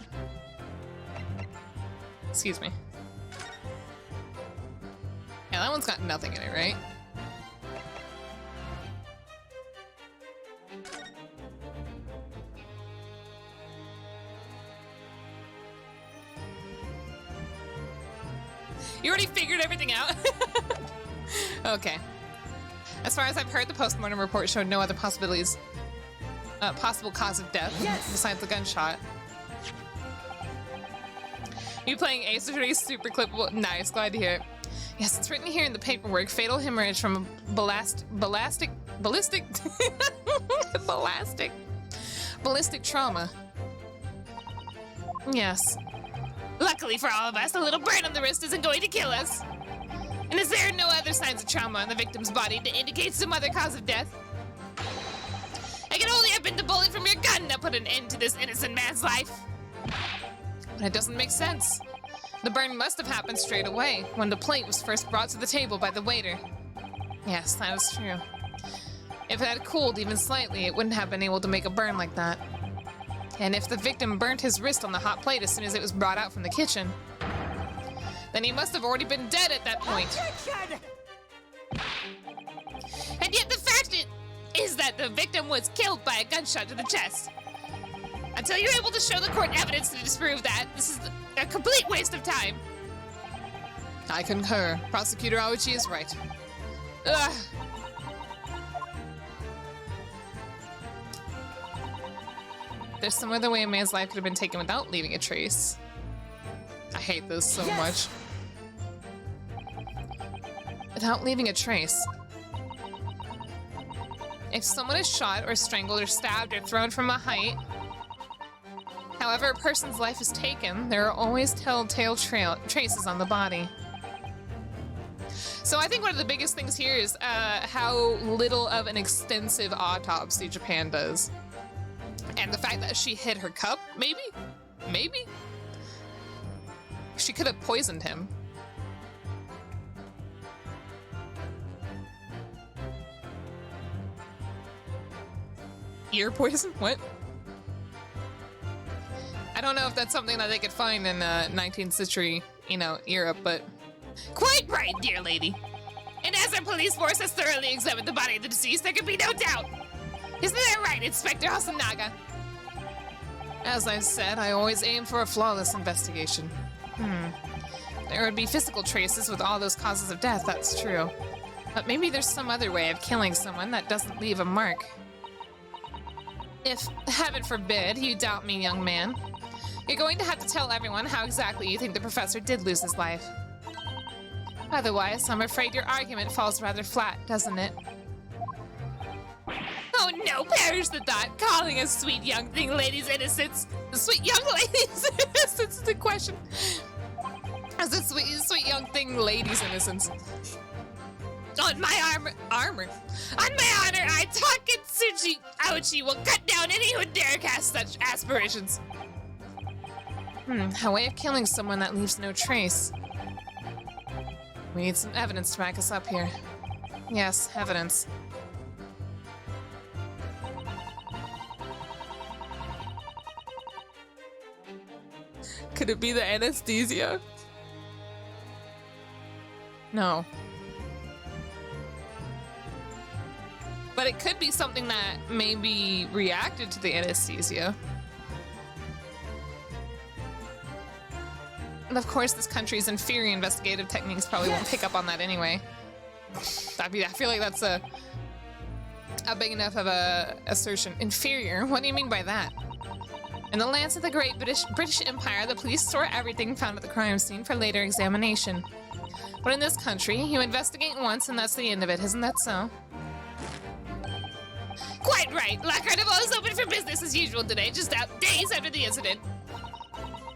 Excuse me. Yeah, that one's got nothing in it, right? You already figured everything out? Okay. As far as I've heard, the postmortem report showed no other possibilities. Possible cause of death besides the gunshot. You playing Ace Attorney super clippable? Nice, glad to hear it. Yes, it's written here in the paperwork. Fatal hemorrhage from ballistic trauma. Yes. Luckily for all of us, a little burn on the wrist isn't going to kill us. And is there no other signs of trauma on the victim's body to indicate some other cause of death? It can only have been the bullet from your gun that put an end to this innocent man's life. But it doesn't make sense. The burn must have happened straight away, when the plate was first brought to the table by the waiter. Yes, that is true. If it had cooled even slightly, it wouldn't have been able to make a burn like that. And if the victim burnt his wrist on the hot plate as soon as it was brought out from the kitchen, then he must have already been dead at that point. And yet the fact is that the victim was killed by a gunshot to the chest. Until you're able to show the court evidence to disprove that, this is a complete waste of time. I concur. Prosecutor Aoichi is right. Ugh. There's some other way a man's life could have been taken without leaving a trace. I hate this so much. Without leaving a trace. If someone is shot or strangled or stabbed or thrown from a height, however a person's life is taken, there are always telltale traces on the body. So I think one of the biggest things here is how little of an extensive autopsy Japan does. And the fact that she hid her cup, maybe? Maybe? She could have poisoned him. Ear poison? What? I don't know if that's something that they could find in 19th century, Europe, but... Quite right, dear lady. And as our police force has thoroughly examined the body of the deceased, there can be no doubt. Isn't that right, Inspector Hasanaga? As I said, I always aim for a flawless investigation. There would be physical traces with all those causes of death, that's true. But maybe there's some other way of killing someone that doesn't leave a mark. If, heaven forbid, you doubt me, young man, you're going to have to tell everyone how exactly you think the professor did lose his life. Otherwise, I'm afraid your argument falls rather flat, doesn't it? Oh no, perish the thought, calling a sweet young thing lady's innocence. The sweet young lady's innocence is the question. As a sweet young thing lady's innocence. On my armor. On my honor, I Taketsuchi Aoichi will cut down any who dare cast such aspirations. A way of killing someone that leaves no trace. We need some evidence to back us up here. Yes, evidence. Could it be the anesthesia? No. But it could be something that maybe reacted to the anesthesia. And of course, this country's inferior investigative techniques probably won't pick up on that anyway. I feel like that's a big enough of a assertion. Inferior? What do you mean by that? In the lands of the great British Empire, the police store everything found at the crime scene for later examination. But in this country, you investigate once and that's the end of it, isn't that so? Quite right. La Carnival is open for business as usual today, just out days after the incident.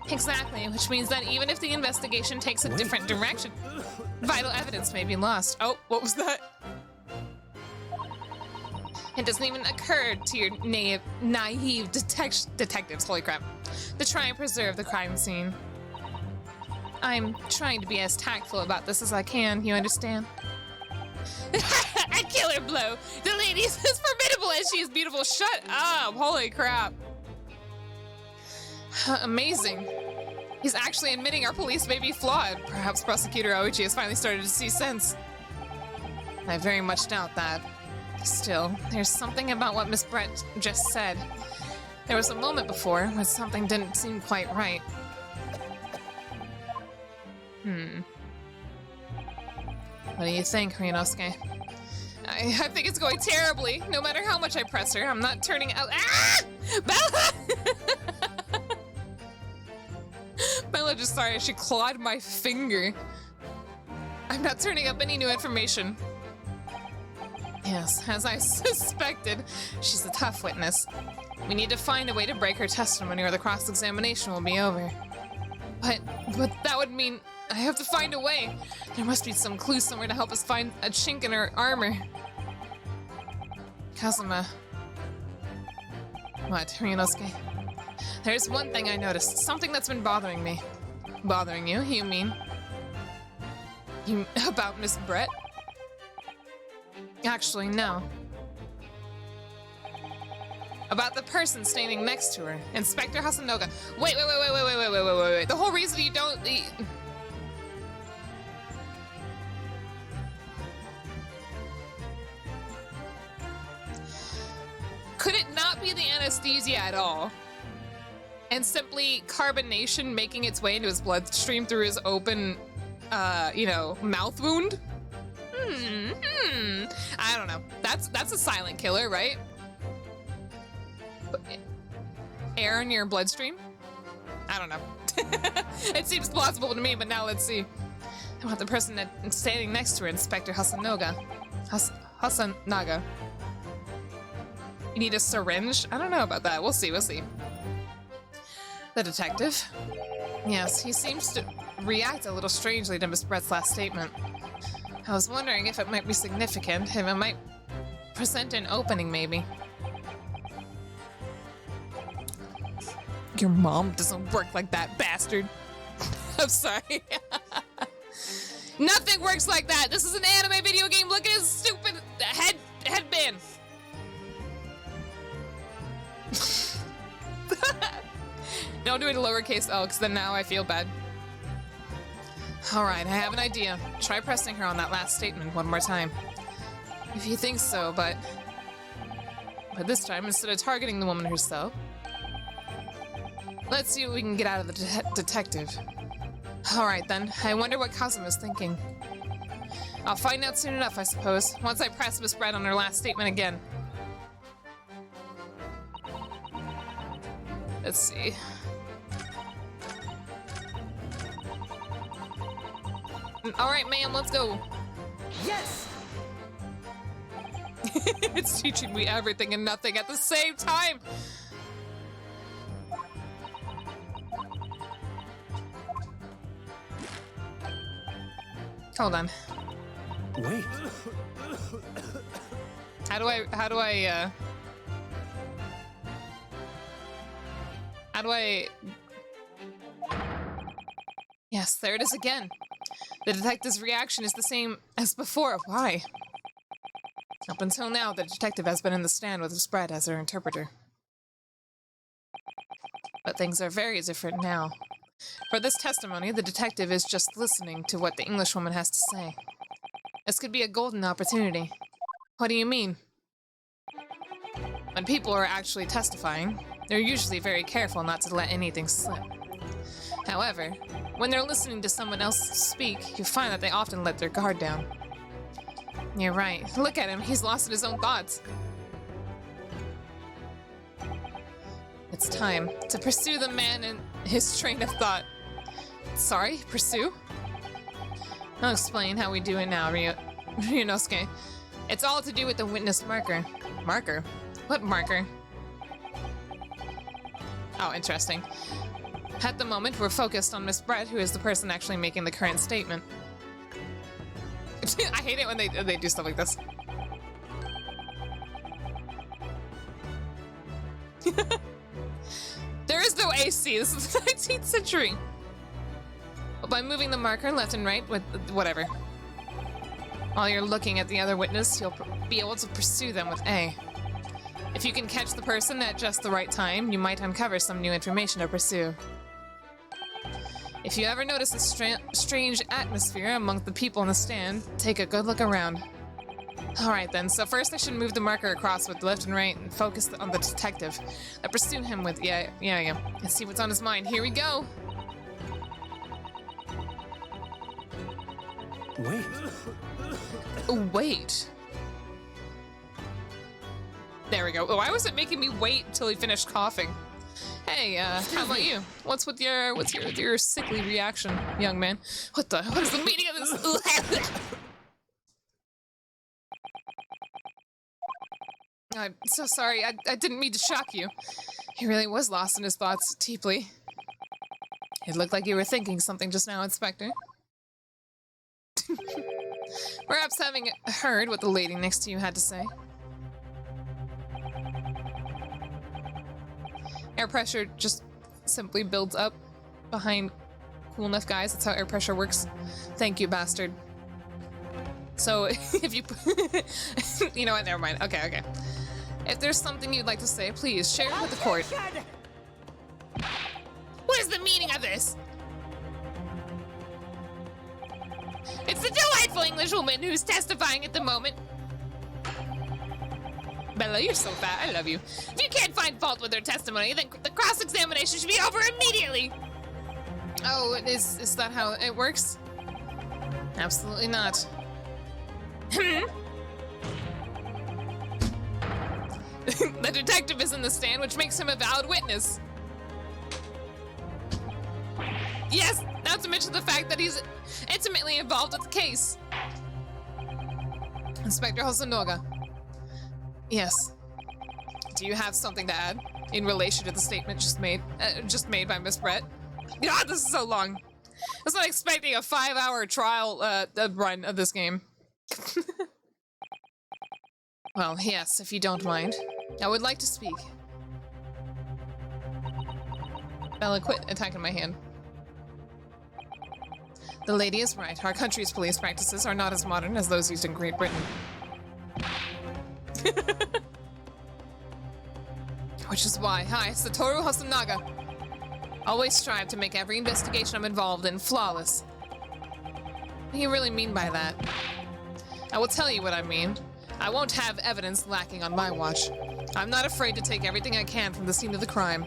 Exactly, which means that even if the investigation takes a different direction, vital evidence may be lost. Oh, what was that? It doesn't even occur to your naive detectives, holy crap, to try and preserve the crime scene. I'm trying to be as tactful about this as I can, you understand? A killer blow! The lady is as formidable beautiful as she is beautiful. Shut up! Holy crap. Amazing. He's actually admitting our police may be flawed. Perhaps Prosecutor Oichi has finally started to see sense. I very much doubt that. Still, there's something about what Miss Brett just said. There was a moment before when something didn't seem quite right. What do you think, Ryunosuke? I think it's going terribly. No matter how much I press her, I'm not turning out. Ah! Bella! Bella just sorry, she clawed my finger. I'm not turning up any new information. Yes, as I suspected, she's a tough witness. We need to find a way to break her testimony or the cross-examination will be over. But that would mean I have to find a way. There must be some clue somewhere to help us find a chink in her armor. Kazuma. What, Ryunosuke? There's one thing I noticed. Something that's been bothering me. Bothering you, you mean? About Miss Brett? Actually, no. About the person standing next to her, Inspector Hasanoga. Wait. The whole reason you don't... Could it not be the anesthesia at all? And simply carbonation making its way into his bloodstream through his open, mouth wound? I don't know. That's a silent killer, right? Air in your bloodstream? I don't know. It seems plausible to me, but now let's see. I want the person that standing next to her, Inspector Hasanoga. Hasanaga. You need a syringe? I don't know about that. We'll see. The detective? Yes, he seems to react a little strangely to Miss Brett's last statement. I was wondering if it might be significant, if it might present an opening, maybe. Your mom doesn't work like that, bastard. I'm sorry. Nothing works like that. This is an anime video game. Look at his stupid headband. Don't do it in lowercase L, because then now I feel bad. Alright, I have an idea. Try pressing her on that last statement one more time. If you think so, but this time, instead of targeting the woman herself, let's see what we can get out of the detective. Alright then, I wonder what Kazuma's thinking. I'll find out soon enough, I suppose, once I press Miss Brett on her last statement again. Let's see. Alright, ma'am, let's go. Yes! It's teaching me everything and nothing at the same time! Hold on. Wait. How do I... Yes, there it is again. The detective's reaction is the same as before. Why? Up until now, the detective has been in the stand with Miss Brett as her interpreter. But things are very different now. For this testimony, the detective is just listening to what the Englishwoman has to say. This could be a golden opportunity. What do you mean? When people are actually testifying, they're usually very careful not to let anything slip. However, when they're listening to someone else speak, you find that they often let their guard down. You're right. Look at him. He's lost in his own thoughts. It's time to pursue the man in his train of thought. Sorry, pursue? I'll explain how we do it now, Ryunosuke. It's all to do with the witness marker. Marker? What marker? Oh, interesting. At the moment, we're focused on Miss Brett, who is the person actually making the current statement. I hate it when they do stuff like this. There is no AC. This is the 19th century. But by moving the marker left and right with whatever. While you're looking at the other witness, you'll be able to pursue them with A. If you can catch the person at just the right time, you might uncover some new information to pursue. If you ever notice a strange atmosphere among the people in the stand, take a good look around. Alright then, so first I should move the marker across with left and right and focus on the detective. I pursue him with, yeah. Let's see what's on his mind. Here we go! Wait. Wait. There we go. Why was it making me wait until he finished coughing? Hey, how about you? What's your sickly reaction, young man? What is the meaning of this? I'm so sorry. I didn't mean to shock you. He really was lost in his thoughts deeply. It looked like you were thinking something just now, Inspector. Perhaps having heard what the lady next to you had to say. Air pressure just simply builds up behind cool enough guys. That's how air pressure works. Thank you, bastard. So, if you... you know what? Never mind. Okay. If there's something you'd like to say, please share it with the court. What is the meaning of this? It's the delightful Englishwoman who's testifying at the moment. Bella, you're so fat. I love you. If you can't find fault with her testimony, then the cross-examination should be over immediately. Oh, is that how it works? Absolutely not. The detective is in the stand, which makes him a valid witness. Yes, not to mention the fact that he's intimately involved with the case. Inspector Hosonoga. Yes. Do you have something to add in relation to the statement just made by Miss Brett? God, this is so long. I was not expecting a 5-hour trial run of this game. Well, yes, if you don't mind. I would like to speak. Bella, quit attacking my hand. The lady is right. Our country's police practices are not as modern as those used in Great Britain. Which is why I, Satoru Hosonaga, always strive to make every investigation I'm involved in flawless. What do you really mean by that? I will tell you what I mean. I won't have evidence lacking on my watch. I'm not afraid to take everything I can from the scene of the crime.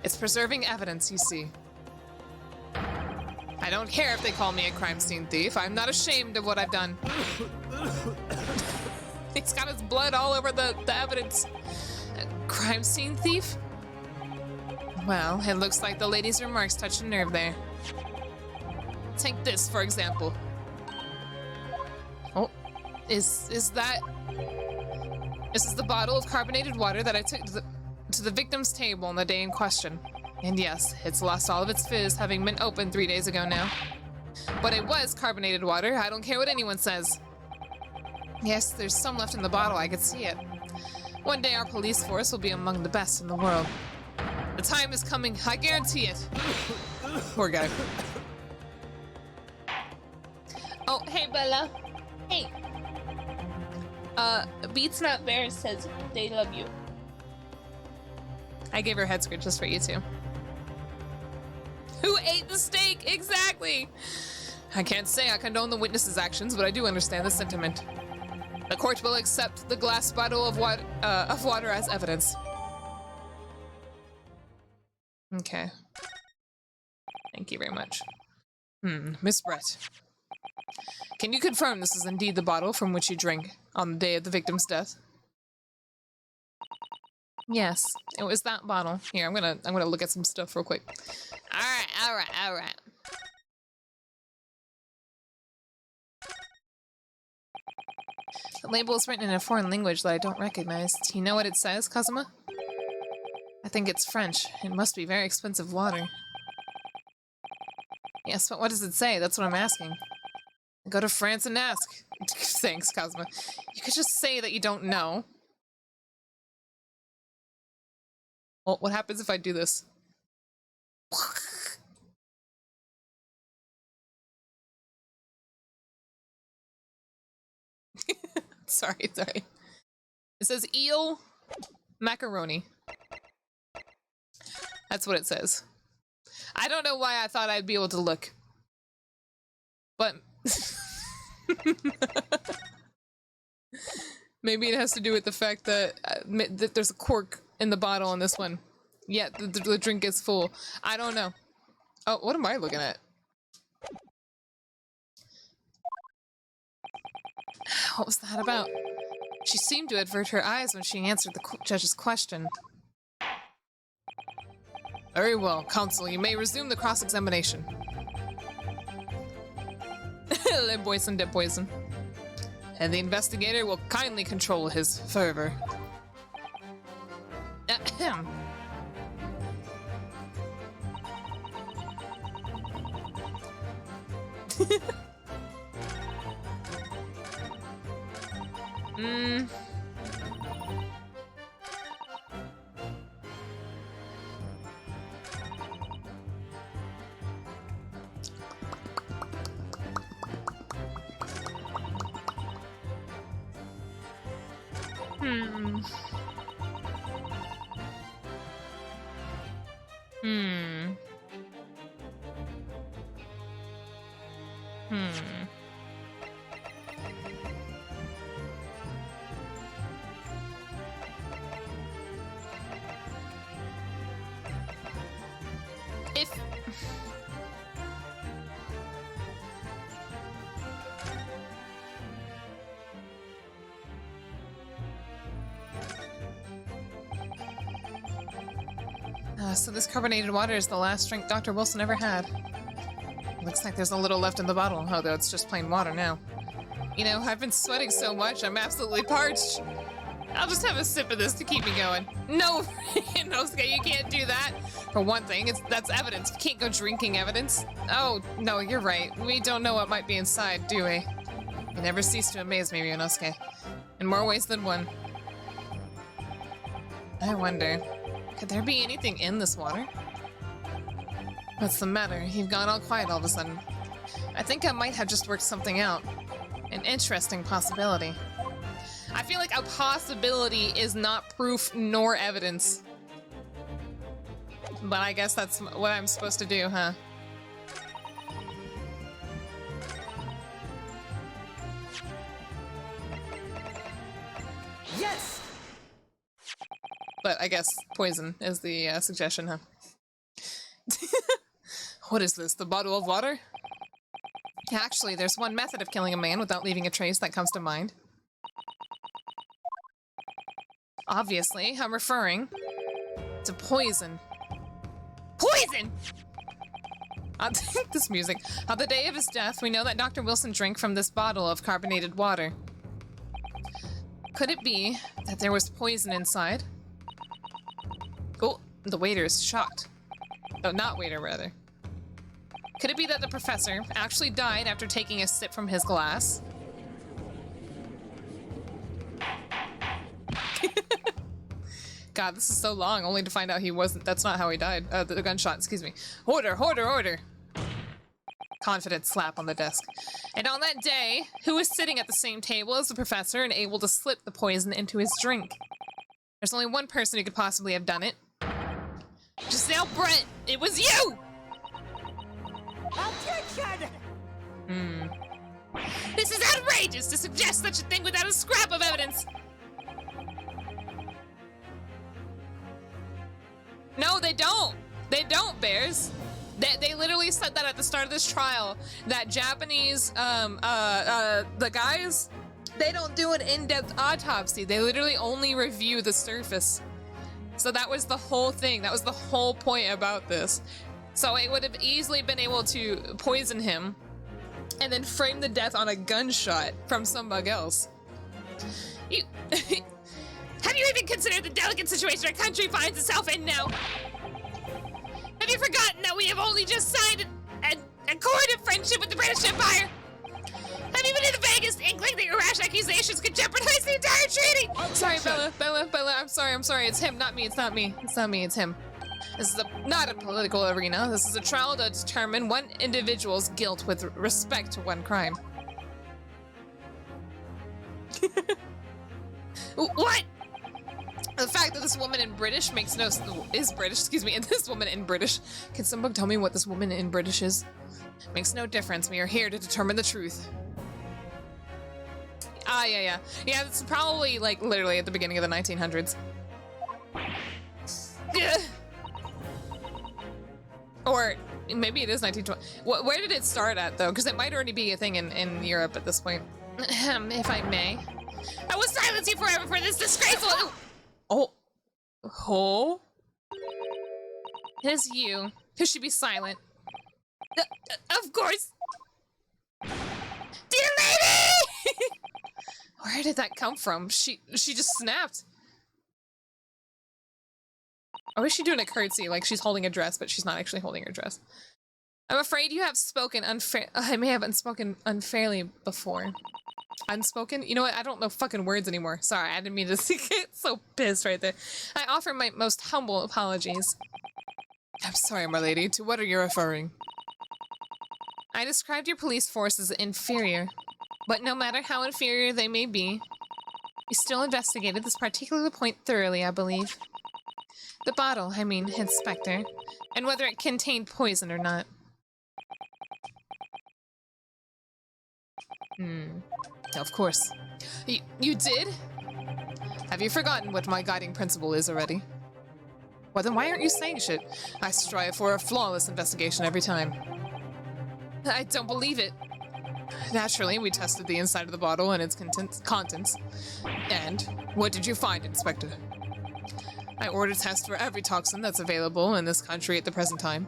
It's preserving evidence, you see. I don't care if they call me a crime scene thief. I'm not ashamed of what I've done. He's got his blood all over the evidence. A crime scene thief? Well, it looks like the lady's remarks touched a nerve there. Take this, for example. Oh, is that... This is the bottle of carbonated water that I took to the victim's table on the day in question. And yes, it's lost all of its fizz, having been opened 3 days ago now. But it was carbonated water. I don't care what anyone says. Yes, there's some left in the bottle. I could see it. One day our police force will be among the best in the world. The time is coming. I guarantee it. Poor guy. Oh, hey, Bella. Hey. Beats Not Bears says they love you. I gave her a head scratch just for you two. Who ate the steak? Exactly! I can't say I condone the witness's actions, but I do understand the sentiment. The court will accept the glass bottle of water as evidence. Okay. Thank you very much. Miss Brett. Can you confirm this is indeed the bottle from which you drank on the day of the victim's death? Yes, it was that bottle. Here, I'm gonna look at some stuff real quick. All right. The label is written in a foreign language that I don't recognize. Do you know what it says, Kazuma? I think it's French. It must be very expensive water. Yes, but what does it say? That's what I'm asking. Go to France and ask. Thanks, Kazuma. You could just say that you don't know. Well, what happens if I do this? Sorry. It says eel, Macaroni. That's what it says. I don't know why I thought I'd be able to look. But... maybe it has to do with the fact that, that there's a cork in the bottle on this one. Yet the drink is full. I don't know. Oh, what am I looking at? What was that about? She seemed to avert her eyes when she answered the judge's question. Very well, counsel, you may resume the cross-examination. Lip poison, dip poison. And the investigator will kindly control his fervor. Ahem. If... so this carbonated water is the last drink Dr. Wilson ever had. Looks like there's a little left in the bottle, although it's just plain water now. You know, I've been sweating so much, I'm absolutely parched. I'll just have a sip of this to keep me going. No, Inosuke, you can't do that. For one thing, that's evidence. You can't go drinking evidence. Oh, no, you're right. We don't know what might be inside, do we? You never cease to amaze me, Inosuke. In more ways than one. I wonder, could there be anything in this water? What's the matter? You've gone all quiet all of a sudden. I think I might have just worked something out. An interesting possibility. I feel like a possibility is not proof nor evidence. But I guess that's what I'm supposed to do, huh? Yes! But I guess poison is the suggestion, huh? What is this, the bottle of water? Actually, there's one method of killing a man without leaving a trace that comes to mind. Obviously, I'm referring to poison. Poison! This music. On the day of his death, we know that Dr. Wilson drank from this bottle of carbonated water. Could it be that there was poison inside? Oh, the waiter is shocked. Oh, not waiter, rather. Could it be that the professor actually died after taking a sip from his glass? God, this is so long, only to find out he wasn't. That's not how he died. The gunshot, excuse me. Order, order, order. Confident slap on the desk. And on that day, who was sitting at the same table as the professor and able to slip the poison into his drink? There's only one person who could possibly have done it. Giselle Brett, it was you! Objection! This is outrageous to suggest such a thing without a scrap of evidence. No, they don't. They don't, Bears. They literally said that at the start of this trial, that Japanese, the guys, they don't do an in-depth autopsy. They literally only review the surface. So that was the whole thing. That was the whole point about this. So it would have easily been able to poison him and then frame the death on a gunshot from somebody else. You... Have you even considered the delicate situation our country finds itself in now? Have you forgotten that we have only just signed an accord of friendship with the British Empire? Have you been in the vaguest inkling that your rash accusations could jeopardize the entire treaty? Sorry, Bella, I'm sorry. It's him, not me. It's not me. It's him. This is not a political arena. This is a trial to determine one individual's guilt with respect to one crime. What? The fact that this woman in British makes no is British, excuse me, and this woman in British. Can someone tell me what this woman in British is? Makes no difference. We are here to determine the truth. Ah, yeah. Yeah, it's probably like literally at the beginning of the 1900s. Or maybe it is 1920. Where did it start at though? Because it might already be a thing in Europe at this point. If I may. I will silence you forever for this disgraceful. Oh. It is you who should be silent. Of course. Dear lady! Where did that come from? She just snapped. Or is she doing a curtsy like she's holding a dress, but she's not actually holding her dress? I'm afraid you have spoken I may have spoken unfairly before. Unspoken? You know what? I don't know fucking words anymore. Sorry, I didn't mean to get so pissed right there. I offer my most humble apologies. I'm sorry, my lady. To what are you referring? I described your police force as inferior. But no matter how inferior they may be, you still investigated this particular point thoroughly, I believe. The bottle, I mean, Inspector. And whether it contained poison or not. Of course. You did? Have you forgotten what my guiding principle is already? Well, then why aren't you saying shit? I strive for a flawless investigation every time. I don't believe it. Naturally, we tested the inside of the bottle and its contents. And what did you find, Inspector? I ordered tests for every toxin that's available in this country at the present time.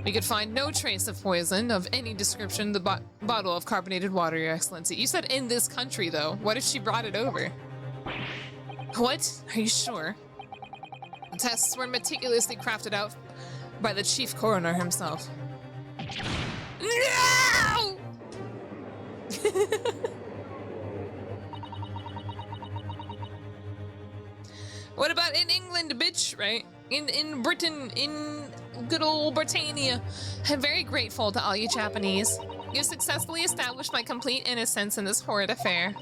We could find no trace of poison of any description in the bottle of carbonated water, Your Excellency. You said in this country, though. What if she brought it over? What? Are you sure? The tests were meticulously crafted out by the chief coroner himself. No! What about in England, bitch, right? In Britain, in good old Britannia. I'm very grateful to all you Japanese. You successfully established my complete innocence in this horrid affair.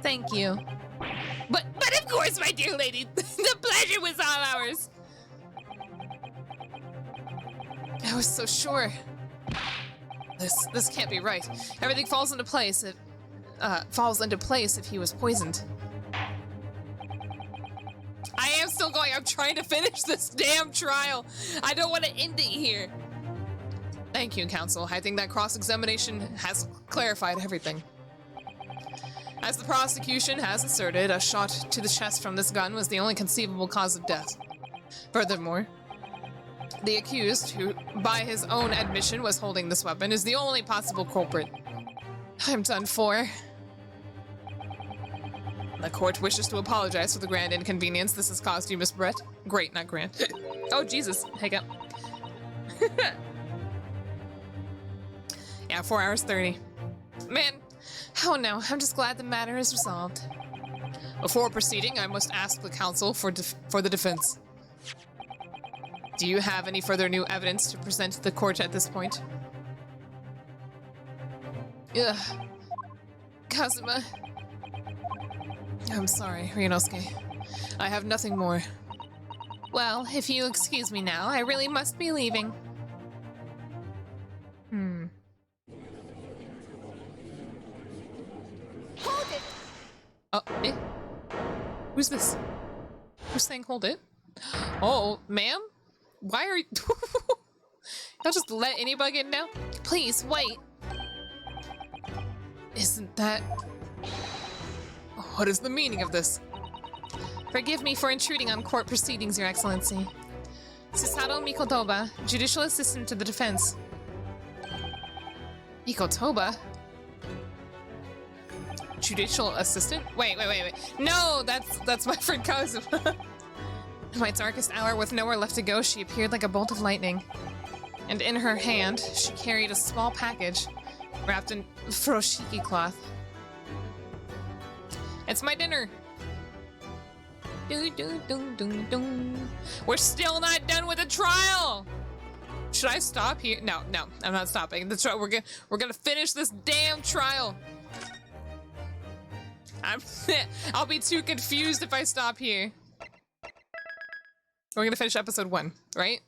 Thank you. But of course, my dear lady, the pleasure was all ours. I was so sure. This can't be right. Everything falls into place if he was poisoned. I am still going. I'm trying to finish this damn trial. I don't want to end it here. Thank you, counsel. I think that cross-examination has clarified everything. As the prosecution has asserted, a shot to the chest from this gun was the only conceivable cause of death. Furthermore, the accused, who by his own admission was holding this weapon, is the only possible culprit. I'm done for. The court wishes to apologize for the grand inconvenience this has caused you, Miss Brett. Great, not grand. Oh, Jesus. Hiccup. Yeah, 4 hours 30. Man, oh no, I'm just glad the matter is resolved. Before proceeding, I must ask the counsel for the defense. Do you have any further new evidence to present to the court at this point? Ugh. Kazuma. I'm sorry, Ryunosuke. I have nothing more. Well, if you excuse me now, I really must be leaving. Hold it! Oh, eh? Who's this? Who's saying hold it? Oh, ma'am? Why are you... I'll just let anybody in now? Please, wait. Isn't that... What is the meaning of this? Forgive me for intruding on court proceedings, Your Excellency. Susato Mikotoba, judicial assistant to the defense. Mikotoba? Judicial assistant? Wait. No, that's my friend Kazuma. In my darkest hour, with nowhere left to go, she appeared like a bolt of lightning. And in her hand, she carried a small package wrapped in furoshiki cloth. It's my dinner. We're still not done with the trial. Should I stop here? No, I'm not stopping. We're gonna finish this damn trial. I'll be too confused if I stop here. We're gonna finish episode 1, right?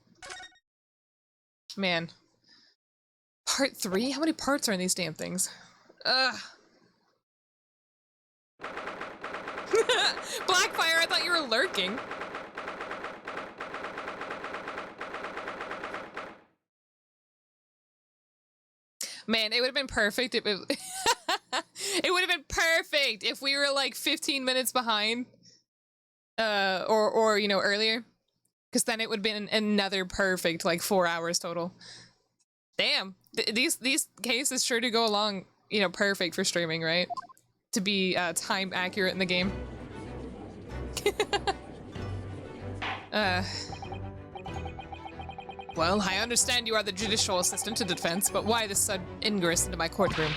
Man. Part 3? How many parts are in these damn things? Ugh. Blackfire, I thought you were lurking. Man, it would have been perfect if it... it would have been perfect if we were like 15 minutes behind. Or you know, earlier. Because then it would have been another perfect, like, 4 hours total. Damn. These cases sure do go along, you know, perfect for streaming, right? To be time accurate in the game. Well, I understand you are the judicial assistant to the defense, but why this sudden ingress into my courtroom?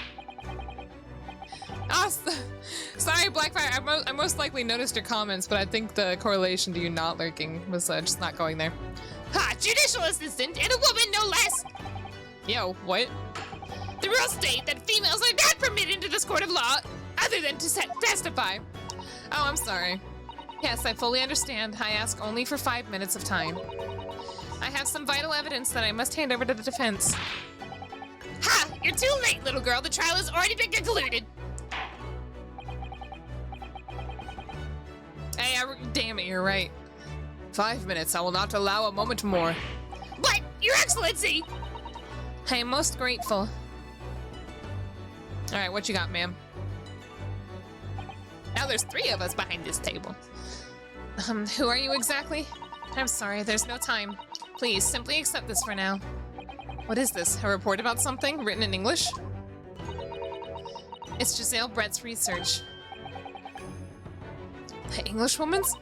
Ah, sorry, Blackfire. I most likely noticed your comments, but I think the correlation to you not lurking was just not going there. Ha! Judicial assistant and a woman, no less! Yo, what? The rules state that females are not permitted into this court of law, other than to testify. Oh, I'm sorry. Yes, I fully understand. I ask only for 5 minutes of time. I have some vital evidence that I must hand over to the defense. Ha! You're too late, little girl. The trial has already been concluded. Hey, damn it, you're right. 5 minutes. I will not allow a moment more. But, Your Excellency! I am most grateful. Alright, what you got, ma'am? Now there's 3 of us behind this table. Who are you exactly? I'm sorry, there's no time. Please, simply accept this for now. What is this? A report about something? Written in English? It's Giselle Brett's research. The Englishwoman's?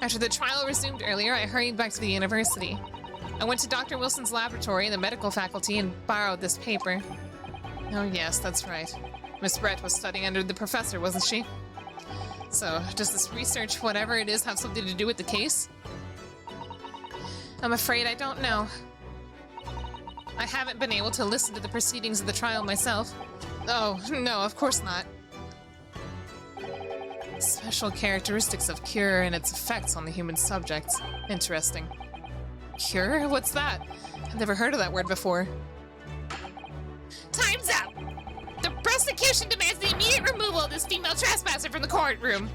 After the trial resumed earlier, I hurried back to the university. I went to Dr. Wilson's laboratory in the medical faculty and borrowed this paper. Oh yes, that's right. Miss Brett was studying under the professor, wasn't she? So, does this research, whatever it is, have something to do with the case? I'm afraid I don't know. I haven't been able to listen to the proceedings of the trial myself. Oh, no, of course not. Special characteristics of cure and its effects on the human subjects. Interesting. Cure? What's that? I've never heard of that word before. Time's up! The prosecution demands the immediate removal of this female trespasser from the courtroom.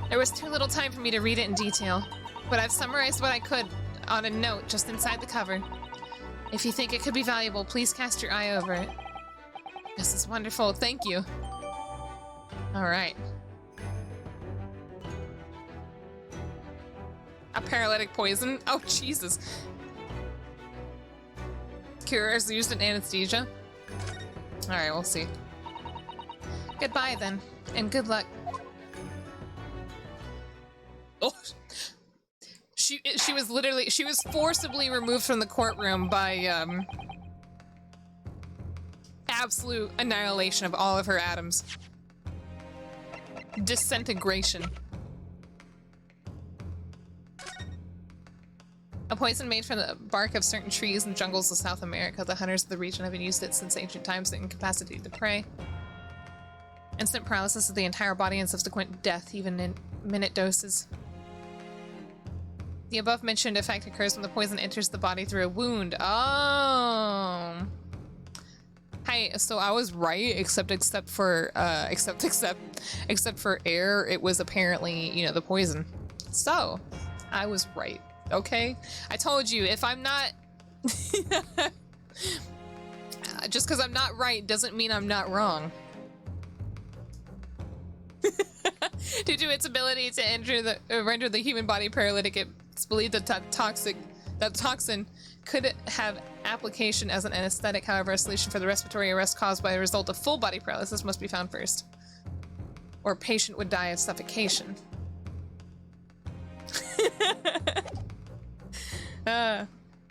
There was too little time for me to read it in detail, but I've summarized what I could on a note just inside the cover. If you think it could be valuable, please cast your eye over it. This is wonderful, thank you. Alright. A paralytic poison? Oh, Jesus. Cure is used in anesthesia? Alright, we'll see. Goodbye, then, and good luck. Oh! She was forcibly removed from the courtroom by, absolute annihilation of all of her atoms. Disintegration. A poison made from the bark of certain trees and jungles of South America. The hunters of the region have used it since ancient times to incapacitate the prey. Instant paralysis of the entire body and subsequent death, even in minute doses. The above-mentioned effect occurs when the poison enters the body through a wound. Oh. Hey, so I was right, except for air, it was apparently, you know, the poison. So, I was right. Okay? I told you, if I'm not... just because I'm not right doesn't mean I'm not wrong. Due to its ability to render the human body paralytic, it's believed that that toxin could have application as an anesthetic. However, a solution for the respiratory arrest caused by a result of full body paralysis must be found first. Or a patient would die of suffocation.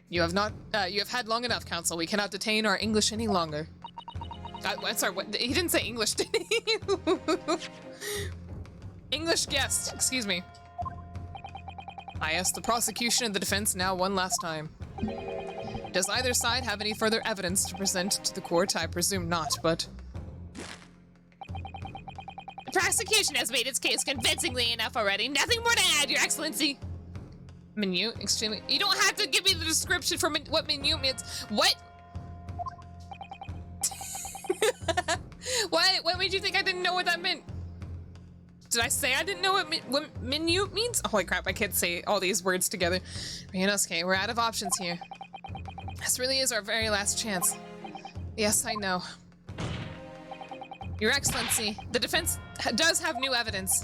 You have had long enough, Counsel. We cannot detain our English any longer. I'm sorry, what? He didn't say English, did he? English guest, excuse me. I ask the prosecution and the defense now one last time. Does either side have any further evidence to present to the court? I presume not, but... The prosecution has made its case convincingly enough already. Nothing more to add, Your Excellency. Minute, extremely. You don't have to give me the description for what minute means. What? What made you think I didn't know what that meant? Did I say I didn't know what minute means? Holy crap, I can't say all these words together. Ryunosuke, we're out of options here. This really is our very last chance. Yes, I know. Your Excellency, the defense does have new evidence.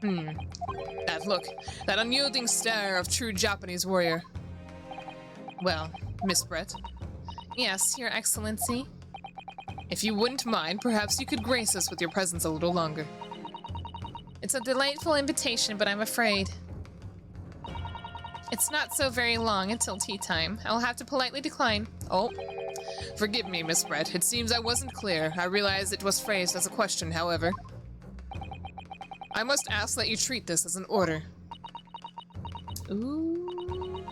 That look, that unyielding stare of true Japanese warrior. Well, Miss Brett. Yes, Your Excellency. If you wouldn't mind, perhaps you could grace us with your presence a little longer. It's a delightful invitation, but I'm afraid it's not so very long until tea time. I'll have to politely decline. Oh, forgive me, Miss Brett. It seems I wasn't clear. I realize it was phrased as a question, however. I must ask that you treat this as an order. Ooh.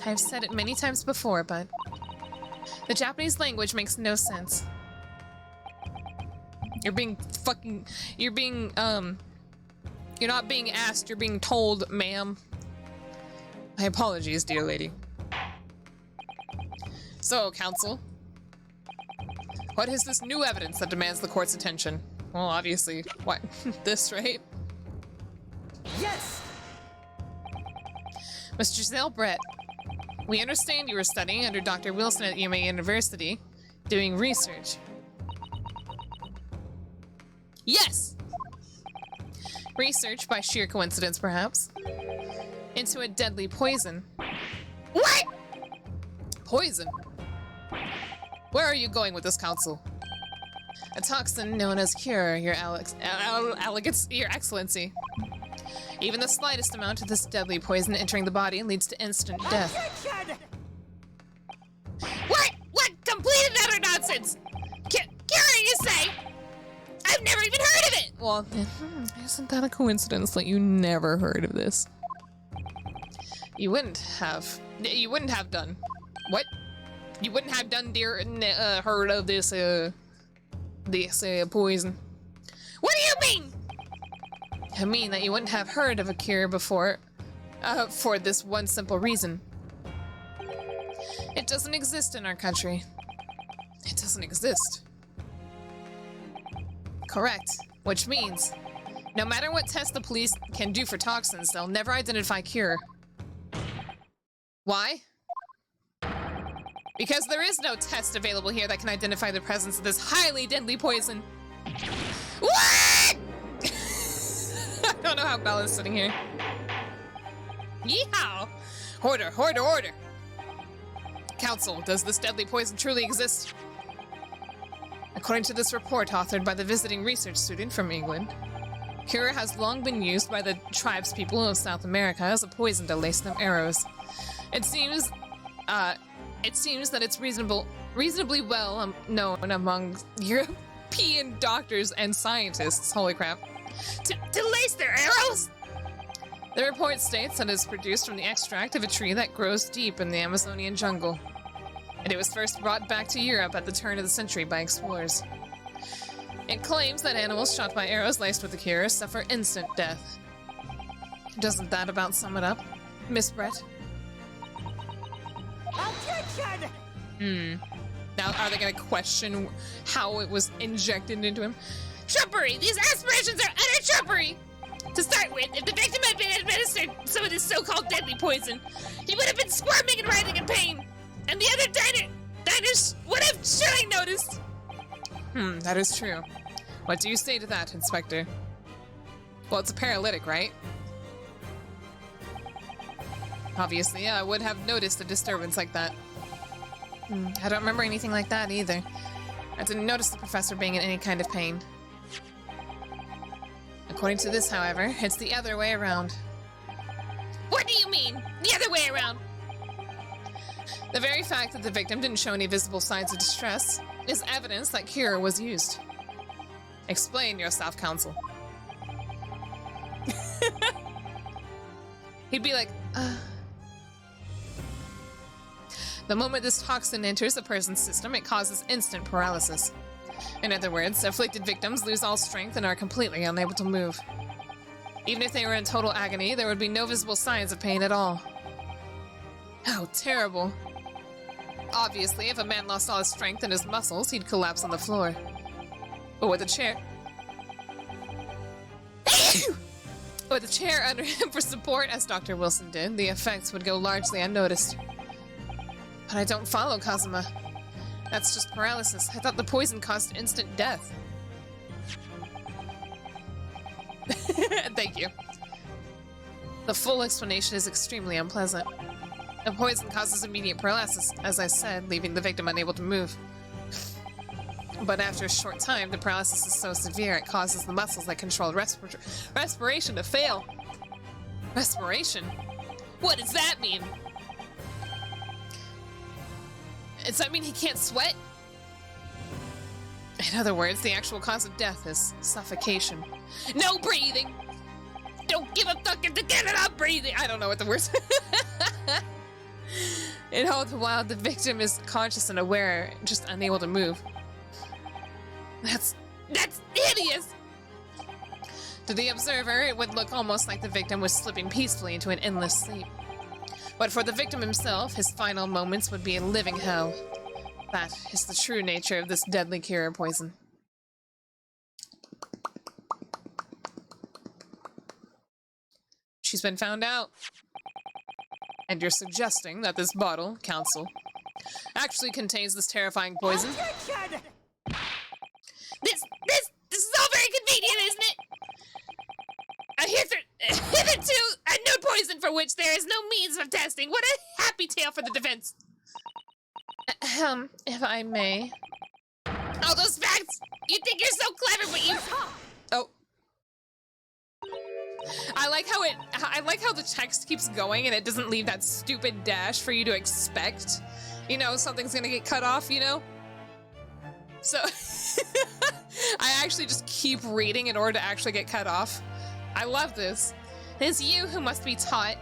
I've said it many times before, but the Japanese language makes no sense. You're not being asked, you're being told, ma'am. My apologies, dear lady. So, counsel, what is this new evidence that demands the court's attention? Well, obviously, what? This, right? Yes! Mr. Giselle Brett, we understand you were studying under Dr. Wilson at Yuma University, doing research. Yes! Research, by sheer coincidence perhaps, into a deadly poison. What? Poison? Where are you going with this, counsel? A toxin known as cure, your your excellency. Even the slightest amount of this deadly poison entering the body leads to instant death. Attention! What? What? Complete and utter nonsense! Cure, you say? I've never even heard of it! Well, isn't that a coincidence that you never heard of this? You wouldn't have done. What? You wouldn't have done, dear, heard of this poison. What do you mean? I mean that you wouldn't have heard of a cure before, for this one simple reason. It doesn't exist in our country. It doesn't exist. Correct. Which means, no matter what test the police can do for toxins, they'll never identify cure. Why? Because there is no test available here that can identify the presence of this highly deadly poison. What? I don't know how Bella's sitting here. Yeehaw! Order, order, order! Counsel, does this deadly poison truly exist? According to this report authored by the visiting research student from England, cure has long been used by the tribespeople of South America as a poison to lace them arrows. It seems that it's reasonably well known among European doctors and scientists. Holy crap. To lace their arrows? The report states that it is produced from the extract of a tree that grows deep in the Amazonian jungle, and it was first brought back to Europe at the turn of the century by explorers. It claims that animals shot by arrows laced with the cure suffer instant death. Doesn't that about sum it up, Miss Brett? Attention! Now, are they gonna question how it was injected into him? Trumpery! These aspirations are utter trumpery! To start with, if the victim had been administered some of this so-called deadly poison, he would have been squirming and writhing in pain, and the other diners would have surely noticed. That is true. What do you say to that, Inspector? Well, it's a paralytic, right? Obviously, yeah, I would have noticed a disturbance like that. I don't remember anything like that either. I didn't notice the professor being in any kind of pain. According to this, however, it's the other way around. What do you mean? The other way around? The very fact that the victim didn't show any visible signs of distress is evidence that cure was used. Explain yourself, counsel. He'd be like, The moment this toxin enters a person's system, it causes instant paralysis. In other words, afflicted victims lose all strength and are completely unable to move. Even if they were in total agony, there would be no visible signs of pain at all. How terrible. Obviously, if a man lost all his strength and his muscles, he'd collapse on the floor. But with a chair... with a chair under him for support, as Dr. Wilson did, the effects would go largely unnoticed. But I don't follow, Kazuma. That's just paralysis. I thought the poison caused instant death. Thank you. The full explanation is extremely unpleasant. The poison causes immediate paralysis, as I said, leaving the victim unable to move. But after a short time, the paralysis is so severe it causes the muscles that control respiration to fail. Respiration? What does that mean? Does that mean he can't sweat? In other words, the actual cause of death is suffocation. No breathing! Don't give a fuck if the kid not breathing! I don't know what the words In all the while, the victim is conscious and aware, just unable to move. That's hideous! To the observer, it would look almost like the victim was slipping peacefully into an endless sleep. But for the victim himself, his final moments would be a living hell. That is the true nature of this deadly cure poison. She's been found out. And you're suggesting that this bottle, Council, actually contains this terrifying poison? Objection! This is all very convenient, isn't it? Hitherto, unknown poison for which there is no means of testing. What a happy tale for the defense. If I may. All those facts! You think you're so clever, but you... Oh. I like how the text keeps going and it doesn't leave that stupid dash for you to expect. You know, something's gonna get cut off, you know? So, I actually just keep reading in order to actually get cut off. I love this. It's you who must be taught.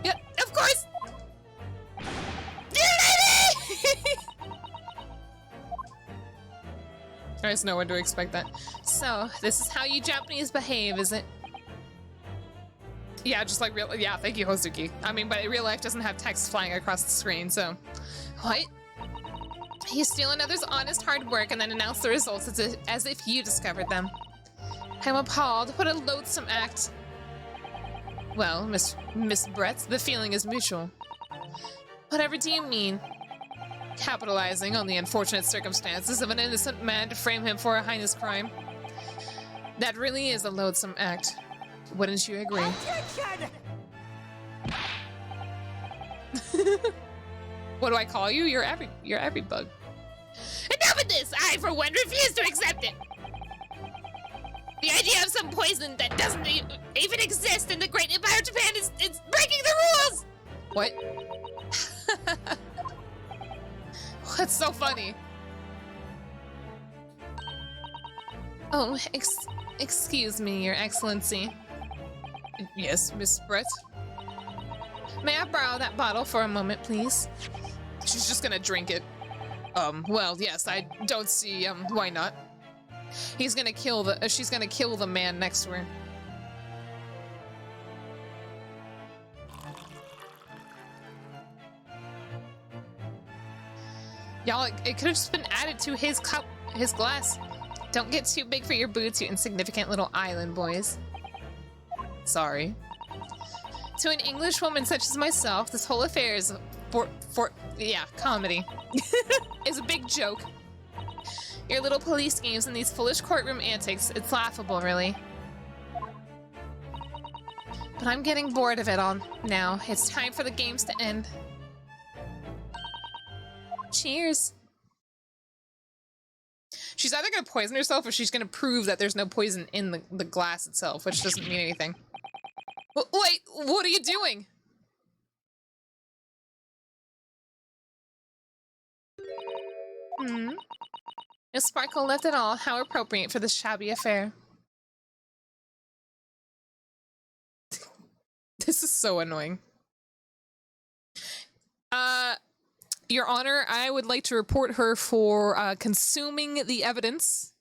Yeah, of course! I just know when to expect that. So, this is how you Japanese behave, is it? Yeah, just like real. Yeah, thank you, Hozuki. I mean, but real life doesn't have text flying across the screen, so. What? You steal another's honest hard work and then announce the results as if you discovered them. I'm appalled. What a loathsome act. Well, Miss Brett, the feeling is mutual. Whatever do you mean? Capitalizing on the unfortunate circumstances of an innocent man to frame him for a heinous crime. That really is a loathsome act. Wouldn't you agree? Objection! What do I call you? You're everybug. Enough of this! I, for one, refuse to accept it! The idea of some poison that doesn't even exist in the Great Empire of Japan is breaking the rules! What? What's so funny? Oh, excuse me, Your Excellency. Yes, Miss Brett? May I borrow that bottle for a moment, please? She's just gonna drink it. Well, yes, I don't see, why not? She's gonna kill the man next to her. Y'all, it could have just been added to his cup, his glass. Don't get too big for your boots, you insignificant little island boys. Sorry. To an English woman such as myself, this whole affair is comedy. Is a big joke. Your little police games and these foolish courtroom antics, it's laughable, really. But I'm getting bored of it all now. It's time for the games to end. Cheers. She's either gonna poison herself or she's gonna prove that there's no poison in the glass itself, which doesn't mean anything. Wait, what are you doing? If Sparkle left at all, how appropriate for this shabby affair. This is so annoying. Your Honor, I would like to report her for consuming the evidence.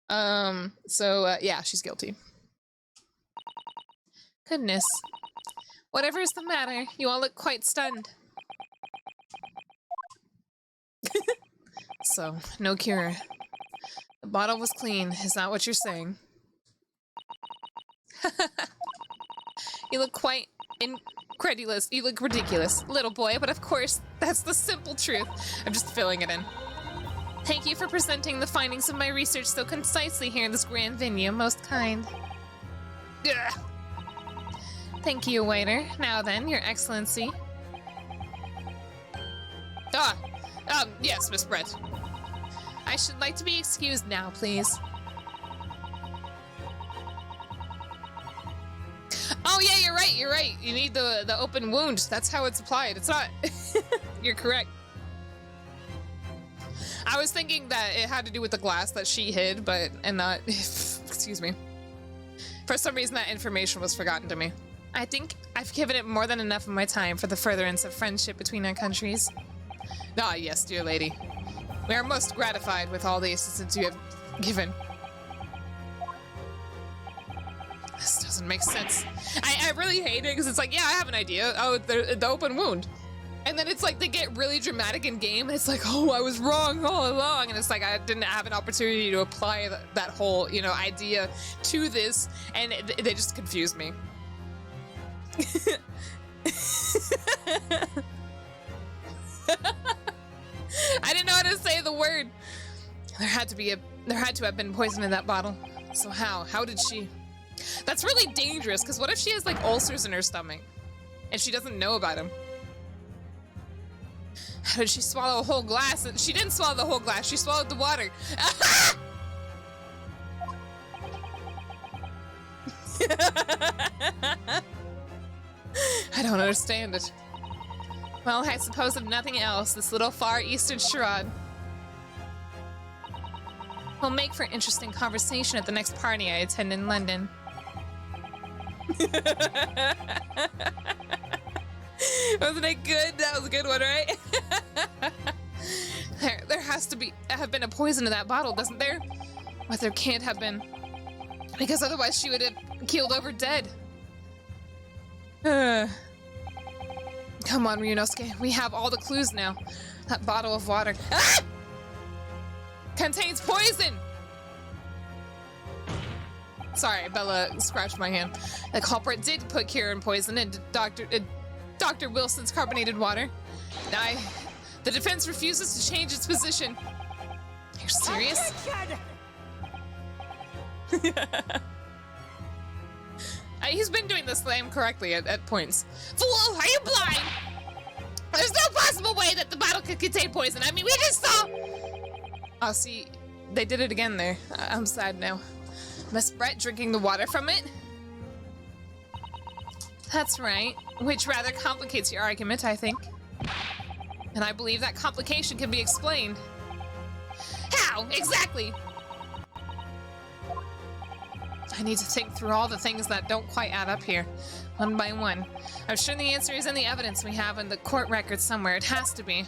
Yeah, she's guilty. Goodness. Whatever is the matter? You all look quite stunned. So, no cure. The bottle was clean. Is that what you're saying? You look quite incredulous. You look ridiculous, little boy, but of course, that's the simple truth. I'm just filling it in. Thank you for presenting the findings of my research so concisely here in this grand venue. Most kind. Ugh. Thank you, waiter. Now then, Your Excellency. Yes, Miss Brett. I should like to be excused now, please. Oh yeah, you're right. You need the open wound. That's how it's applied. It's not... You're correct. I was thinking that it had to do with the glass that she hid, and not... Excuse me. For some reason, that information was forgotten to me. I think I've given it more than enough of my time for the furtherance of friendship between our countries. Ah, yes, dear lady. We are most gratified with all the assistance you have given. This doesn't make sense. I really hate it because it's like, yeah, I have an idea. Oh, the open wound. And then it's like they get really dramatic in game and it's like, oh, I was wrong all along. And it's like I didn't have an opportunity to apply that whole, idea to this. And they just confused me. I didn't know how to say the word. There had to have been poison in that bottle. So how did she? That's really dangerous, because what if she has like ulcers in her stomach and she doesn't know about them? How did she swallow a whole glass? She didn't swallow the whole glass, she swallowed the water. I don't understand it. Well, I suppose if nothing else, this little Far Eastern charade will make for interesting conversation at the next party I attend in London. Wasn't it good? That was a good one, right? There has to have been a poison in that bottle, doesn't there? But there can't have been. Because otherwise she would have keeled over dead. Come on, Ryunosuke. We have all the clues now. That bottle of water contains poison! Sorry, Bella scratched my hand. The culprit did put Kieran poison into Dr. Wilson's carbonated water. The defense refuses to change its position. You're serious? He's been doing the slam correctly at points. Fool, are you blind? There's no possible way that the bottle could contain poison. I mean, we just saw... Oh, see, they did it again there. I'm sad now. Miss Brett drinking the water from it? That's right, which rather complicates your argument, I think. And I believe that complication can be explained. How? Exactly! I need to think through all the things that don't quite add up here, one by one. I'm sure the answer is in the evidence we have in the court records somewhere. It has to be.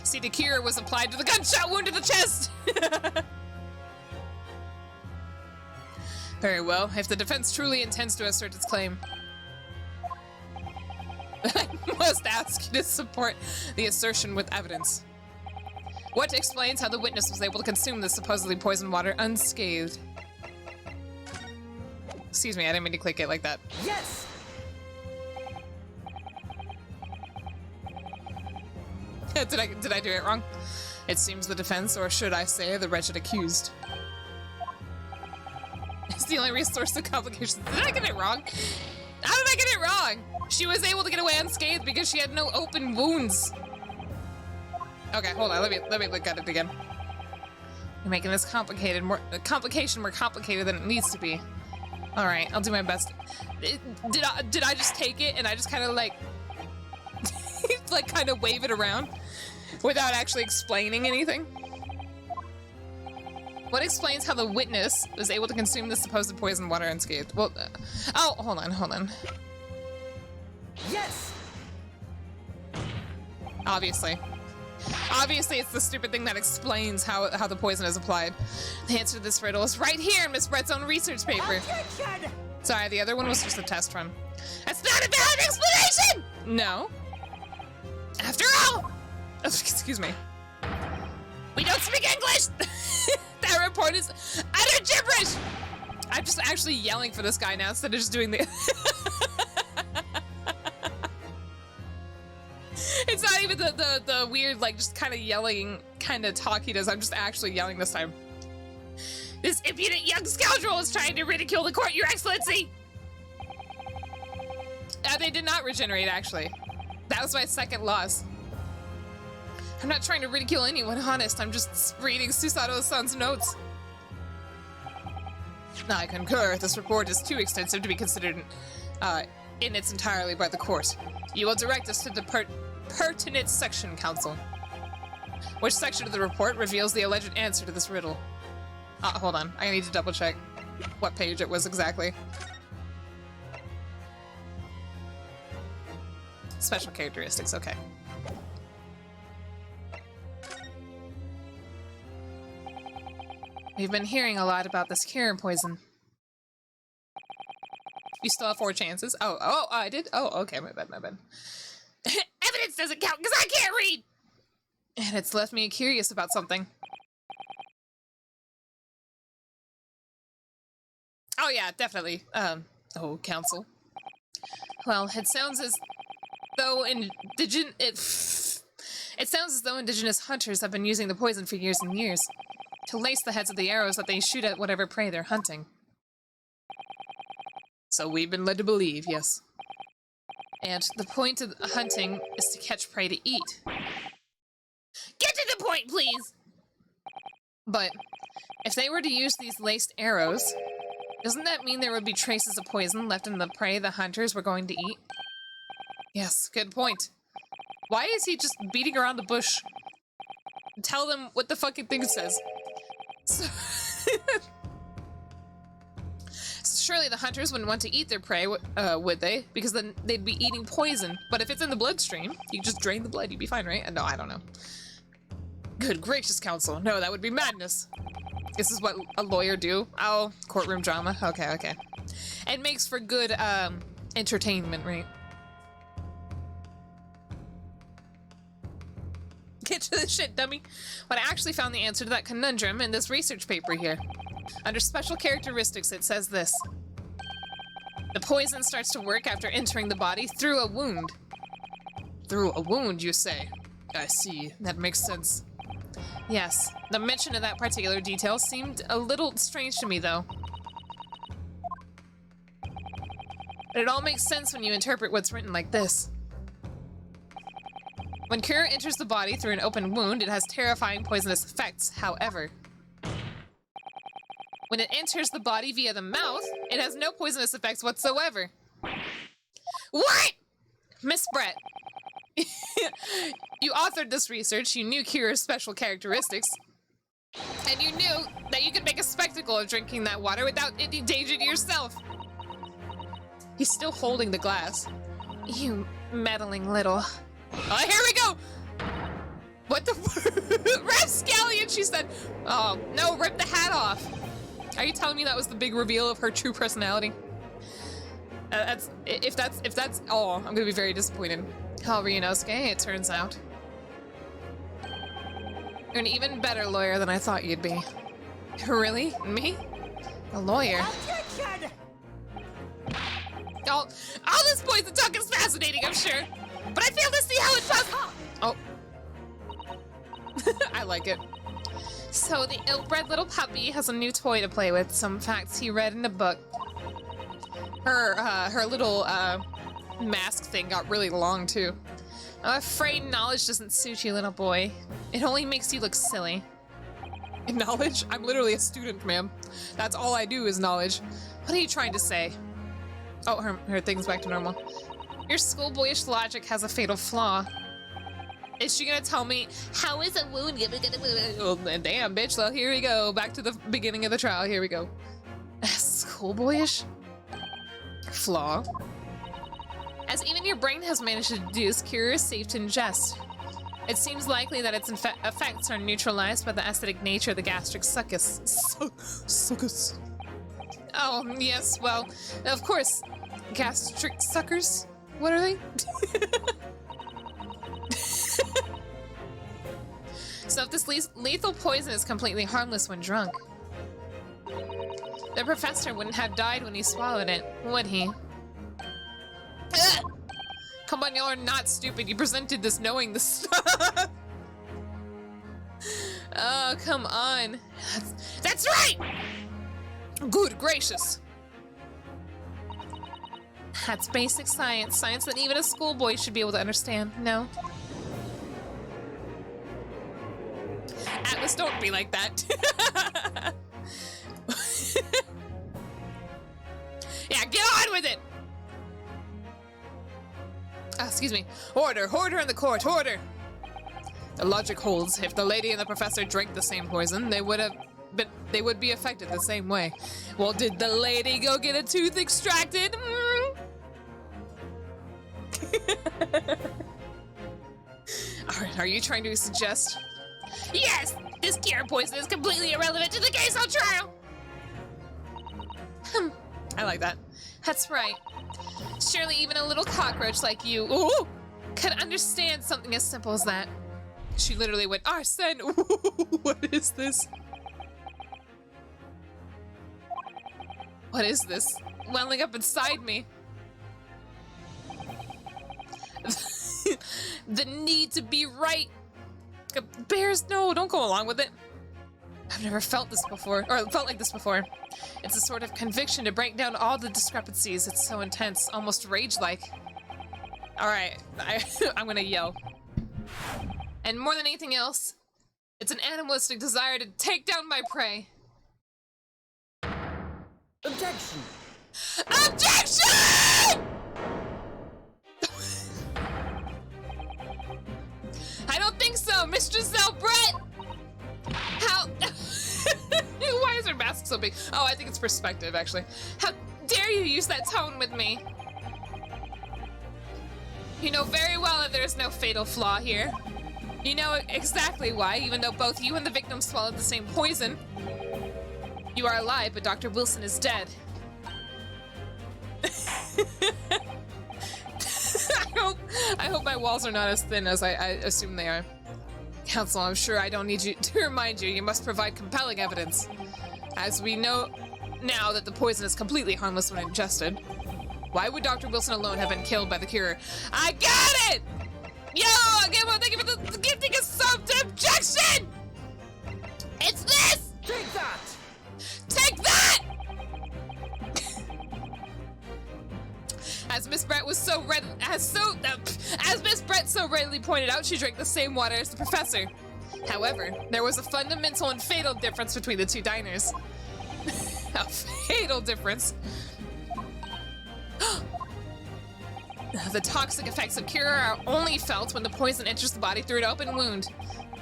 See, the cure was applied to the gunshot wound to the chest! Very well, if the defense truly intends to assert its claim. I must ask you to support the assertion with evidence. What explains how the witness was able to consume this supposedly poisoned water unscathed? Excuse me, I didn't mean to click it like that. Yes! Did I do it wrong? It seems the defense, or should I say, the wretched accused. It's the only resource of complications. Did I get it wrong? How did I get it wrong? She was able to get away unscathed because she had no open wounds. Okay, hold on. Let me look at it again. You're making this complication more complicated than it needs to be. All right, I'll do my best. Did I just take it and I just kind of like kind of wave it around without actually explaining anything? What explains how the witness was able to consume the supposed poison water unscathed? Well, oh, hold on. Yes! Obviously. Obviously, it's the stupid thing that explains how the poison is applied. The answer to this riddle is right here in Miss Brett's own research paper. Attention! Sorry, the other one was just a test run. That's not a valid explanation! No. After all... Oh, excuse me. We don't speak English! That report is utter gibberish! I'm just actually yelling for this guy now instead of just doing the... It's not even the weird, like, just kind of yelling kind of talk he does. I'm just actually yelling this time. This impudent young scoundrel is trying to ridicule the court, Your Excellency! They did not regenerate, actually. That was my second loss. I'm not trying to ridicule anyone, honest. I'm just reading Susato-san's notes. I concur. This report is too extensive to be considered in its entirety by the court. You will direct us to the pertinent section, Counsel. Which section of the report reveals the alleged answer to this riddle? Hold on. I need to double check what page it was exactly. Special characteristics, okay. We've been hearing a lot about this cure poison. You still have 4 chances. Oh, I did? Oh, okay, my bad. Evidence doesn't count because I can't read! And it's left me curious about something. Oh yeah, definitely. Counsel. Well, it sounds as though it sounds as though indigenous hunters have been using the poison for years and years to lace the heads of the arrows that they shoot at whatever prey they're hunting. So we've been led to believe, yes. And the point of hunting is to catch prey to eat. Get to the point, please! But if they were to use these laced arrows, doesn't that mean there would be traces of poison left in the prey the hunters were going to eat? Yes, good point. Why is he just beating around the bush? Tell them what the fucking thing says. So surely the hunters wouldn't want to eat their prey, would they? Because then they'd be eating poison. But if it's in the bloodstream, you just drain the blood, you'd be fine, right? No, I don't know. Good gracious, Counsel. No, that would be madness. This is what a lawyer do? Oh, courtroom drama. Okay. It makes for good, entertainment, right? Get to the shit, dummy. But I actually found the answer to that conundrum in this research paper here. Under special characteristics, it says this. The poison starts to work after entering the body through a wound. Through a wound, you say? I see. That makes sense. Yes, the mention of that particular detail seemed a little strange to me, though. But it all makes sense when you interpret what's written like this. When cure enters the body through an open wound, it has terrifying poisonous effects, however. When it enters the body via the mouth, it has no poisonous effects whatsoever. What? Miss Brett, you authored this research, you knew cure's special characteristics, and you knew that you could make a spectacle of drinking that water without any danger to yourself. He's still holding the glass. You meddling little... Oh, here we go! What the... Rapscallion, she said. Oh, no, rip the hat off. Are you telling me that was the big reveal of her true personality? If that's all, I'm gonna be very disappointed. Oh, Ryunosuke, it turns out. You're an even better lawyer than I thought you'd be. Really? Me? A lawyer? Attention! All this poison talk is fascinating, I'm sure. But I fail to see how it does. Oh. I like it. So the ill-bred little puppy has a new toy to play with. Some facts he read in a book. Her little mask thing got really long too. I'm afraid knowledge doesn't suit you, little boy. It only makes you look silly. Knowledge? I'm literally a student, ma'am. That's all I do is knowledge. What are you trying to say? Oh, her thing's back to normal. Your schoolboyish logic has a fatal flaw. Is she gonna tell me, how is a wound gonna... Oh, damn, bitch, well, here we go. Back to the beginning of the trial, here we go. Schoolboyish? Flaw? As even your brain has managed to deduce, cure is safe to ingest. It seems likely that its effects are neutralized by the acidic nature of the gastric succus. Succus. Oh, yes, well, of course. Gastric suckers? What are they? So if this lethal poison is completely harmless when drunk, the professor wouldn't have died when he swallowed it, would he? Come on, y'all are not stupid. You presented this knowing this stuff. Oh, come on. That's right! Good gracious. That's basic science. Science that even a schoolboy should be able to understand. No? Atlas, don't be like that. Yeah, get on with it! Excuse me. Order! Order in the court! Order! The logic holds. If the lady and the professor drank the same poison, they would be affected the same way. Well, did the lady go get a tooth extracted? Alright, are you trying to suggest? Yes! This cure poison is completely irrelevant to the case on trial! I like that. That's right. Surely even a little cockroach like you, ooh, could understand something as simple as that. She literally went, Arsene! Ooh, what is this? What is this? Welling up inside me. The need to be right. Bears, no, don't go along with it. I've never felt this before, or felt like this before. It's a sort of conviction to break down all the discrepancies. It's so intense, almost rage-like. All right, I'm gonna yell. And more than anything else, it's an animalistic desire to take down my prey. Objection! Objection! I don't think so, Miss Giselle Brett! How? Why is her mask so big? Oh, I think it's perspective, actually. How dare you use that tone with me? You know very well that there is no fatal flaw here. You know exactly why, even though both you and the victim swallowed the same poison. You are alive, but Dr. Wilson is dead. I hope my walls are not as thin as I assume they are. Counsel, I'm sure I don't need you to remind you. You must provide compelling evidence. As we know now that the poison is completely harmless when ingested. Why would Dr. Wilson alone have been killed by the cure? I got it! Yo, again, well, thank you for the gifting a sub to objection! It's this! Take that! Take that! As Miss Brett so readily pointed out, she drank the same water as the professor. However, there was a fundamental and fatal difference between the two diners. A fatal difference. The toxic effects of cure are only felt when the poison enters the body through an open wound.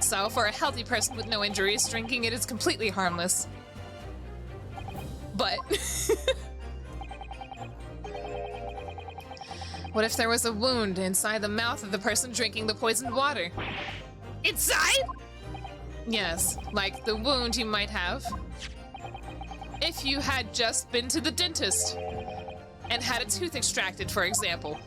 So, for a healthy person with no injuries, drinking it is completely harmless. But... what if there was a wound inside the mouth of the person drinking the poisoned water? Inside? Yes, like the wound you might have if you had just been to the dentist and had a tooth extracted, for example.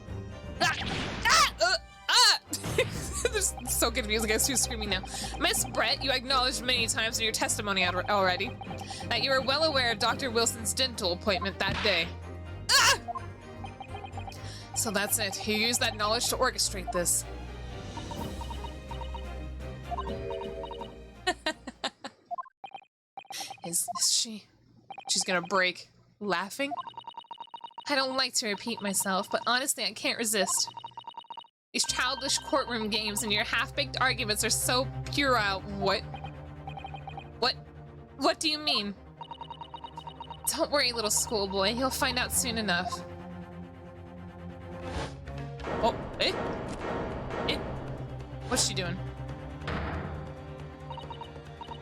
This is so confusing. I see you screaming now. Miss Brett, you acknowledged many times in your testimony already that you were well aware of Dr. Wilson's dental appointment that day. So that's it. You used that knowledge to orchestrate this. Is she? She's gonna break laughing? I don't like to repeat myself, but honestly, I can't resist. These childish courtroom games and your half-baked arguments are so puerile. What? What do you mean? Don't worry, little schoolboy. You'll find out soon enough. Oh, what's she doing?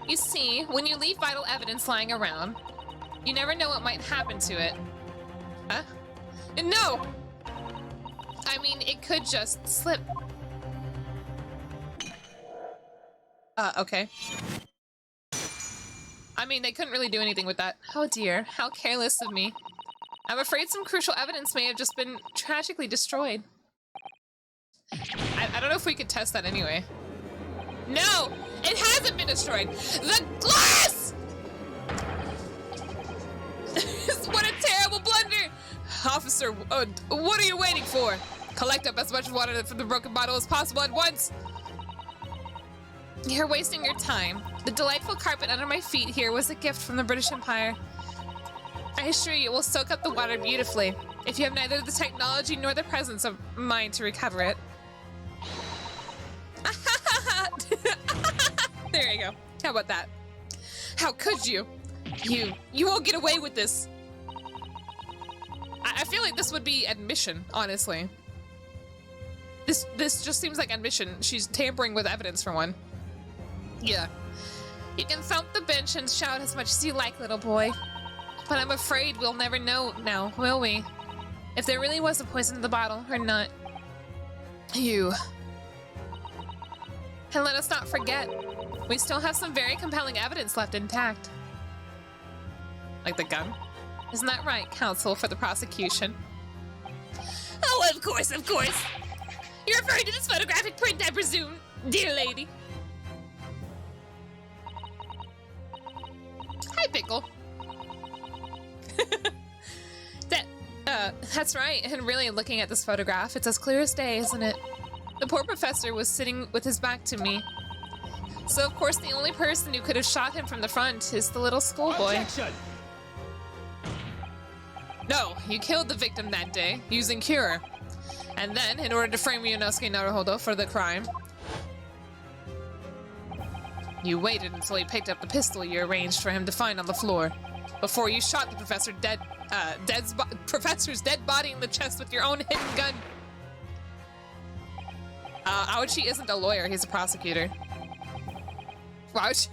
You see, when you leave vital evidence lying around, you never know what might happen to it. Huh? No! I mean, it could just slip. Okay. I mean, they couldn't really do anything with that. Oh dear, how careless of me. I'm afraid some crucial evidence may have just been tragically destroyed. I don't know if we could test that anyway. No! It hasn't been destroyed! The glass! What a terrible blunder! Officer, what are you waiting for? Collect up as much water from the broken bottle as possible at once! You're wasting your time. The delightful carpet under my feet here was a gift from the British Empire. I assure you it will soak up the water beautifully, if you have neither the technology nor the presence of mind to recover it. There you go. How about that? How could you? You won't get away with this. I feel like this would be admission, honestly. This just seems like admission. She's tampering with evidence for one. Yeah. You can thump the bench and shout as much as you like, little boy. But I'm afraid we'll never know now, will we? If there really was a poison in the bottle or not. You. And let us not forget, we still have some very compelling evidence left intact. Like the gun? Isn't that right, counsel for the prosecution? Oh, of course, of course. You're referring to this photographic print, I presume, dear lady. Hi, Pickle. That's right. And really, looking at this photograph, it's as clear as day, isn't it? The poor professor was sitting with his back to me. So, of course, the only person who could have shot him from the front is the little schoolboy. Objection! No, you killed the victim that day, using cure. And then, in order to frame Ryunosuke Naruhodo for the crime, you waited until he picked up the pistol you arranged for him to find on the floor, before you shot the professor's dead body in the chest with your own hidden gun. Aoichi isn't a lawyer, he's a prosecutor. Aoichi,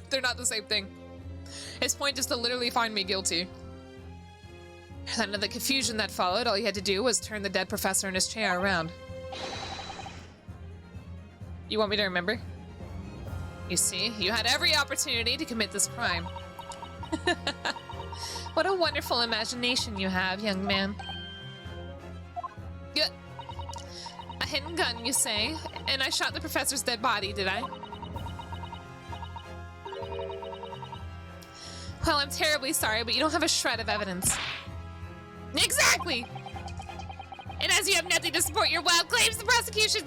they're not the same thing. His point is to literally find me guilty. And in the confusion that followed, all you had to do was turn the dead professor in his chair around. You want me to remember? You see, you had every opportunity to commit this crime. What a wonderful imagination you have, young man. A hidden gun, you say? And I shot the professor's dead body, did I? Well, I'm terribly sorry, but you don't have a shred of evidence. Exactly! And as you have nothing to support your wild claims, the prosecution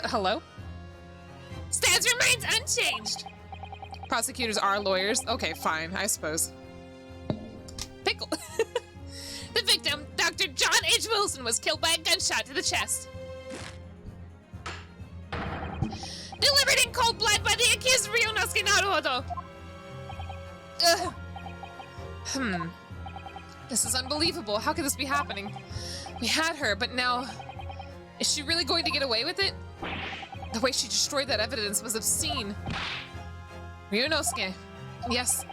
hello? Stance remains unchanged. Prosecutors are lawyers? Okay, fine, I suppose. Pickle. The victim, Dr. John H. Wilson, was killed by a gunshot to the chest. Delivered in cold blood by the accused Ryunosuke Naruhodo. This is unbelievable. How could this be happening? We had her, but now... Is she really going to get away with it? The way she destroyed that evidence was obscene. Ryunosuke. Yes.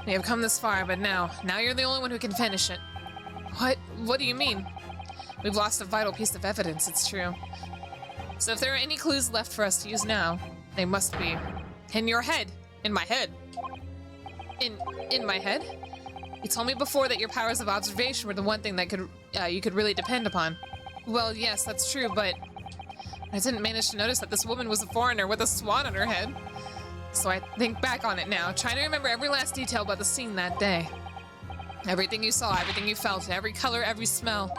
We have come this far, but now you're the only one who can finish it. What do you mean? We've lost a vital piece of evidence, it's true. So if there are any clues left for us to use now, they must be in your head. In my head. In my head? You told me before that your powers of observation were the one thing that you could really depend upon. Well, yes, that's true, but I didn't manage to notice that this woman was a foreigner with a swan on her head. So I think back on it now, trying to remember every last detail about the scene that day. Everything you saw, everything you felt, every color, every smell.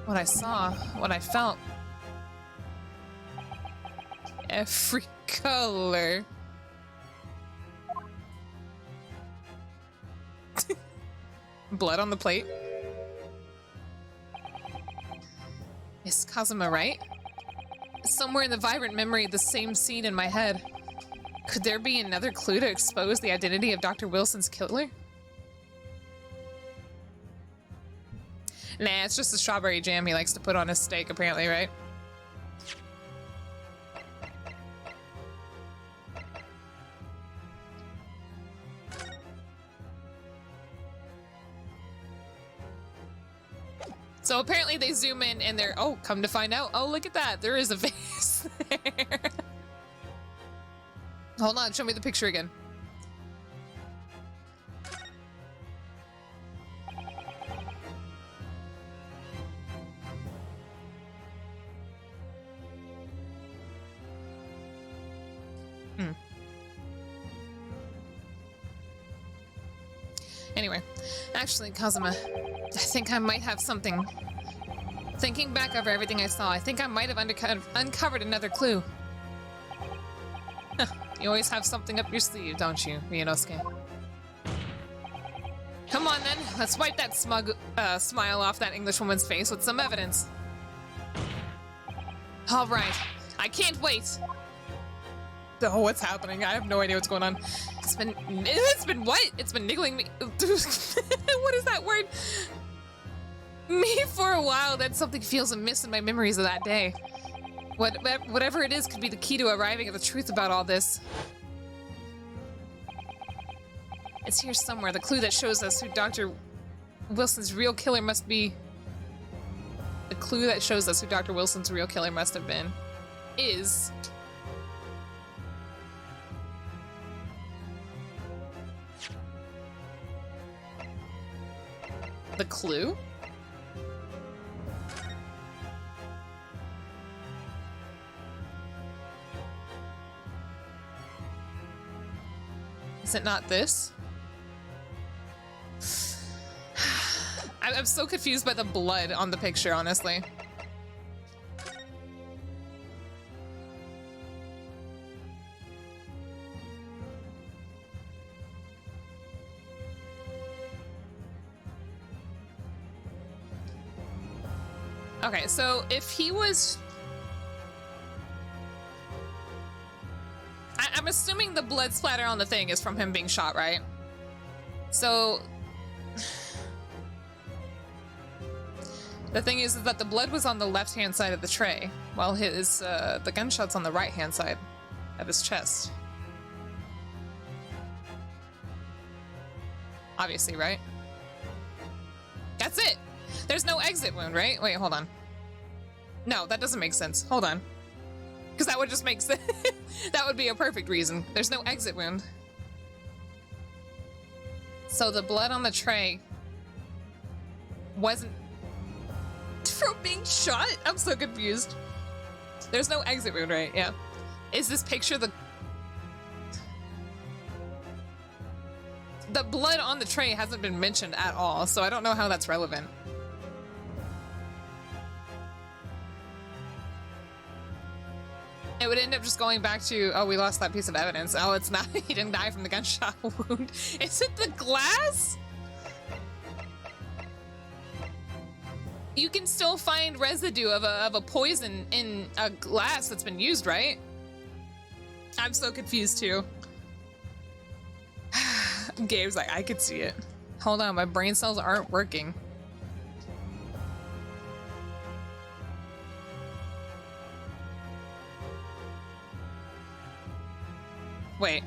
What I saw, what I felt. Every color. Blood on the plate. Is Kazuma right? Somewhere in the vibrant memory of the same scene in my head. Could there be another clue to expose the identity of Dr. Wilson's killer? Nah, it's just the strawberry jam he likes to put on his steak, apparently, right? So apparently they zoom in and they're, oh, come to find out. Oh, look at that. There is a face there. Hold on, show me the picture again. Anyway, actually, Kazuma, I think I might have something. Thinking back over everything I saw, I think I might have uncovered another clue. You always have something up your sleeve, don't you, Ryunosuke? Come on then, let's wipe that smug smile off that Englishwoman's face with some evidence. All right, I can't wait. Oh, what's happening? I have no idea what's going on. It's been what? It's been niggling me. What is that word? Me for a while. That something feels amiss in my memories of that day. Whatever it is could be the key to arriving at the truth about all this. It's here somewhere. The clue that shows us who Dr. Wilson's real killer must be. The clue that shows us who Dr. Wilson's real killer must have been is. The clue? Is it not this? I'm so confused by the blood on the picture, honestly. Okay, so if he was... I'm assuming the blood splatter on the thing is from him being shot, right? So... The thing is that the blood was on the left-hand side of the tray, while the gunshot's on the right-hand side of his chest. Obviously, right? That's it! There's no exit wound, right? Wait, hold on. No, that doesn't make sense. Hold on. Because that would just make sense. That would be a perfect reason. There's no exit wound. So the blood on the tray wasn't from being shot? I'm so confused. There's no exit wound, right? Yeah. Is this picture the blood on the tray hasn't been mentioned at all, so I don't know how that's relevant. It would end up just going back to, oh, we lost that piece of evidence. Oh, it's not, he didn't die from the gunshot wound. Is it the glass? You can still find residue of a poison in a glass that's been used, right? I'm so confused too. Gabe's like, I could see it. Hold on, my brain cells aren't working. Wait.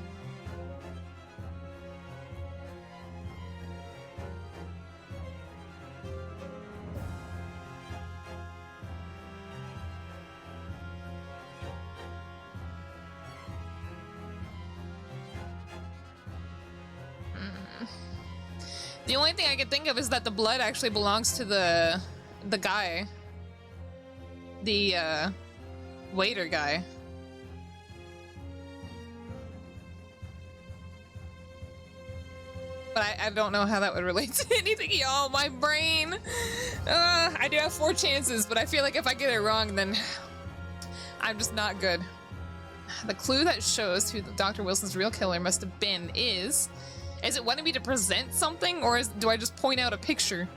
The only thing I could think of is that the blood actually belongs to the guy. The waiter guy. But I don't know how that would relate to anything. Y'all, my brain. I do have 4 chances, but I feel like if I get it wrong, then I'm just not good. The clue that shows who Dr. Wilson's real killer must have been is it wanting me to present something, or do I just point out a picture?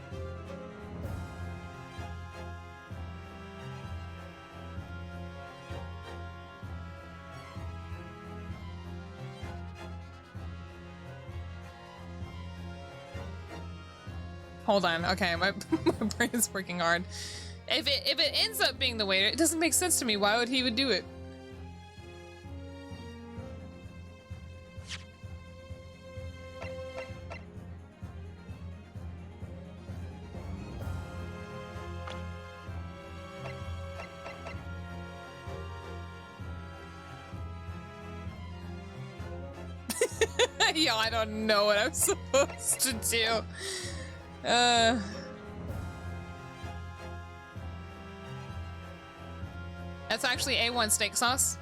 Hold on. Okay, my brain is working hard. If it ends up being the waiter, it doesn't make sense to me. Why would he would do it? Yo, I don't know what I'm supposed to do. That's actually A1 steak sauce.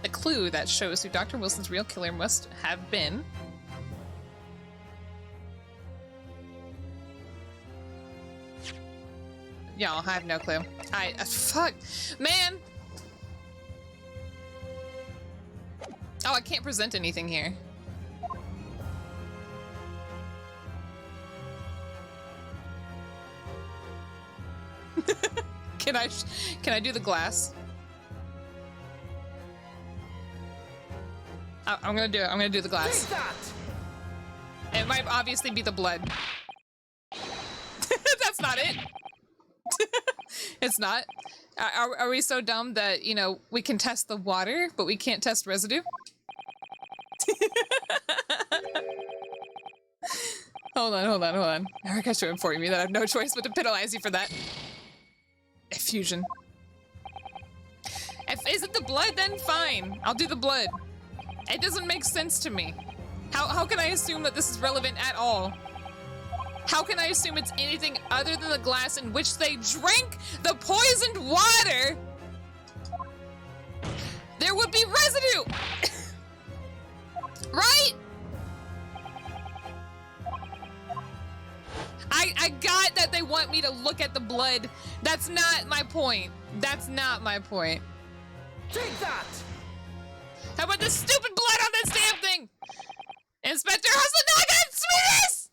The clue that shows who Dr. Wilson's real killer must have been. Y'all, I have no clue. Fuck. Man! Oh, I can't present anything here. Can I do the glass? I'm gonna do it. I'm gonna do the glass. Take that! It might obviously be the blood. That's not it. It's not. Are we so dumb that, you know, we can test the water, but we can't test residue? Hold on. Eric has to inform me that I have no choice but to penalize you for that. Effusion. Is it the blood, then fine. I'll do the blood. It doesn't make sense to me. How can I assume that this is relevant at all? How can I assume it's anything other than the glass in which they drank the poisoned water? There would be residue! Right? I got that they want me to look at the blood. That's not my point. That's not my point. Take that! How about this stupid blood on this damn thing? Inspector Hasanaga, sweetest!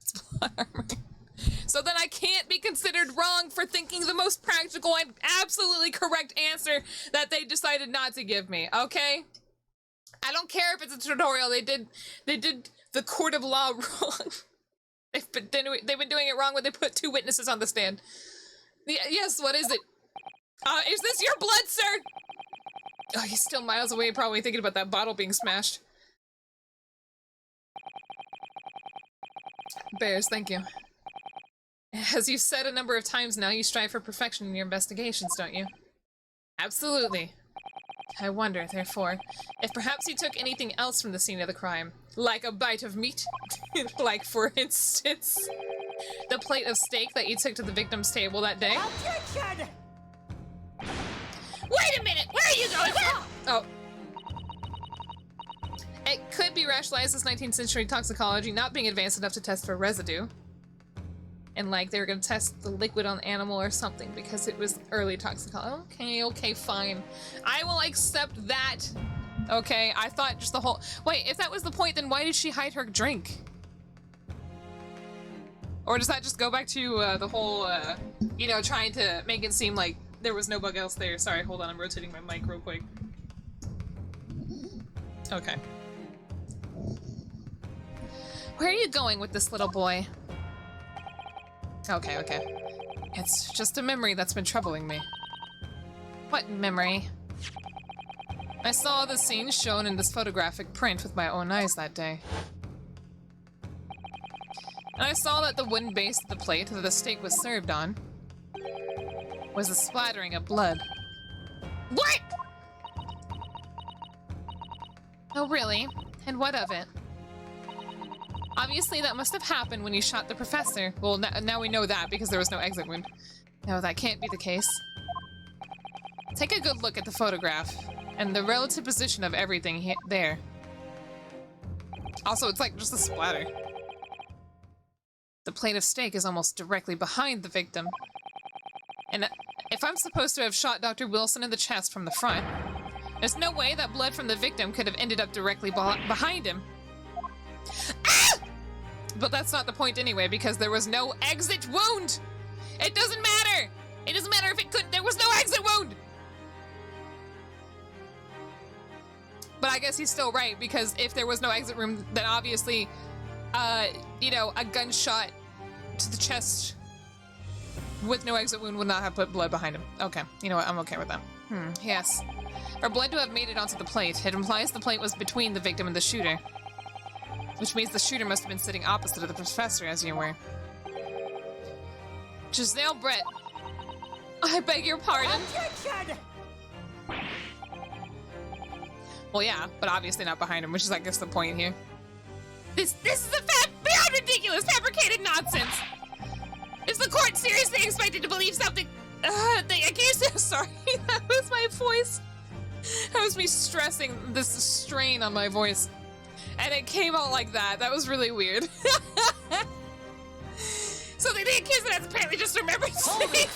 It's blood armor. So then I can't be considered wrong for thinking the most practical and absolutely correct answer that they decided not to give me, okay? I don't care if it's a tutorial. They did the court of law wrong. They've been doing it wrong when they put 2 witnesses on the stand. Yes, what is it? Is this your blood, sir? Oh, he's still miles away, probably thinking about that bottle being smashed. Bears, thank you. As you've said a number of times now, you strive for perfection in your investigations, don't you? Absolutely. I wonder, therefore, if perhaps you took anything else from the scene of the crime. Like a bite of meat? Like, for instance, the plate of steak that you took to the victim's table that day? Objection! Wait a minute! Where are you going? Oh. It could be rationalized as 19th century toxicology not being advanced enough to test for residue. And like they were gonna test the liquid on the animal or something because it was early toxicology. Okay, fine. I will accept that. Okay, I thought just the whole... Wait, if that was the point, then why did she hide her drink? Or does that just go back to the whole, you know, trying to make it seem like there was no bug else there? Sorry, hold on, I'm rotating my mic real quick. Okay. Where are you going with this little boy? Okay. It's just a memory that's been troubling me. What memory? I saw the scene shown in this photographic print with my own eyes that day. And I saw that the wooden base of the plate that the steak was served on was a splattering of blood. What? Oh, really? And what of it? Obviously, that must have happened when you shot the professor. Well, now we know that because there was no exit wound. No, that can't be the case. Take a good look at the photograph and the relative position of everything there. Also, it's like just a splatter. The plate of steak is almost directly behind the victim. And if I'm supposed to have shot Dr. Wilson in the chest from the front, there's no way that blood from the victim could have ended up directly behind him. Ah! But that's not the point anyway, because there was no exit wound! It doesn't matter! It doesn't matter if it could- there was no exit wound! But I guess he's still right, because if there was no exit wound, then obviously, you know, a gunshot to the chest with no exit wound would not have put blood behind him. Okay, you know what, I'm okay with that. Yes. For blood to have made it onto the plate, it implies the plate was between the victim and the shooter. Which means the shooter must have been sitting opposite of the professor, as you were. Giselle Brett. I beg your pardon. Objection! Well, yeah, but obviously not behind him, which is, I guess, the point here. This is a beyond ridiculous, fabricated nonsense. Is the court seriously expected to believe something? The accused. Sorry, that was my voice. That was me stressing this strain on my voice. And it came out like that. That was really weird. So the accused has apparently just remembered saying.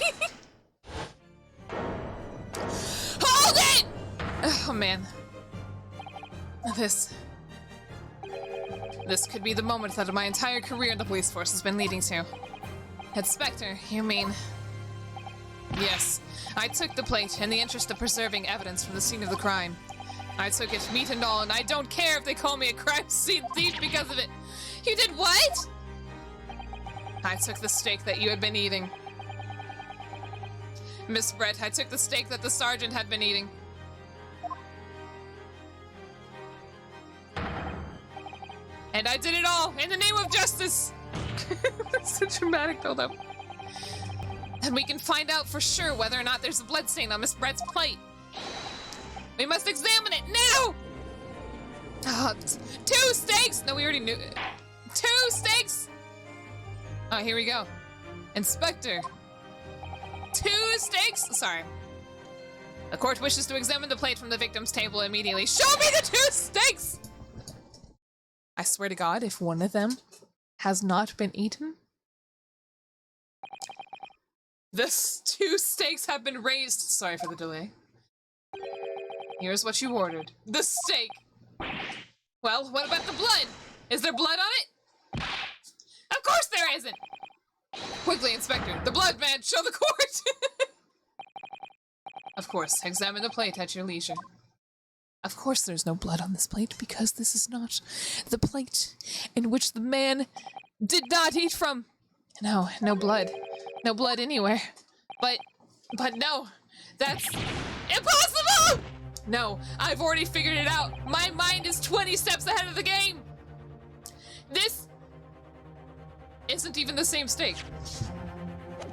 Hold it! Oh, man. This could be the moment that my entire career in the police force has been leading to. Inspector, you mean? Yes, I took the plate in the interest of preserving evidence from the scene of the crime. I took it, meat and all, and I don't care if they call me a crime scene thief because of it. You did what? I took the steak that you had been eating. Miss Brett, I took the steak that the sergeant had been eating. And I did it all in the name of justice. That's a dramatic build-up. And we can find out for sure whether or not there's a blood stain on Miss Brett's plate. We must examine it now! Oh, 2 steaks! No, we already knew. 2 steaks! Oh, here we go. Inspector. 2 steaks? Sorry. The court wishes to examine the plate from the victim's table immediately. Show me the 2 steaks! I swear to God, if one of them has not been eaten, the 2 steaks have been raised. Sorry for the delay. Here's what you ordered. The steak. Well, what about the blood? Is there blood on it? Of course there isn't. Quickly, Inspector. The blood, man. Show the court. Of course, examine the plate at your leisure. Of course there's no blood on this plate because this is not the plate in which the man did not eat from. No, no blood. No blood anywhere. But no, that's impossible! No, I've already figured it out. My mind is 20 steps ahead of the game. This isn't even the same steak.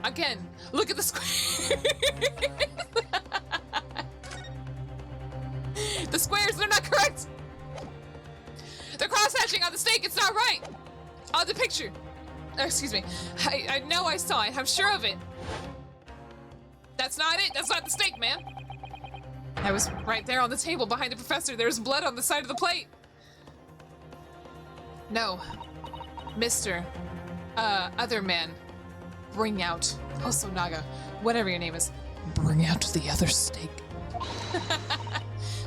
Again, look at the square. The squares, they're not correct. They're cross-hatching on the steak. It's not right. On the picture. Oh, excuse me. I know I saw it. I'm sure of it. That's not it. That's not the steak, man. I was right there on the table behind the professor. There's blood on the side of the plate. No. Mr. Other man. Bring out. Also Naga. Whatever your name is. Bring out the other steak.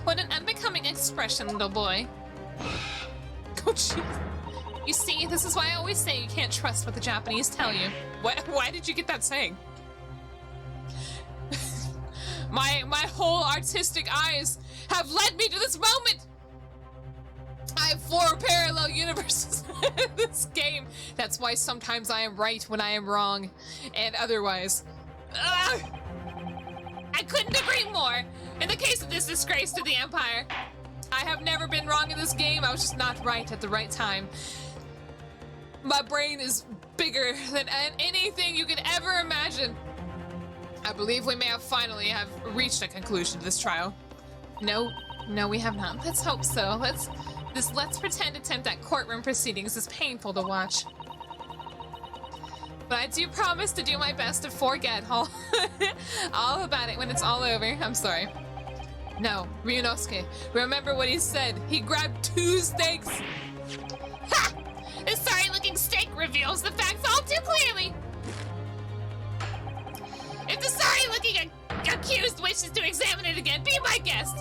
What an unbecoming expression, little boy. Oh, jeez. You see, this is why I always say you can't trust what the Japanese tell you. Why did you get that saying? My whole artistic eyes have led me to this moment. I have 4 parallel universes in this game. That's why sometimes I am right when I am wrong, and otherwise. Ugh. I couldn't agree more. In the case of this disgrace to the Empire, I have never been wrong in this game. I was just not right at the right time. My brain is bigger than anything you could ever imagine. I believe we may have finally have reached a conclusion to this trial. No, we have not. Let's hope so. Let's pretend attempt at courtroom proceedings is painful to watch. But I do promise to do my best to forget all about it when it's all over. I'm sorry. No, Ryunosuke, remember what he said. He grabbed 2 steaks. Ha! This sorry-looking steak reveals the facts all too clearly. If the sorry-looking accused wishes to examine it again, be my guest.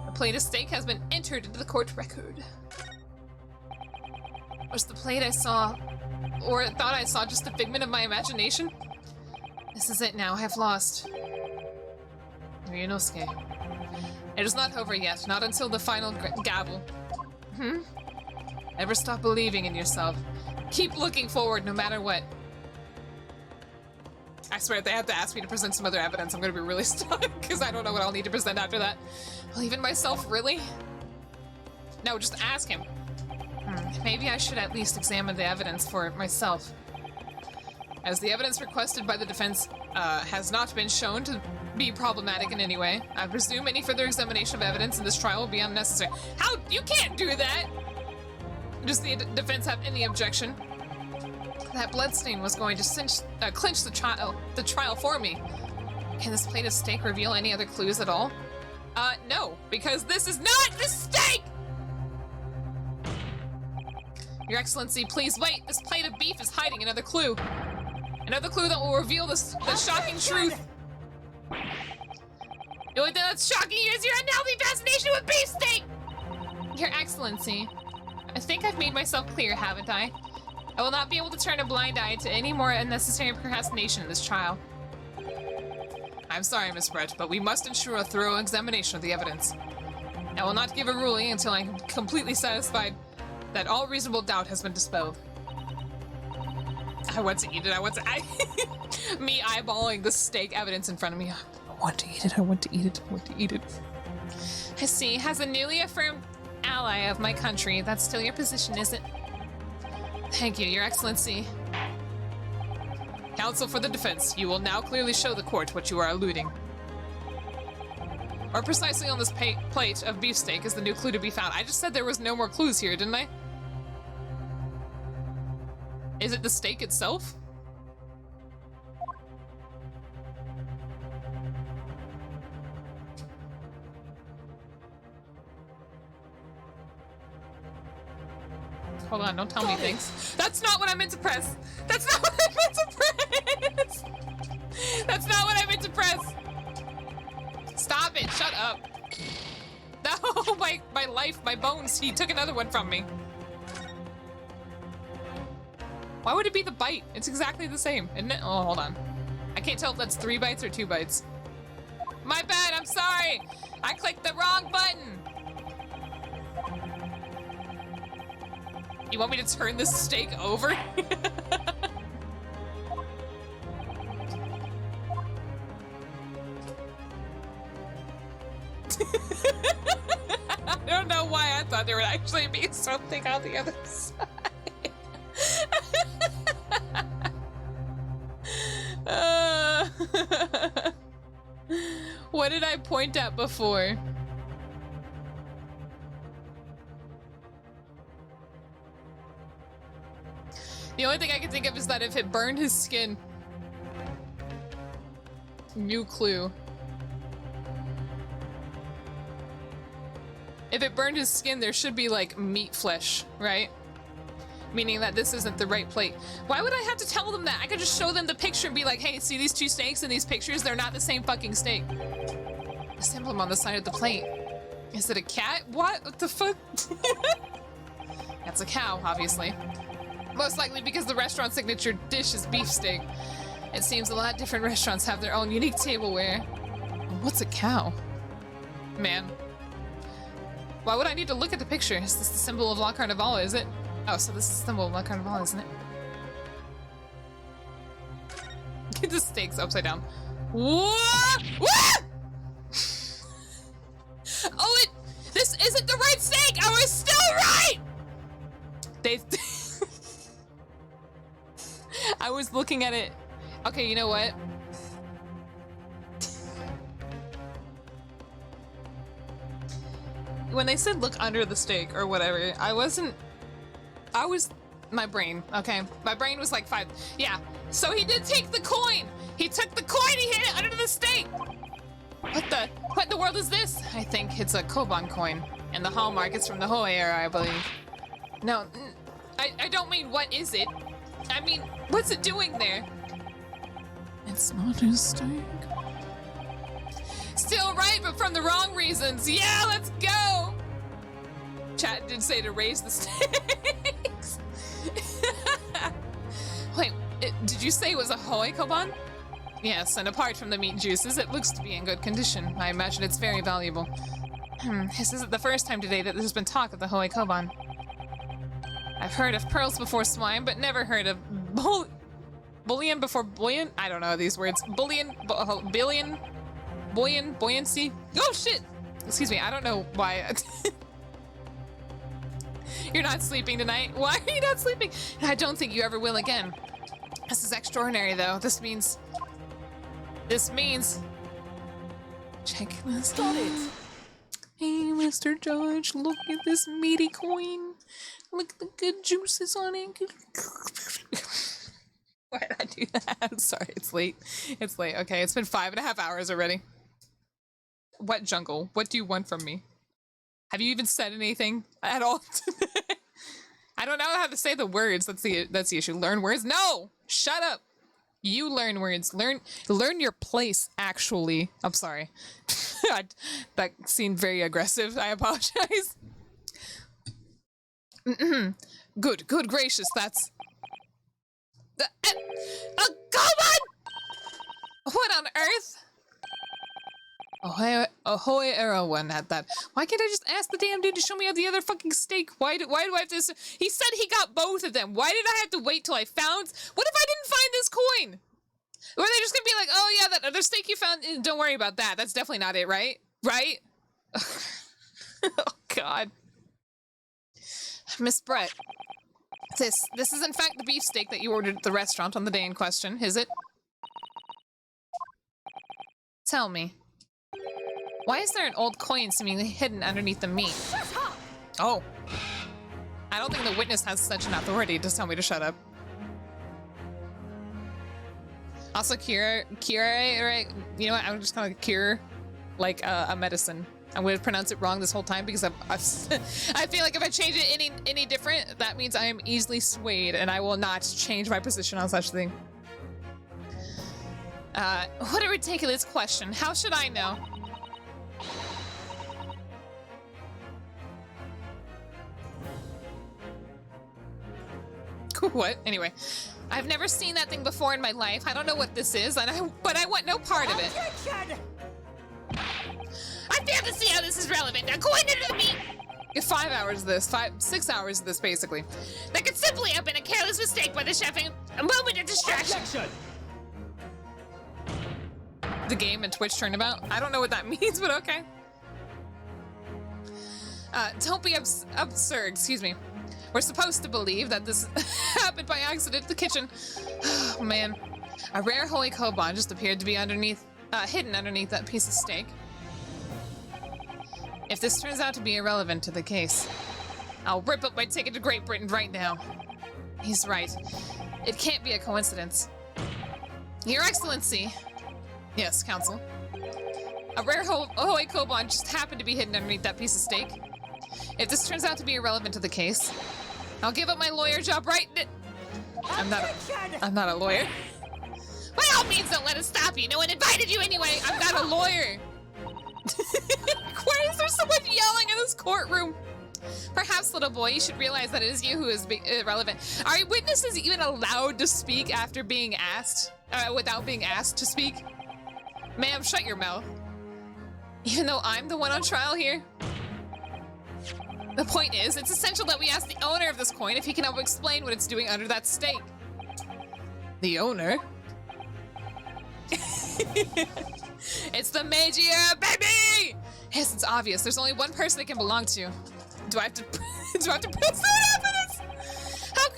A plate of steak has been entered into the court record. Was the plate I saw, or thought I saw, just a figment of my imagination? This is it now. I have lost. Ryunosuke. It is not over yet. Not until the final gavel. Never stop believing in yourself. Keep looking forward no matter what. I swear if they have to ask me to present some other evidence, I'm gonna be really stuck because I don't know what I'll need to present after that. Believe in myself, really? No, just ask him. Maybe I should at least examine the evidence for myself. As the evidence requested by the defense has not been shown to be problematic in any way, I presume any further examination of evidence in this trial will be unnecessary. How? You can't do that! Does the defense have any objection? That bloodstain was going to clinch the trial for me. Can this plate of steak reveal any other clues at all? No, because this is not the steak! Your Excellency, please wait. This plate of beef is hiding another clue. Another clue that will reveal the shocking truth. The only thing that's shocking is your unhealthy fascination with beef steak! Your Excellency, I think I've made myself clear, haven't I? I will not be able to turn a blind eye to any more unnecessary procrastination in this trial. I'm sorry, Miss Brett, but we must ensure a thorough examination of the evidence. I will not give a ruling until I am completely satisfied that all reasonable doubt has been dispelled. I want to eat it, me eyeballing the steak evidence in front of me. I want to eat it, I want to eat it, I want to eat it. I see. Has a newly affirmed ally of my country. That's still your position, is it? Thank you, Your Excellency. Counsel for the defense, you will now clearly show the court what you are alluding. Or precisely on this plate of beefsteak is the new clue to be found. I just said there was no more clues here, didn't I? Is it the steak itself? Hold on, don't tell me things. That's not what I meant to press! That's not what I meant to press! That's not what I meant to press! Stop it, shut up. No, my life, my bones, he took another one from me. Why would it be the bite? It's exactly the same, isn't it? Oh, hold on. I can't tell if that's 3 bites or 2 bites. My bad, I'm sorry! I clicked the wrong button! You want me to turn this steak over? I don't know why I thought there would actually be something on the other side. What did I point at before? The only thing I can think of is that if it burned his skin. New clue. If it burned his skin, there should be like meat flesh, right? Meaning that this isn't the right plate. Why would I have to tell them that? I could just show them the picture and be like, hey, see these 2 steaks in these pictures? They're not the same fucking steak. This emblem on the side of the plate. Is it a cat? What the fuck? That's a cow, obviously. Most likely because the restaurant signature dish is beefsteak. It seems a lot of different restaurants have their own unique tableware. What's a cow? Man. Why would I need to look at the picture? Is this the symbol of La Carnival, is it? Oh, so this is the symbol of La Carnival, isn't it? Get the steaks upside down. What? What? Oh, this isn't the right steak! I was still right! I was looking at it. Okay, you know what? When they said look under the steak or whatever, my brain, okay? My brain was like 5. Yeah, so he did take the coin! He took the coin, he hid it under the steak! What in the world is this? I think it's a Koban coin. And the hallmark is from the Hoei era, I believe. No, I don't mean what is it? I mean, what's it doing there? It's not his steak. Still right, but from the wrong reasons. Yeah, let's go! Chat did say to raise the stakes. Wait, did you say it was a Hoei Koban? Yes, and apart from the meat juices, it looks to be in good condition. I imagine it's very valuable. This isn't the first time today that there's been talk of the Hoei Koban. I've heard of pearls before swine, but never heard of bullion before bullion? I don't know these words. Buoyancy? Oh shit! Excuse me, I don't know why. You're not sleeping tonight? Why are you not sleeping? I don't think you ever will again. This is extraordinary, though. This means... Check this out. Got it! Hey, Mr. Judge, look at this meaty coin. Look at the good juices on it. Why did I do that? I'm sorry, it's late. It's late. Okay, it's been 5.5 hours already. What jungle? What do you want from me? Have you even said anything at all? I don't know how to say the words. That's the issue. Learn words? No! Shut up! You learn words. Learn your place, actually. I'm sorry. That seemed very aggressive. I apologize. Good gracious, that's... Come on! What on earth? Ahoy Arrow one had that. Why can't I just ask the damn dude to show me the other fucking steak? Why do I have to... He said he got both of them. Why did I have to wait till I found... What if I didn't find this coin? Or are they just gonna be like, oh yeah, that other steak you found, don't worry about that. That's definitely not it, right? Right? Oh god. Miss Brett. This is in fact the beefsteak that you ordered at the restaurant on the day in question, is it? Tell me. Why is there an old coin seemingly hidden underneath the meat? Oh. I don't think the witness has such an authority to tell me to shut up. Also, cure, right? You know what? I'm just gonna cure like a medicine. I'm gonna pronounce it wrong this whole time because I feel like if I change it any different, that means I am easily swayed, and I will not change my position on such thing. What a ridiculous question. How should I know? What? Anyway, I've never seen that thing before in my life. I don't know what this is, but I want no part of it. I fail to see how this is relevant. Now, coin into the meat. 5 hours of this, 6 hours of this, basically. That could simply have been a careless mistake by the chef and a moment of distraction. The game and Twitch turnabout? I don't know what that means, but okay. Don't be absurd, excuse me. We're supposed to believe that this happened by accident in the kitchen. Oh, man. A rare holy koban just appeared to be hidden underneath that piece of steak. If this turns out to be irrelevant to the case, I'll rip up my ticket to Great Britain right now. He's right. It can't be a coincidence. Your Excellency. Yes, Counsel. A rare holy koban just happened to be hidden underneath that piece of steak. If this turns out to be irrelevant to the case, I'll give up my lawyer job right n- I'm not a lawyer. By all means, don't let us stop you. No one invited you anyway. I'm not a lawyer. Why is there so much yelling in this courtroom? Perhaps, little boy, you should realize that it is you who is irrelevant. Are witnesses even allowed to speak after being asked, without being asked to speak? Ma'am, shut your mouth. Even though I'm the one on trial here? The point is, it's essential that we ask the owner of this coin if he can help explain what it's doing under that steak. The owner? It's the Magier, baby! Yes, it's obvious. There's only one person it can belong to. Do I have to press that evidence? How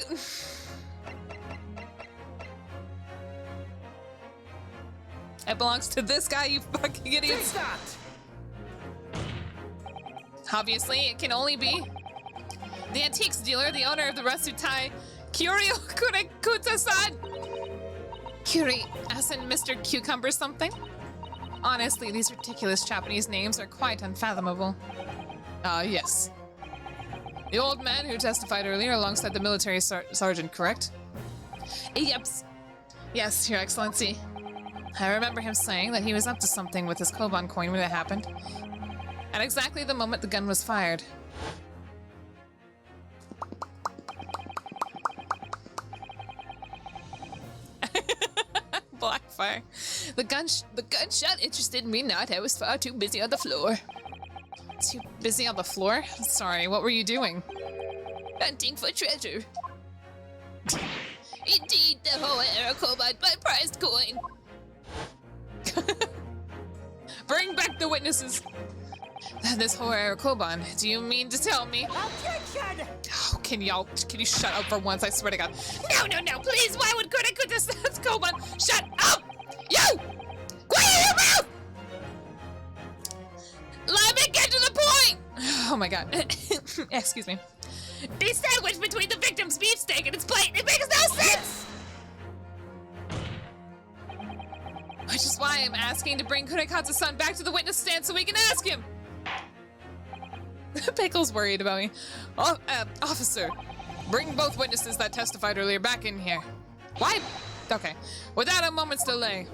It belongs to this guy, you fucking idiots. Obviously, it can only be the antiques dealer, the owner of the Rasutai, Kyoryo Kurekuta-san. Kuri, as in Mr. Cucumber something? Honestly, these ridiculous Japanese names are quite unfathomable. Yes. The old man who testified earlier alongside the military sergeant, correct? Yep. Yes, Your Excellency. I remember him saying that he was up to something with his koban coin when it happened. At exactly the moment the gun was fired. Blackfire. The gunshot interested me not. I was far too busy on the floor. Too busy on the floor? Sorry, what were you doing? Hunting for treasure. Indeed, the whole era koban, my prized coin. Bring back the witnesses. This whole era koban. Do you mean to tell me? Objection! Oh can you shut up for once? I swear to God. No, please, why would Chronicles Koban shut up? You! Quiet your mouth! Let me get to the point! Oh my God. Excuse me. The sandwich between the victim's beefsteak and its plate, it makes no sense! Which is why I'm asking to bring Kurekatsu-san back to the witness stand so we can ask him. Pickle's worried about me. Officer, bring both witnesses that testified earlier back in here. Why? Okay. Without a moment's delay.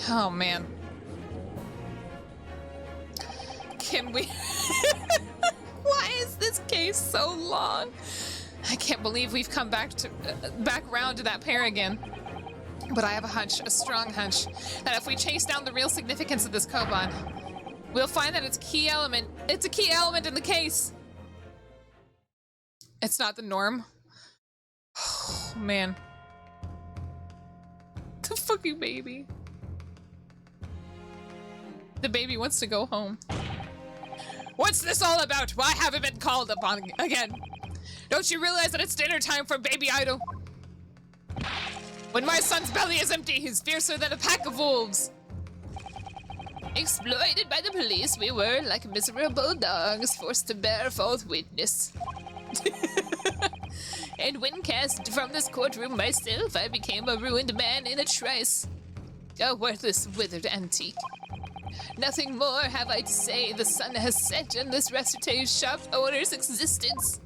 Oh, man. Can we... Why is this case so long? I can't believe we've come back round to that pair again. But I have a hunch, a strong hunch, that if we chase down the real significance of this Koban, we'll find that it's a key element in the case. It's not the norm. Oh, man. The fucking baby. The baby wants to go home. What's this all about? Why haven't I been called upon again? Don't you realize that it's dinner time for baby idol? When my son's belly is empty, he's fiercer than a pack of wolves. Exploited by the police, we were, like miserable dogs, forced to bear false witness. And when cast from this courtroom myself, I became a ruined man in a trice. A worthless, withered antique. Nothing more have I to say. The sun has set in this recipe shop owner's existence.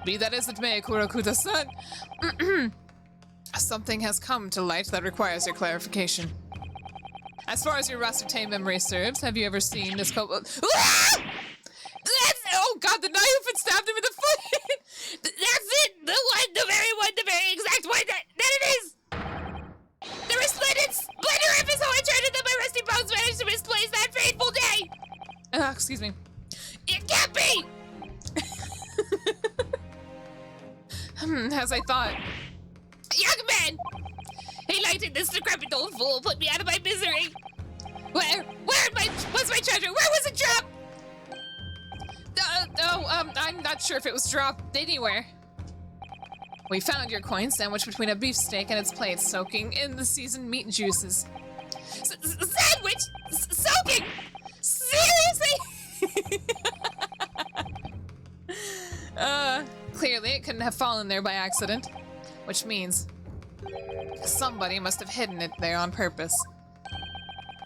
Be that as it may, Kurokuta-san. Something has come to light that requires your clarification. As far as your Rasute memory serves, have you ever seen this couple? Oh God, the knife had stabbed him in the foot! That's it! The very exact one that it is! The resplendent splendor of his holy treasure that my rusty bones managed to misplace that fateful day! Excuse me. It can't be! As I thought. Young man! He lighted this decrepit old fool, put me out of my misery! What's my treasure? Where was it dropped? I'm not sure if it was dropped anywhere. We found your coin sandwiched between a beefsteak and its plate, soaking in the seasoned meat juices. Sandwich? Soaking? Seriously? Clearly it couldn't have fallen there by accident, which means somebody must have hidden it there on purpose.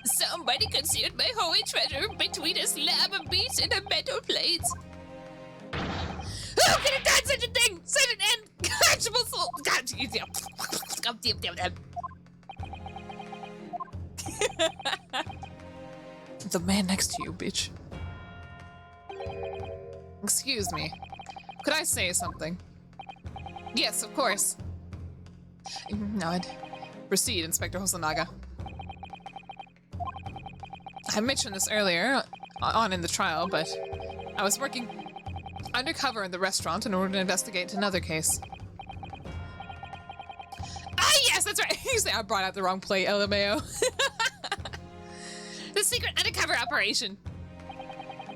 Somebody concealed my holy treasure between a slab of meat and a metal plate. Who could have done such a thing? Such an unconscionable soul. God damn. The man next to you, bitch. Excuse me. Could I say something? Yes, of course. Nod. Proceed, Inspector Hosonaga. I mentioned this earlier on in the trial, but I was working undercover in the restaurant in order to investigate another case. Ah, yes, that's right. You say I brought out the wrong plate, LMAO. The secret undercover operation.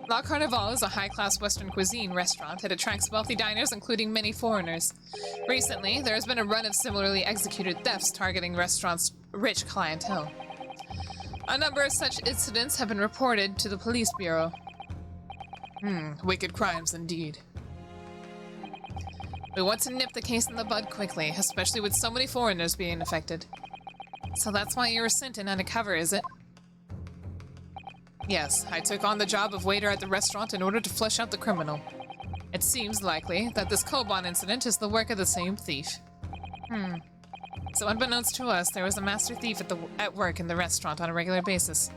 La Carnival is a high-class Western cuisine restaurant. It attracts wealthy diners, including many foreigners. Recently, there has been a run of similarly executed thefts targeting restaurants' rich clientele. A number of such incidents have been reported to the police bureau. Wicked crimes indeed. We want to nip the case in the bud quickly, especially with so many foreigners being affected. So that's why you were sent in undercover, is it? Yes, I took on the job of waiter at the restaurant in order to flesh out the criminal. It seems likely that this Koban incident is the work of the same thief. So unbeknownst to us, there was a master thief at work in the restaurant on a regular basis.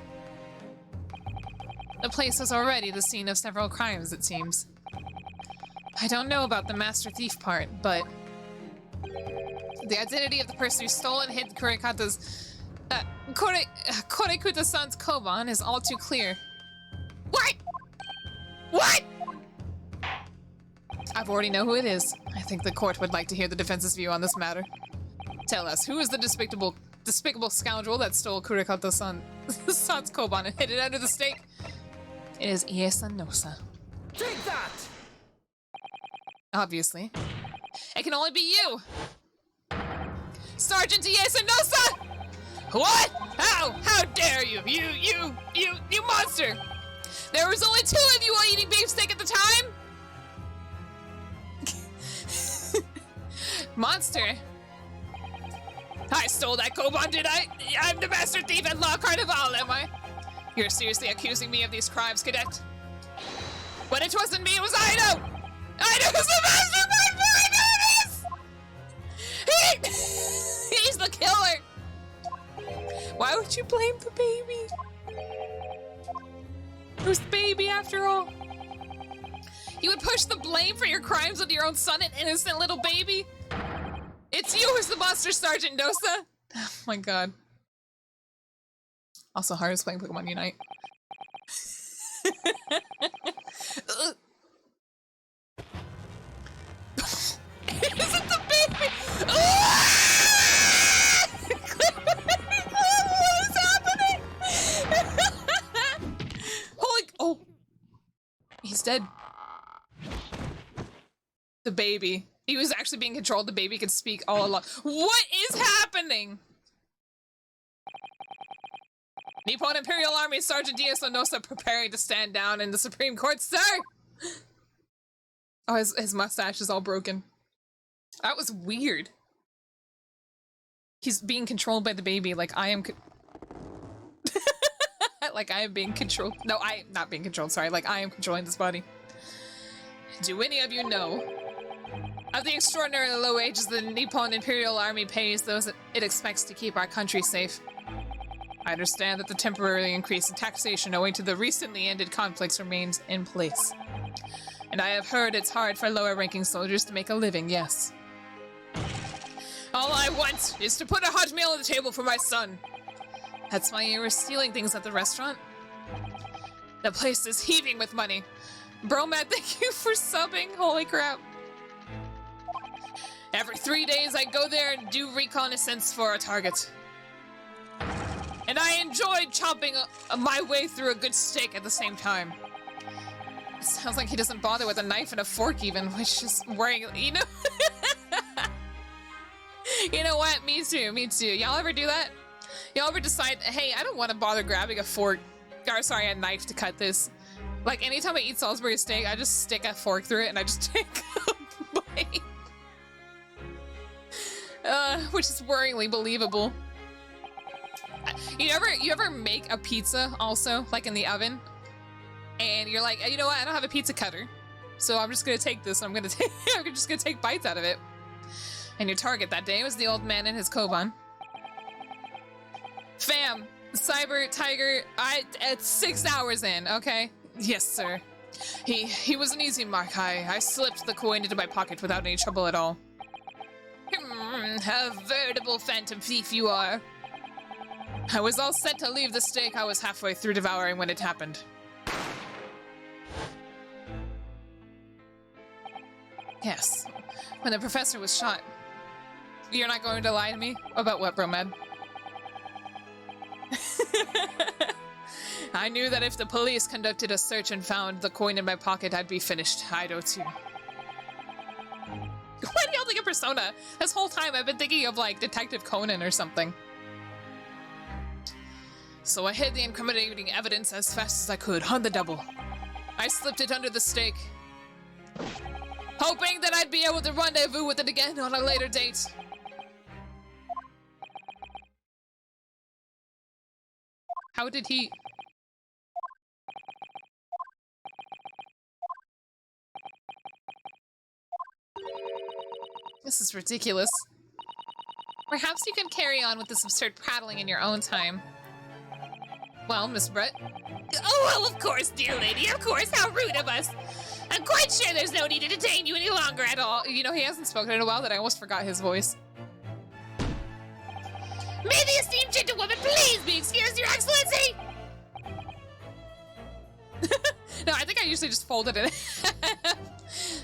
The place was already the scene of several crimes, it seems. I don't know about the master thief part, but the identity of the person who stole and hid Korekuta-san's Koban is all too clear. What? What? I've already know who it is. I think the court would like to hear the defense's view on this matter. Tell us, who is the despicable scoundrel that stole Kurikata-san's Koban and hid it under the stake? It is Ie-san Nosa. Take that! Obviously. It can only be you! Sergeant Iesunosa! What? How dare you? You monster! There was only 2 of you all eating beefsteak at the time? Monster. I stole that koban, did I? I'm the master thief at La Carnival, am I? You're seriously accusing me of these crimes, cadet? But it wasn't me, it was Ido! Ido was the mastermind behind all this! He's the killer! Why would you blame the baby? It was the baby after all. You would push the blame for your crimes on your own son, an innocent little baby? It's you who's the monster, Sergeant Nosa! Oh my god. Also, hard as playing Pokemon Unite. Isn't the baby? What is happening? Holy! Oh, he's dead. The baby. He was actually being controlled. The baby could speak all along. What is happening? Nippon Imperial Army Sergeant Iesunosa preparing to stand down in the Supreme Court, sir! Oh, his mustache is all broken. That was weird. He's being controlled by the baby like I am like I am being controlled. No, I am not being controlled, sorry. Like I am controlling this body. Do any of you know of the extraordinarily low wages the Nippon Imperial Army pays those it expects to keep our country safe? I understand that the temporary increase in taxation owing to the recently ended conflicts remains in place. And I have heard it's hard for lower-ranking soldiers to make a living, yes. All I want is to put a hot meal on the table for my son. That's why you were stealing things at the restaurant? The place is heaving with money. Bromad, thank you for subbing. Holy crap. Every 3 days I go there and do reconnaissance for a target. And I enjoyed chopping my way through a good steak at the same time. It sounds like he doesn't bother with a knife and a fork even, which is worrying, you know? You know what? Me too, me too. Y'all ever do that? Y'all ever decide, hey, I don't want to bother grabbing a fork, or sorry, a knife to cut this. Like, anytime I eat Salisbury steak, I just stick a fork through it and I just take a bite. Which is worryingly believable. You ever make a pizza also, like in the oven? And you're like, you know what, I don't have a pizza cutter. So I'm just gonna take this, I'm just gonna take bites out of it. And your target that day was the old man and his koban. Fam, Cyber Tiger, it's 6 hours in, okay? Yes, sir. He was an easy mark. I slipped the coin into my pocket without any trouble at all. A veritable phantom thief you are. I was all set to leave the steak. I was halfway through devouring when it happened. Yes, when the professor was shot. You're not going to lie to me? About what, Bromad? I knew that if the police conducted a search and found the coin in my pocket, I'd be finished. I do too. Why do y'all think of Persona? This whole time I've been thinking of like Detective Conan or something. So I hid the incriminating evidence as fast as I could, on the double. I slipped it under the steak, hoping that I'd be able to rendezvous with it again on a later date. How did he... This is ridiculous. Perhaps you can carry on with this absurd prattling in your own time. Well, Miss Brett? Oh, well, of course, dear lady, of course, how rude of us. I'm quite sure there's no need to detain you any longer at all. You know, he hasn't spoken in a while that I almost forgot his voice. May the esteemed gentlewoman please be excused, Your Excellency! No, I think I usually just folded it.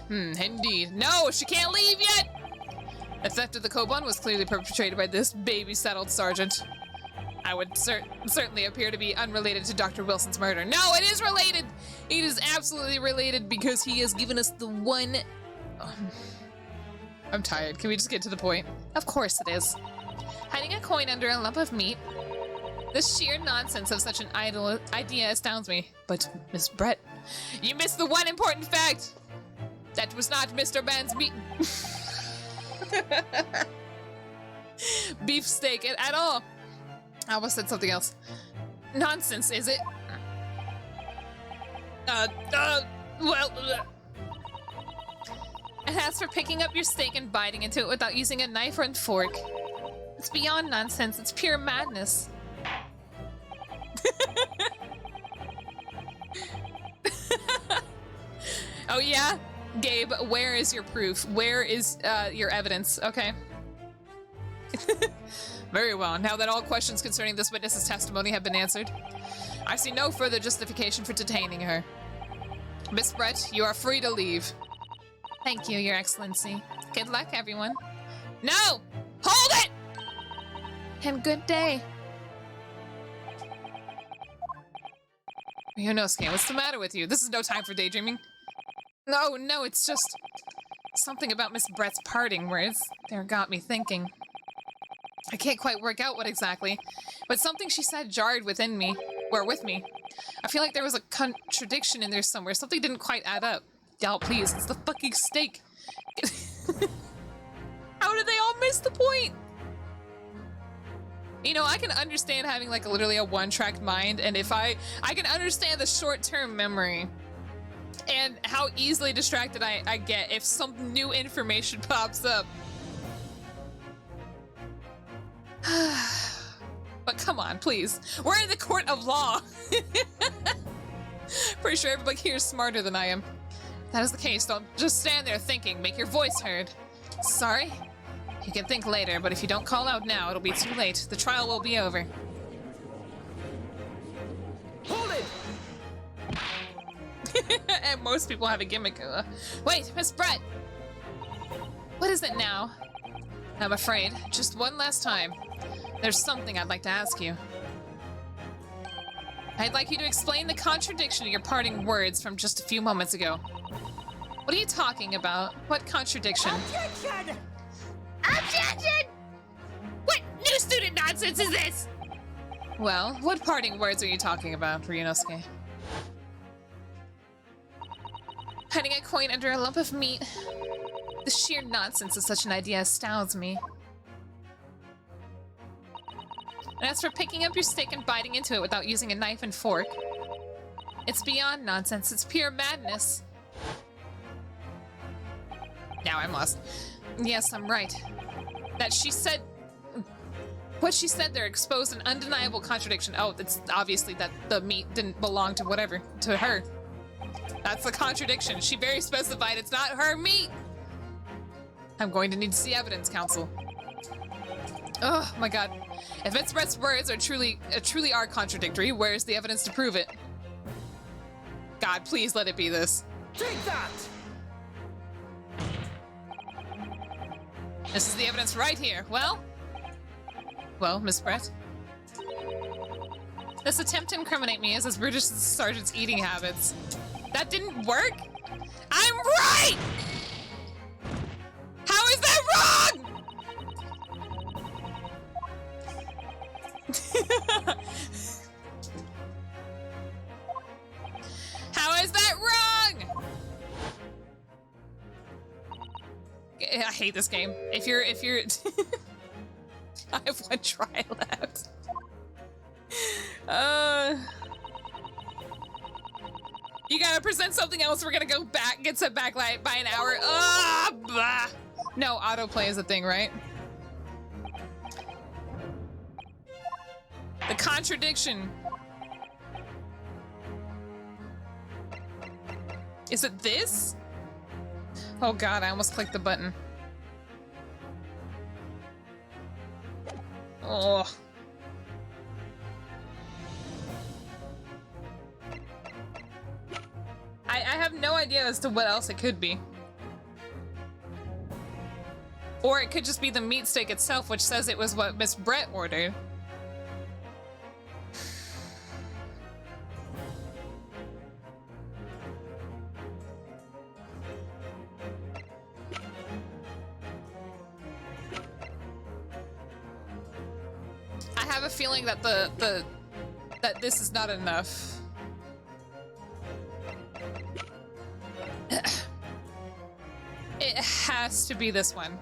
Indeed. No, she can't leave yet! The theft of the koban was clearly perpetrated by this baby-saddled sergeant. I would certainly appear to be unrelated to Dr. Wilson's murder. No, it is related! It is absolutely related because he has given us the one I'm tired. Can we just get to the point? Of course it is. Hiding a coin under a lump of meat? The sheer nonsense of such an idea astounds me. But, Miss Brett, you missed the one important fact! That was not Mr. Man's meat. Beefsteak at all. I almost said something else. Nonsense, is it? Well... And as for picking up your steak and biting into it without using a knife or a fork, it's beyond nonsense. It's pure madness. Oh yeah? Gabe, where is your proof? Where is your evidence? Okay. Very well. Now that all questions concerning this witness's testimony have been answered, I see no further justification for detaining her. Miss Brett, you are free to leave. Thank you, Your Excellency. Good luck, everyone. No! Hold it! And good day. Yonosuke, what's the matter with you? This is no time for daydreaming. No, it's just something about Miss Brett's parting words there got me thinking. I can't quite work out what exactly, but something she said jarred within me, or with me. I feel like there was a contradiction in there somewhere. Something didn't quite add up. Y'all, please, it's the fucking steak. How did they all miss the point? You know, I can understand having like literally a one-track mind, and if I can understand the short-term memory and how easily distracted I get if some new information pops up. But come on, please. We're in the court of law. Pretty sure everybody here is smarter than I am. If that is the case, don't just stand there thinking. Make your voice heard. Sorry? You can think later, but if you don't call out now, it'll be too late. The trial will be over. Hold it! And most people have a gimmick. Wait, Miss Brett! What is it now? I'm afraid. Just one last time. There's something I'd like to ask you. I'd like you to explain the contradiction of your parting words from just a few moments ago. What are you talking about? What contradiction? Objection! Objection! What new student nonsense is this? Well, what parting words are you talking about, Ryunosuke? Hiding a coin under a lump of meat. The sheer nonsense of such an idea astounds me. And as for picking up your steak and biting into it without using a knife and fork, it's beyond nonsense. It's pure madness. Now I'm lost. Yes, I'm right. That she said... What she said there exposed an undeniable contradiction. Oh, it's obviously that the meat didn't belong to whatever, to her. That's the contradiction. She very specified it's not her meat. I'm going to need to see evidence, counsel. Oh my god. If Miss Brett's words are truly are contradictory, where's the evidence to prove it? God, please let it be this. Take that! This is the evidence right here. Well, Miss Brett? This attempt to incriminate me is as brutish as the sergeant's eating habits. That didn't work? I'm right! How is that wrong? How is that wrong? I hate this game. If you're I have one try left. You gotta present something else. We're gonna go back, get set back like by an hour. Bah. No, autoplay is a thing, right? The contradiction. Is it this? Oh god, I almost clicked the button. Oh. I have no idea as to what else it could be. Or it could just be the meat steak itself, which says it was what Miss Brett ordered. have a feeling that that this is not enough. It has to be this one.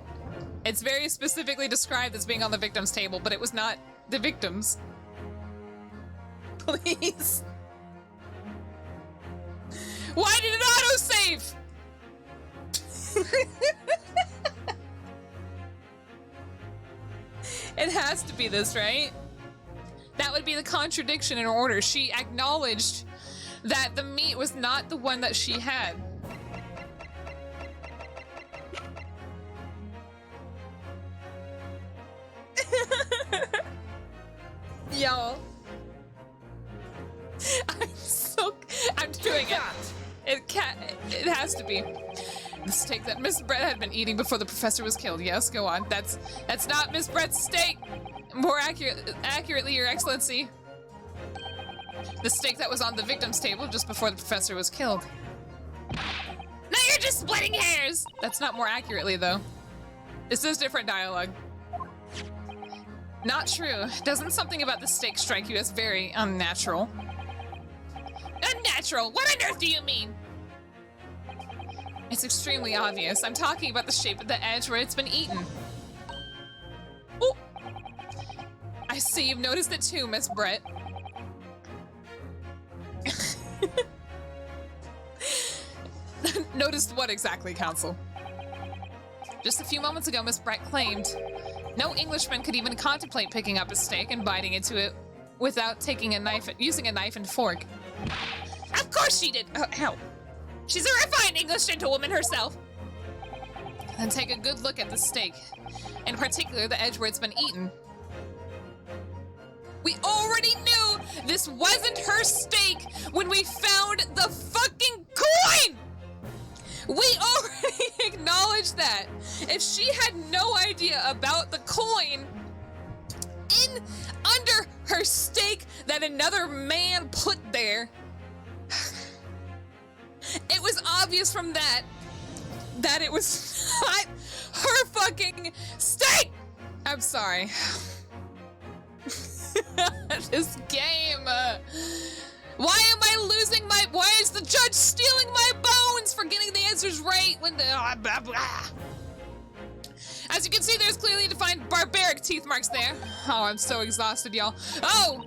It's very specifically described as being on the victim's table, but it was not the victim's. Please. Why did it autosave? It has to be this, right? That would be the contradiction in order. She acknowledged that the meat was not the one that she had. Yo. I'm doing it. It has to be. The steak that Miss Brett had been eating before the professor was killed. Yes, go on. That's not Miss Brett's steak. More accurately, Your Excellency. The steak that was on the victim's table just before the professor was killed. Now you're just splitting hairs! That's not more accurately, though. This is different dialogue. Not true. Doesn't something about the steak strike you as very unnatural? Unnatural? What on earth do you mean? It's extremely obvious. I'm talking about the shape of the edge where it's been eaten. Oh! I see you've noticed it too, Miss Brett. Noticed what exactly, Counsel? Just a few moments ago, Miss Brett claimed no Englishman could even contemplate picking up a steak and biting into it without using a knife and fork. Of course she did! Ow. She's a refined English gentlewoman herself. Then take a good look at the steak, in particular the edge where it's been eaten. We already knew this wasn't her steak when we found the fucking coin! We already acknowledged that. If she had no idea about the coin under her steak that another man put there, it was obvious from that it was not her fucking steak! I'm sorry. This game. Why am I losing why is the judge stealing my bones for getting the answers right when the blah, blah. As you can see, there's clearly defined barbaric teeth marks there. Oh, I'm so exhausted, y'all. Oh!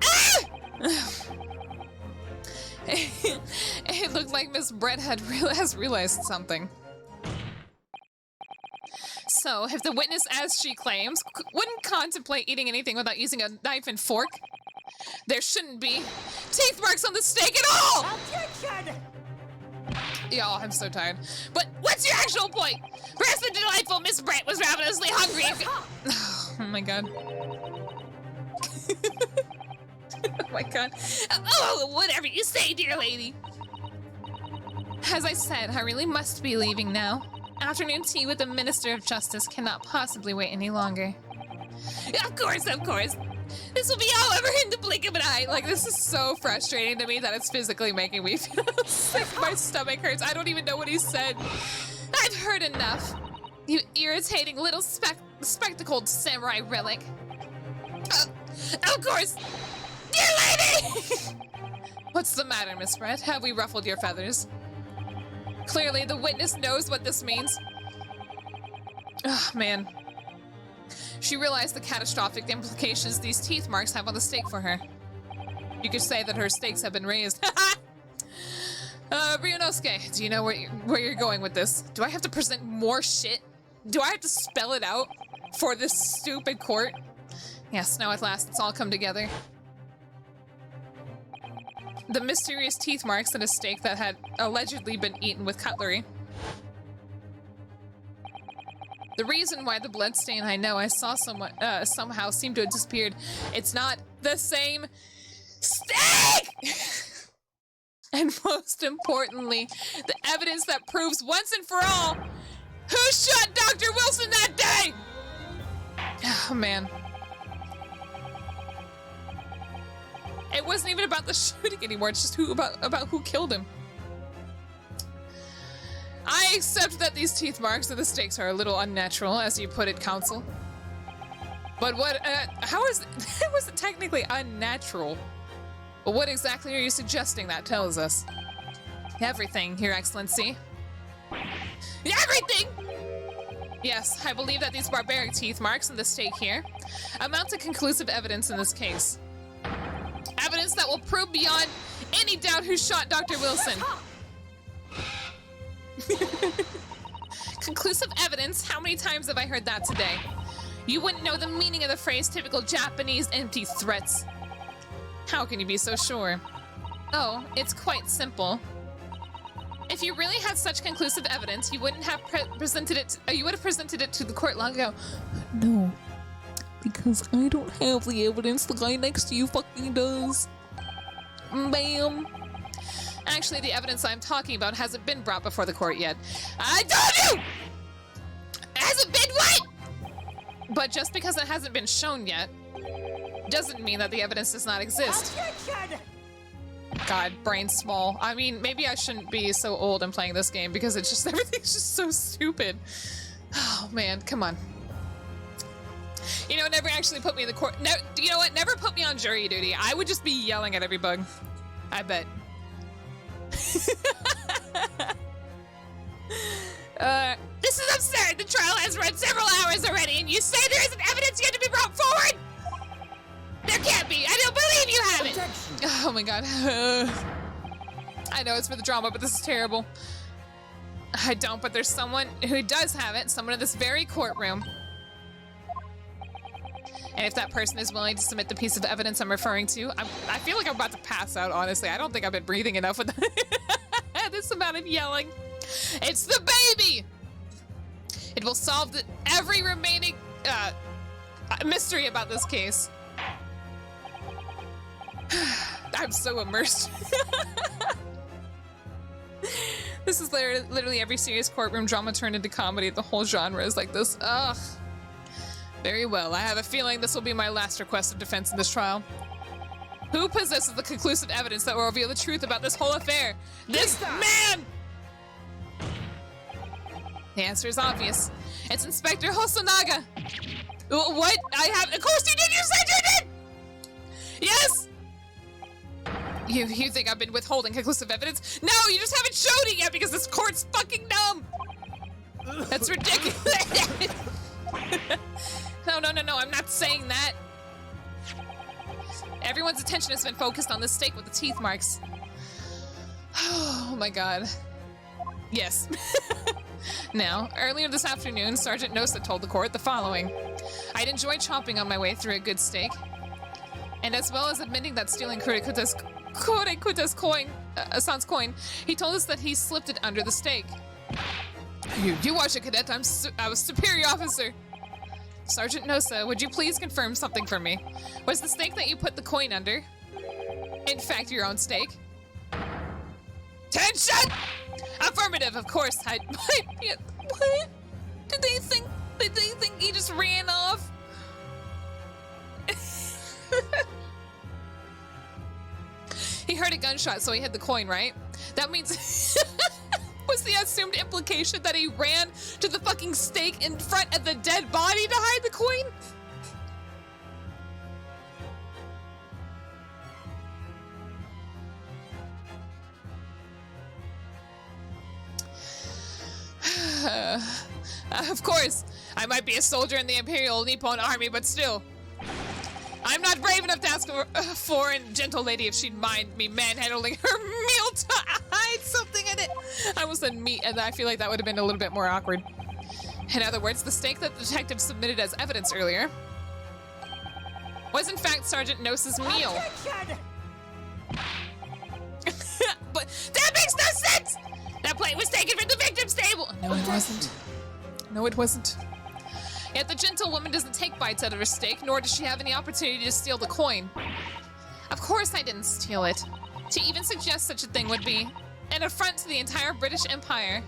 Ah! It looked like Miss Brett has realized something. So, if the witness, as she claims, wouldn't contemplate eating anything without using a knife and fork, there shouldn't be teeth marks on the steak at all! Objection! Y'all, I'm so tired. But What's your actual point? Perhaps the delightful Miss Brett was ravenously hungry. oh my god. Oh my god. Oh, whatever you say, dear lady. As I said, I really must be leaving now. Afternoon tea with the Minister of Justice cannot possibly wait any longer. Of course. This will be all over in the blink of an eye. Like, this is so frustrating to me that it's physically making me feel sick. My stomach hurts. I don't even know what he said. I've heard enough. You irritating little spectacled samurai relic. Of course. Dear lady! What's the matter, Miss Brett? Have we ruffled your feathers? Clearly, the witness knows what this means. Oh, man. She realized the catastrophic implications these teeth marks have on the steak for her. You could say that her stakes have been raised. Ryunosuke, do you know where you're going with this? Do I have to present more shit? Do I have to spell it out for this stupid court? Yes, now at last it's all come together. The mysterious teeth marks in a steak that had allegedly been eaten with cutlery. The reason why the bloodstain I know I saw somehow seemed to have disappeared. It's not the same steak! And most importantly, the evidence that proves once and for all who shot Dr. Wilson that day! Oh, man. It wasn't even about the shooting anymore, it's just about who killed him. I accept that these teeth marks of the stakes are a little unnatural, as you put it, Counsel. But what, how is it was technically unnatural? But what exactly are you suggesting that tells us? Everything, Your Excellency. Everything! Yes, I believe that these barbaric teeth marks in the stake here amount to conclusive evidence in this case. Evidence that will prove beyond any doubt who shot Dr. Wilson. Conclusive evidence? How many times have I heard that today? You wouldn't know the meaning of the phrase typical Japanese empty threats. How can you be so sure? Oh, it's quite simple. If you really had such conclusive evidence, you wouldn't have presented it. You would have presented it to the court long ago. No, because I don't have the evidence. The guy next to you fucking does. Bam. Actually, the evidence I'm talking about hasn't been brought before the court yet. I told you! Hasn't been what? But just because it hasn't been shown yet, doesn't mean that the evidence does not exist. Objection! God, brain small. I mean, maybe I shouldn't be so old and playing this game because it's just everything's just so stupid. Oh man, come on. You know, never actually put me in the court. No, you know what? Never put me on jury duty. I would just be yelling at every bug. I bet. This is absurd. The trial has run several hours already, and you say there isn't evidence yet to be brought forward? There can't be. I don't believe you have it. Objection! Oh my god. I know it's for the drama, but this is terrible. I don't, but there's someone who does have it. Someone in this very courtroom. And if that person is willing to submit the piece of evidence I'm referring to, I feel like I'm about to pass out, honestly. I don't think I've been breathing enough with this amount of yelling. It's the baby! It will solve every remaining mystery about this case. I'm so immersed. This is literally every serious courtroom drama turned into comedy. The whole genre is like this. Ugh. Very well. I have a feeling this will be my last request of defense in this trial. Who possesses the conclusive evidence that will reveal the truth about this whole affair? This man! The answer is obvious. It's Inspector Hosonaga. What? I have. Of course you did! You said you did! Yes! You think I've been withholding conclusive evidence? No, you just haven't showed it yet because this court's fucking dumb! That's ridiculous! No, I'm not saying that. Everyone's attention has been focused on the stake with the teeth marks. Oh my god. Yes. Now, earlier this afternoon, Sergeant Nosa told the court the following. I'd enjoy chomping on my way through a good steak. And as well as admitting that stealing Kurikuta's coin, Asan's coin, he told us that he slipped it under the steak. You watch it, cadet. I was superior officer. Sergeant Nosa, would you please confirm something for me? Was the stake that you put the coin under, in fact, your own stake? Attention! Affirmative, of course. What? Did they think he just ran off? He heard a gunshot, so he hid the coin, right? That means... Was the assumed implication that he ran to the fucking stake in front of the dead body to hide the coin? Of course, I might be a soldier in the Imperial Nippon Army, but still. I'm not brave enough to ask a foreign gentle lady if she'd mind me manhandling her meal to hide something in it. I almost said meat, and I feel like that would have been a little bit more awkward. In other words, the steak that the detective submitted as evidence earlier was in fact Sergeant Nosa's meal. Objection! But that makes no sense! That plate was taken from the victim's table! No, it wasn't. No, it wasn't. Yet the gentlewoman doesn't take bites out of her steak, nor does she have any opportunity to steal the coin. Of course I didn't steal it. To even suggest such a thing would be an affront to the entire British Empire.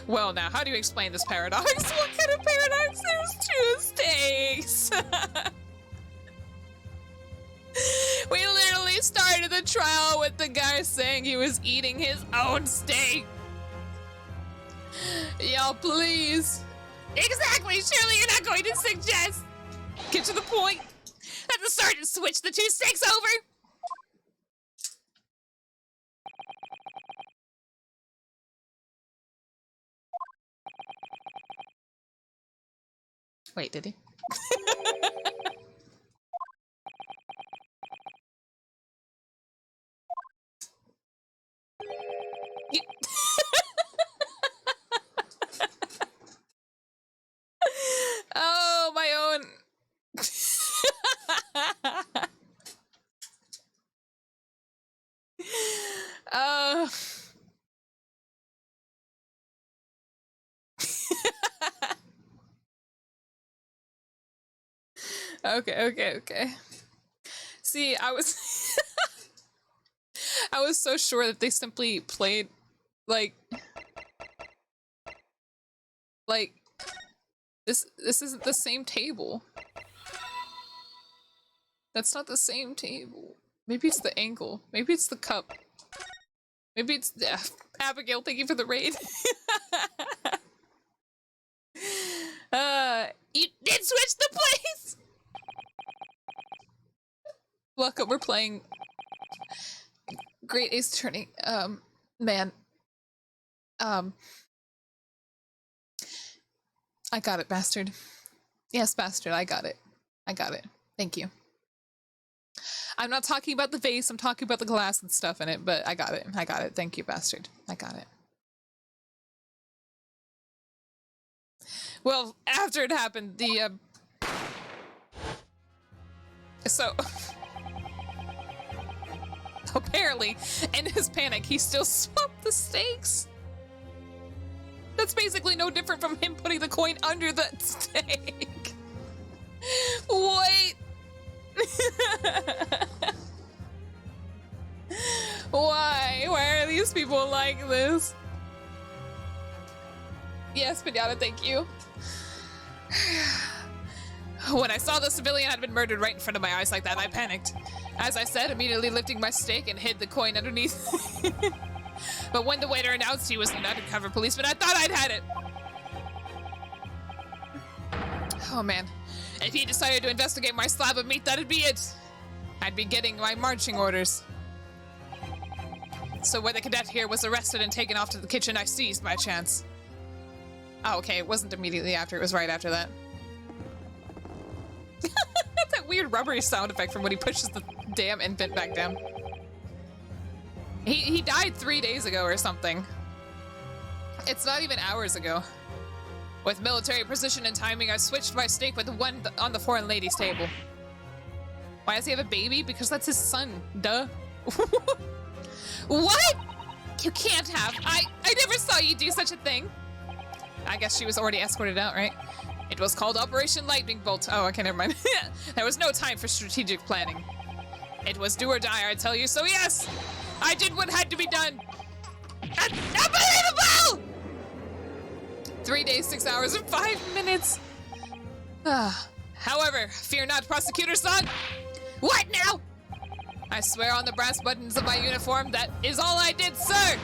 Well, now, how do you explain this paradox? What kind of paradox? There's two steaks. We literally started the trial with the guy saying he was eating his own steak. Y'all, please. Exactly! Surely you're not going to suggest Get to the point. that the sergeant switch the two stakes over? Wait, did he? Oh, my own. uh. Okay. See, I was I was so sure that they simply played like this isn't the same table. That's not the same table. Maybe it's the angle. Maybe it's the cup. Maybe it's Abigail, thank you for the raid. You did switch the place! Welcome, we're playing Great Ace Attorney. Man. I got it, bastard. Yes, bastard, I got it. Thank you. I'm not talking about the vase, I'm talking about the glass and stuff in it, but I got it. Thank you, bastard. I got it. Well, after it happened, so apparently, in his panic, he still swapped the stakes. That's basically no different from him putting the coin under the stake. Wait. Why? Why are these people like this? Yes, Pinata, thank you. When I saw the civilian had been murdered right in front of my eyes like that, I panicked. As I said, immediately lifting my stake and hid the coin underneath. But when the waiter announced he was an undercover policeman, I thought I'd had it. Oh man. If he decided to investigate my slab of meat, that'd be it. I'd be getting my marching orders. So when the cadet here was arrested and taken off to the kitchen, I seized my chance. Oh, okay, it wasn't immediately after, it was right after that. That weird rubbery sound effect from when he pushes the damn infant back down. He died 3 days ago or something. It's not even hours ago. With military precision and timing, I switched my stake with the one on the foreign lady's table. Why does he have a baby? Because that's his son, duh. What? You can't have. I never saw you do such a thing. I guess she was already escorted out, right? It was called Operation Lightning Bolt. Oh, okay, never mind. There was no time for strategic planning. It was do or die, I tell you, so yes! I did what had to be done! Unbelievable! 3 days, 6 hours, and 5 minutes. However, fear not, prosecutor son. What now? I swear on the brass buttons of my uniform, that is all I did, sir!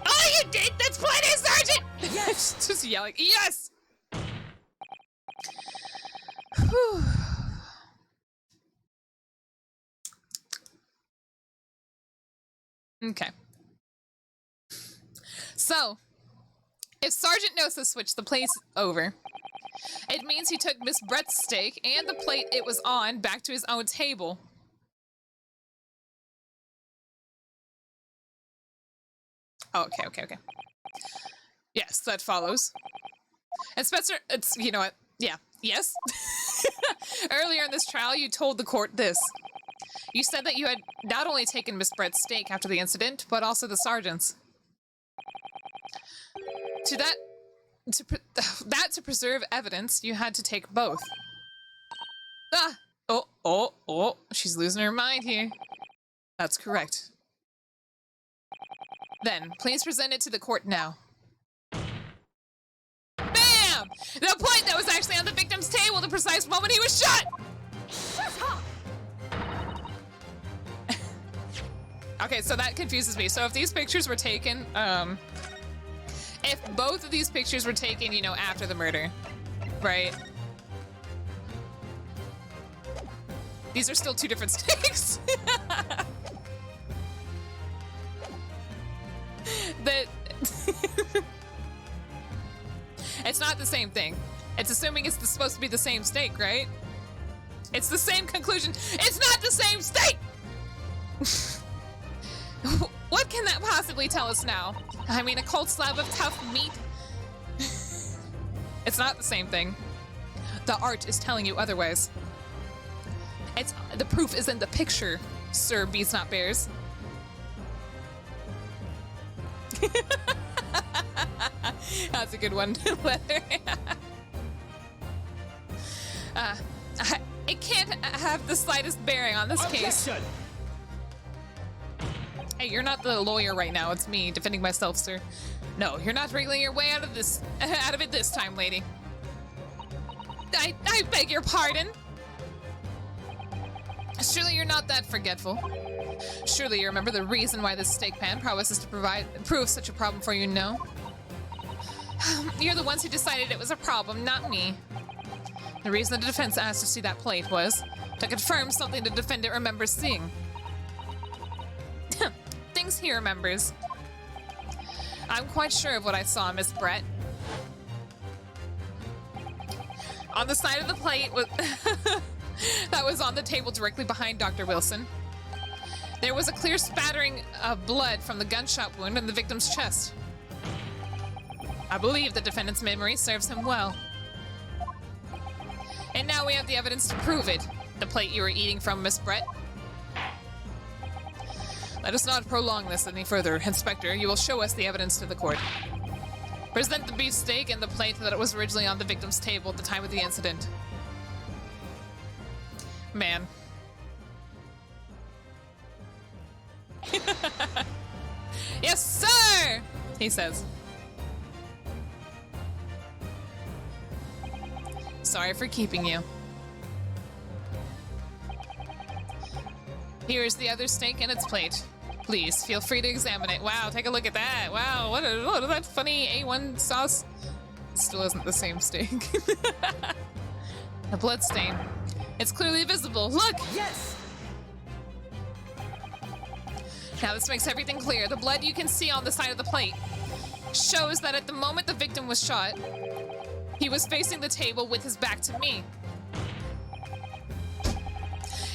All you did? That's plenty, Sergeant! Yes! Just yelling, yes! Whew. Okay. So, if Sergeant Nosa switched the place over, it means he took Miss Brett's steak and the plate it was on back to his own table. Oh, okay. Yes, that follows. And Spencer, it's, you know what? Yeah, yes. Earlier in this trial, you told the court this. You said that you had not only taken Miss Brett's steak after the incident, but also the sergeant's. To preserve evidence, you had to take both. Oh, she's losing her mind here. That's correct. Then, please present it to the court now. BAM! The plate that was actually on the victim's table the precise moment he was shot! Shut up! Okay, so that confuses me. So if these pictures were taken, if both of these pictures were taken, you know, after the murder, right? These are still two different stakes. That it's not the same thing. It's assuming it's supposed to be the same stake, right? It's the same conclusion. It's not the same stake. What can that possibly tell us now? I mean, a cold slab of tough meat. It's not the same thing. The art is telling you otherwise. It's the proof is in the picture, Sir Beats Not Bears. That's a good one. It can't have the slightest bearing on this case. Objection! Hey, you're not the lawyer right now. It's me defending myself, sir. No, you're not wriggling your way out of this, out of it this time, lady. I beg your pardon. Surely you're not that forgetful. Surely you remember the reason why this steak pan promises to prove such a problem for you, no? You're the ones who decided it was a problem, not me. The reason the defense asked to see that plate was to confirm something the defendant remembers seeing. Things he remembers. I'm quite sure of what I saw, Miss Brett. On the side of the plate was that was on the table directly behind Dr. Wilson. There was a clear spattering of blood from the gunshot wound in the victim's chest. I believe the defendant's memory serves him well. And now we have the evidence to prove it. The plate you were eating from, Miss Brett. Let us not prolong this any further. Inspector, you will show us the evidence to the court. Present the beefsteak and the plate that was originally on the victim's table at the time of the incident. Man. Yes, sir! He says. Sorry for keeping you. Here's the other steak and its plate. Please feel free to examine it. Wow, take a look at that. Wow, what is that funny A1 sauce? Still isn't the same steak. A blood stain. It's clearly visible. Look! Yes! Now this makes everything clear. The blood you can see on the side of the plate shows that at the moment the victim was shot, he was facing the table with his back to me.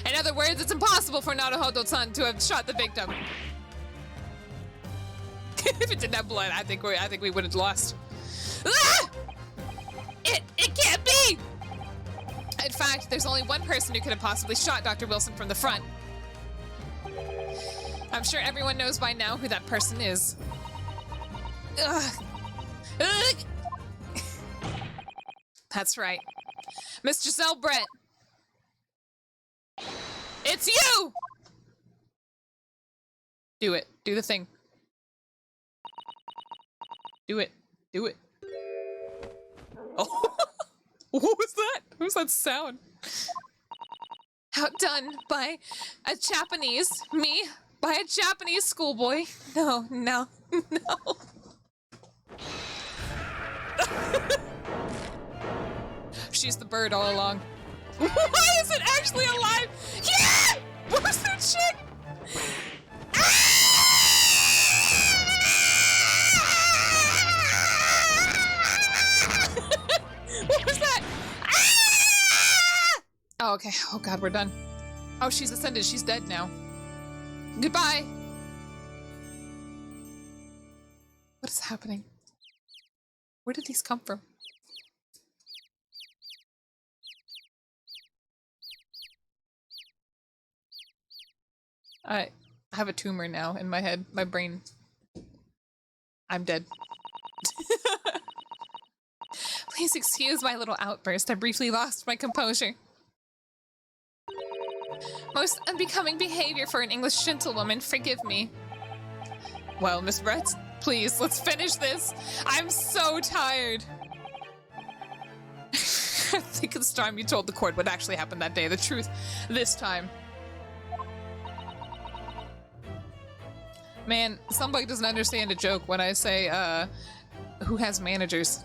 In other words, it's impossible for Naruhodo-san to have shot the victim. If it didn't have blood, I think we would have lost. Ah! It can't be! In fact, there's only one person who could have possibly shot Dr. Wilson from the front. I'm sure everyone knows by now who that person is. Ugh. Ugh. That's right. Miss Giselle Brett. It's you! Do it. Do the thing. Do it. Do it. Oh. What was that? What was that sound? Outdone by a Japanese. Me? By a Japanese schoolboy? No, no, no. She's the bird all along. Why is it actually alive? Yeah! What was that shit? What was that? Oh, okay. Oh god, we're done. Oh, she's ascended. She's dead now. Goodbye. What is happening? Where did these come from? I have a tumor now in my head, my brain. I'm dead. Please excuse my little outburst. I briefly lost my composure. Most unbecoming behavior for an English gentlewoman. Forgive me. Well, Miss Brett, please, let's finish this. I'm so tired. I think it's time you told the court what actually happened that day. The truth this time. Man, somebody doesn't understand a joke when I say, Who has managers?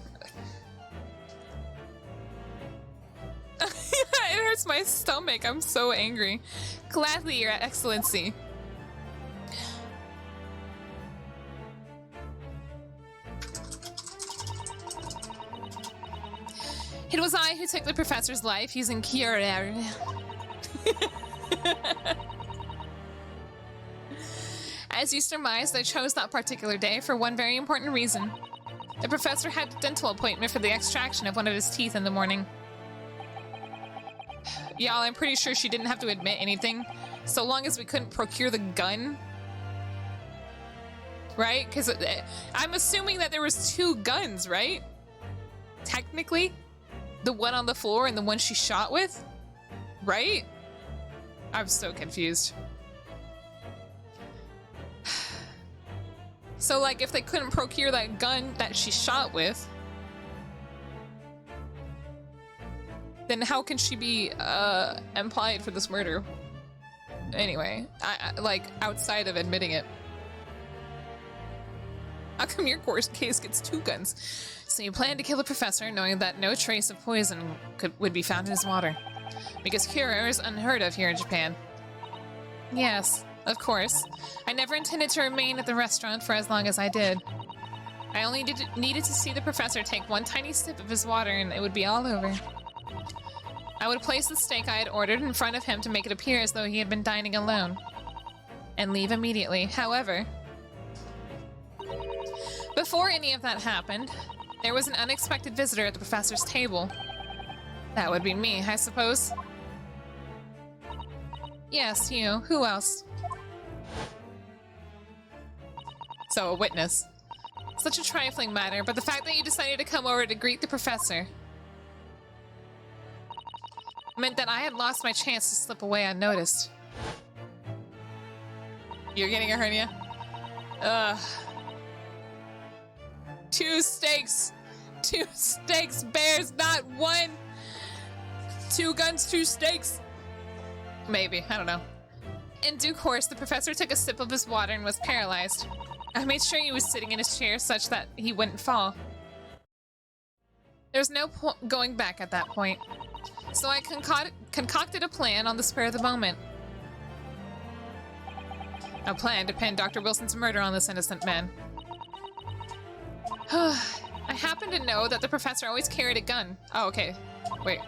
It hurts my stomach. I'm so angry. Gladly, Your Excellency. It was I who took the professor's life using Cure. As you surmised, I chose that particular day for one very important reason. The professor had a dental appointment for the extraction of one of his teeth in the morning. Y'all, I'm pretty sure she didn't have to admit anything, so long as we couldn't procure the gun. Right? Because I'm assuming that there was 2 guns, right? Technically? The one on the floor and the one she shot with? Right? I'm so confused. So, like, if they couldn't procure that gun that she shot with, then how can she be, implied for this murder? Anyway, like, outside of admitting it. How come your case gets 2 guns? So you planned to kill the professor knowing that no trace of poison would be found in his water. Because cure is unheard of here in Japan. Yes, of course. I never intended to remain at the restaurant for as long as I did. I only needed to see the professor take one tiny sip of his water and it would be all over. I would place the steak I had ordered in front of him to make it appear as though he had been dining alone. And leave immediately. However, before any of that happened, there was an unexpected visitor at the professor's table. That would be me, I suppose. Yes, you. Who else? So, a witness. Such a trifling matter, but the fact that you decided to come over to greet the professor meant that I had lost my chance to slip away unnoticed. You're getting a hernia? Ugh. 2 steaks! 2 steaks bears not 1! 2 guns, 2 steaks! Maybe, I don't know. In due course, the professor took a sip of his water and was paralyzed. I made sure he was sitting in his chair such that he wouldn't fall. There was no going back at that point, so I concocted a plan on the spur of the moment. A plan to pin Dr. Wilson's murder on this innocent man. I happen to know that the professor always carried a gun. Oh, okay. Wait.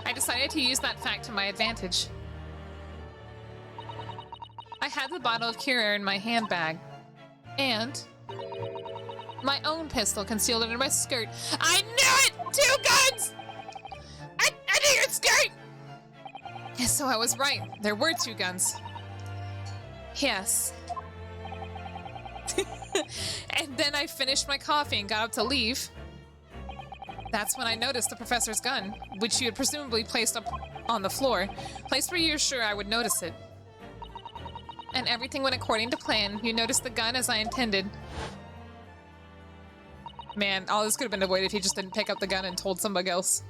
I decided to use that fact to my advantage. I had the bottle of cure in my handbag. And my own pistol concealed under my skirt. I knew it! 2 guns! I knew your skirt! So I was right. There were 2 guns. Yes. And then I finished my coffee and got up to leave. That's when I noticed the professor's gun, which you had presumably placed up on the floor, placed where you were sure I would notice it. And everything went according to plan. You noticed the gun as I intended. Man, all this could have been avoided if he just didn't pick up the gun and told somebody else.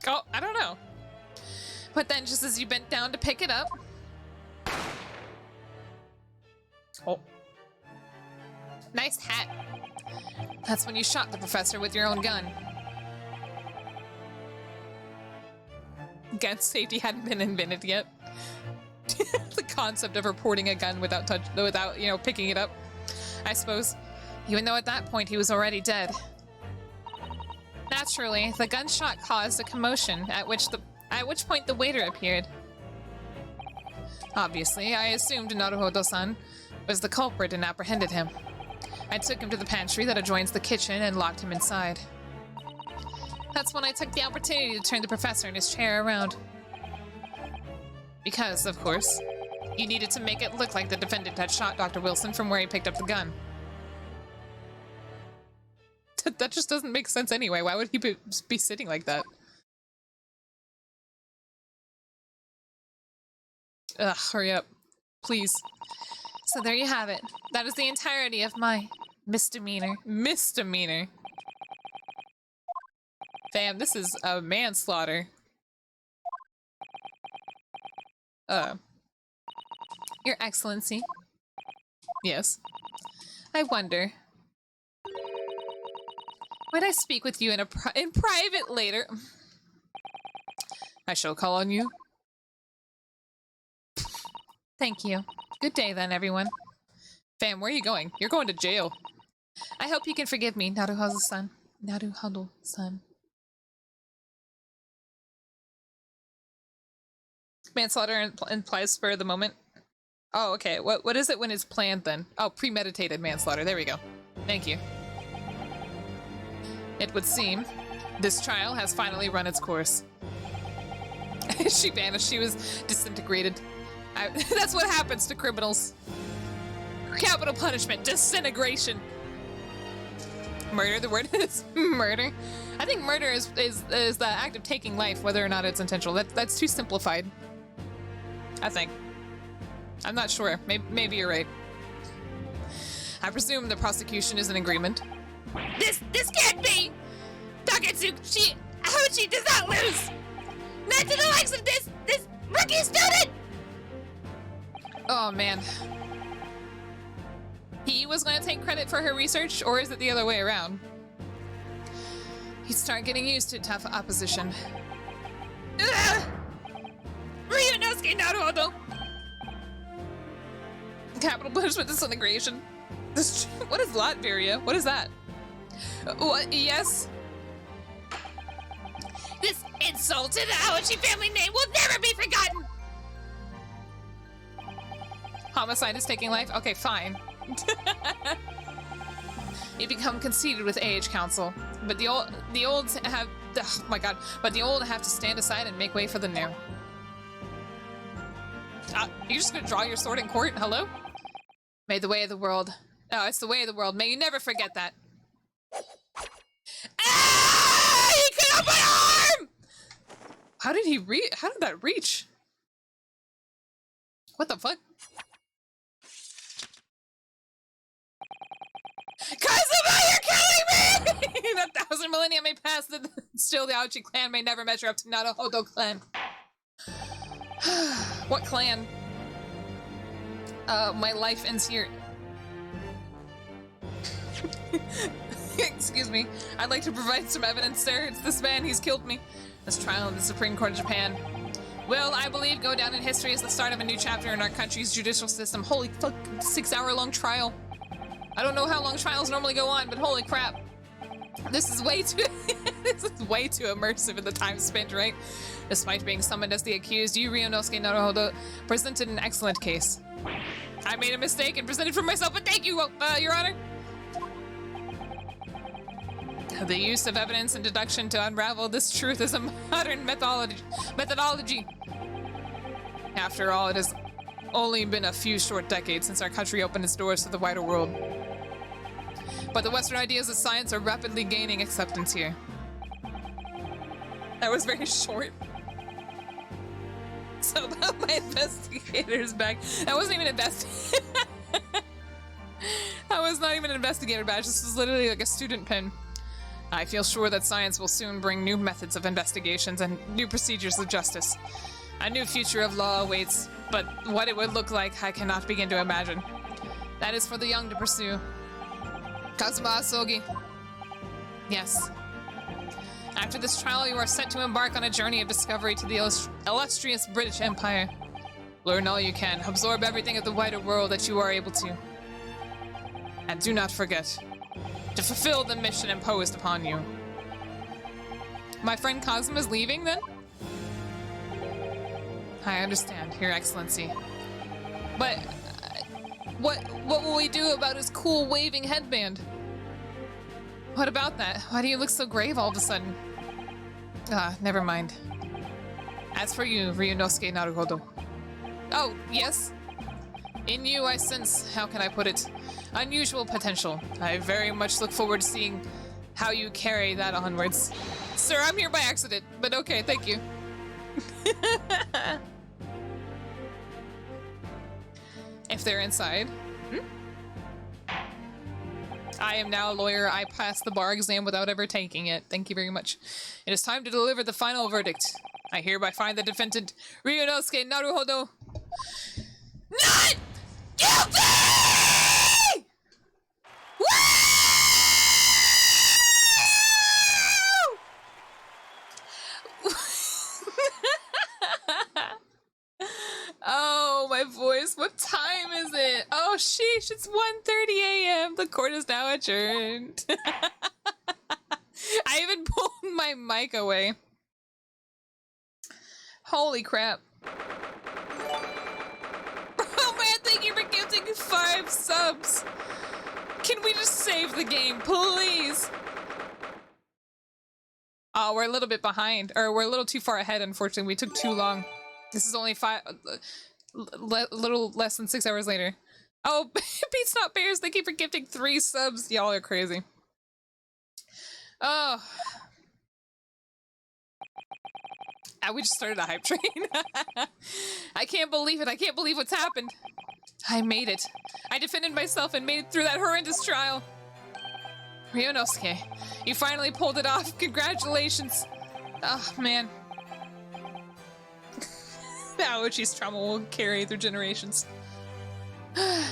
Oh, I don't know. But then just as you bent down to pick it up... Oh. Nice hat. That's when you shot the professor with your own gun. Gun safety hadn't been invented yet. The concept of reporting a gun without picking it up, I suppose. Even though at that point he was already dead. Naturally, the gunshot caused a commotion, at which point the waiter appeared. Obviously, I assumed Naruhodo-san was the culprit and apprehended him. I took him to the pantry that adjoins the kitchen and locked him inside. That's when I took the opportunity to turn the professor in his chair around. Because, of course, you needed to make it look like the defendant had shot Dr. Wilson from where he picked up the gun. That just doesn't make sense anyway. Why would he be sitting like that? Ugh, hurry up. Please. So there you have it. That is the entirety of my misdemeanor. Misdemeanor. Damn, this is a manslaughter. Your Excellency. Yes. I wonder. Might I speak with you in in private later? I shall call on you. Thank you. Good day then, everyone. Fam, where are you going? You're going to jail. I hope you can forgive me, Naruhodo-san. Naruhodo-san. Manslaughter implies spur of the moment. Oh, okay. What is it when it's planned then? Oh, premeditated manslaughter. There we go. Thank you. It would seem this trial has finally run its course. She vanished. She was disintegrated. That's what happens to criminals. Capital punishment, disintegration. Murder, the word is murder. I think murder is the act of taking life, whether or not it's intentional. That's too simplified. I think. I'm not sure. Maybe you're right. I presume the prosecution is in agreement. This can't be! Takatsuki Hauchi does not lose! Not to the likes of this rookie student! Oh, man. He was going to take credit for her research, or is it the other way around? He'd start getting used to tough opposition. Ryunosuke Naruhodo! Capital punishment disintegration. What is Latveria? What is that? What? Yes? This insult to the Aoshi family name will never be forgotten! Homicide is taking life? Okay, fine. You become conceited with age, council. But the old have, oh my god, but the old have to stand aside and make way for the new. You're just gonna draw your sword in court? Hello? May the way of the world. Oh, it's the way of the world. May you never forget that. Ah! He cut off my arm! How did that reach? What the fuck? Kazuma, you're killing me! The 1,000 millennia may pass, still the Aochi clan may never measure up to Naruhodo clan. What clan? My life ends here. Excuse me. I'd like to provide some evidence, sir. It's this man. He's killed me. This trial in the Supreme Court of Japan will, I believe, go down in history as the start of a new chapter in our country's judicial system. Holy fuck, 6-hour-long trial. I don't know how long trials normally go on, but holy crap. This is way too this is way too immersive in the time spent, right? Despite being summoned as the accused, you, Ryunosuke Naruhodo, presented an excellent case. I made a mistake and presented for myself, but thank you, Your Honor. The use of evidence and deduction to unravel this truth is a modern methodology. After all, it has only been a few short decades since our country opened its doors to the wider world. But the Western ideas of science are rapidly gaining acceptance here. That was very short. So about my investigator's bag. That wasn't even That was not even an investigator badge. This was literally like a student pin. I feel sure that science will soon bring new methods of investigations and new procedures of justice. A new future of law awaits, but what it would look like, I cannot begin to imagine. That is for the young to pursue. Kazuma Asogi. Yes. After this trial, you are set to embark on a journey of discovery to the illustrious British Empire. Learn all you can, absorb everything of the wider world that you are able to. And do not forget to fulfill the mission imposed upon you. My friend Kazuma's leaving, then? I understand, Your Excellency. But what will we do about his cool waving headband? What about that? Why do you look so grave all of a sudden? Never mind. As for you, Ryunosuke Naruhodo. Oh, yes? In you I sense, how can I put it, unusual potential. I very much look forward to seeing how you carry that onwards. Sir, I'm here by accident, but okay, thank you. If they're inside. I am now a lawyer. I passed the bar exam without ever taking it. Thank you very much. It is time to deliver the final verdict. I hereby find the defendant, Ryunosuke Naruhodo, not guilty! my voice. What time is it? Oh, sheesh, it's 1:30 a.m. The court is now adjourned. I even pulled my mic away. Holy crap. Oh man, thank you for gifting 5 subs. Can we just save the game, please? Oh, we're a little bit behind. Or we're a little too far ahead, unfortunately. We took too long. This is only little less than 6 hours later. Oh, Pete's Not Bears, thank you for gifting 3 subs. Y'all are crazy. Oh. We just started a hype train. I can't believe it. I can't believe what's happened. I made it. I defended myself and made it through that horrendous trial. Ryunosuke, you finally pulled it off. Congratulations. Oh, man. Aoichi's trauma will carry through generations. Well,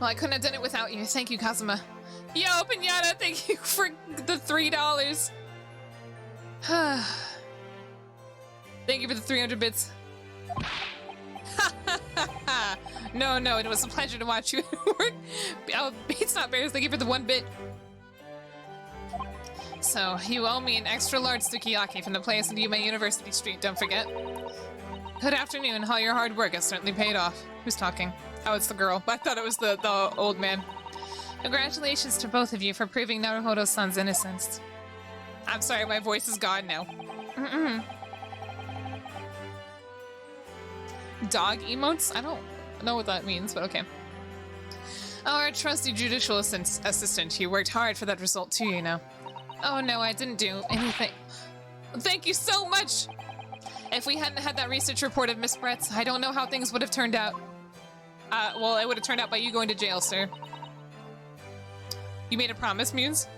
I couldn't have done it without you. Thank you, Kazuma. Yo, Pinata, thank you for the $3. Thank you for the 300 bits. No, it was a pleasure to watch you work. Oh, Beats Not Bears, thank you for the 1 bit. So, you owe me an extra large sukiyaki from the place in Yume University Street, don't forget. Good afternoon, all your hard work has certainly paid off. Who's talking? Oh, it's the girl. I thought it was the old man. Congratulations to both of you for proving Naruhodo-san's innocence. I'm sorry, my voice is gone now. Dog emotes? I don't know what that means, but okay. Our trusty judicial assistant, you worked hard for that result too, you know. Oh no, I didn't do anything. Thank you so much! If we hadn't had that research report of Miss Brett's, I don't know how things would have turned out. Well, it would have turned out by you going to jail, sir. You made a promise, Muse?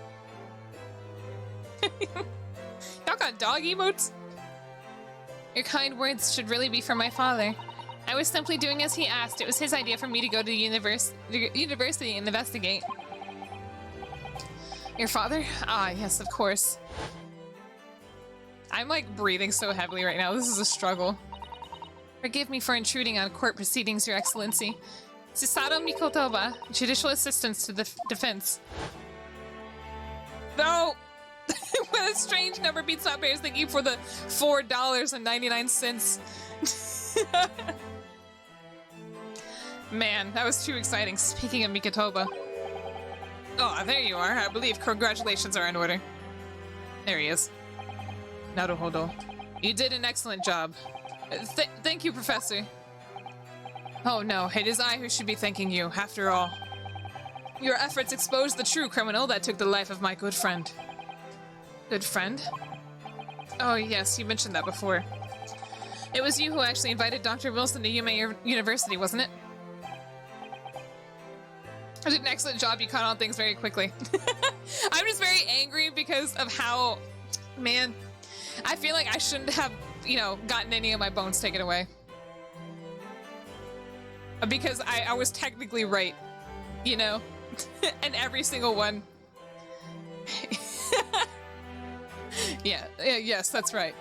Y'all got dog emotes? Your kind words should really be for my father. I was simply doing as he asked. It was his idea for me to go to the university and investigate. Your father? Ah, yes, of course. I'm like breathing so heavily right now. This is a struggle. Forgive me for intruding on court proceedings, Your Excellency. Susato Mikotoba, judicial assistance to the defense. No! What a strange number, Beats Not Bears. Thank you for the $4.99. Man, that was too exciting. Speaking of Mikotoba. Oh, there you are. I believe congratulations are in order. There he is. Naruhodo. You did an excellent job. Thank you, Professor. Oh no, it is I who should be thanking you, after all. Your efforts exposed the true criminal that took the life of my good friend. Good friend? Oh yes, you mentioned that before. It was you who actually invited Dr. Wilson to Yume University, wasn't it? You did an excellent job. You caught on things very quickly. I'm just very angry because of how... Man, I feel like I shouldn't have, you know, gotten any of my bones taken away. Because I was technically right, you know? And every single one. Yes, that's right.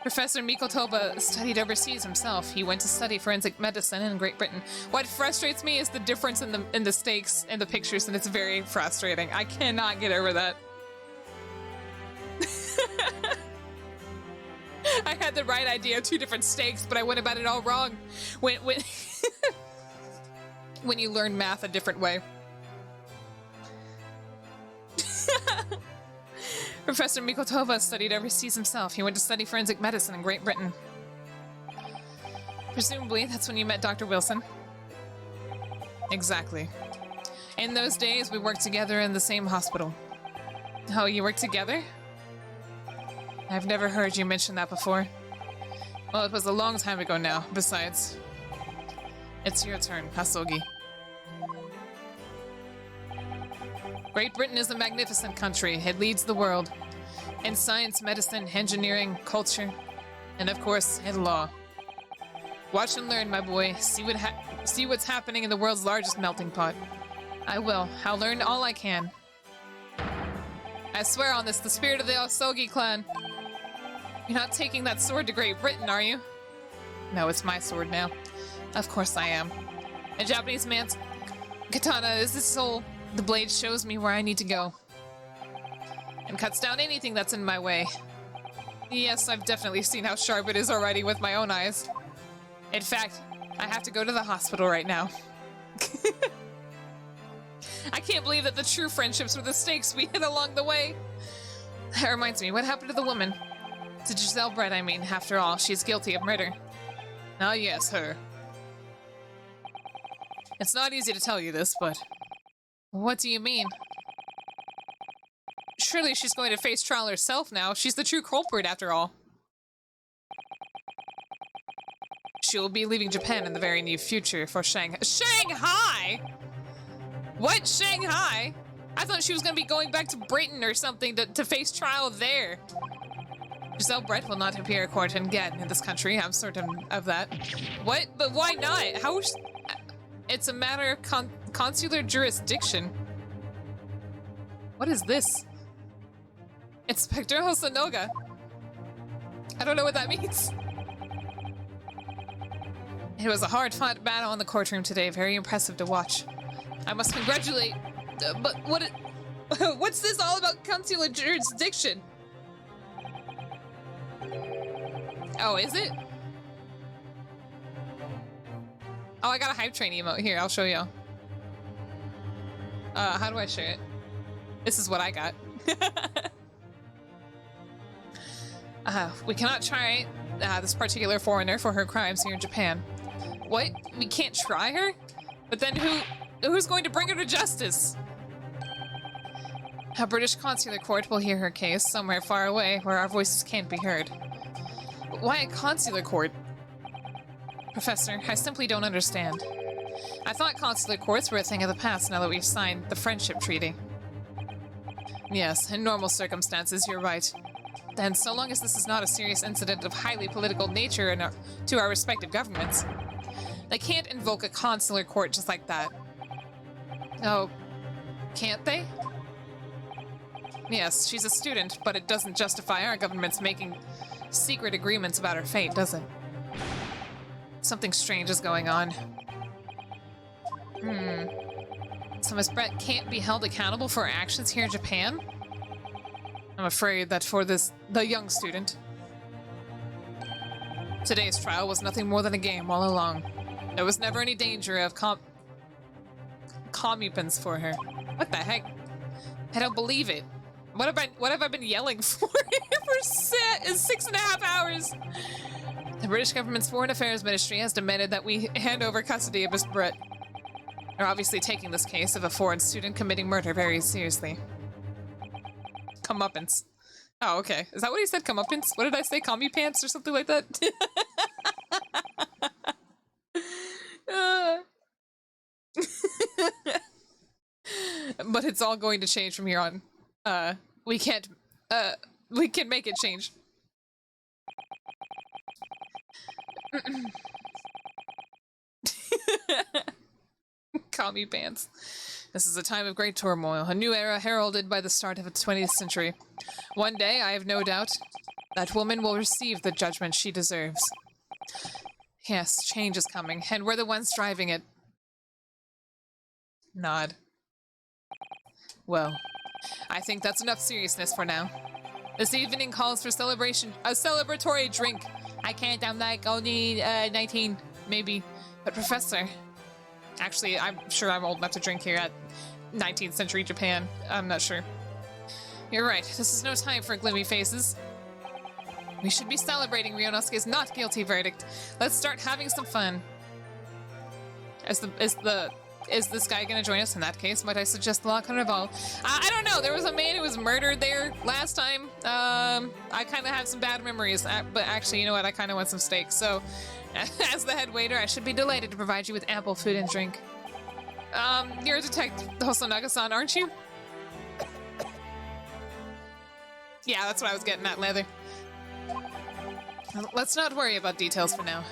Professor Mikotoba studied overseas himself. He went to study forensic medicine in Great Britain. What frustrates me is the difference in the stakes and the pictures, and it's very frustrating. I cannot get over that. I had the right idea, 2 different stakes, but I went about it all wrong. When when you learn math a different way. Professor Mikotoba studied overseas himself. He went to study forensic medicine in Great Britain. Presumably, that's when you met Dr. Wilson. Exactly. In those days, we worked together in the same hospital. Oh, you worked together? I've never heard you mention that before. Well, it was a long time ago now. Besides, it's your turn, Hasogi. Great Britain is a magnificent country. It leads the world. In science, medicine, engineering, culture, and of course, in law. Watch and learn, my boy. See what's happening in the world's largest melting pot. I will. I'll learn all I can. I swear on this, the spirit of the Osogi clan. You're not taking that sword to Great Britain, are you? No, it's my sword now. Of course I am. A Japanese man's katana is his soul. The blade shows me where I need to go. And cuts down anything that's in my way. Yes, I've definitely seen how sharp it is already with my own eyes. In fact, I have to go to the hospital right now. I can't believe that the true friendships were the stakes we hit along the way. That reminds me, what happened to the woman? To Giselle Brett, I mean. After all, she's guilty of murder. Ah, yes, her. It's not easy to tell you this, but... What do you mean? Surely she's going to face trial herself now. She's the true culprit, after all. She will be leaving Japan in the very near future for Shanghai. Shanghai?! What? Shanghai? I thought she was going to be going back to Britain or something to face trial there. Giselle Brett will not appear at court again in this country. I'm certain of that. What? But why not? How? It's a matter of consular jurisdiction. What is this? Inspector Hosonoga. I don't know what that means. It was a hard-fought battle in the courtroom today. Very impressive to watch. I must congratulate... but what... what's this all about consular jurisdiction? Oh, is it? Oh, I got a hype train emote. Here, I'll show you. How do I share it? This is what I got. We cannot try this particular foreigner for her crimes here in Japan. What? We can't try her? But then who's going to bring her to justice? A British consular court will hear her case somewhere far away where our voices can't be heard. But why a consular court? Professor, I simply don't understand. I thought consular courts were a thing of the past now that we've signed the friendship treaty. Yes, in normal circumstances, you're right. Then, so long as this is not a serious incident of highly political nature to our respective governments, they can't invoke a consular court just like that. Oh, can't they? Yes, she's a student, but it doesn't justify our government's making secret agreements about her fate, does it? Something strange is going on. So Miss Brett can't be held accountable for her actions here in Japan? I'm afraid that for the young student, today's trial was nothing more than a game all along. There was never any danger of commupence for her. What the heck? I don't believe it. What have I been yelling for for 6.5 hours? The British government's Foreign Affairs Ministry has demanded that we hand over custody of Miss Brett. They're obviously taking this case of a foreign student committing murder very seriously. Comeuppance. Oh, okay. Is that what he said? Comeuppance? What did I say? Commie pants or something like that? But it's all going to change from here on. We can make it change. Commie pants. This is a time of great turmoil, a new era heralded by the start of the 20th century. One day, I have no doubt, that woman will receive the judgment she deserves. Yes, change is coming, and we're the ones driving it. Nod. Well, I think that's enough seriousness for now. This evening calls for a celebratory drink. I can't, I'm like only 19, maybe. But Professor, actually, I'm sure I'm old enough to drink here at 19th century Japan. I'm not sure. You're right, this is no time for gloomy faces. We should be celebrating Ryunosuke's not guilty verdict. Let's start having some fun. Is this guy gonna join us in that case? Might I suggest La Carnival? I don't know, there was a man who was murdered there last time. I kind of have some bad memories, but actually, you know what, I kind of want some steak, so as the head waiter, I should be delighted to provide you with ample food and drink. You're a detective Hosonaga-san, aren't you? Yeah, that's what I was getting at, Leather. Let's not worry about details for now.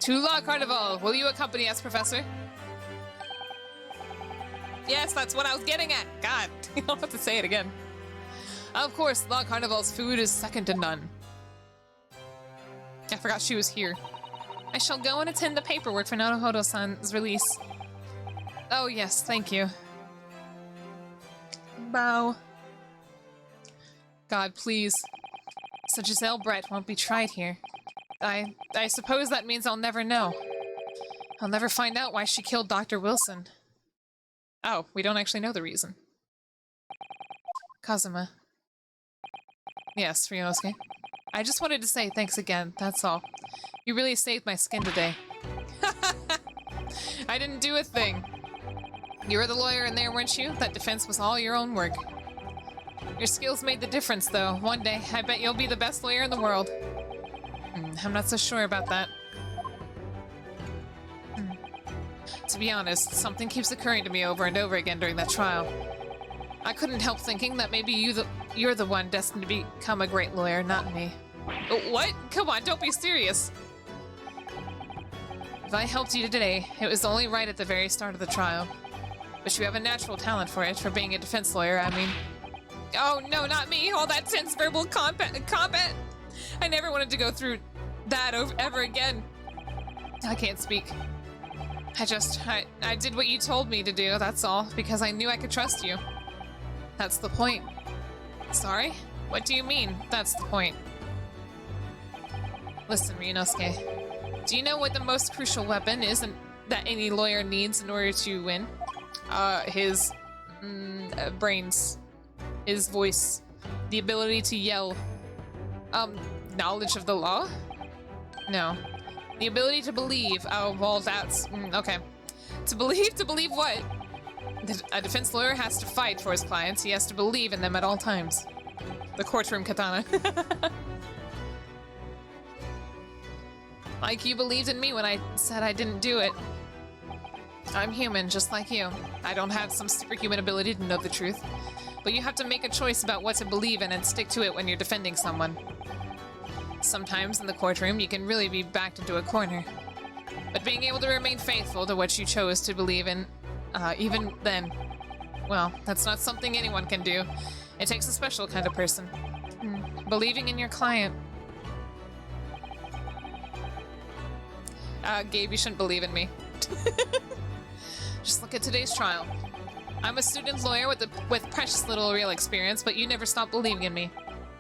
To La Carnival, will you accompany us, Professor? Yes, that's what I was getting at. God, I don't have to say it again. Of course, La Carnival's food is second to none. I forgot she was here. I shall go and attend the paperwork for Naruhodo-san's release. Oh yes, thank you. Bow. God, please. So Giselle Brett won't be tried here. I suppose that means I'll never know. I'll never find out why she killed Dr. Wilson. Oh, we don't actually know the reason. Kazuma. Yes, Ryunosuke. I just wanted to say thanks again, that's all. You really saved my skin today. I didn't do a thing. You were the lawyer in there, weren't you? That defense was all your own work. Your skills made the difference, though. One day, I bet you'll be the best lawyer in the world. I'm not so sure about that. To be honest, something keeps occurring to me over and over again during that trial. I couldn't help thinking that maybe you're the one destined to become a great lawyer, not me. What? Come on, don't be serious. If I helped you today, it was only right at the very start of the trial. But you have a natural talent for it, for being a defense lawyer, I mean. Oh, no, not me! All that tense verbal combat! I never wanted to go through that ever again. I can't speak. I did what you told me to do, that's all, because I knew I could trust you. That's the point. Sorry? What do you mean, that's the point? Listen, Ryunosuke. Do you know what the most crucial weapon is that any lawyer needs in order to win? His brains. His voice. The ability to yell. Knowledge of the law? No. The ability to believe. Oh, well, that's... okay. To believe what? A defense lawyer has to fight for his clients. He has to believe in them at all times. The courtroom katana. Like you believed in me when I said I didn't do it. I'm human, just like you. I don't have some superhuman ability to know the truth. But you have to make a choice about what to believe in and stick to it when you're defending someone. Sometimes in the courtroom, you can really be backed into a corner. But being able to remain faithful to what you chose to believe in, even then, well, that's not something anyone can do. It takes a special kind of person. Believing in your client. Gabe, you shouldn't believe in me. Just look at today's trial. I'm a student lawyer with precious little real experience, but you never stopped believing in me.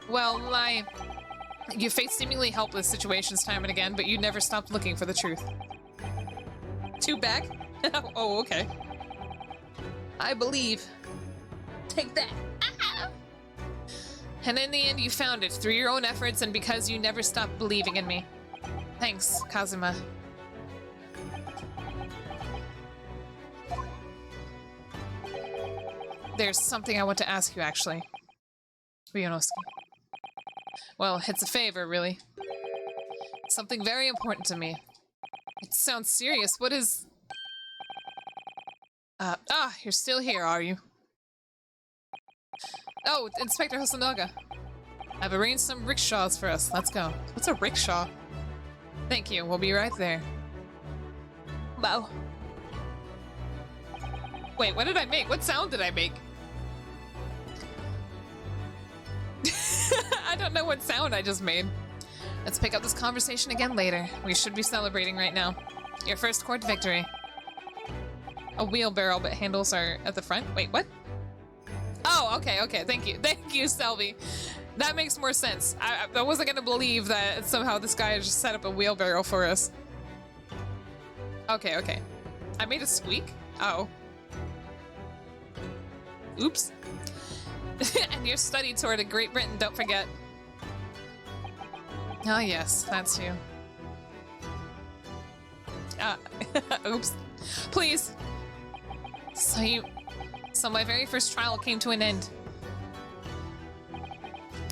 Well, you faced seemingly helpless situations time and again, but you never stopped looking for the truth. Two back? Oh, okay. I believe. Take that. And in the end, you found it through your own efforts and because you never stopped believing in me. Thanks, Kazuma. There's something I want to ask you, actually. Ryunosuke. Well, it's a favor, really. Something very important to me. It sounds serious. What is... you're still here, are you? Oh, Inspector Hosonaga. I've arranged some rickshaws for us. Let's go. What's a rickshaw? Thank you. We'll be right there. Wow. Wait, what did I make? What sound did I make? I don't know what sound I just made. Let's pick up this conversation again later. We should be celebrating right now. Your first court victory. A wheelbarrow, but handles are at the front. Wait, what? Oh, okay, okay. Thank you. Thank you, Selby. That makes more sense. I wasn't gonna believe that somehow this guy just set up a wheelbarrow for us. Okay, okay. I made a squeak? Oh. Oops. And your study tour to Great Britain, don't forget. Oh yes, that's you. Oops. Please. So my very first trial came to an end.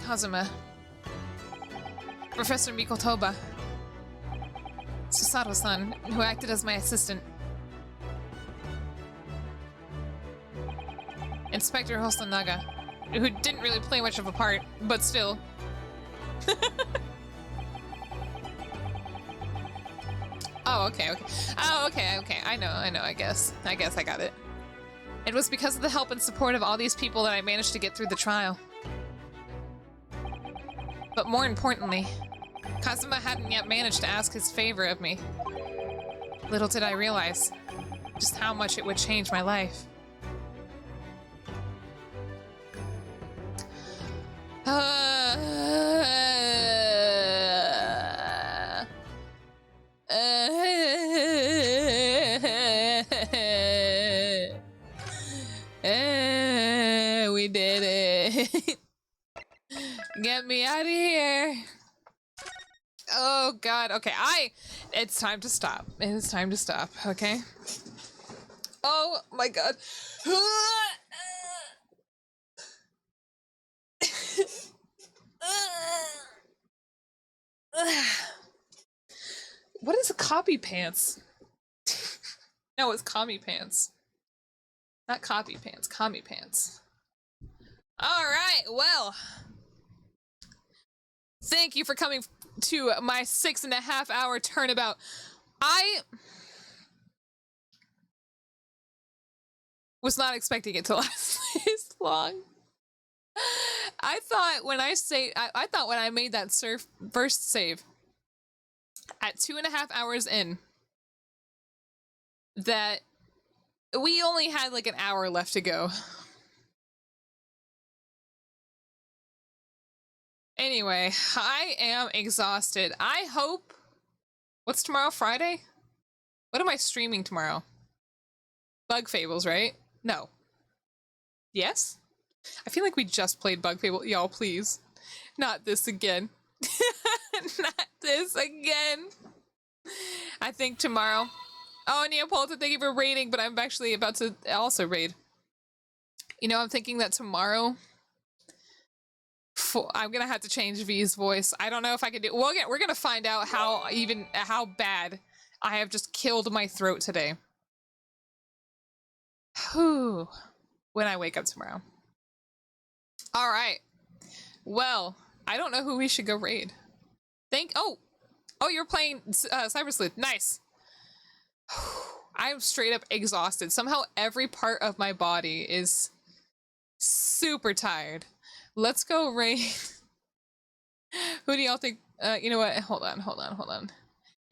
Kazuma. Professor Mikotoba. Susato-san, who acted as my assistant. Inspector Hosonaga, who didn't really play much of a part, but still. Oh, okay, okay. Oh, okay, okay. I know, I guess. I got it. It was because of the help and support of all these people that I managed to get through the trial. But more importantly, Kazuma hadn't yet managed to ask his favor of me. Little did I realize just how much it would change my life. We did it. Get me out of here. Oh god, okay, it's time to stop. It is time to stop, okay? Oh my god. What is a copy pants? No, it's commie pants. Not copy pants, commie pants. Alright, well. Thank you for coming to my 6.5 hour turnabout. I was not expecting it to last this long. I thought when I thought when I made that first save at 2.5 hours in that we only had like an hour left to go. Anyway, I am exhausted. I hope... What's tomorrow? Friday? What am I streaming tomorrow? Bug Fables, right? No. Yes? I feel like we just played Bug Fable. Y'all, please. Not this again. Not this again. I think tomorrow... Oh, Neapolitan, thank you for raiding, but I'm actually about to also raid. You know, I'm thinking that tomorrow... I'm gonna have to change V's voice. I don't know if I can do. Well, we're gonna find out how bad I have just killed my throat today. Whew. When I wake up tomorrow. All right. Well, I don't know who we should go raid. Oh, you're playing Cyber Sleuth. Nice. I'm straight up exhausted. Somehow every part of my body is super tired. Let's go raid. Who do y'all think? You know what? Hold on.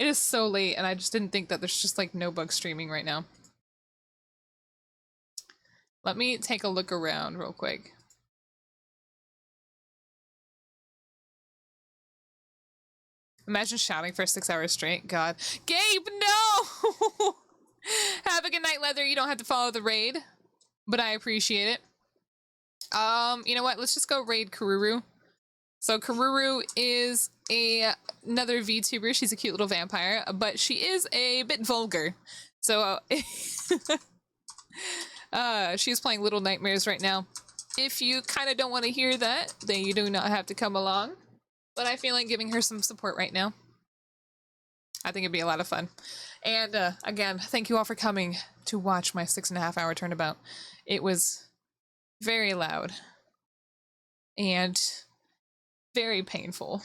It is so late, and I just didn't think that there's just like no bug streaming right now. Let me take a look around real quick. Imagine shouting for 6 hours straight. God. Gabe, no! Have a good night, Leather. You don't have to follow the raid, but I appreciate it. You know what? Let's just go raid Karuru. So Karuru is another VTuber. She's a cute little vampire, but she is a bit vulgar. So she's playing Little Nightmares right now. If you kind of don't want to hear that, then you do not have to come along. But I feel like giving her some support right now. I think it'd be a lot of fun. And again, thank you all for coming to watch my 6.5 hour turnabout. It was very loud and very painful.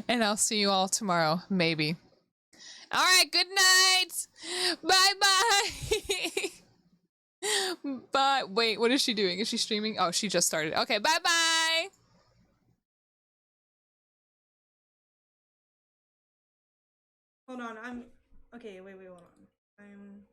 And I'll see you all tomorrow, maybe. All right, good night. Bye-bye. But wait, what is she doing? Is she streaming? Oh, she just started. Okay, bye-bye. Hold on, okay, wait, hold on.